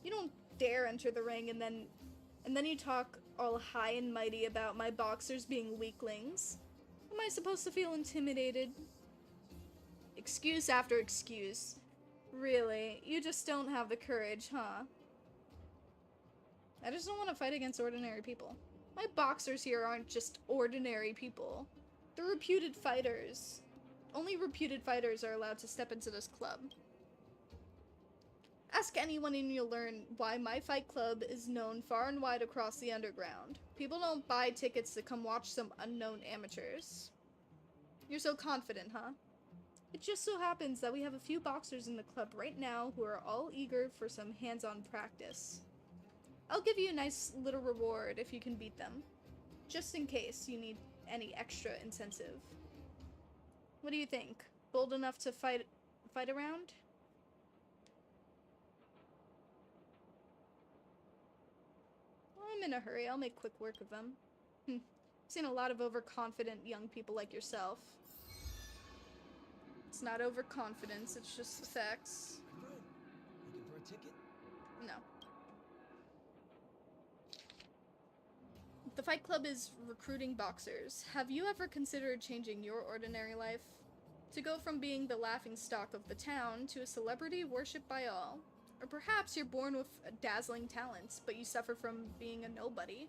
You don't dare enter the ring and then you talk all high and mighty about my boxers being weaklings. Am I supposed to feel intimidated? Excuse after excuse. Really, you just don't have the courage, huh? I just don't want to fight against ordinary people. My boxers here aren't just ordinary people. They're reputed fighters. Only reputed fighters are allowed to step into this club. Ask anyone and you'll learn why my fight club is known far and wide across the underground. People don't buy tickets to come watch some unknown amateurs. You're so confident, huh? It just so happens that we have a few boxers in the club right now who are all eager for some hands-on practice. I'll give you a nice little reward if you can beat them, just in case you need any extra incentive. What do you think? Bold enough to fight around? Well, I'm in a hurry. I'll make quick work of them. I've seen a lot of overconfident young people like yourself. It's not overconfidence, it's just the facts.
My friend, looking for a ticket?
No. The Fight Club is recruiting boxers. Have you ever considered changing your ordinary life? To go from being the laughingstock of the town to a celebrity worshipped by all? Or perhaps you're born with dazzling talents, but you suffer from being a nobody?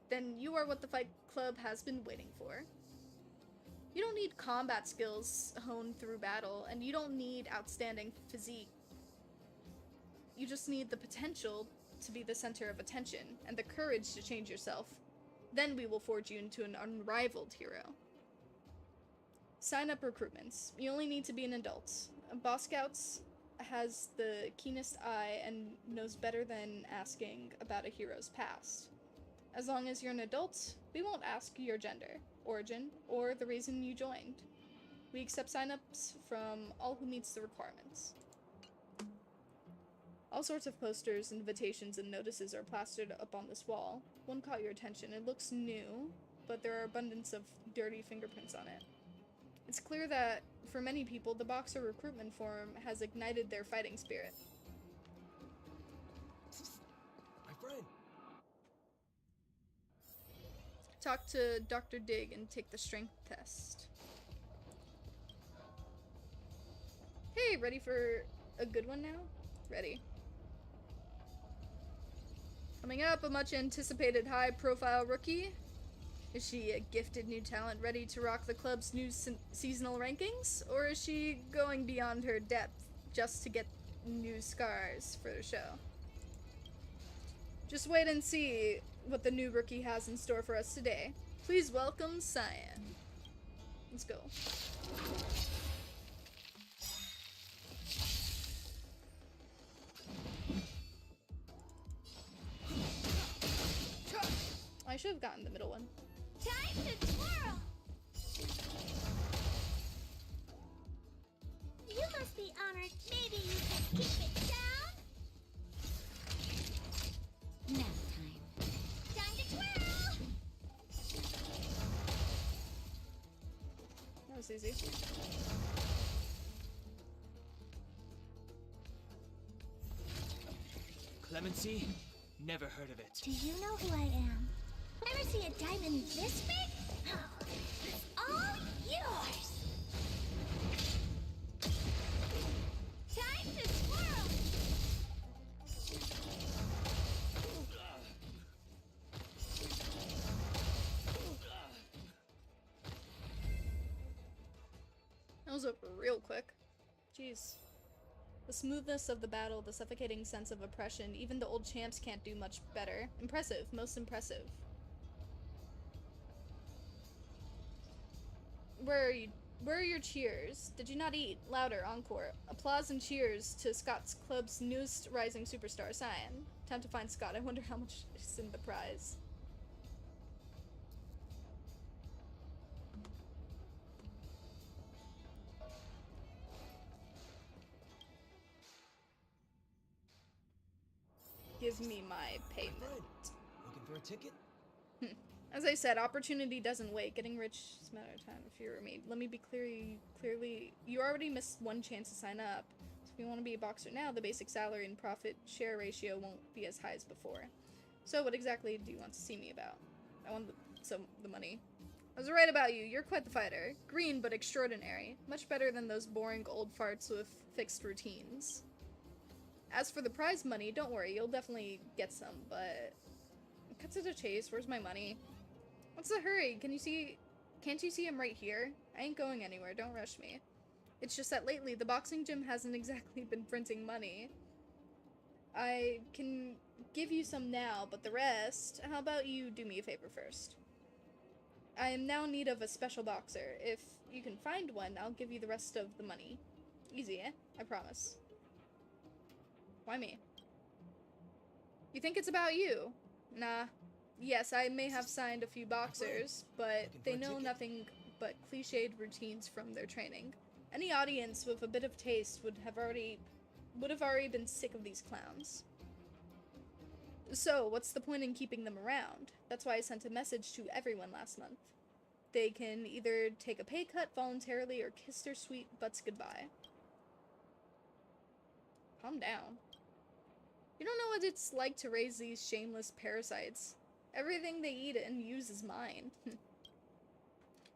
Then you are what the Fight Club has been waiting for. You don't need combat skills honed through battle, and you don't need outstanding physique. You just need the potential to be the center of attention, and the courage to change yourself. Then we will forge you into an unrivaled hero. Sign up recruitments. You only need to be an adult. Boss Scouts has the keenest eye and knows better than asking about a hero's past. As long as you're an adult, we won't ask your gender, origin, or the reason you joined. We accept sign-ups from all who meets the requirements. All sorts of posters, invitations, and notices are plastered up on this wall. One caught your attention. It looks new, but there are abundance of dirty fingerprints on it. It's clear that, for many people, the boxer recruitment forum has ignited their fighting spirit.
My friend!
Talk to Dr. Dig and take the strength test. Hey, ready for a good one now? Ready. Coming up, a much anticipated high-profile rookie. Is she a gifted new talent ready to rock the club's new seasonal rankings? Or is she going beyond her depth just to get new scars for the show? Just wait and see what the new rookie has in store for us today. Please welcome Cyan. Let's go. I should have gotten the middle one.
Time to twirl! You must be honored. Maybe you can keep it down?
Nap time.
Time to twirl!
That was easy.
Clemency? Never heard of it.
Do you know who I am? Ever see a diamond this big? Oh, it's all yours! Time to swirl!
That was over real quick. Jeez. The smoothness of the battle, the suffocating sense of oppression, even the old champs can't do much better. Impressive, most impressive. Where are your cheers? Did you not eat? Louder, encore. Applause and cheers to Scott's club's newest rising superstar, Cyan. Time to find Scott. I wonder how much is in the prize. Give me my payment.
Looking for a ticket?
As I said, opportunity doesn't wait. Getting rich is a matter of time if you're me. Let me be clearly, you already missed one chance to sign up. So if you want to be a boxer now, the basic salary and profit share ratio won't be as high as before. So what exactly do you want to see me about? I want the money. I was right about you. You're quite the fighter. Green, but extraordinary. Much better than those boring old farts with fixed routines. As for the prize money, don't worry. You'll definitely get some, but... Cut to the chase. Where's my money? What's the hurry? Can't you see him right here? I ain't going anywhere. Don't rush me. It's just that lately, the boxing gym hasn't exactly been printing money. I can give you some now, but the rest... How about you do me a favor first? I am now in need of a special boxer. If you can find one, I'll give you the rest of the money. Easy, eh? I promise. Why me? You think it's about you? Nah. Yes, I may have signed a few boxers, but they know nothing but cliched routines from their training. Any audience with a bit of taste would have already been sick of these clowns. So, what's the point in keeping them around? That's why I sent a message to everyone last month. They can either take a pay cut voluntarily or kiss their sweet butts goodbye. Calm down. You don't know what it's like to raise these shameless parasites. Everything they eat and use is mine.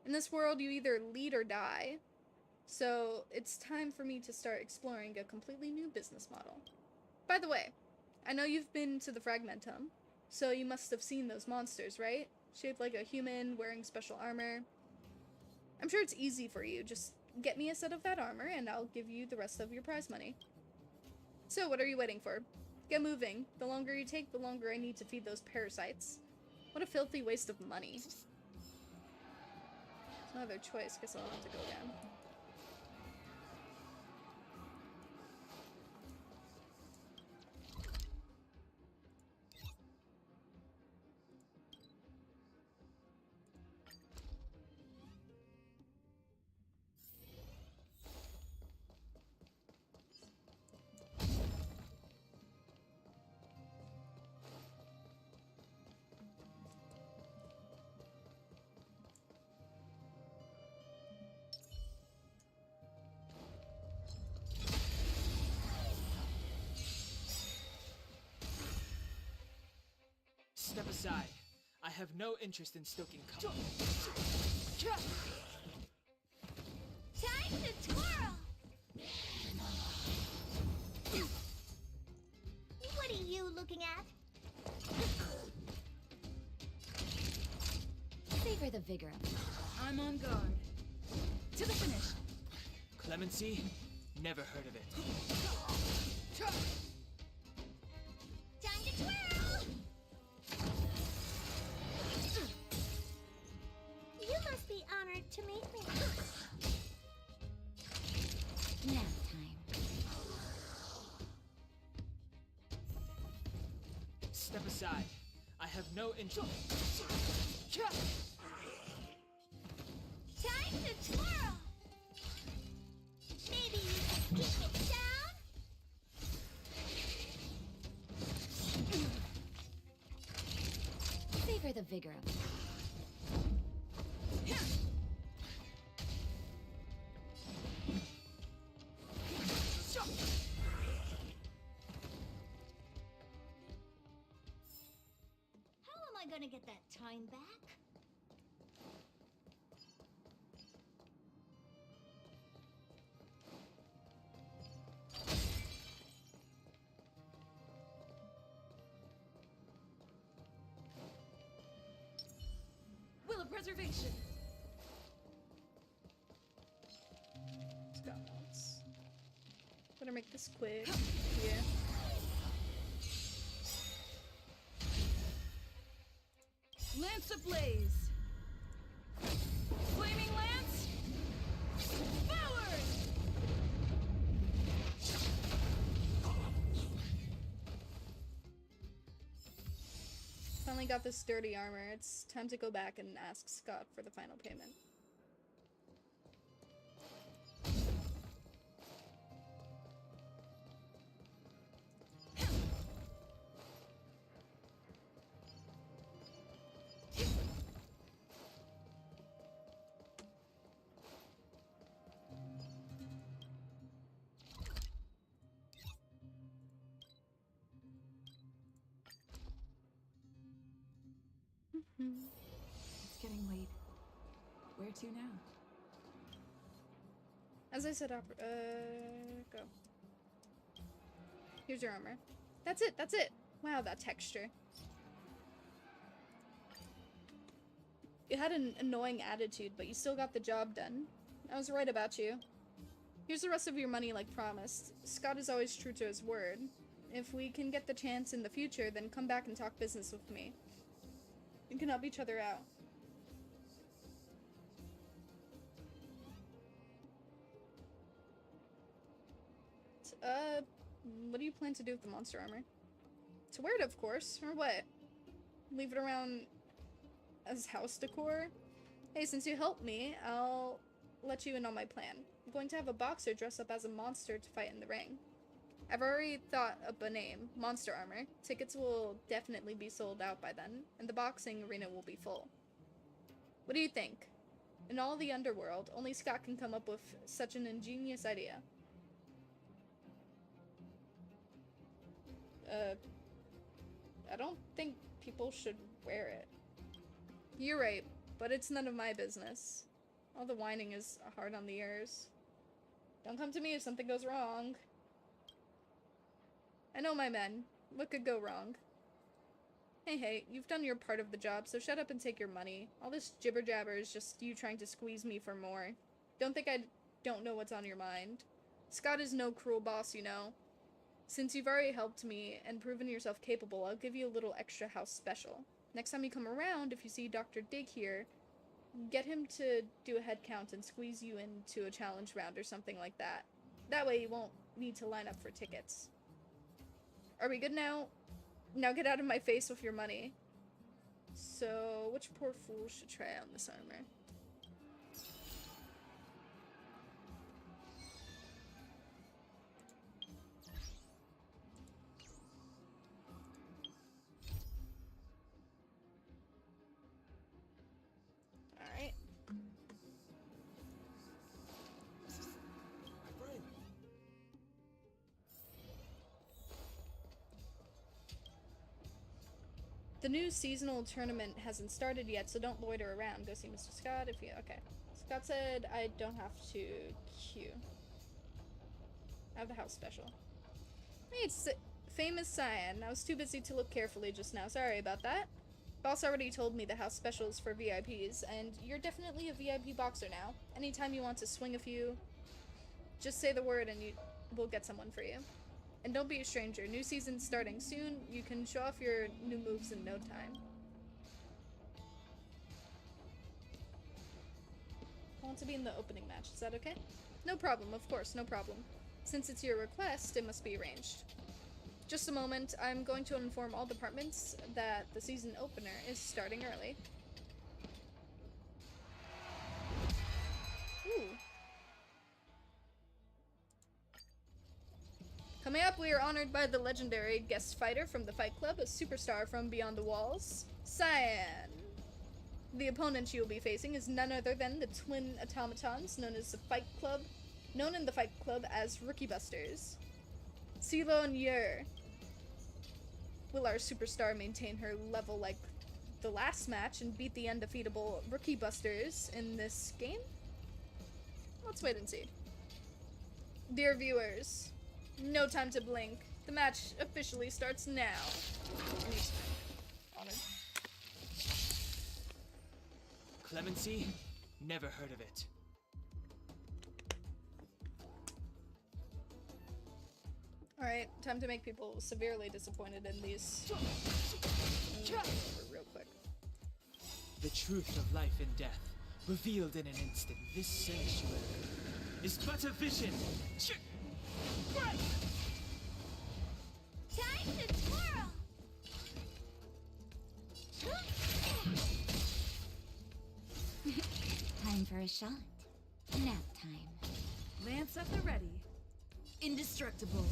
In this world, you either lead or die. So, it's time for me to start exploring a completely new business model. By the way, I know you've been to the Fragmentum, so you must have seen those monsters, right? Shaped like a human, wearing special armor. I'm sure it's easy for you. Just get me a set of that armor, and I'll give you the rest of your prize money. So, what are you waiting for? Get moving. The longer you take, the longer I need to feed those parasites. What a filthy waste of money. There's no other choice. Guess I'll have to go again.
Step aside. I have no interest in stoking conflict.
Time to twirl! What are you looking at?
Savor the vigor of it.
I'm on guard. To the finish.
Clemency? Never heard of it.
Time to twirl! You must be honored to meet me.
Nap time.
Step aside. I have no interest.
Time to twirl! Maybe you can keep it down?
Savor the vigor of it.
How am I gonna get that time back?
Will of preservation.
Let's go. Better make this quick. Yeah.
Lance ablaze. Flaming lance. Forward.
Finally got this dirty armor. It's time to go back and ask Scott for the final payment.
It's getting late. Where to now?
As I said, go. Here's your armor. That's it, that's it. Wow, that texture. You had an annoying attitude, but you still got the job done. I was right about you. Here's the rest of your money like promised. Scott is always true to his word. If we can get the chance in the future, then come back and talk business with me. We can help each other out. What do you plan to do with the monster armor? To wear it, of course, or what? Leave it around as house decor? Hey, since you helped me, I'll let you in on my plan. I'm going to have a boxer dress up as a monster to fight in the ring. I've already thought up a name, Monster Armor. Tickets will definitely be sold out by then, and the boxing arena will be full. What do you think? In all the underworld, only Scott can come up with such an ingenious idea. I don't think people should wear it. You're right, but it's none of my business. All the whining is hard on the ears. Don't come to me if something goes wrong. I know my men. What could go wrong? Hey, you've done your part of the job, so shut up and take your money. All this jibber-jabber is just you trying to squeeze me for more. Don't think I don't know what's on your mind. Scott is no cruel boss, you know. Since you've already helped me and proven yourself capable, I'll give you a little extra house special. Next time you come around, if you see Dr. Dig here, get him to do a head count and squeeze you into a challenge round or something like that. That way you won't need to line up for tickets. Are we good now? Now get out of my face with your money. So, which poor fool should try on this armor? Alright. The new seasonal tournament hasn't started yet, so don't loiter around. Go see Mr. Scott if you... Okay. Scott said I don't have to queue. I have the house special. Hey, it's famous Cyan. I was too busy to look carefully just now. Sorry about that. Boss already told me the house special is for VIPs, and you're definitely a VIP boxer now. Anytime you want to swing a few, just say the word and we'll get someone for you. And don't be a stranger. New season's starting soon. You can show off your new moves in no time. I want to be in the opening match. Is that okay? No problem, of course, no problem. Since it's your request, it must be arranged. Just a moment. I'm going to inform all departments that the season opener is starting early. Ooh. Coming up, we are honored by the legendary guest fighter from the Fight Club, a superstar from Beyond the Walls, Cyan. The opponent you will be facing is none other than the twin automatons known in the Fight Club as Rookie Busters. Silo and Yer. Will our superstar maintain her level like the last match and beat the undefeatable Rookie Busters in this game? Let's wait and see. Dear viewers, no time to blink. The match officially starts now. Honored.
Clemency? Never heard of it.
Alright, time to make people severely disappointed in these. Real quick.
The truth of life and death, revealed in an instant. This sanctuary is but a vision.
Time to twirl!
Time for a shot. Nap time.
Lance at the ready. Indestructible.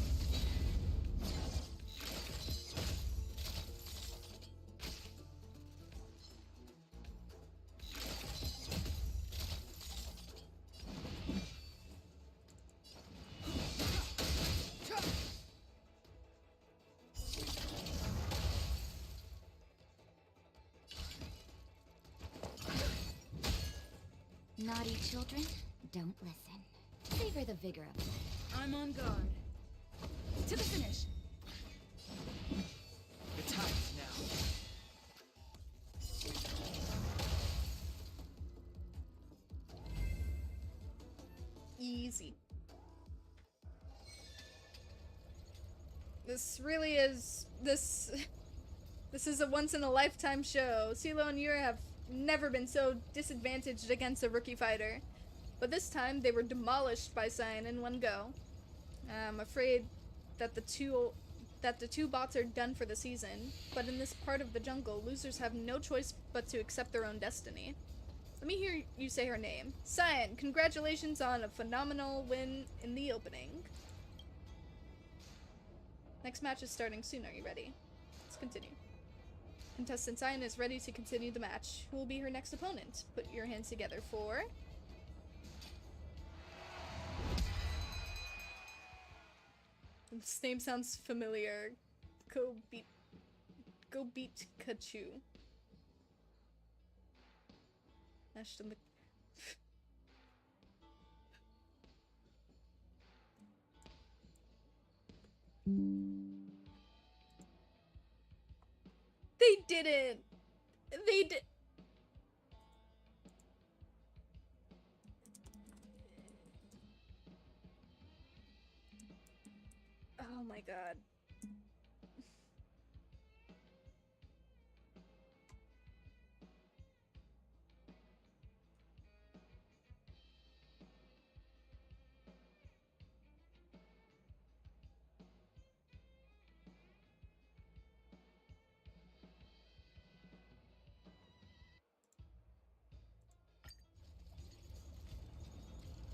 Naughty children, don't listen. Savor the vigor of life.
I'm on guard. To the finish.
The time is now.
Easy. This really is this is a once in a lifetime show. CeeLo and Yura have never been so disadvantaged against a rookie fighter, but this time they were demolished by Cyan in one go. I'm afraid that the two bots are done for the season, but in this part of the jungle, losers have no choice but to accept their own destiny. Let me hear you say her name. Cyan, congratulations on a phenomenal win in the opening. Next match is starting soon. Are you ready? Let's continue. Contestant Cyan is ready to continue the match. Who will be her next opponent? Put your hands together for... This name sounds familiar. Go beat Kachu. Ashton the... They didn't! They did... Oh my god.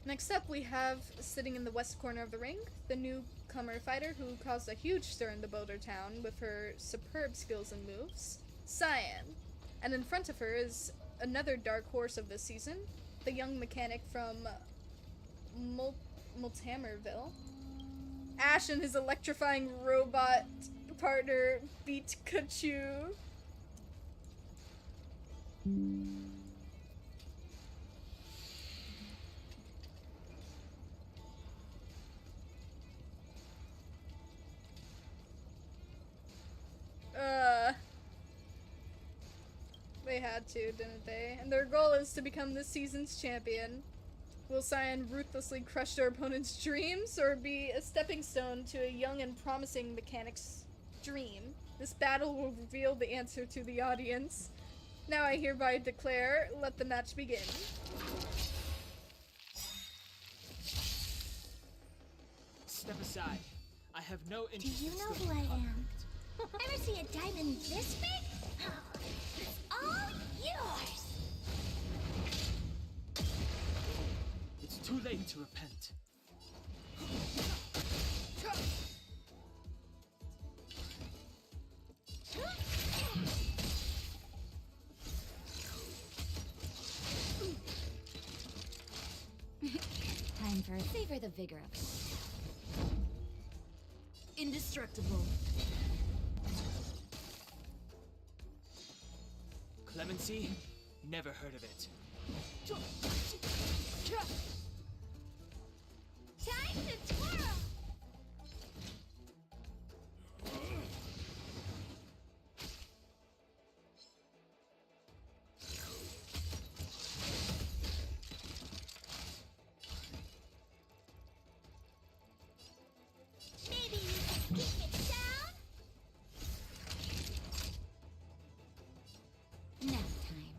Next up, we have, sitting in the west corner of the ring, the newcomer fighter who caused a huge stir in the Boulder town with her superb skills and moves, Cyan. And in front of her is another dark horse of this season, the young mechanic from Multamerville. Ash and his electrifying robot partner beat Kachu. They had to, didn't they? And their goal is to become this season's champion. Will Cyan ruthlessly crush their opponent's dreams, or be a stepping stone to a young and promising mechanic's dream? This battle will reveal the answer to the audience. Now I hereby declare, let the match begin.
Step aside. I have no
Do
interest
you
in
know
stoking
who I am?
conflict.
Ever see a diamond this big? Oh, it's all yours!
It's too late to repent.
Time for savor the vigor of life.
Indestructible.
Clemency? Never heard of it.
Time to twirl! Maybe you can keep it down?
Nap time.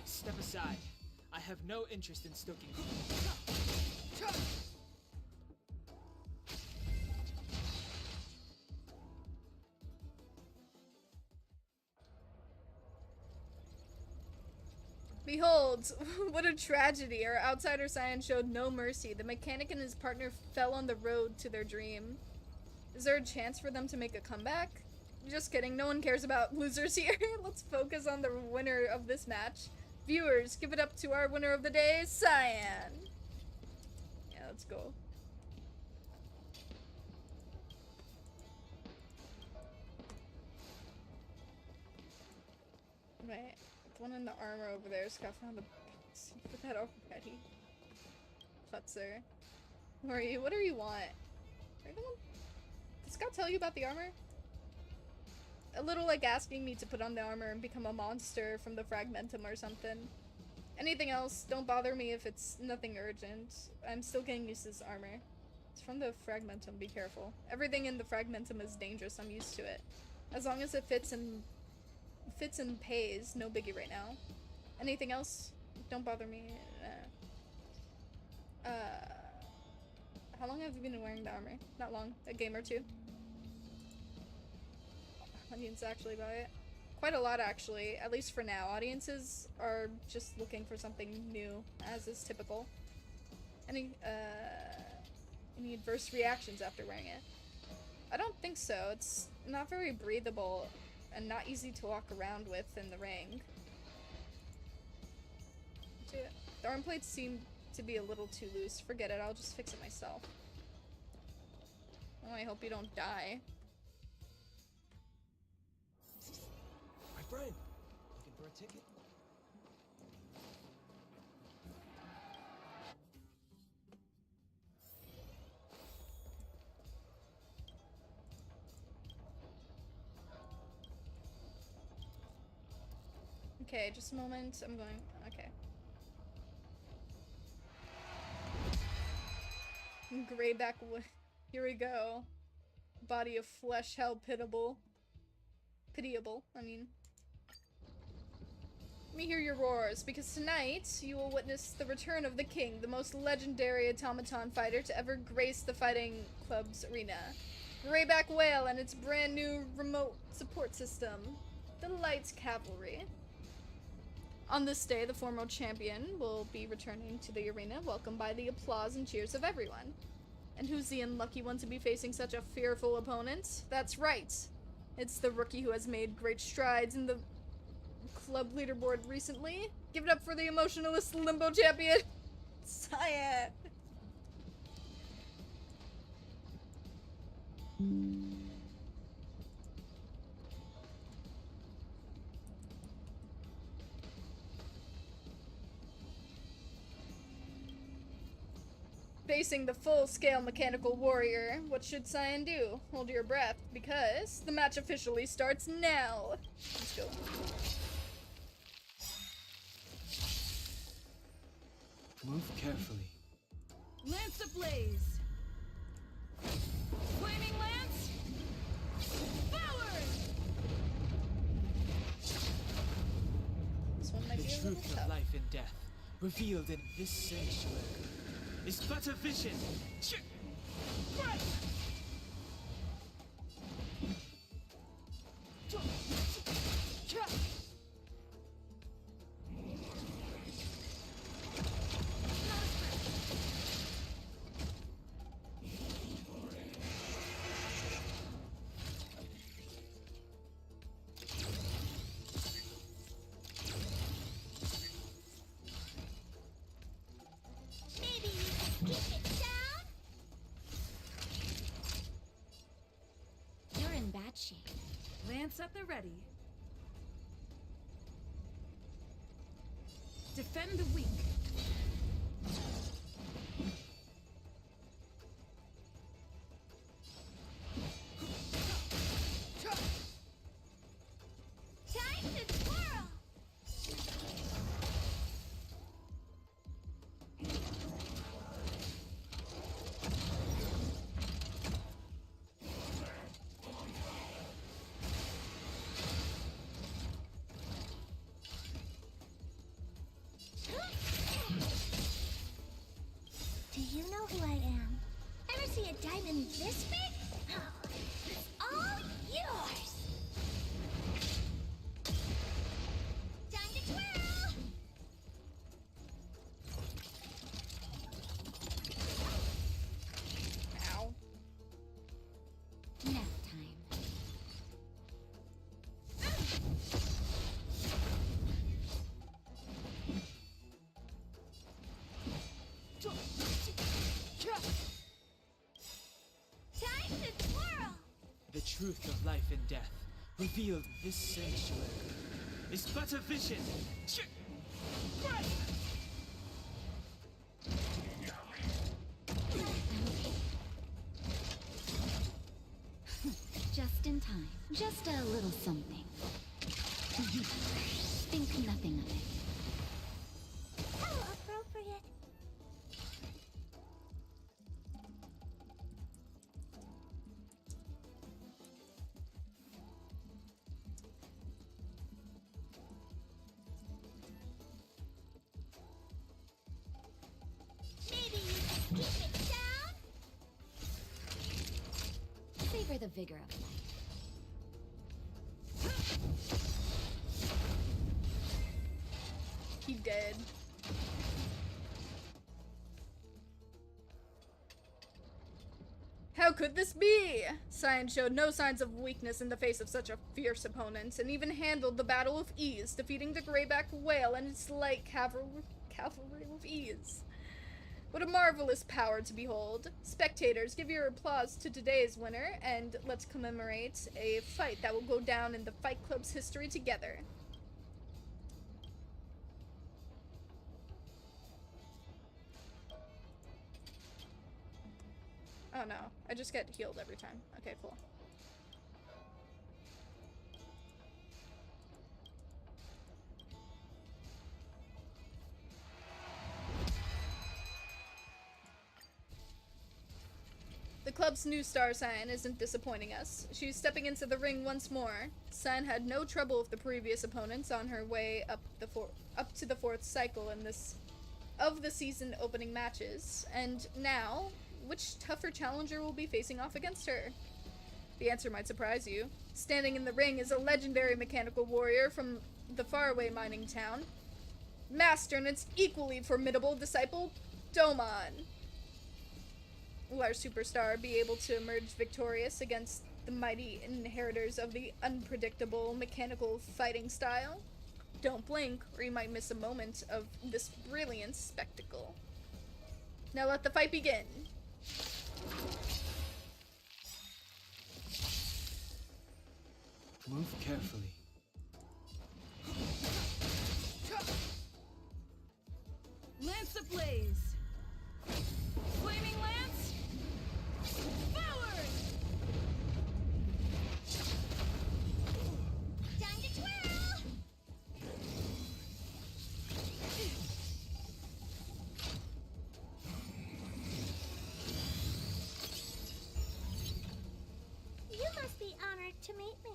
Step aside. I have no interest in stoking.
Behold, what a tragedy. Our outsider Cyan showed no mercy. The mechanic and his partner fell on the road to their dream. Is there a chance for them to make a comeback? Just kidding, no one cares about losers here. Let's focus on the winner of this match. Viewers, give it up to our winner of the day, Cyan. Yeah, let's go. Wait, the one in the armor over there. Scott found the put that already. Futzer. Who are you? What do you want? Are you the one? Did Scott tell you about the armor? A little like asking me to put on the armor and become a monster from the Fragmentum or something. Anything else, don't bother me if it's nothing urgent. I'm still getting used to this armor. It's from the Fragmentum, be careful. Everything in the Fragmentum is dangerous, I'm used to it. As long as it fits and pays, no biggie right now. Anything else? Don't bother me. How long have you been wearing the armor? Not long. A game or two? Audience actually buy it. Quite a lot actually, at least for now. Audiences are just looking for something new, as is typical. Any adverse reactions after wearing it? I don't think so. It's not very breathable and not easy to walk around with in the ring. The arm plates seem to be a little too loose. Forget it, I'll just fix it myself. Oh, I hope you don't die.
My friend, looking for a ticket?
Okay, just a moment. I'm going. Okay. Grayback. Here we go. Body of flesh, how pitiable. Pitiable, I mean. Let me hear your roars, because tonight you will witness the return of the king, the most legendary automaton fighter to ever grace the fighting club's arena. Grayback Whale and its brand new remote support system, the Light Cavalry. On this day, the former champion will be returning to the arena, welcomed by the applause and cheers of everyone. And who's the unlucky one to be facing such a fearful opponent? That's right. It's the rookie who has made great strides in the club leaderboard recently. Give it up for the emotionalist limbo champion, Cyan. Facing the full-scale mechanical warrior, what should Cyan do? Hold your breath, because the match officially starts now. Let's go.
Move carefully.
Lance ablaze! Flaming lance! Forward!
This one might
The
be a little
truth
tough.
of life and death, revealed in this sanctuary, is but a vision. Right.
Maybe you can keep it down?
You're in bad shape.
Lance at the ready. Defend the weak.
Time to twirl! Do you know who I am? Ever see a diamond this big? Oh, it's all yours! Time to twirl!
Ow.
Nap time.
Time to twirl!
The truth of life and death, revealed in this sanctuary, is but a vision.
Just in time. Just a little something. Think nothing of it.
How appropriate. Maybe you can keep it down?
Savor the vigor of life.
He dead. How could this be? Cyan showed no signs of weakness in the face of such a fierce opponent, and even handled the battle with ease, defeating the grayback whale and its light cavalry with ease. What a marvelous power to behold. Spectators, give your applause to today's winner, and let's commemorate a fight that will go down in the Fight Club's history together. Oh no, I just get healed every time. Okay, cool. The club's new star, Cyan, isn't disappointing us. She's stepping into the ring once more. Cyan had no trouble with the previous opponents on her way up to the fourth cycle in of the season opening matches, and now, which tougher challenger will be facing off against her? The answer might surprise you. Standing in the ring is a legendary mechanical warrior from the faraway mining town, Master and its equally formidable disciple, Domon. Will our superstar be able to emerge victorious against the mighty inheritors of the unpredictable mechanical fighting style? Don't blink, or you might miss a moment of this brilliant spectacle. Now let the fight begin.
Move carefully.
Lance ablaze! Flaming lance! Forward!
Time to twirl! You must be honored to meet me.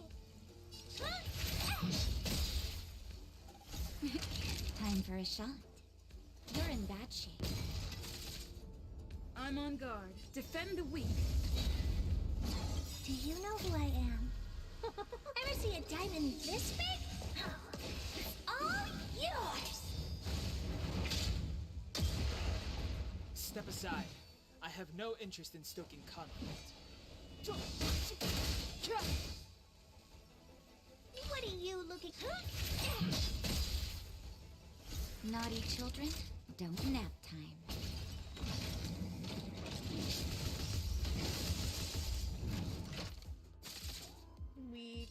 Time for a shot. You're in bad shape.
I'm on guard. Defend the weak.
Do you know who I am? Ever see a diamond this big? It's all yours!
Step aside. I have no interest in stoking conflict.
What are you looking...
Naughty children, don't nap time.
Weak.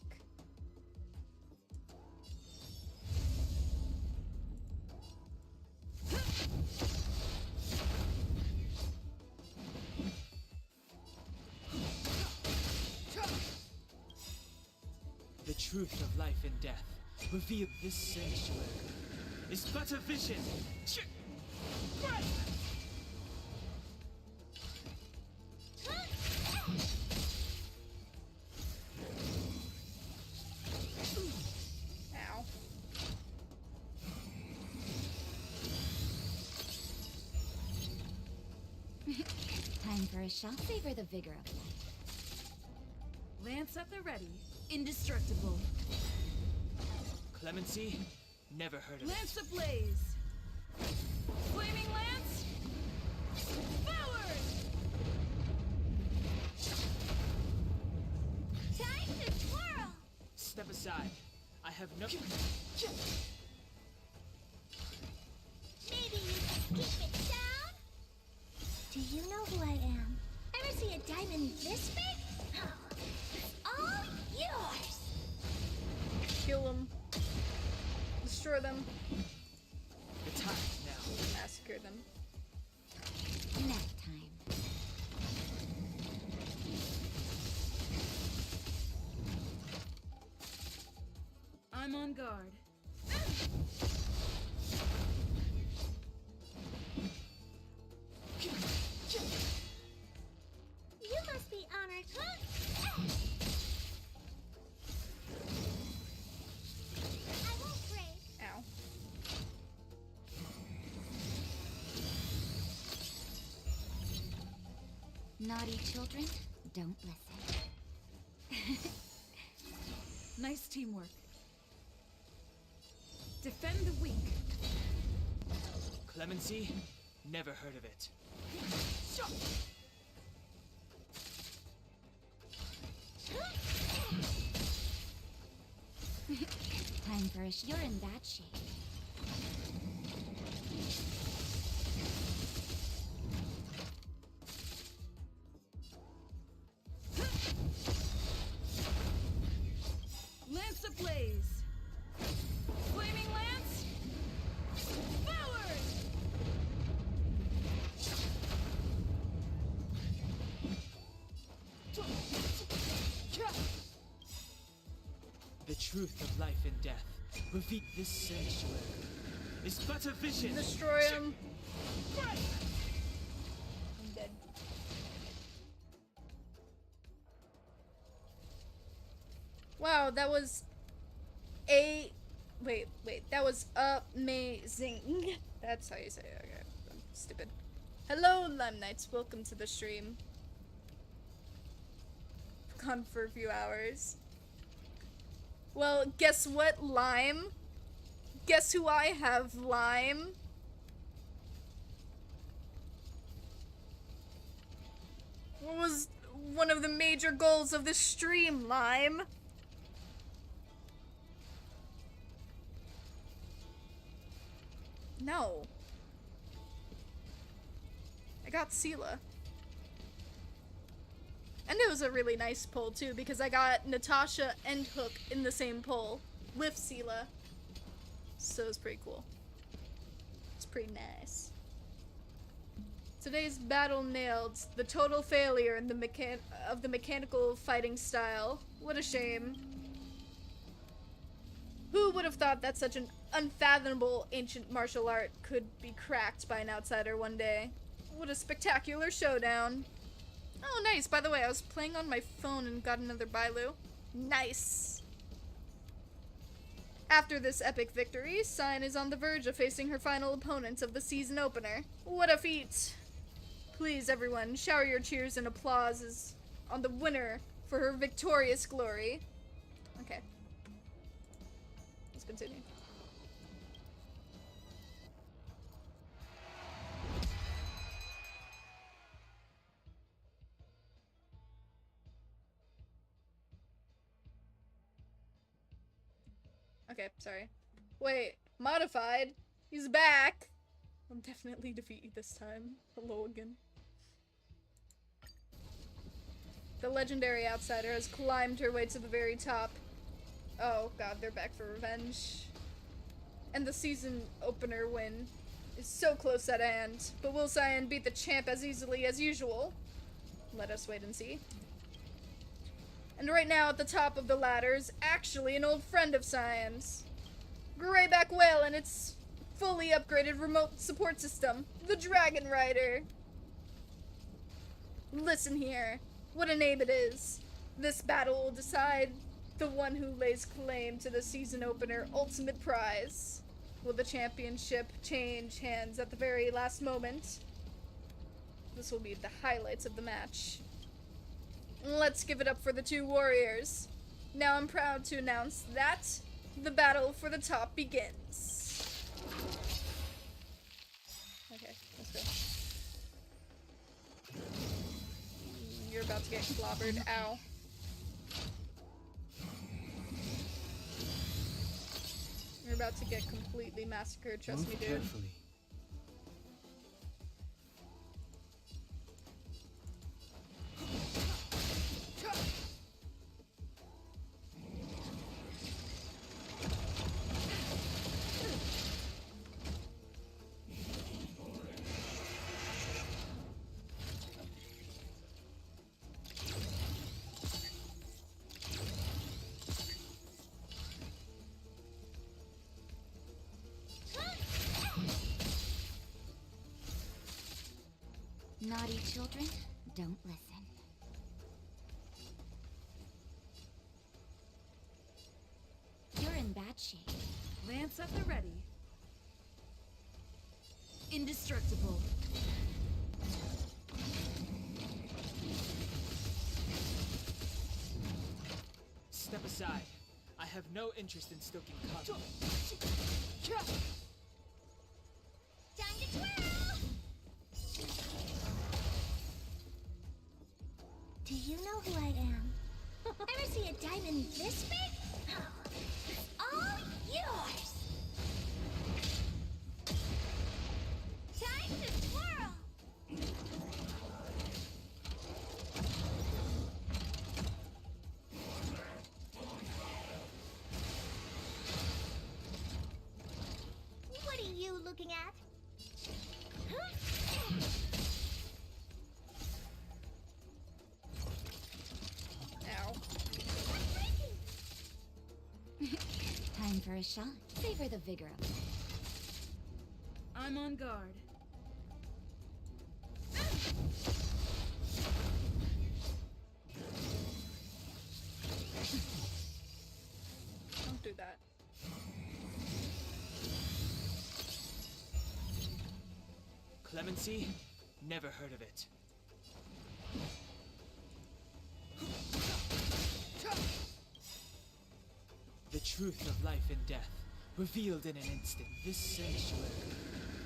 The truth of life and death revealed this sanctuary is but a vision.
Ow.
Time for a shot. Savor the vigor of life.
Lance at the ready. Indestructible.
Clemency? Never heard of
Lance ablaze! Flaming lance! Forward!
Time to twirl!
Step aside. I have no...
Maybe you can keep it down? Do you know who I am? Ever see a diamond this big? It's all yours!
Kill him. destroy them.
The time now.
Massacre them.
Nap time.
I'm on guard.
You must be honored, huh? I won't break.
Ow.
Naughty children, don't listen.
Nice teamwork. Defend the weak.
Clemency? Never heard of it.
Time for you're in that shape.
Lance ablaze. Flaming lance. Forward.
The truth of life and death. Reveal this sanctuary is but a vision.
Destroy him. I'm dead. Wow, that was wait, that was amazing. That's how you say it. Okay, I'm stupid. Hello, Lime Knights. Welcome to the stream. Gone for a few hours. Well, guess what, Lime? Guess who I have, Lime? What was one of the major goals of this stream, Lime? No. I got Sela. And it was a really nice poll too, because I got Natasha and Hook in the same poll with Sela. So it's pretty cool. It's pretty nice. Today's battle nailed the total failure in the mechanical fighting style. What a shame. Who would have thought that such an unfathomable ancient martial art could be cracked by an outsider one day? What a spectacular showdown. Oh, nice. By the way, I was playing on my phone and got another Bailu. Nice. After this epic victory, Cyan is on the verge of facing her final opponent of the season opener. What a feat. Please, everyone, shower your cheers and applause on the winner for her victorious glory. Okay. Let's continue. Okay, sorry. Wait, modified? He's back! I'll definitely defeat you this time. Hello again. The legendary outsider has climbed her way to the very top. Oh god, they're back for revenge. And the season opener win is so close at hand. But will Cyan beat the champ as easily as usual? Let us wait and see. And right now at the top of the ladder is actually an old friend of Cyan's. Greyback Whale and its fully upgraded remote support system, the Dragon Rider. Listen here, what a name it is. This battle will decide the one who lays claim to the season opener ultimate prize. Will the championship change hands at the very last moment? This will be the highlights of the match. Let's give it up for the two warriors. Now I'm proud to announce that the battle for the top begins. Okay, let's go. You're about to get clobbered. Ow. You're about to get completely massacred, trust me, dude.
Carefully.
Naughty children, don't listen. You're in bad shape.
Lance at the ready. Indestructible.
Step aside. I have no interest in stoking conflict.
Time to twirl! Do you know who I am? Ever see a diamond this big? It's all yours! Time to twirl! What are you looking at?
Ow.
Time for a shot. Savor the vigor of it.
I'm on guard.
Don't do that.
Clemency? Never heard of it. The truth of life and death, revealed in an instant. This sanctuary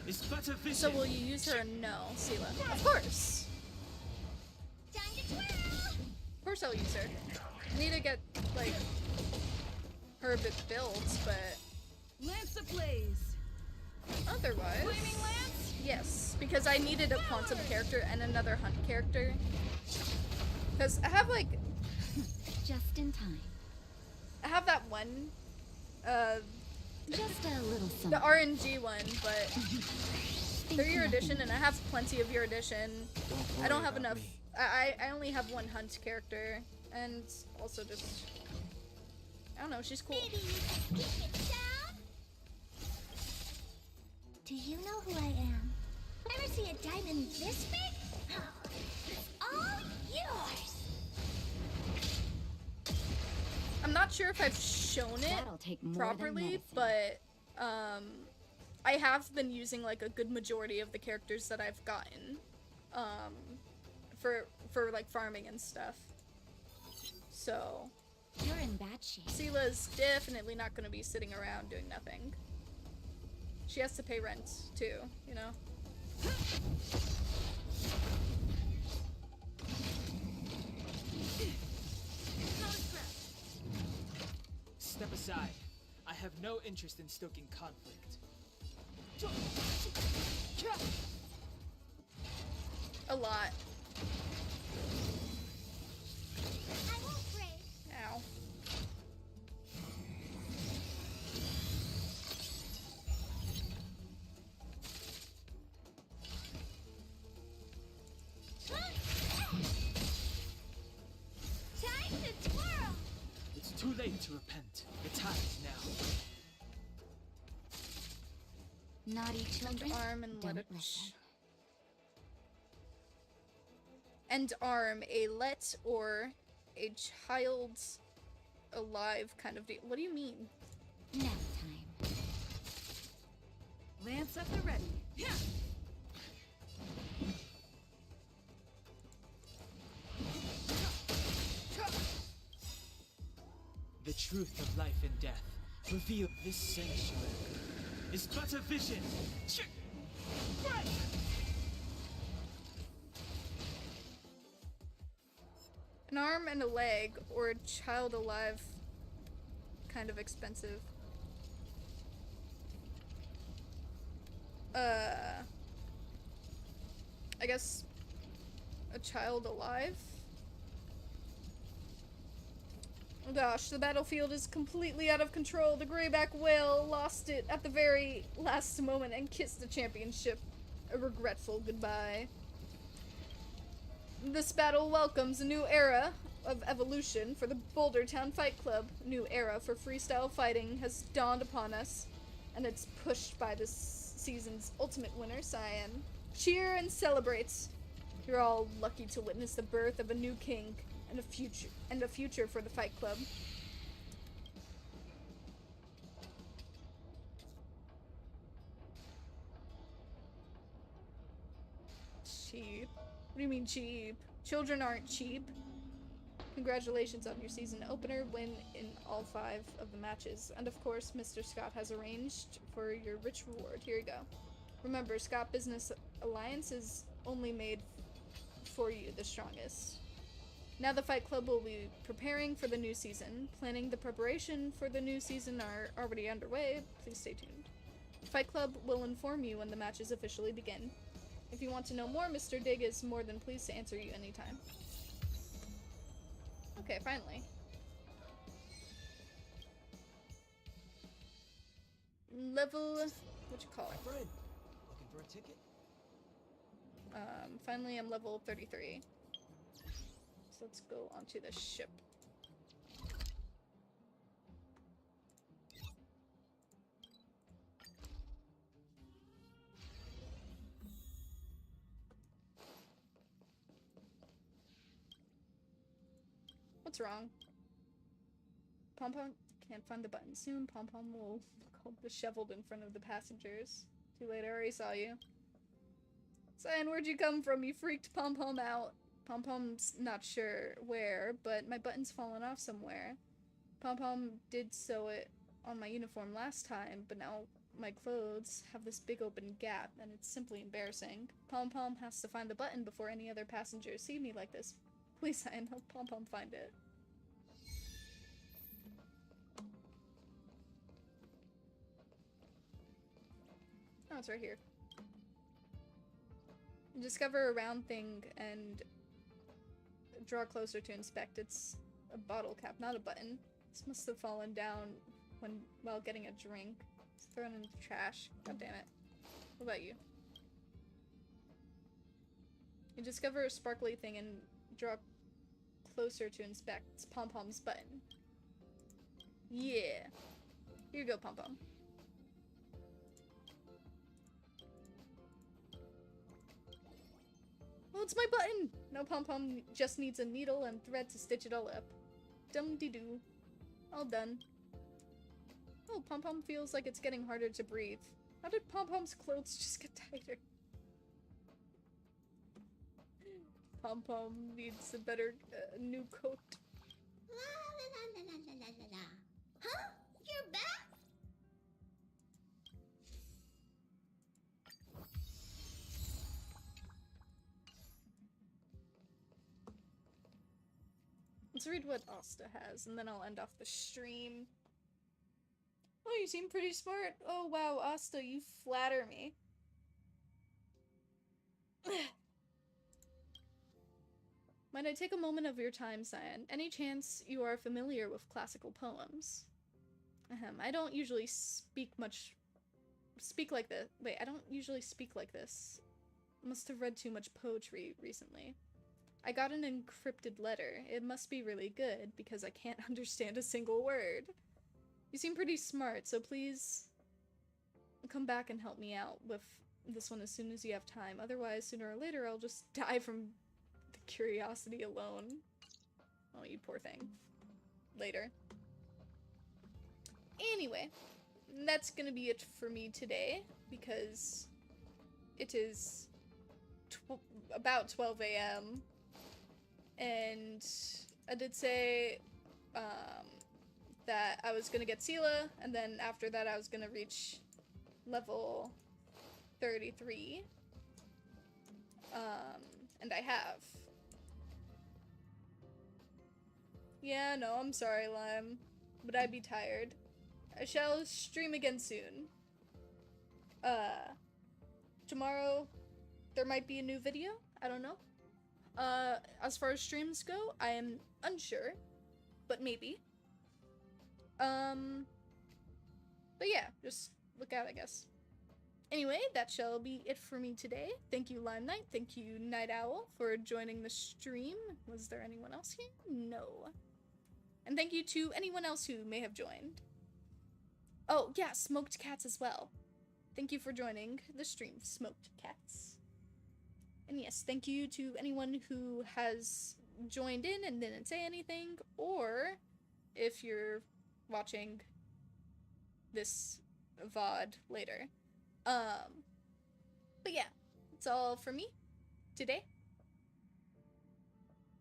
is but a vision.
So will you use her or no, Sela? Of course.
Time to twirl!
Of course I'll use her. I need to get, like, her a bit built, but
Lance ablaze.
otherwise...
Flaming Lance?
Yes, because I needed a quantum character and another hunt character. Because I have, like...
Just in time.
I have that one,
Just a little something.
the RNG one, but they're your edition, and I have plenty of your edition. I don't have enough. I only have one hunt character, and also just, I don't know, she's cool.
Maybe you can keep it down? Do you know who I am? Ever see a diamond this big? It's all yours!
I'm not sure if I've shown it
That'll take more than
properly,
medicine.
but I have been using like a good majority of the characters that I've gotten for like farming and stuff. So
You're in bad shape.
Sela's definitely not going to be sitting around doing nothing. She has to pay rent too, you know.
Step aside. I have no interest in stoking conflict.
A lot.
I won't break.
Ow.
Time to twirl!
It's too late to repent. The time is now.
Naughty children,
Arm and let
don't
it.
listen.
End arm, a let or a child alive kind of deal. What do you mean?
Nap time.
Lance at the ready. Yeah.
The truth of life and death, revealed this sanctuary, is but a vision.
An arm and a leg or a child alive kind of expensive. I guess a child alive? Oh gosh, the battlefield is completely out of control. The grayback whale lost it at the very last moment and kissed the championship a regretful goodbye. This battle welcomes a new era of evolution for the Boulder Town Fight Club. A new era for freestyle fighting has dawned upon us, and it's pushed by this season's ultimate winner, Cyan. Cheer and celebrate You're all lucky to witness the birth of a new king and a future for the Fight Club. Cheap? What do you mean cheap? Children aren't cheap. Congratulations on your season opener win in all 5 of the matches. And of course, Mr. Scott has arranged for your rich reward. Here you go. Remember, Scott Business Alliance is only made for you, the strongest. Now the Fight Club will be preparing for the new season. Planning the preparation for the new season are already underway. Please stay tuned. Fight Club will inform you when the matches officially begin. If you want to know more, Mr. Dig is more than pleased to answer you anytime. Okay, finally. Level... what you call it?
Looking for a ticket?
Finally I'm level 33. So let's go onto the ship. What's wrong? Pom-Pom can't find the button. Soon Pom-Pom will look all disheveled in front of the passengers. Too late, I already saw you. Cyan, where'd you come from? You freaked Pom-Pom out. Pom-Pom's not sure where, but my button's fallen off somewhere. Pom-Pom did sew it on my uniform last time, but now my clothes have this big open gap, and it's simply embarrassing. Pom-Pom has to find the button before any other passengers see me like this. Please, Cyan, help Pom-Pom find it. Oh, it's right here. Discover a round thing and draw closer to inspect. It's a bottle cap, not a button. This must have fallen down while getting a drink. It's thrown in the trash. God damn it. What about you? You discover a sparkly thing and draw closer to inspect. It's Pom-Pom's button. Yeah. Here you go, Pom-Pom. Oh, it's my button! Now Pom-Pom just needs a needle and thread to stitch it all up. Dum-de-doo. All done. Oh, Pom-Pom feels like it's getting harder to breathe. How did Pom-Pom's clothes just get tighter? Pom-Pom needs a better new coat.
Huh? You're back?
Let's read what Asta has, and then I'll end off the stream. Oh, you seem pretty smart. Oh, wow, Asta, you flatter me. Might I take a moment of your time, Cyan? Any chance you are familiar with classical poems? I don't usually speak like this. Wait, I don't usually speak like this. Must have read too much poetry recently. I got an encrypted letter. It must be really good, because I can't understand a single word. You seem pretty smart, so please come back and help me out with this one as soon as you have time. Otherwise, sooner or later, I'll just die from the curiosity alone. Oh, you poor thing. Later. Anyway, that's gonna be it for me today, because it is about 12 a.m. And I did say that I was gonna get Sela, and then after that I was gonna reach level 33. And I have. Yeah, no, I'm sorry, Lime, but I'd be tired. I shall stream again soon. Tomorrow there might be a new video, I don't know. As far as streams go, I am unsure, but maybe. But yeah, just look out, I guess. Anyway, that shall be it for me today. Thank you, Lime Knight. Thank you, Night Owl, for joining the stream. Was there anyone else here? No. And thank you to anyone else who may have joined. Oh, yeah, Smoked Cats as well. Thank you for joining the stream, Smoked Cats. And yes, thank you to anyone who has joined in and didn't say anything, or if you're watching this VOD later. But yeah, that's all for me today.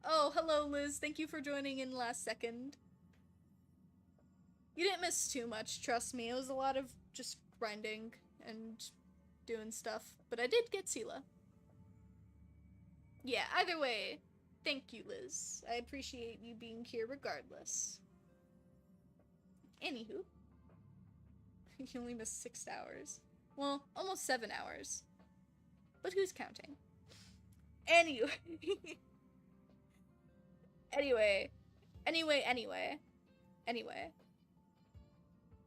Oh, hello Liz, thank you for joining in last second. You didn't miss too much, trust me. It was a lot of just grinding and doing stuff, but I did get Sela. Yeah, either way, thank you, Liz. I appreciate you being here regardless. Anywho. You only missed 6 hours. Well, almost 7 hours. But who's counting? Anyway. Anyway.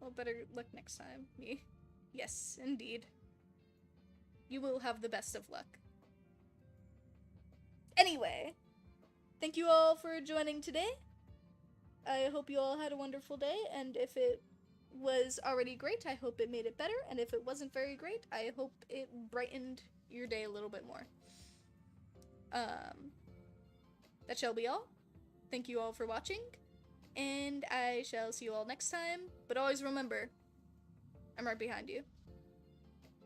Well, better luck next time. Me. Yes, indeed. You will have the best of luck. Anyway, thank you all for joining today. I hope you all had a wonderful day, and if it was already great, I hope it made it better, and if it wasn't very great, I hope it brightened your day a little bit more. That shall be all. Thank you all for watching, and I shall see you all next time, but always remember, I'm right behind you.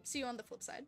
See you on the flip side.